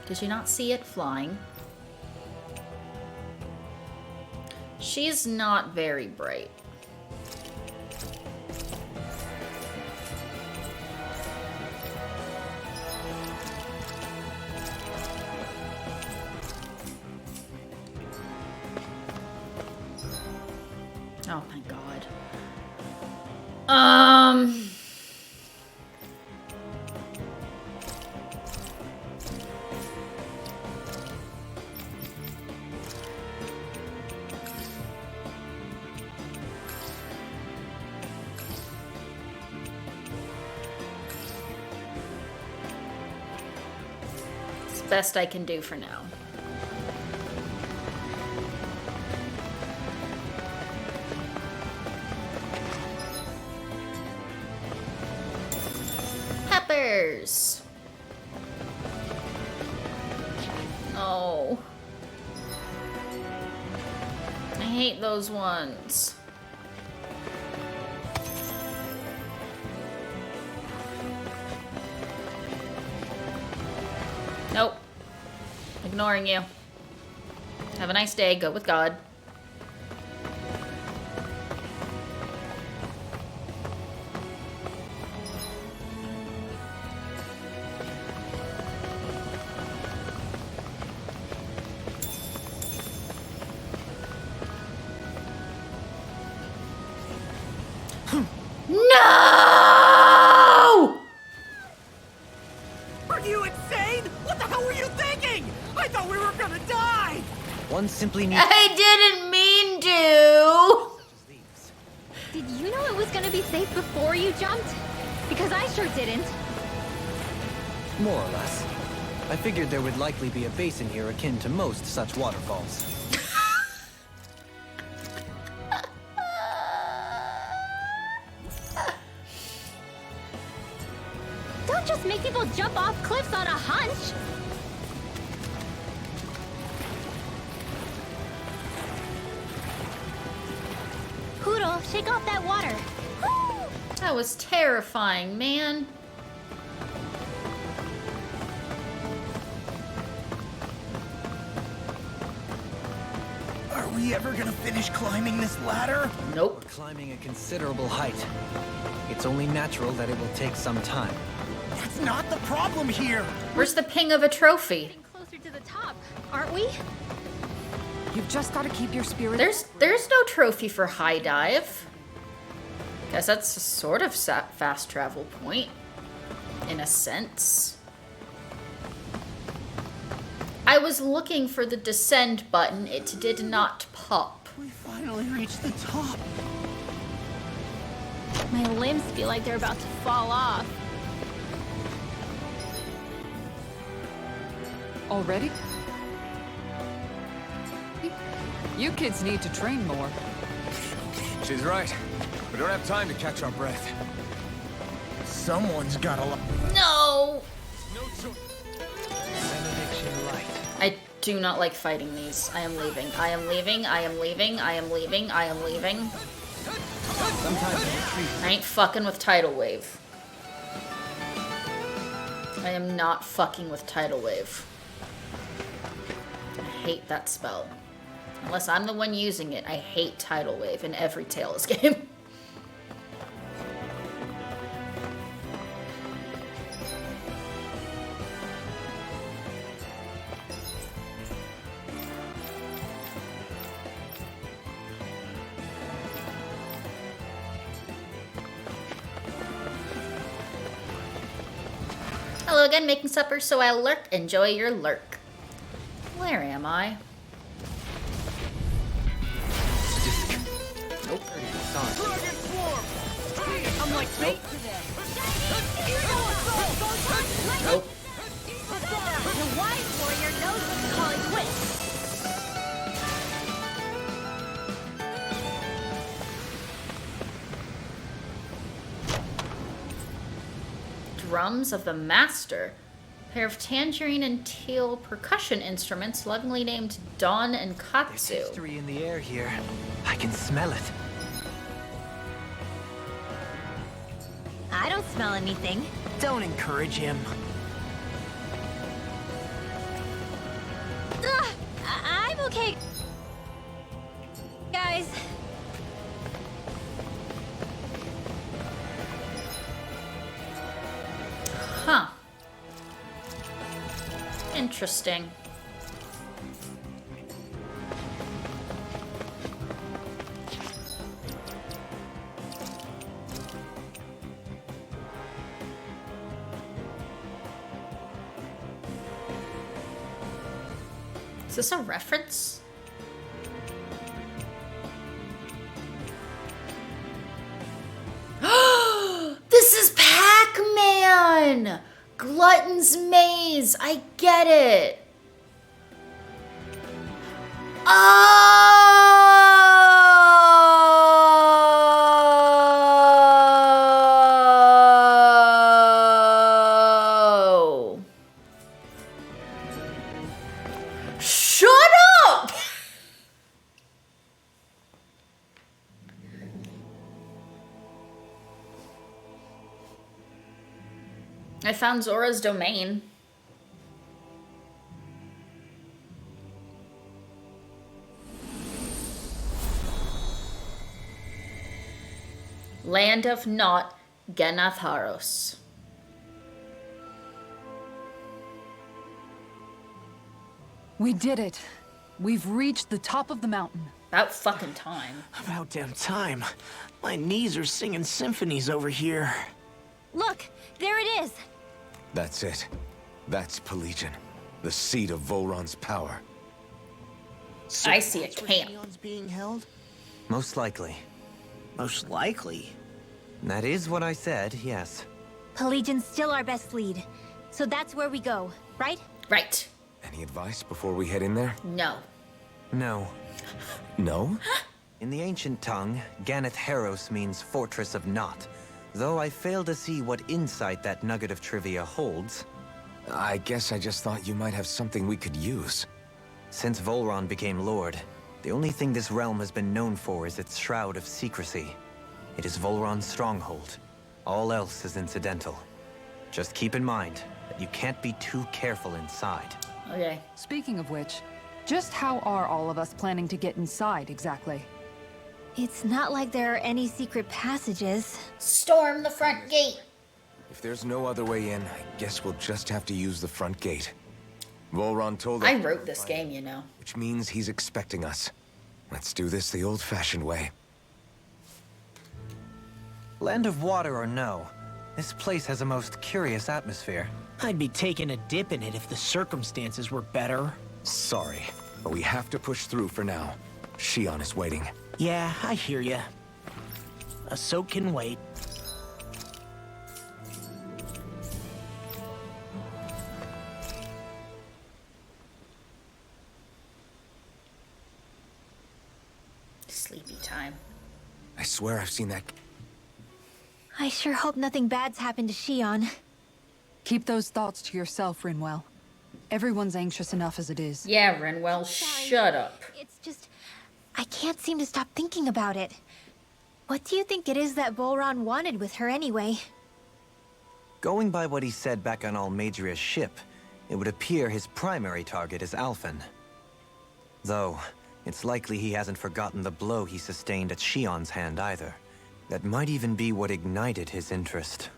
Did you not see it flying? She's not very bright. Oh my god. It's the best I can do for now. Peppers. Oh. I hate those ones. Nope. Ignoring you. Have a nice day. Go with God. No! Are you insane? What the hell were you thinking? I thought we were gonna die! One simply needs... I didn't mean to. Did you know it was gonna be safe before you jumped? Because I sure didn't. More or less. I figured there would likely be a basin here akin to most such waterfalls. Don't just make people jump off cliffs on a hunch. Poodle, shake off that water. That was terrifying, man. Are we ever gonna finish climbing this ladder? Nope. We're climbing a considerable height. It's only natural that it will take some time. That's not the problem here. Where's the ping of a trophy? Getting closer to the top, aren't we? You've just got to keep your spirit. There's no trophy for high dive. Guess that's a sort of fast travel point, in a sense. I was looking for the descend button. It did not pop. We finally reached the top. My limbs feel like they're about to fall off. Already? You kids need to train more. She's right. We don't have time to catch our breath. Someone's gotta... No! No choice. Benediction light. I do not like fighting these. I am leaving. I am leaving. I am leaving. I am leaving. I am leaving. I ain't fucking with Tidal Wave. I am not fucking with Tidal Wave. I hate that spell. Unless I'm the one using it, I hate Tidal Wave in every Tales game. Hello again, making supper so I'll lurk. Enjoy your lurk. Where am I? Nope. I'm like bait to them. Nope. The wise warrior knows when to call it quits. Drums of the Master. A pair of tangerine and teal percussion instruments lovingly named Dawn and There's Katsu. history in the air here. I can smell it. I don't smell anything. Don't encourage him. Okay, guys. Huh. Interesting. Is this a reference? This is Pac-Man! Glutton's Maze! I get it! Oh! Shut up! I found Zora's domain. Land of Not Genatharos. We did it. We've reached the top of the mountain. About fucking time. About damn time. My knees are singing symphonies over here. Look, there it is. That's it. That's Pelegion, the seat of Volron's power. So I see a that's where camp. Shion's being held? Most likely. Most likely. That is what I said, yes. Pelagian's still our best lead. So that's where we go, right? Right. Any advice before we head in there? No. No. No? In the ancient tongue, Ganath Haros means Fortress of Naught. Though I fail to see what insight that nugget of trivia holds. I guess I just thought you might have something we could use. Since Volron became Lord, the only thing this realm has been known for is its shroud of secrecy. It is Volron's stronghold. All else is incidental. Just keep in mind that you can't be too careful inside. Okay. Speaking of which, just how are all of us planning to get inside exactly? It's not like there are any secret passages. Storm the front gate. If there's no other way in, I guess we'll just have to use the front gate. Volron told us. I wrote this game, you know. Which means he's expecting us. Let's do this the old-fashioned way. Land of water or no, this place has a most curious atmosphere. I'd be taking a dip in it if the circumstances were better. Sorry, but we have to push through for now. Shion is waiting. Yeah, I hear ya. A soak can wait. Sleepy time. I swear I've seen that. I sure hope nothing bad's happened to Shion. Keep those thoughts to yourself, Rinwell. Everyone's anxious enough as it is. Yeah, Renwell, shut up. It's just, I can't seem to stop thinking about it. What do you think it is that Volron wanted with her anyway? Going by what he said back on Almadria's ship, it would appear his primary target is Alphen. Though, it's likely he hasn't forgotten the blow he sustained at Shion's hand either. That might even be what ignited his interest.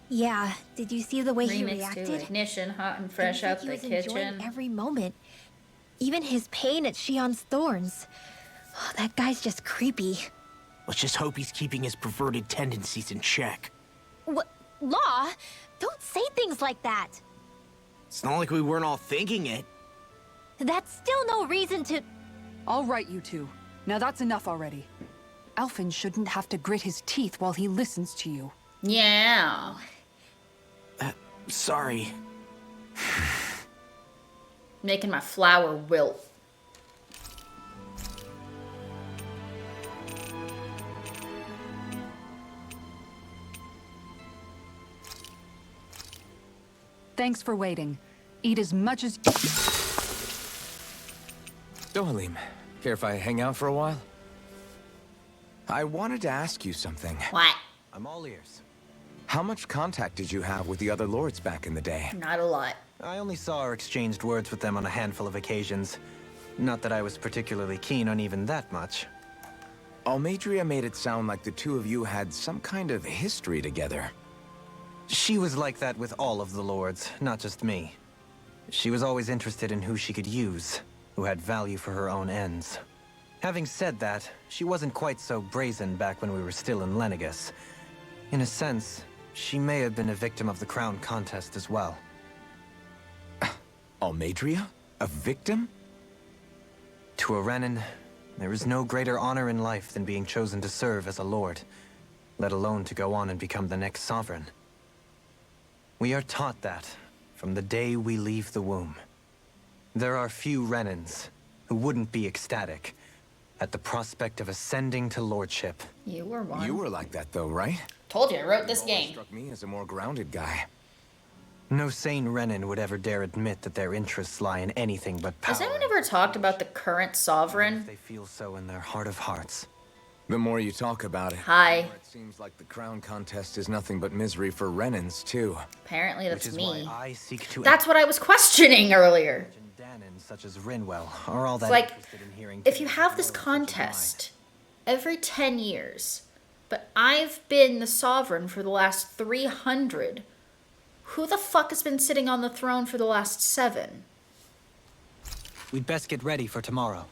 Yeah, did you see the way he Remix to reacted? ignition, hot and fresh Seems like out he the was enjoying kitchen. every moment. Even his pain at Shion's thorns. Oh, that guy's just creepy. Let's just hope he's keeping his perverted tendencies in check. What? Law? Don't say things like that. It's not like we weren't all thinking it. That's still no reason to... All right, you two. Now that's enough already. Alphen shouldn't have to grit his teeth while he listens to you. Yeah. Sorry. Making my flower wilt. Thanks for waiting. Eat as much as... Dohalim, care if I hang out for a while? I wanted to ask you something. What? I'm all ears. How much contact did you have with the other lords back in the day? Not a lot. I only saw or exchanged words with them on a handful of occasions. Not that I was particularly keen on even that much. Almadria made it sound like the two of you had some kind of history together. She was like that with all of the lords, not just me. She was always interested in who she could use, who had value for her own ends. Having said that, she wasn't quite so brazen back when we were still in Lenegis. In a sense, she may have been a victim of the crown contest as well. Almadria? A victim? To a Renan, there is no greater honor in life than being chosen to serve as a lord, let alone to go on and become the next sovereign. We are taught that from the day we leave the womb. There are few Renans who wouldn't be ecstatic at the prospect of ascending to lordship. You were one. You were like that though, right? Told you, I wrote this You always game. struck me as a more grounded guy. No sane Renan would ever dare admit that their interests lie in anything but power. Has anyone ever talked about the current sovereign? They feel so in their heart of hearts. The more you talk about it, Hi. the more it seems like the crown contest is nothing but misery for Renans, too. Apparently that's Which is me. why I seek to That's what I was questioning earlier. Danon such as Rinwell are all that It's like, interested in hearing if you tales have of this lords such as contest every 10 years, but I've been the sovereign for the last 300, who the fuck has been sitting on the throne for the last 7? mine. We'd best get ready for tomorrow.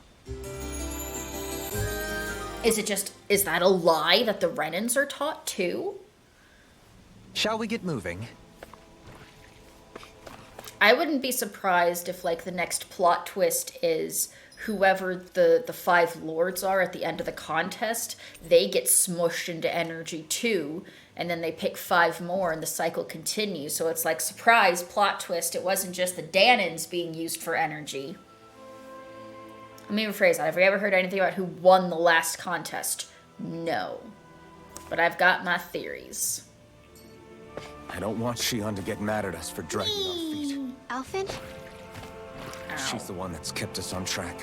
Is that a lie that the Renans are taught too? Shall we get moving? I wouldn't be surprised if, like, the next plot twist is whoever the 5 lords are at the end of the contest, they get smushed into energy too, and then they pick 5 more and the cycle continues. So it's like, surprise, plot twist, it wasn't just the Danons being used for energy. Let me rephrase that. Have you ever heard anything about who won the last contest? No. But I've got my theories. I don't want Shion to get mad at us for dragging our feet. Alphen? She's the one that's kept us on track.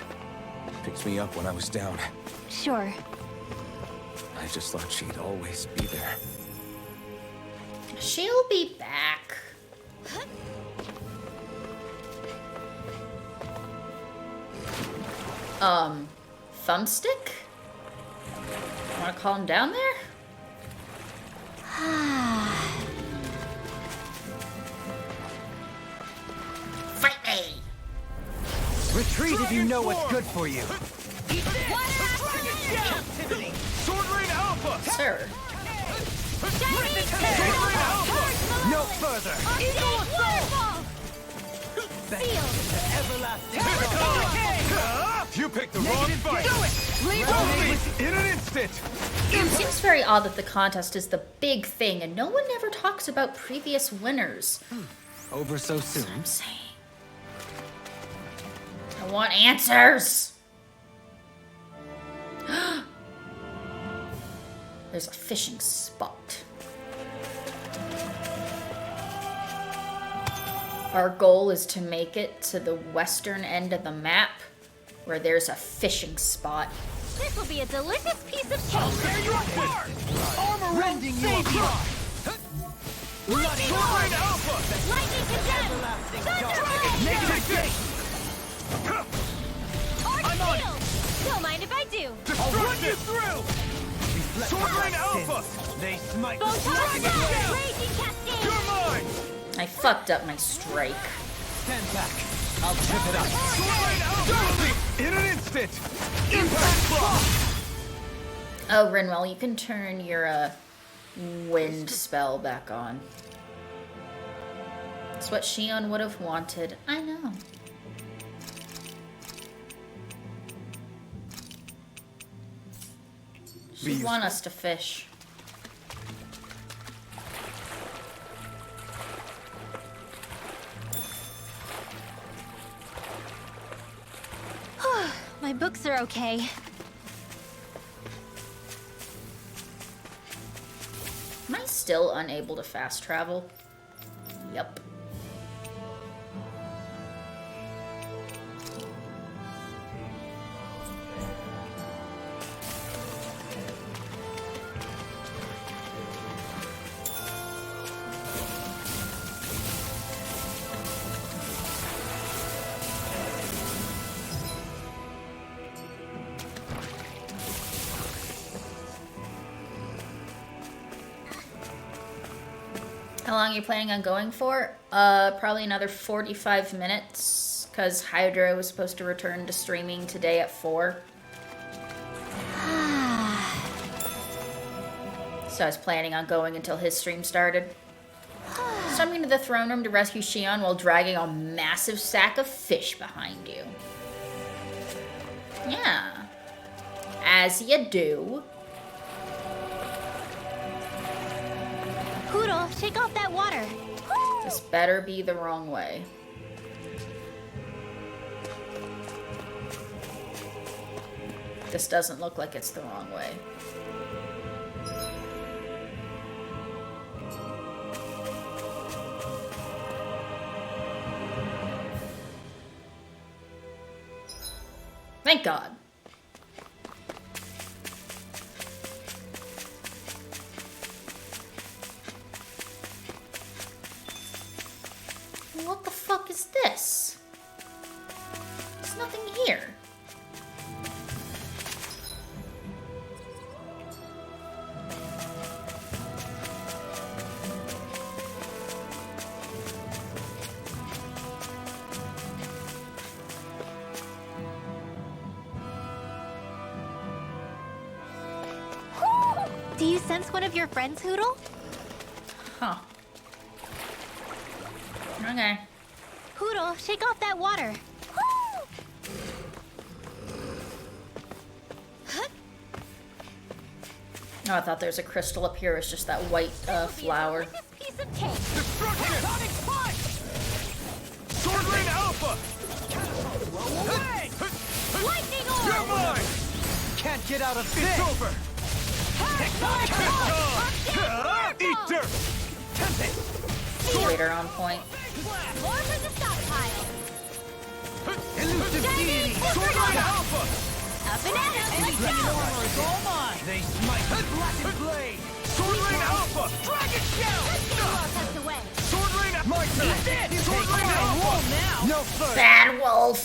Picked me up when I was down. Sure. I just thought she'd always be there. She'll be back. Thumbstick? Wanna call him down there? Fight me! Retreat if you know what's good for you. Sword Rain Alpha! Sir. No further! You picked the wrong fight! Do it! In an instant! It seems very odd that the contest is the big thing and no one ever talks about previous winners. Over so soon. I'm saying. I want answers! There's a fishing spot. Our goal is to make it to the western end of the map where there's a fishing spot. This will be a delicious piece of cake. Tear you apart! Armor Rending you apart! Sword Rain Alpha! Lightning condemned! I'm on it! Don't mind if I do. Destruct you through! Sword Rain Alpha! They smite Photon down! Raging cascade! You're mine! I fucked up my strike. Stand back. I'll trip it up. Sword Rain Alpha! In an instant! Impact block! Oh, Rinwell, you can turn your wind spell back on. It's what Shion would have wanted. I know. She'd want us to fish. My books are okay. Am I still unable to fast travel? Yep. How long are you planning on going for? Probably another 45 minutes, because Hydra was supposed to return to streaming today at 4. So I was planning on going until his stream started. Summoning to the throne room to rescue Xion while dragging a massive sack of fish behind you. Yeah. As you do. Poodle, shake off that water. This better be the wrong way. This doesn't look like it's the wrong way. Thank God. What the fuck is this? There's nothing here. Do you sense one of your friends, Hoodle? Huh. Okay. Hoodle, shake off that water. Oh, I thought there was a crystal up here. It's just that white flower. Piece of cake. Destruction! Sword Rain Alpha! Away! Lightning You're orb. mine! Can't get out of this! It's over! Eat dirt! Later on point. More for the stockpile. Elusive deity! Sword Rain Alpha! A banana. Let's go. All mine! They smite the blackened blade! Sword Rain Alpha! Dragon Shell! Tucked away. Sword Rain Alpha! My turn! Sword Rain Alpha! No further! Bad wolf.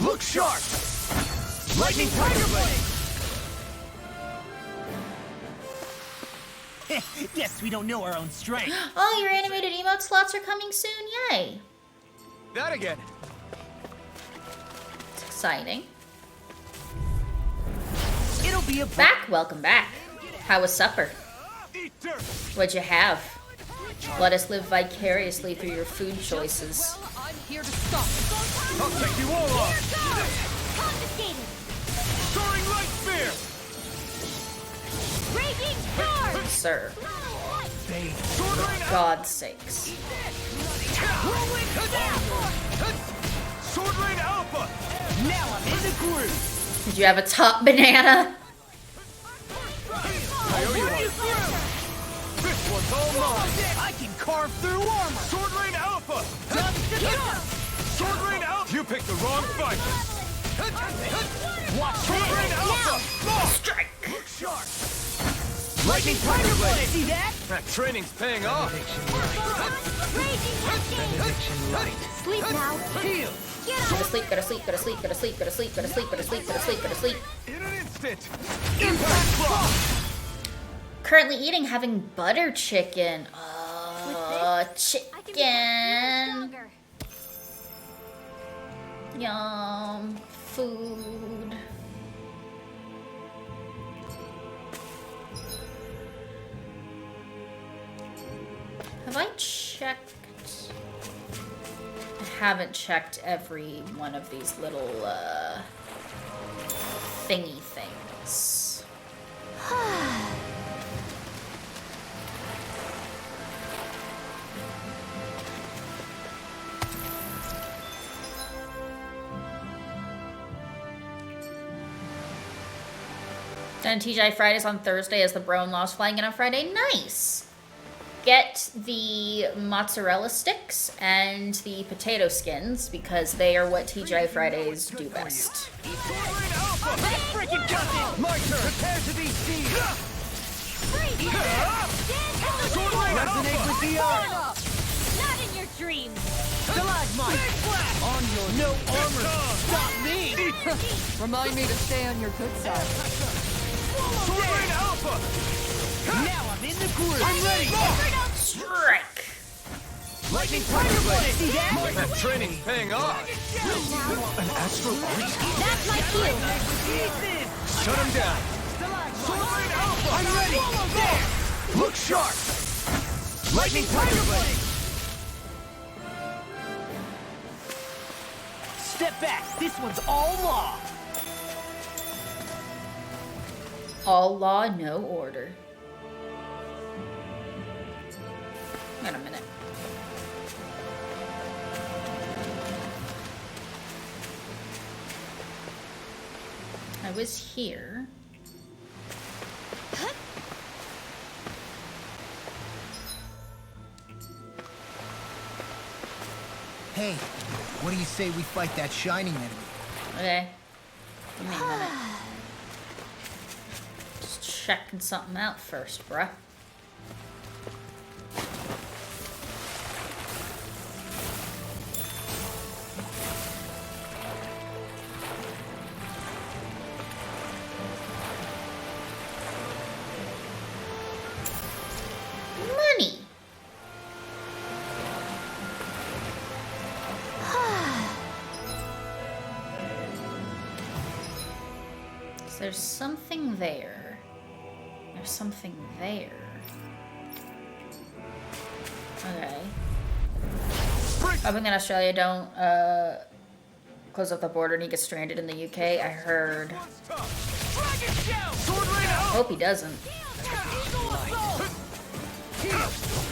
Look sharp! Lightning Tiger Blade! Guess we don't know our own strength. Oh, your animated emote slots are coming soon. Yay. That again! It's exciting. It'll be a Back. Welcome back. How was supper? Eat dirt! What'd you have? Let us live vicariously through your food choices. I'm here to stop. I'll take you all off! Confiscated. Soaring Light Spear! Raging storm. Sir. Sword Rain Alpha! God's sakes. Sword Rain Alpha! Now I'm in the groove! Did you have a top banana? I owe you one. This one's all mine! I can carve through armor. Sword Rain Alpha! Sword Rain Alpha! You picked the wrong fight! Watch Sword Rain Alpha! Strike. Look sharp! Lightning Tiger Blade. See that? That training's paying off! Raging cascade. Sleep now. Heal! Get Go up. to sleep, go to sleep, go to sleep, go to sleep, go to sleep, go to sleep, go to sleep, go to sleep, go to sleep. In an instant! Impact Block! Currently eating, having butter chicken. I can become Chicken. stronger. Yum. Food. Have I checked? I haven't checked every one of these little, thingy things. Done TGI Fridays on Thursday as the bro-in-law's flying in on Friday. Nice! Get the mozzarella sticks and the potato skins because they are what TGI Fridays do best. Sword Rain Alpha! Freaking got it! My turn! Prepare to be seen! Sword Rain Resonate Alpha! with the earth. Not in your dreams. Stalagmite. On your no armor. Stop me. Remind me to stay on your good side. Sword Rain Alpha! Now I'm in the groove. I'm ready! Strike! Lightning Tiger Blade! See that? That training's paying off. An astral arch? That's my cue. Shut him down. Sword Rain Alpha! I'm ready! There! Look sharp! Lightning Tiger Blade! Step back! This one's all law! All law, no order. Wait a minute. I was here. Hey, what do you say we fight that shining enemy? Okay. Give me a minute. Just checking something out first, bruh. Money. So there's something there. There's something there. Okay. Hoping in Australia don't close up the border and he gets stranded in the UK. I heard. Hope he doesn't.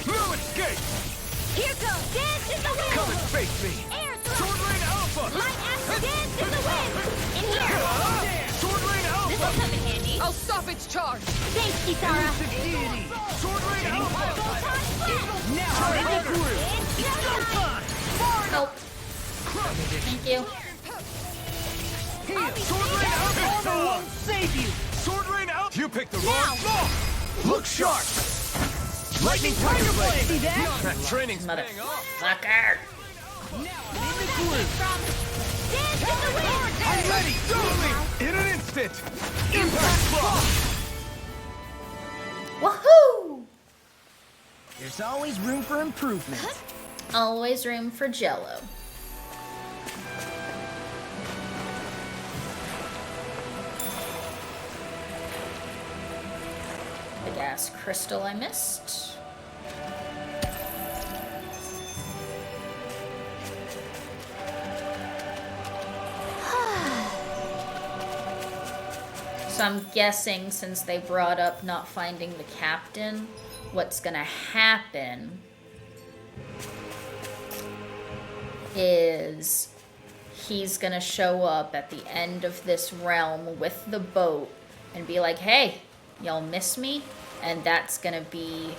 No escape! Here goes Dance in the Wind! Come and face me! Air Sword Rain Alpha! Light Astral Dance in the Wind! In here! Sword Rain This'll Alpha! come in handy. I'll stop its charge! Thanks, Kisara! Deity! Sword Rain Alpha! Now It's I'm through! showtime! Help. Thank you. Heal! Sword Rain Alpha! Armor won't save you! Sword Rain Alpha! You picked the wrong law! Look sharp! Lightning Tiger Blade! See that? That training's paying off. Motherfucker. In the groove! Dance in the Wind! I'm ready! Totally! In an instant! Impact Block! Woohoo! There's always room for improvement. Always room for Jello. The gas crystal I missed. So I'm guessing since they brought up not finding the captain, what's gonna happen is he's gonna show up at the end of this realm with the boat and be like, hey, y'all miss me? And that's gonna be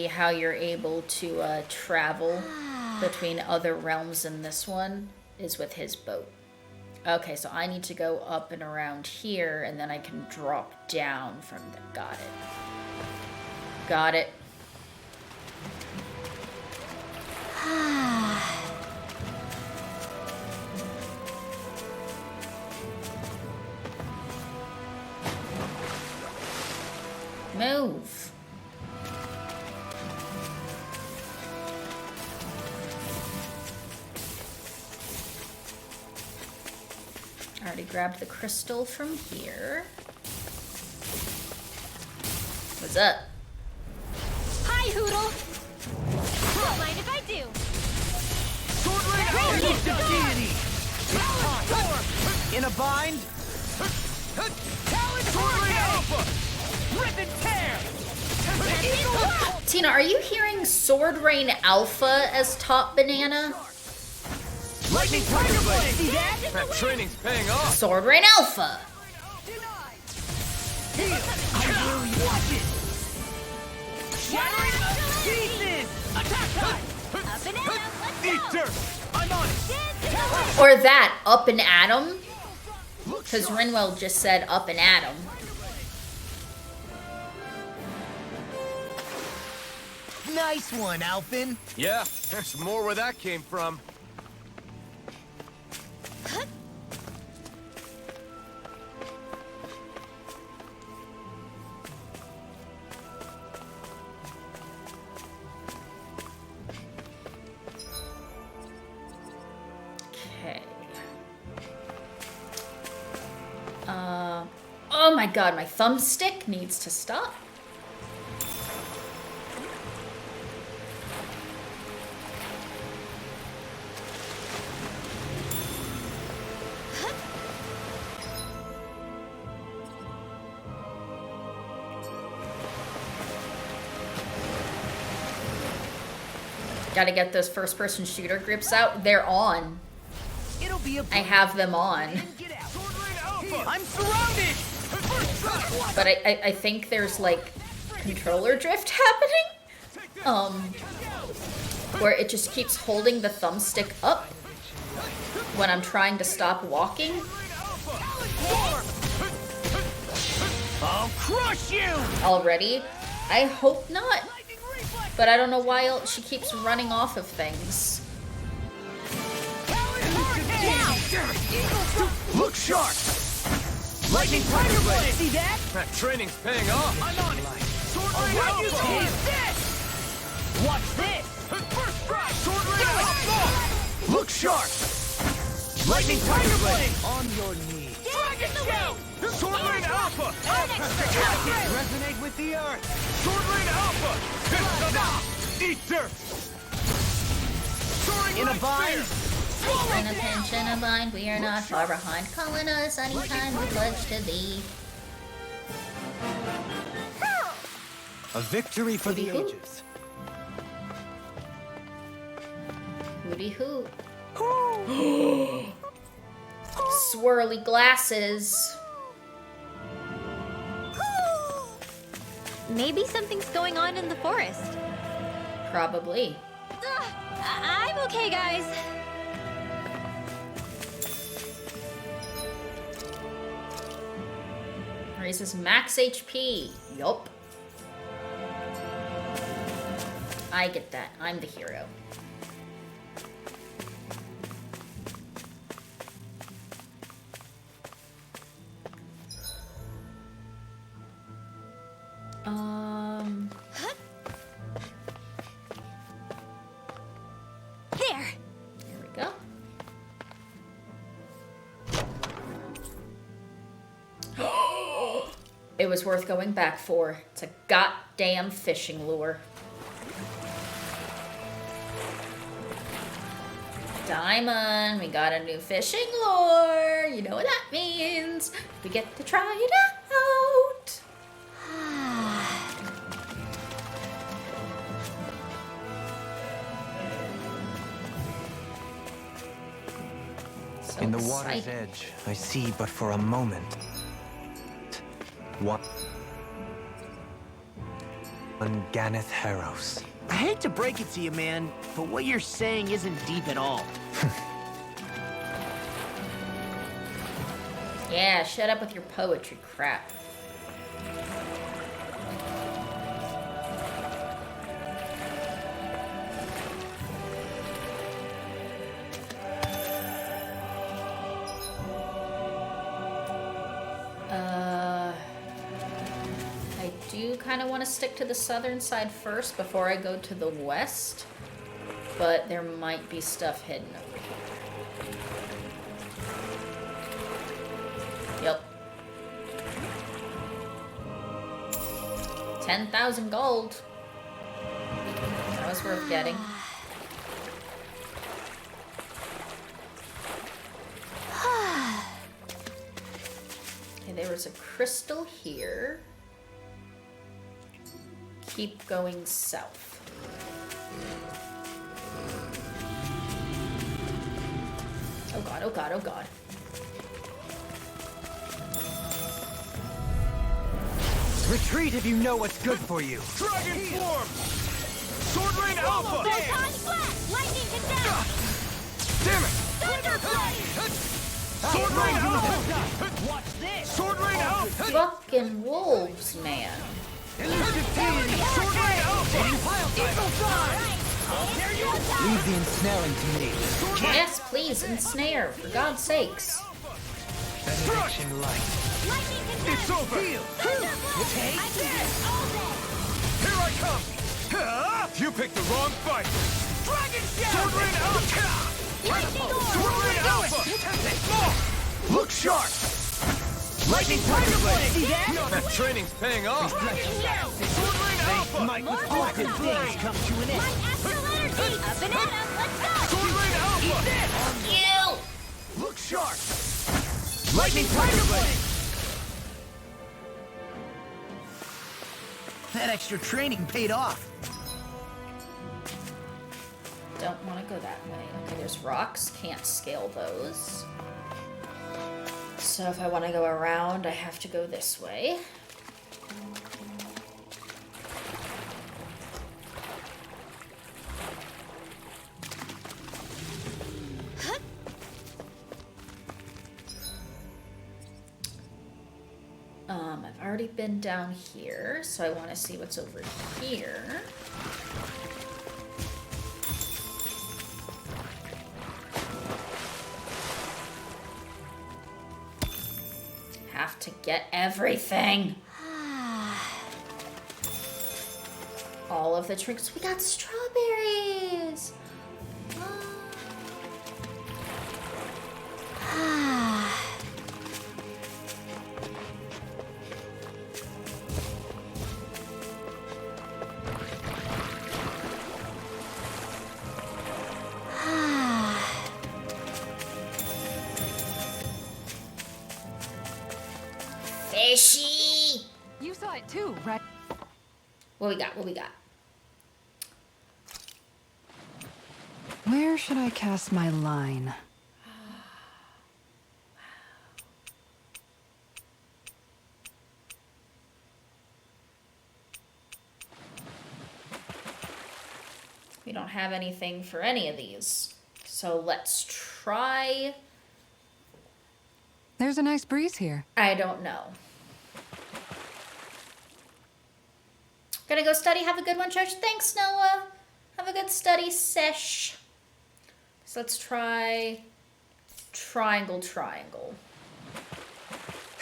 how you're able to travel between other realms in this one, is with his boat. Okay, so I need to go up and around here, and then I can drop down from there. Got it. Got it. Move. I already grabbed the crystal from here. What's up? Hi, Hoodle! Don't mind if I do. Sword Rain Alpha! Deity! In a bind? Talon Sword Rain Alpha! Rip and tear! Tina, are you hearing Sword Rain Alpha as Top Banana? Lightning Tiger Blade! See that? That training's paying off. Sword Rain Alpha! Watch it! Shattering pieces! Attack time! Up and out, let's Eat go! dirt! I'm on it! Dance in the Wind! Or that, Up and Atom? Because Rinwell just said Up and Atom. Nice one, Alphin. Yeah, there's more where that came from. my god, my thumbstick needs to stop. Gotta get those first-person shooter grips out. They're on. It'll be a I have them on. Get out. I'm surrounded. But I think there's like controller drift happening. Where it just keeps holding the thumbstick up when I'm trying to stop walking. I'll crush you. Already? I hope not. But I don't know why she keeps running off of things. Look sharp. Lightning Tiger Blade. See that? That training's paying off. I'm on it. Sword Rain Alpha. This. Watch this. First strike. Sword Rain Alpha. Look sharp. Lightning Tiger Blade. On your knees. Dragon Shout. Sword Rain Alpha. Resonate with the earth. Sword Rain Alpha. Eat dirt. Soaring in a vine. In a pinch, in a bind, we are not far behind. Calling us anytime we pledge to thee. A victory for the Hooty-hoo. ages. Hooty hoo. Swirly glasses. Maybe something's going on in the forest. Probably. I'm okay, guys. Raises max HP. Yup. I get that. I'm the hero. There. There we go. It was worth going back for. It's a goddamn fishing lure. Diamond, we got a new fishing lure. You know what that means. We get to try it out. So In the water's exciting. edge, I see but for a moment. One Ganeth Harrows. I hate to break it to you, man, but what you're saying isn't deep at all. Yeah, shut up with your poetry crap. I do kind of want to stick to the southern side first before I go to the west, but there might be stuff hidden over here. Yep. 10,000 gold. That was worth getting. Okay, there was a crystal here. Keep going south. Oh god, oh god, oh god. Retreat if you know what's good for you. Dragon form. Sword Rain Alpha. Photon blast! Lightning condemned! Damn it. Thunder blade! Sword Rain Alpha. Watch this. Sword Rain Alpha. Fucking wolves, man. Elusive deity. Sword Rain Alpha. Eagle Fly. There you go. Leave the ensnaring to me. Yes, please, ensnare, for God's sakes. Benediction light. Lightning condemned! It's over. Take this! All day! Here I come. You picked the wrong fight. Dragon Shadow. Sword Rain Alpha. Lightning orb! Sword Rain Alpha. Look sharp. Lightning Tiger Blade! See that? That training's paying off. Might with all good things come to an end. Astral energy! Up and at 'em! Let's go! Eat this! Look sharp! Lightning Tiger Blade! That extra training paid off. Don't want to go that way. Okay, there's rocks. Can't scale those. So if I want to go around, I have to go this way. I've already been down here, so I want to see what's over here. Have to get everything. All of the tricks. We got strawberries. Fishy. You saw it too, right? What we got? What we got? Where should I cast my line? We don't have anything for any of these. So let's try. There's a nice breeze here. I don't know. Gonna go study. Have a good one, church. Thanks, Noah. Have a good study sesh. So let's try triangle, triangle.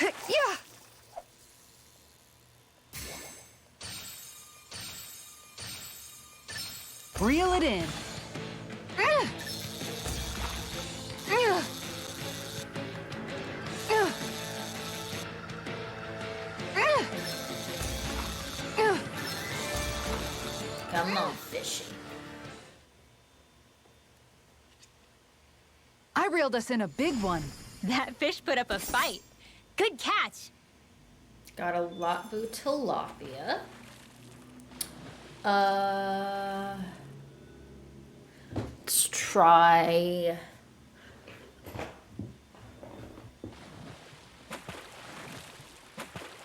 Yeah. Reel it in. Come on, fishy. I reeled us in a big one. That fish put up a fight. Good catch. Got a Lotbu tilapia. Let's try.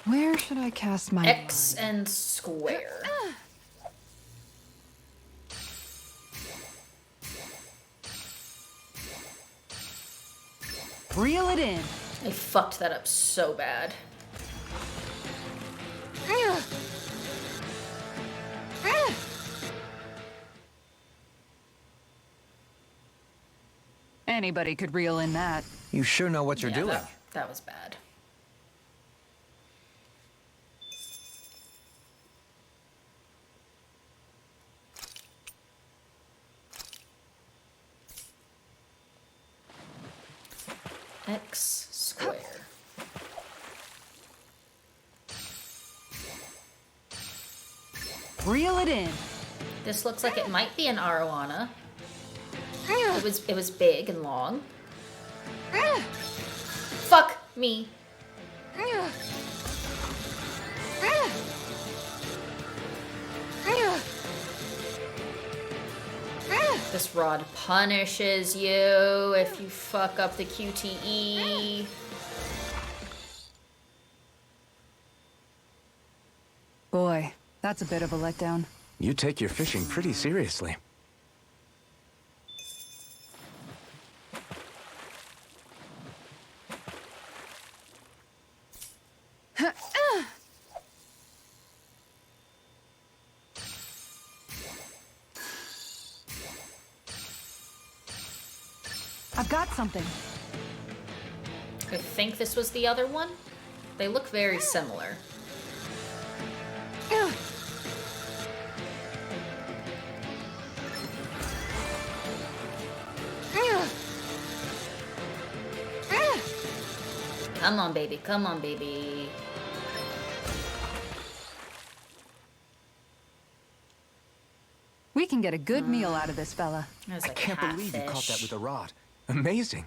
Where should I cast my X and square. Reel it in. I fucked that up so bad. Anybody could reel in that. You sure know what you're Yeah, doing. that was bad. X square. Reel it in. This looks like it might be an arowana. It was big and long. Fuck me. This rod punishes you if you fuck up the QTE. Boy, that's a bit of a letdown. You take your fishing pretty seriously. I've got something. I think this was the other one. They look very similar. Come on, baby. Come on, baby. We can get a good meal out of this fella. There's I a can't believe you caught that catfish. with a rod. Amazing.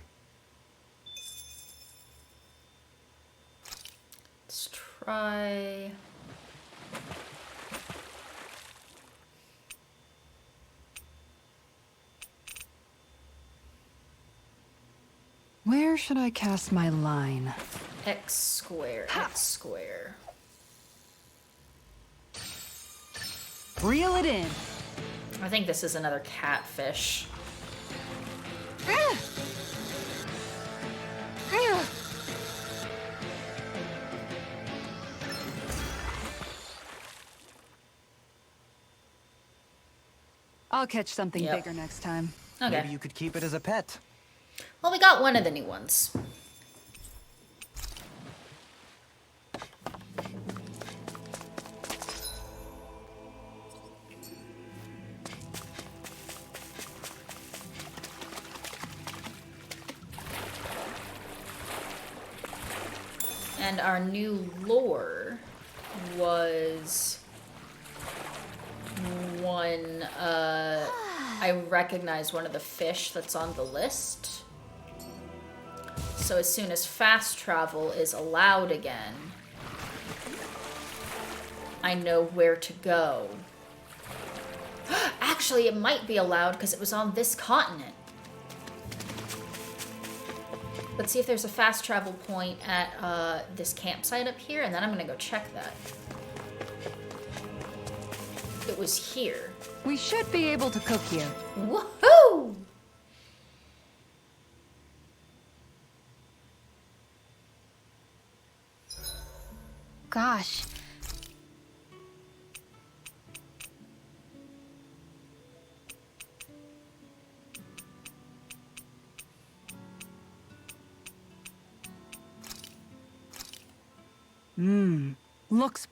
Let's try... Where should I cast my line? X square, X square. Reel it in. I think this is another catfish. I'll catch something Yep. bigger next time. Okay. Maybe you could keep it as a pet. Well, we got one of the new ones. And our new lure was one, I recognize one of the fish that's on the list. So as soon as fast travel is allowed again, I know where to go. Actually, it might be allowed because it was on this continent. Let's see if there's a fast travel point at this campsite up here, and then I'm gonna go check that. It was here. We should be able to cook here. Woohoo! Gosh. Looks...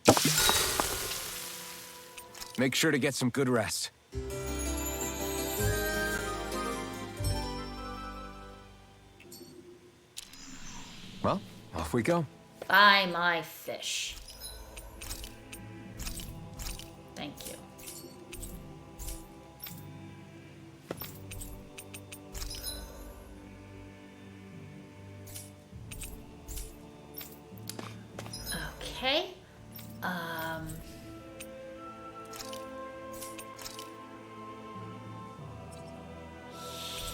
Make sure to get some good rest. Well, off we go. Buy my fish. Thank you. Okay.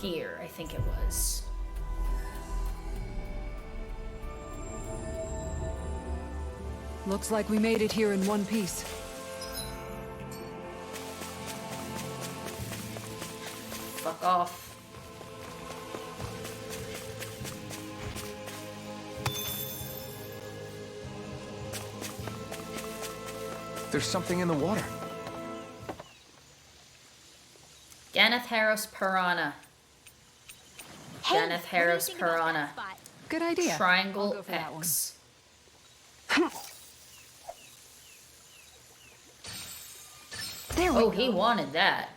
Here, I think it was. Looks like we made it here in one piece. Fuck off. There's something in the water. Ganatheros piranha. Hey, what do you Ganatheros think about that piranha. spot? Good idea. I'll Triangle go for that one. X. There we Oh, go. he wanted that.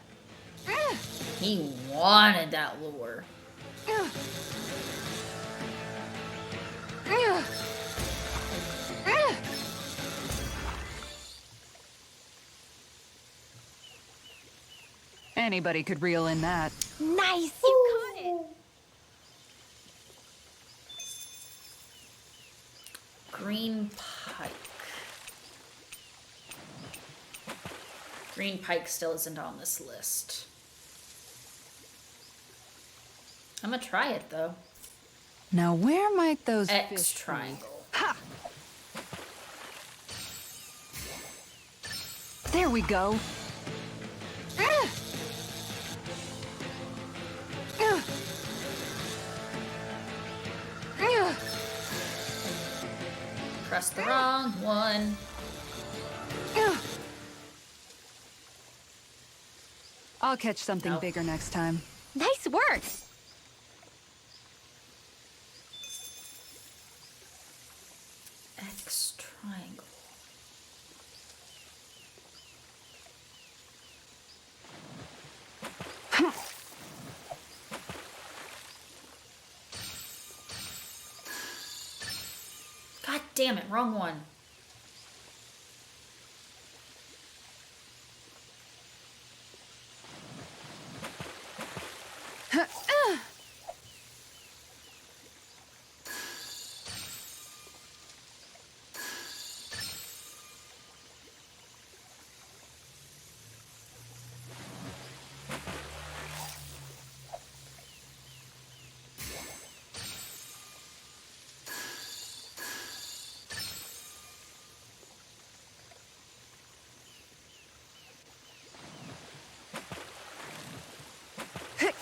He wanted that lure. Anybody could reel in that. Nice, you caught it. Green pike. Green pike still isn't on this list. I'm gonna try it though. Now where might those X fish be? triangle. Ha! There we go. Pressed the wrong one. I'll catch something Nope. bigger next time. Nice work. X triangle. damn it, wrong one.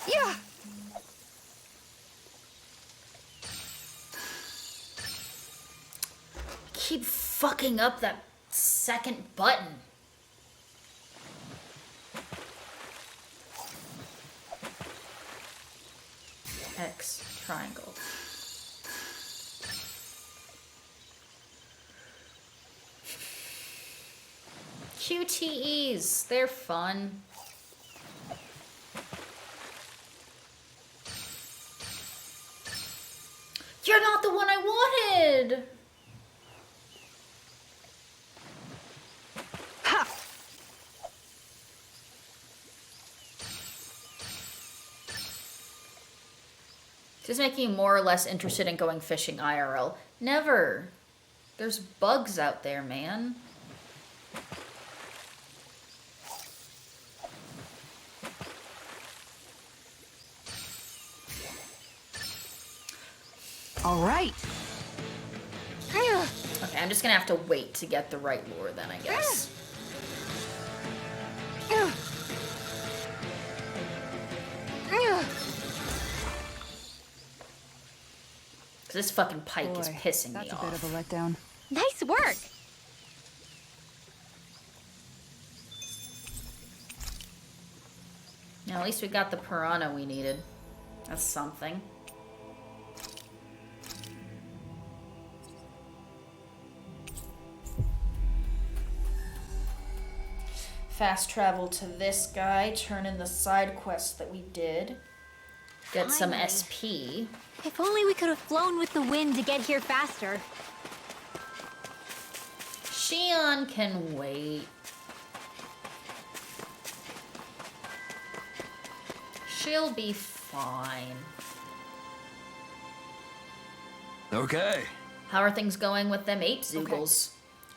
Yeah. Keep fucking up that second button. X, triangle. QTEs, they're fun. You're not the one I wanted! Ha! Does this make you more or less interested in going fishing IRL? Never. There's bugs out there, man. All right. Okay, I'm just gonna have to wait to get the right lure then, I guess. Cause this fucking pike is pissing me That's off. a bit of a letdown. Nice work! Now, at least we got the piranha we needed. That's something. Fast travel to this guy, turn in the side quest that we did. Get some Finally. SP. If only we could have flown with the wind to get here faster. Xion can wait. She'll be fine. Okay. How are things going with them ape zoogles?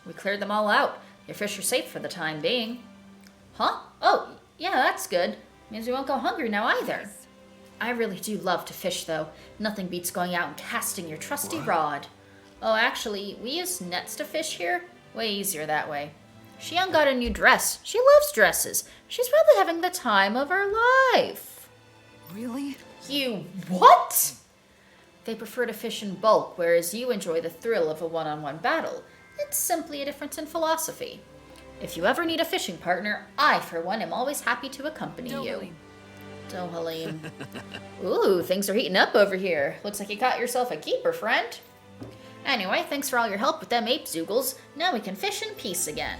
We cleared them all out. Your fish are safe for the time being. Huh? Oh, yeah, that's good. Means we won't go hungry now either. I really do love to fish, though. Nothing beats going out and casting your trusty rod. Oh, actually, we use nets to fish here. Way easier that way. Xion got a new dress. She loves dresses. She's probably having the time of her life. Really? You what? They prefer to fish in bulk, whereas you enjoy the thrill of a one-on-one battle. It's simply a difference in philosophy. If you ever need a fishing partner, I, for one, am always happy to accompany you. Dohalim. Ooh, things are heating up over here. Looks like you caught yourself a keeper, friend. Anyway, thanks for all your help with them ape zoogles. Now we can fish in peace again.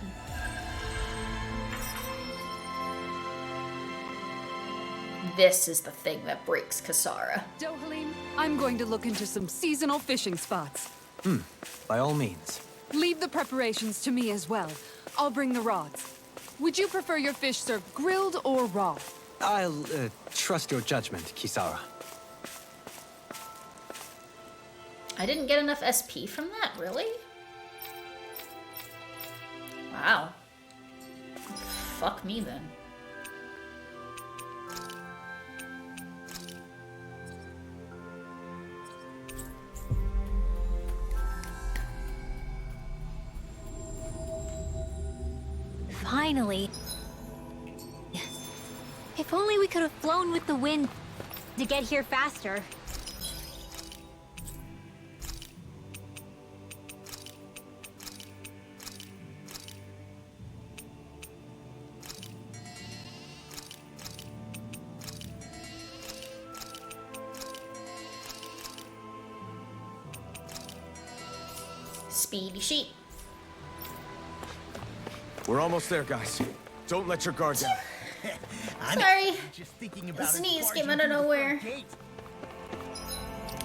This is the thing that breaks Kisara. Dohalim, I'm going to look into some seasonal fishing spots. By all means. Leave the preparations to me as well. I'll bring the rods. Would you prefer your fish served grilled or raw? I'll trust your judgment, Kisara. I didn't get enough SP from that, really? Wow. Fuck me then. Finally. If only we could have flown with the wind to get here faster. Speedy sheep. We're almost there, guys. Don't let your guard down. Sorry. Just thinking about Sneeze came out of nowhere.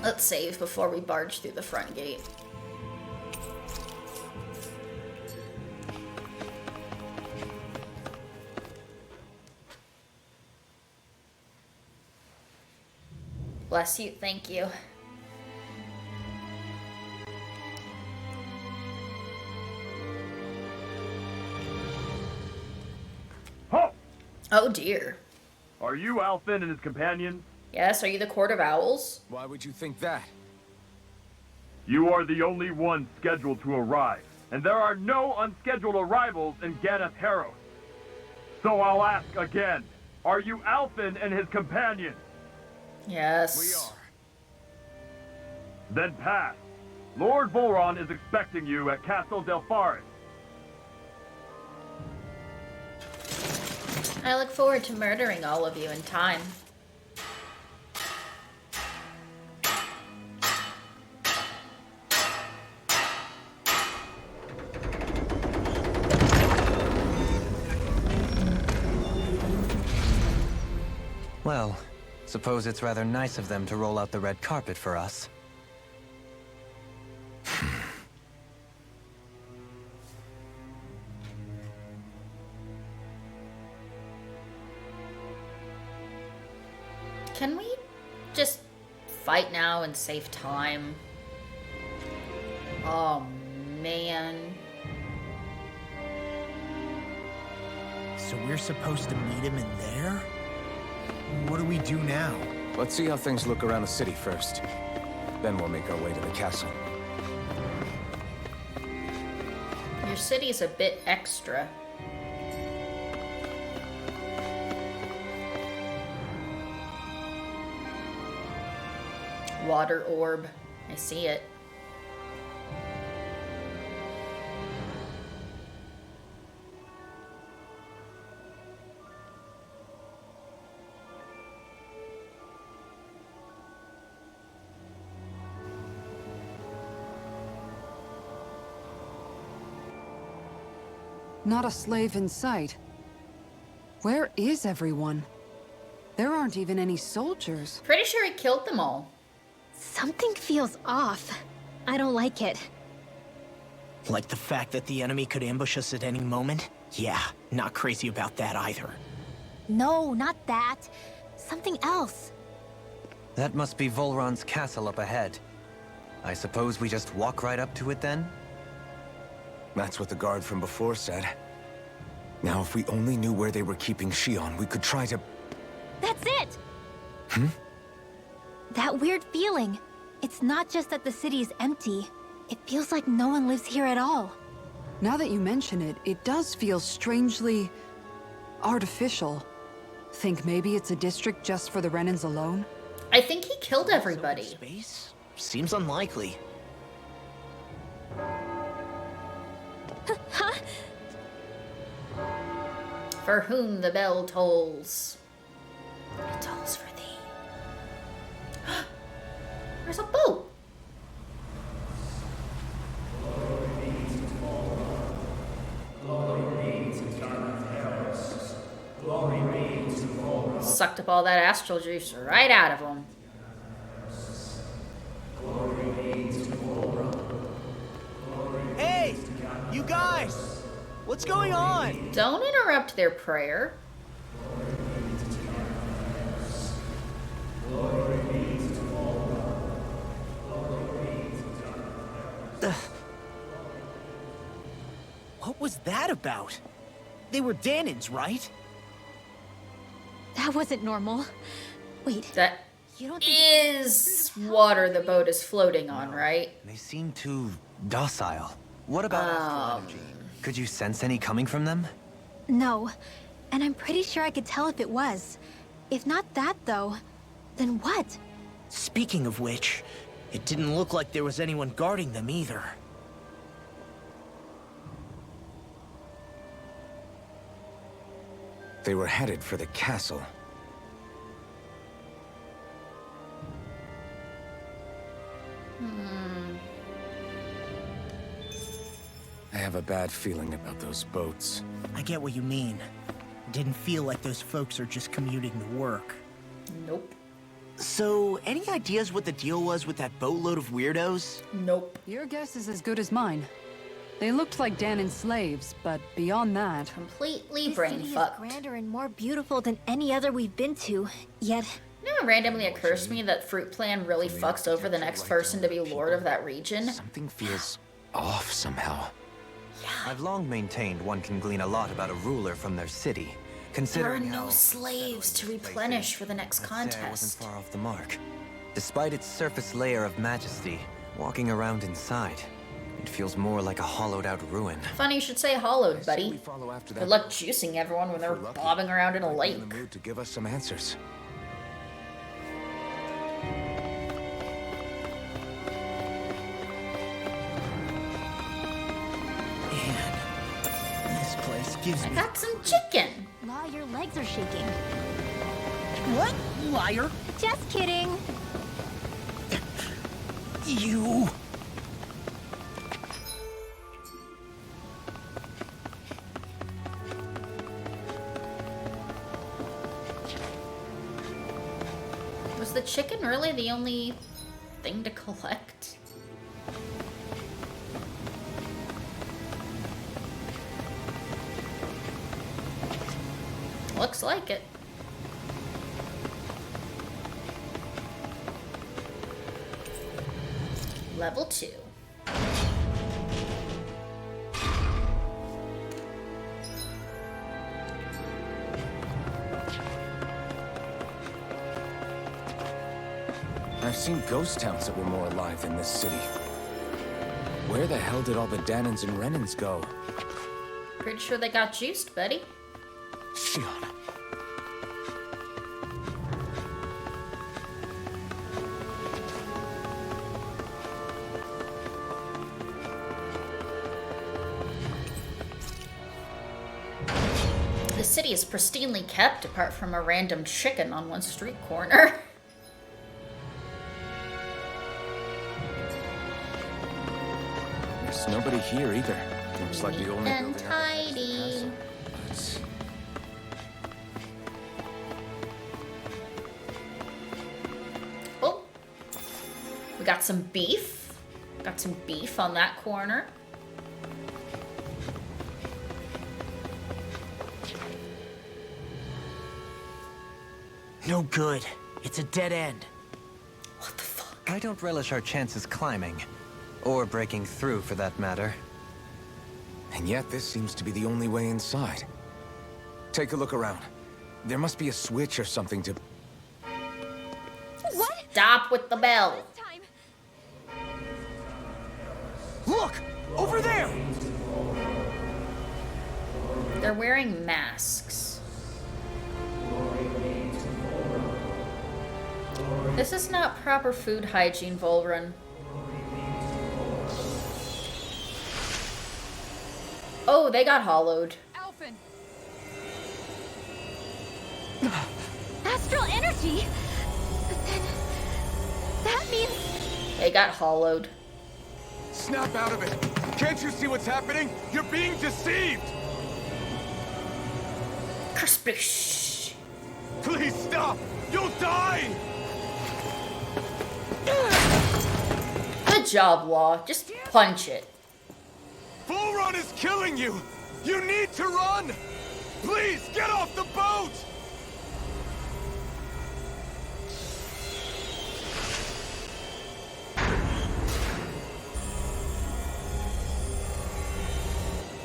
Let's save before we barge through the front gate. Bless you. Thank you. Halt! Oh dear. Are you Alfin and his companions? Yes, are you the Court of Owls? Why would you think that? You are the only ones scheduled to arrive, and there are no unscheduled arrivals in Ganath Haros. So I'll ask again, are you Alfin and his companions? Yes. We are. Then pass. Lord Volron is expecting you at Castle Delpharis. I look forward to murdering all of you in time. Well, suppose it's rather nice of them to roll out the red carpet for us. Can we just fight now and save time? Oh, man. So we're supposed to meet him in there? What do we do now? Let's see how things look around the city first. Then we'll make our way to the castle. Your city's a bit extra. Water orb. I see it. Not a slave in sight. Where is everyone? There aren't even any soldiers. Pretty sure he killed them all. Something feels off. I don't like it. Like the fact that the enemy could ambush us at any moment? Yeah, not crazy about that either. No, not that. Something else. That must be Volron's castle up ahead. I suppose we just walk right up to it then? That's what the guard from before said. Now, if we only knew where they were keeping Shion, we could try to... That's it! Hmm? That weird feeling. It's not just that the city is empty. It feels like no one lives here at all. Now that you mention it, it does feel strangely... artificial. Think maybe it's a district just for the Renans alone? I think he killed everybody. Space? Seems unlikely. Huh? For whom the bell tolls. It tolls for thee. There's a boat. Sucked up all that astral juice right out of him. Hey! You guys! What's going on? Don't interrupt their prayer. What was that about? They were Danans, right? That wasn't normal. Wait. That You don't think is water the boat is floating on, right? They seem too docile. What about astral energy? Could you sense any coming from them? No. And I'm pretty sure I could tell if it was. If not that, though, then what? Speaking of which, it didn't look like there was anyone guarding them either. They were headed for the castle. I have a bad feeling about those boats. I get what you mean. It didn't feel like those folks are just commuting to work. Nope. So, any ideas what the deal was with that boatload of weirdos? Nope. Your guess is as good as mine. They looked like Danan slaves, but beyond that... Completely This brain city is fucked. grander and more beautiful than any other we've been to, yet... Never of randomly occurs to me that Fruit Plan really fucks over the next person to be lord of that region. Something feels off somehow. I've long maintained one can glean a lot about a ruler from their city, There are considering no how slaves to replenish for the next I'd say I wasn't contest. far off the mark. Despite its surface layer of majesty, walking around inside, it feels more like a hollowed-out ruin. Funny you should say hollowed, We buddy. follow after Good that. luck juicing everyone when they're We're lucky. bobbing around in a Might be lake. in the mood to give us some answers. Man, this place gives I me... got some chicken. Law, your legs are shaking. What? Liar? Just kidding. You... Was the chicken really the only thing to collect? Looks like it. Level 2. I've seen ghost towns that were more alive than this city. Where the hell did all the Danans and Renans go? Pretty sure they got juiced, buddy. Shion. The city is pristinely kept apart from a random chicken on one street corner. There's nobody here either. Looks like the only And building up ahead is the tidy. castle. Let's- Oh, we got some beef. Got some beef on that corner. No good. It's a dead end. What the fuck? I don't relish our chances climbing. Or breaking through, for that matter. And yet this seems to be the only way inside. Take a look around. There must be a switch or something to... What? Stop with the bell. Time. Look! Over there! They're wearing masks. This is not proper food hygiene, Volrun. Oh, they got hollowed. Alphen! Astral energy? But then... that means... They got hollowed. Snap out of it! Can't you see what's happening? You're being deceived! Kerspish. Please stop! You'll die! Good job, Law. Just punch it. Bull Run is killing you! You need to run! Please, get off the boat!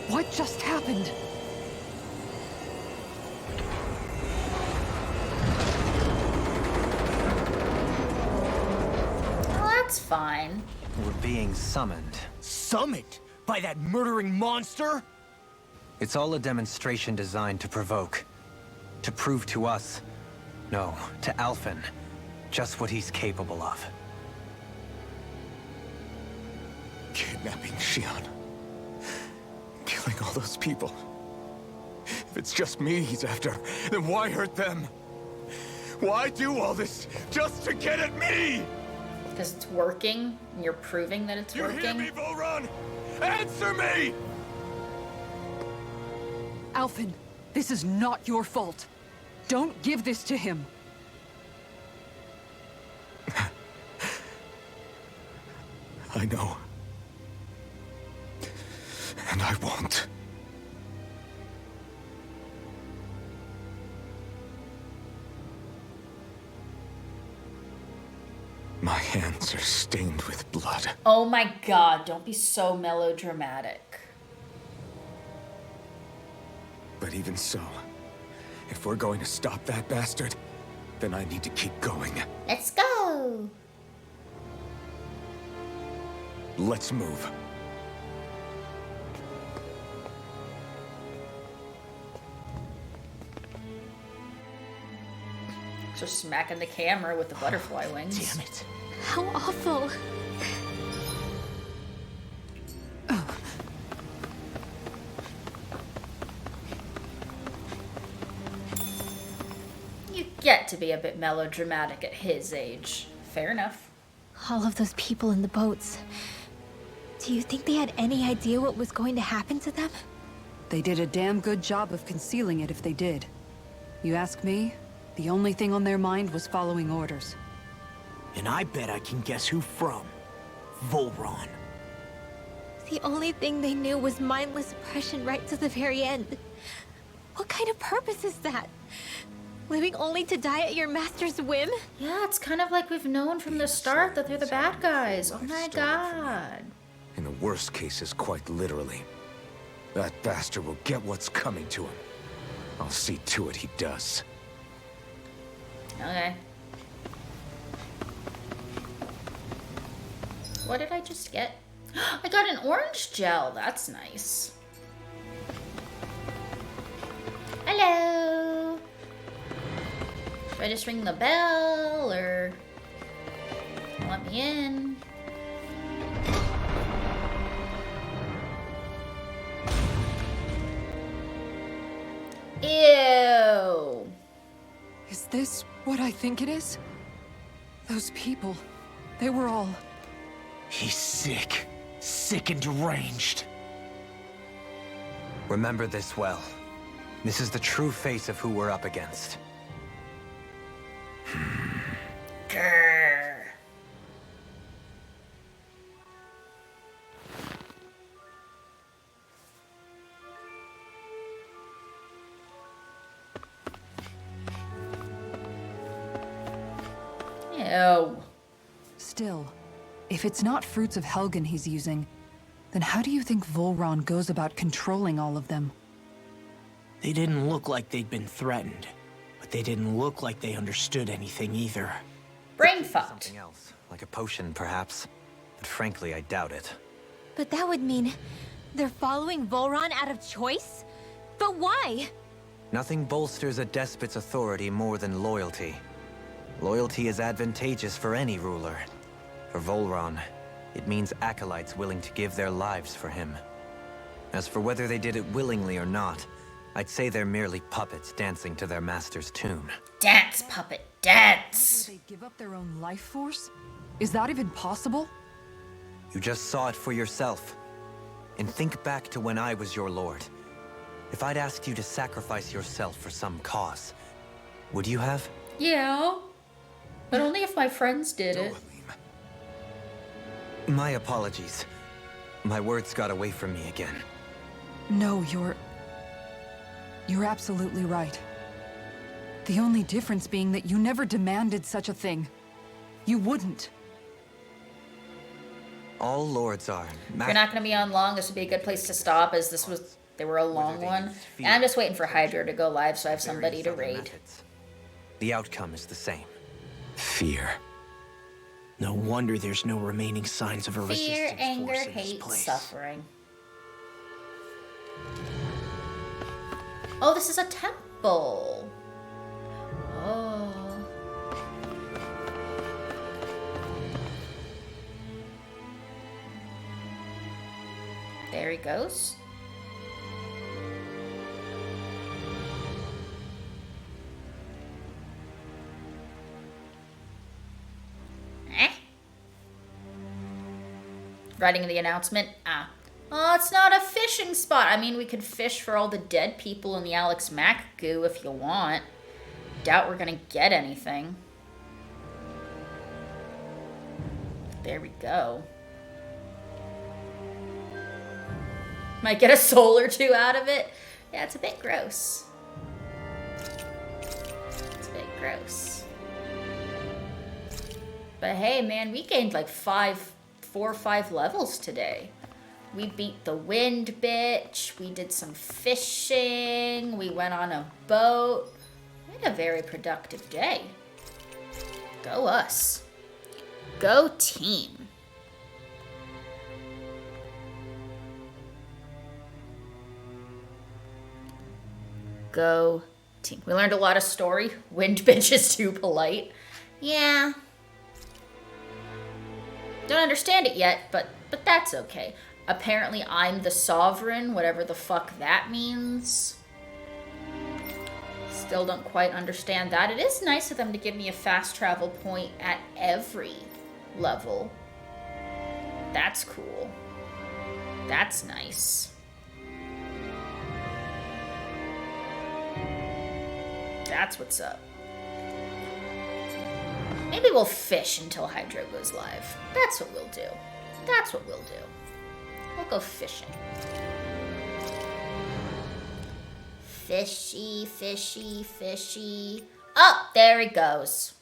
What just happened? Well, that's fine. We're being summoned. Summoned? By that murdering monster? It's all a demonstration designed to provoke. To prove to us, no, to Alphen, just what he's capable of. Kidnapping Shion. Killing all those people. If it's just me he's after, then why hurt them? Why do all this just to get at me? Because it's working, and you're proving that it's You hear working. me, Volrun? Answer me! Alphen, this is not your fault. Don't give this to him. I know. And I won't. My hands are stained with blood. Oh my god, don't be so melodramatic. But even so, if we're going to stop that bastard, then I need to keep going. Let's go! Let's move. Just smacking the camera with the butterfly wings. Damn it. How awful. You get to be a bit melodramatic at his age. Fair enough. All of those people in the boats. Do you think they had any idea what was going to happen to them? They did a damn good job of concealing it if they did. You ask me, the only thing on their mind was following orders. And I bet I can guess who from. Volron. The only thing they knew was mindless oppression right to the very end. What kind of purpose is that? Living only to die at your master's whim? Yeah, it's kind of like we've known from the start that they're the bad guys. Oh my god. In the worst cases, quite literally. That bastard will get what's coming to him. I'll see to it he does. Okay. What did I just get? I got an orange gel. That's nice. Hello. Should I just ring the bell or let me in? Ew. Is this what I think it is? Those people, they were all... He's sick. Sick and deranged. Remember this well. This is the true face of who we're up against. Grr. Ew. Still, if it's not fruits of Helgen he's using, then how do you think Volron goes about controlling all of them? They didn't look like they'd been threatened, but they didn't look like they understood anything either. Brain fucked. Something else, like a potion, perhaps. But frankly, I doubt it. But that would mean they're following Volron out of choice? But why? Nothing bolsters a despot's authority more than loyalty. Loyalty is advantageous for any ruler. For Volron, it means acolytes willing to give their lives for him. As for whether they did it willingly or not, I'd say they're merely puppets dancing to their master's tune. Dance, puppet, dance! Would they give up their own life force? Is that even possible? You just saw it for yourself. And think back to when I was your lord. If I'd asked you to sacrifice yourself for some cause, would you have? Yeah. But only if my friends did it. My apologies. My words got away from me again. No, you're absolutely right. The only difference being that you never demanded such a thing. You wouldn't. All lords are. If you're not going to be on long, this would be a good place to stop, as they were a long one. And I'm just waiting for Hydra to go live so I have somebody to raid. The outcome is the same. Fear. No wonder there's no remaining signs of a Fear, resistance anger, force in this hate, place. suffering. Oh, this is a temple. Oh. There he goes. Writing the announcement. Oh, it's not a fishing spot. I mean, we could fish for all the dead people in the Alex Mack goo if you want. Doubt we're gonna get anything. There we go. Might get a soul or two out of it. Yeah, it's a bit gross. It's a bit gross. But hey, man, we gained like 4 or 5 levels today. We beat the wind bitch. We did some fishing. We went on a boat. We had a very productive day. Go us. Go team. Go team. We learned a lot of story. Wind bitch is too polite. Yeah. Don't understand it yet, but that's okay. Apparently I'm the sovereign, whatever the fuck that means. Still don't quite understand that. It is nice of them to give me a fast travel point at every level. That's cool. That's nice. That's what's up. Maybe we'll fish until Hydro goes live. That's what we'll do. That's what we'll do. We'll go fishing. Fishy, fishy, fishy. Oh, there he goes.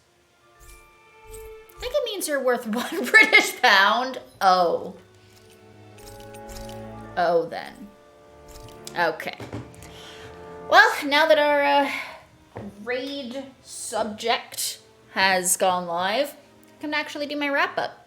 I think it means you're worth 1 British pound. Oh. Oh, then. Okay. Well, now that our raid subject has gone live, I can actually do my wrap-up.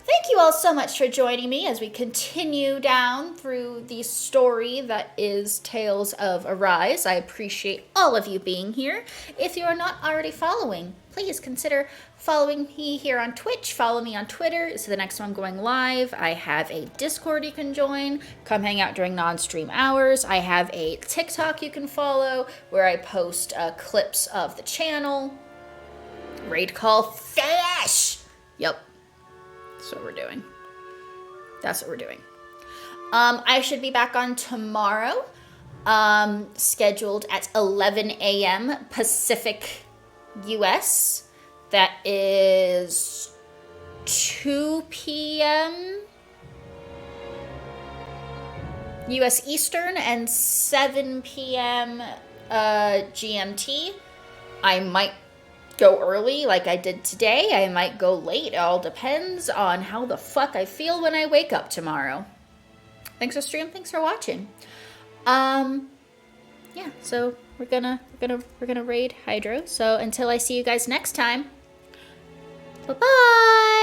Thank you all so much for joining me as we continue down through the story that is Tales of Arise. I appreciate all of you being here. If you are not already following, please consider following me here on Twitch. Follow me on Twitter. So the next time I'm going live, I have a Discord you can join. Come hang out during non-stream hours. I have a TikTok you can follow where I post clips of the channel. Raid call fish! Yep. That's what we're doing. That's what we're doing. I should be back on tomorrow, scheduled at 11 a.m. Pacific US. That is 2 p.m. US Eastern and 7 p.m. GMT. I might go early like I did today. I might go late. It all depends on how the fuck I feel when I wake up tomorrow. Thanks for stream. Thanks for watching. Yeah, so we're gonna raid Hydro. So until I see you guys next time, bye-bye.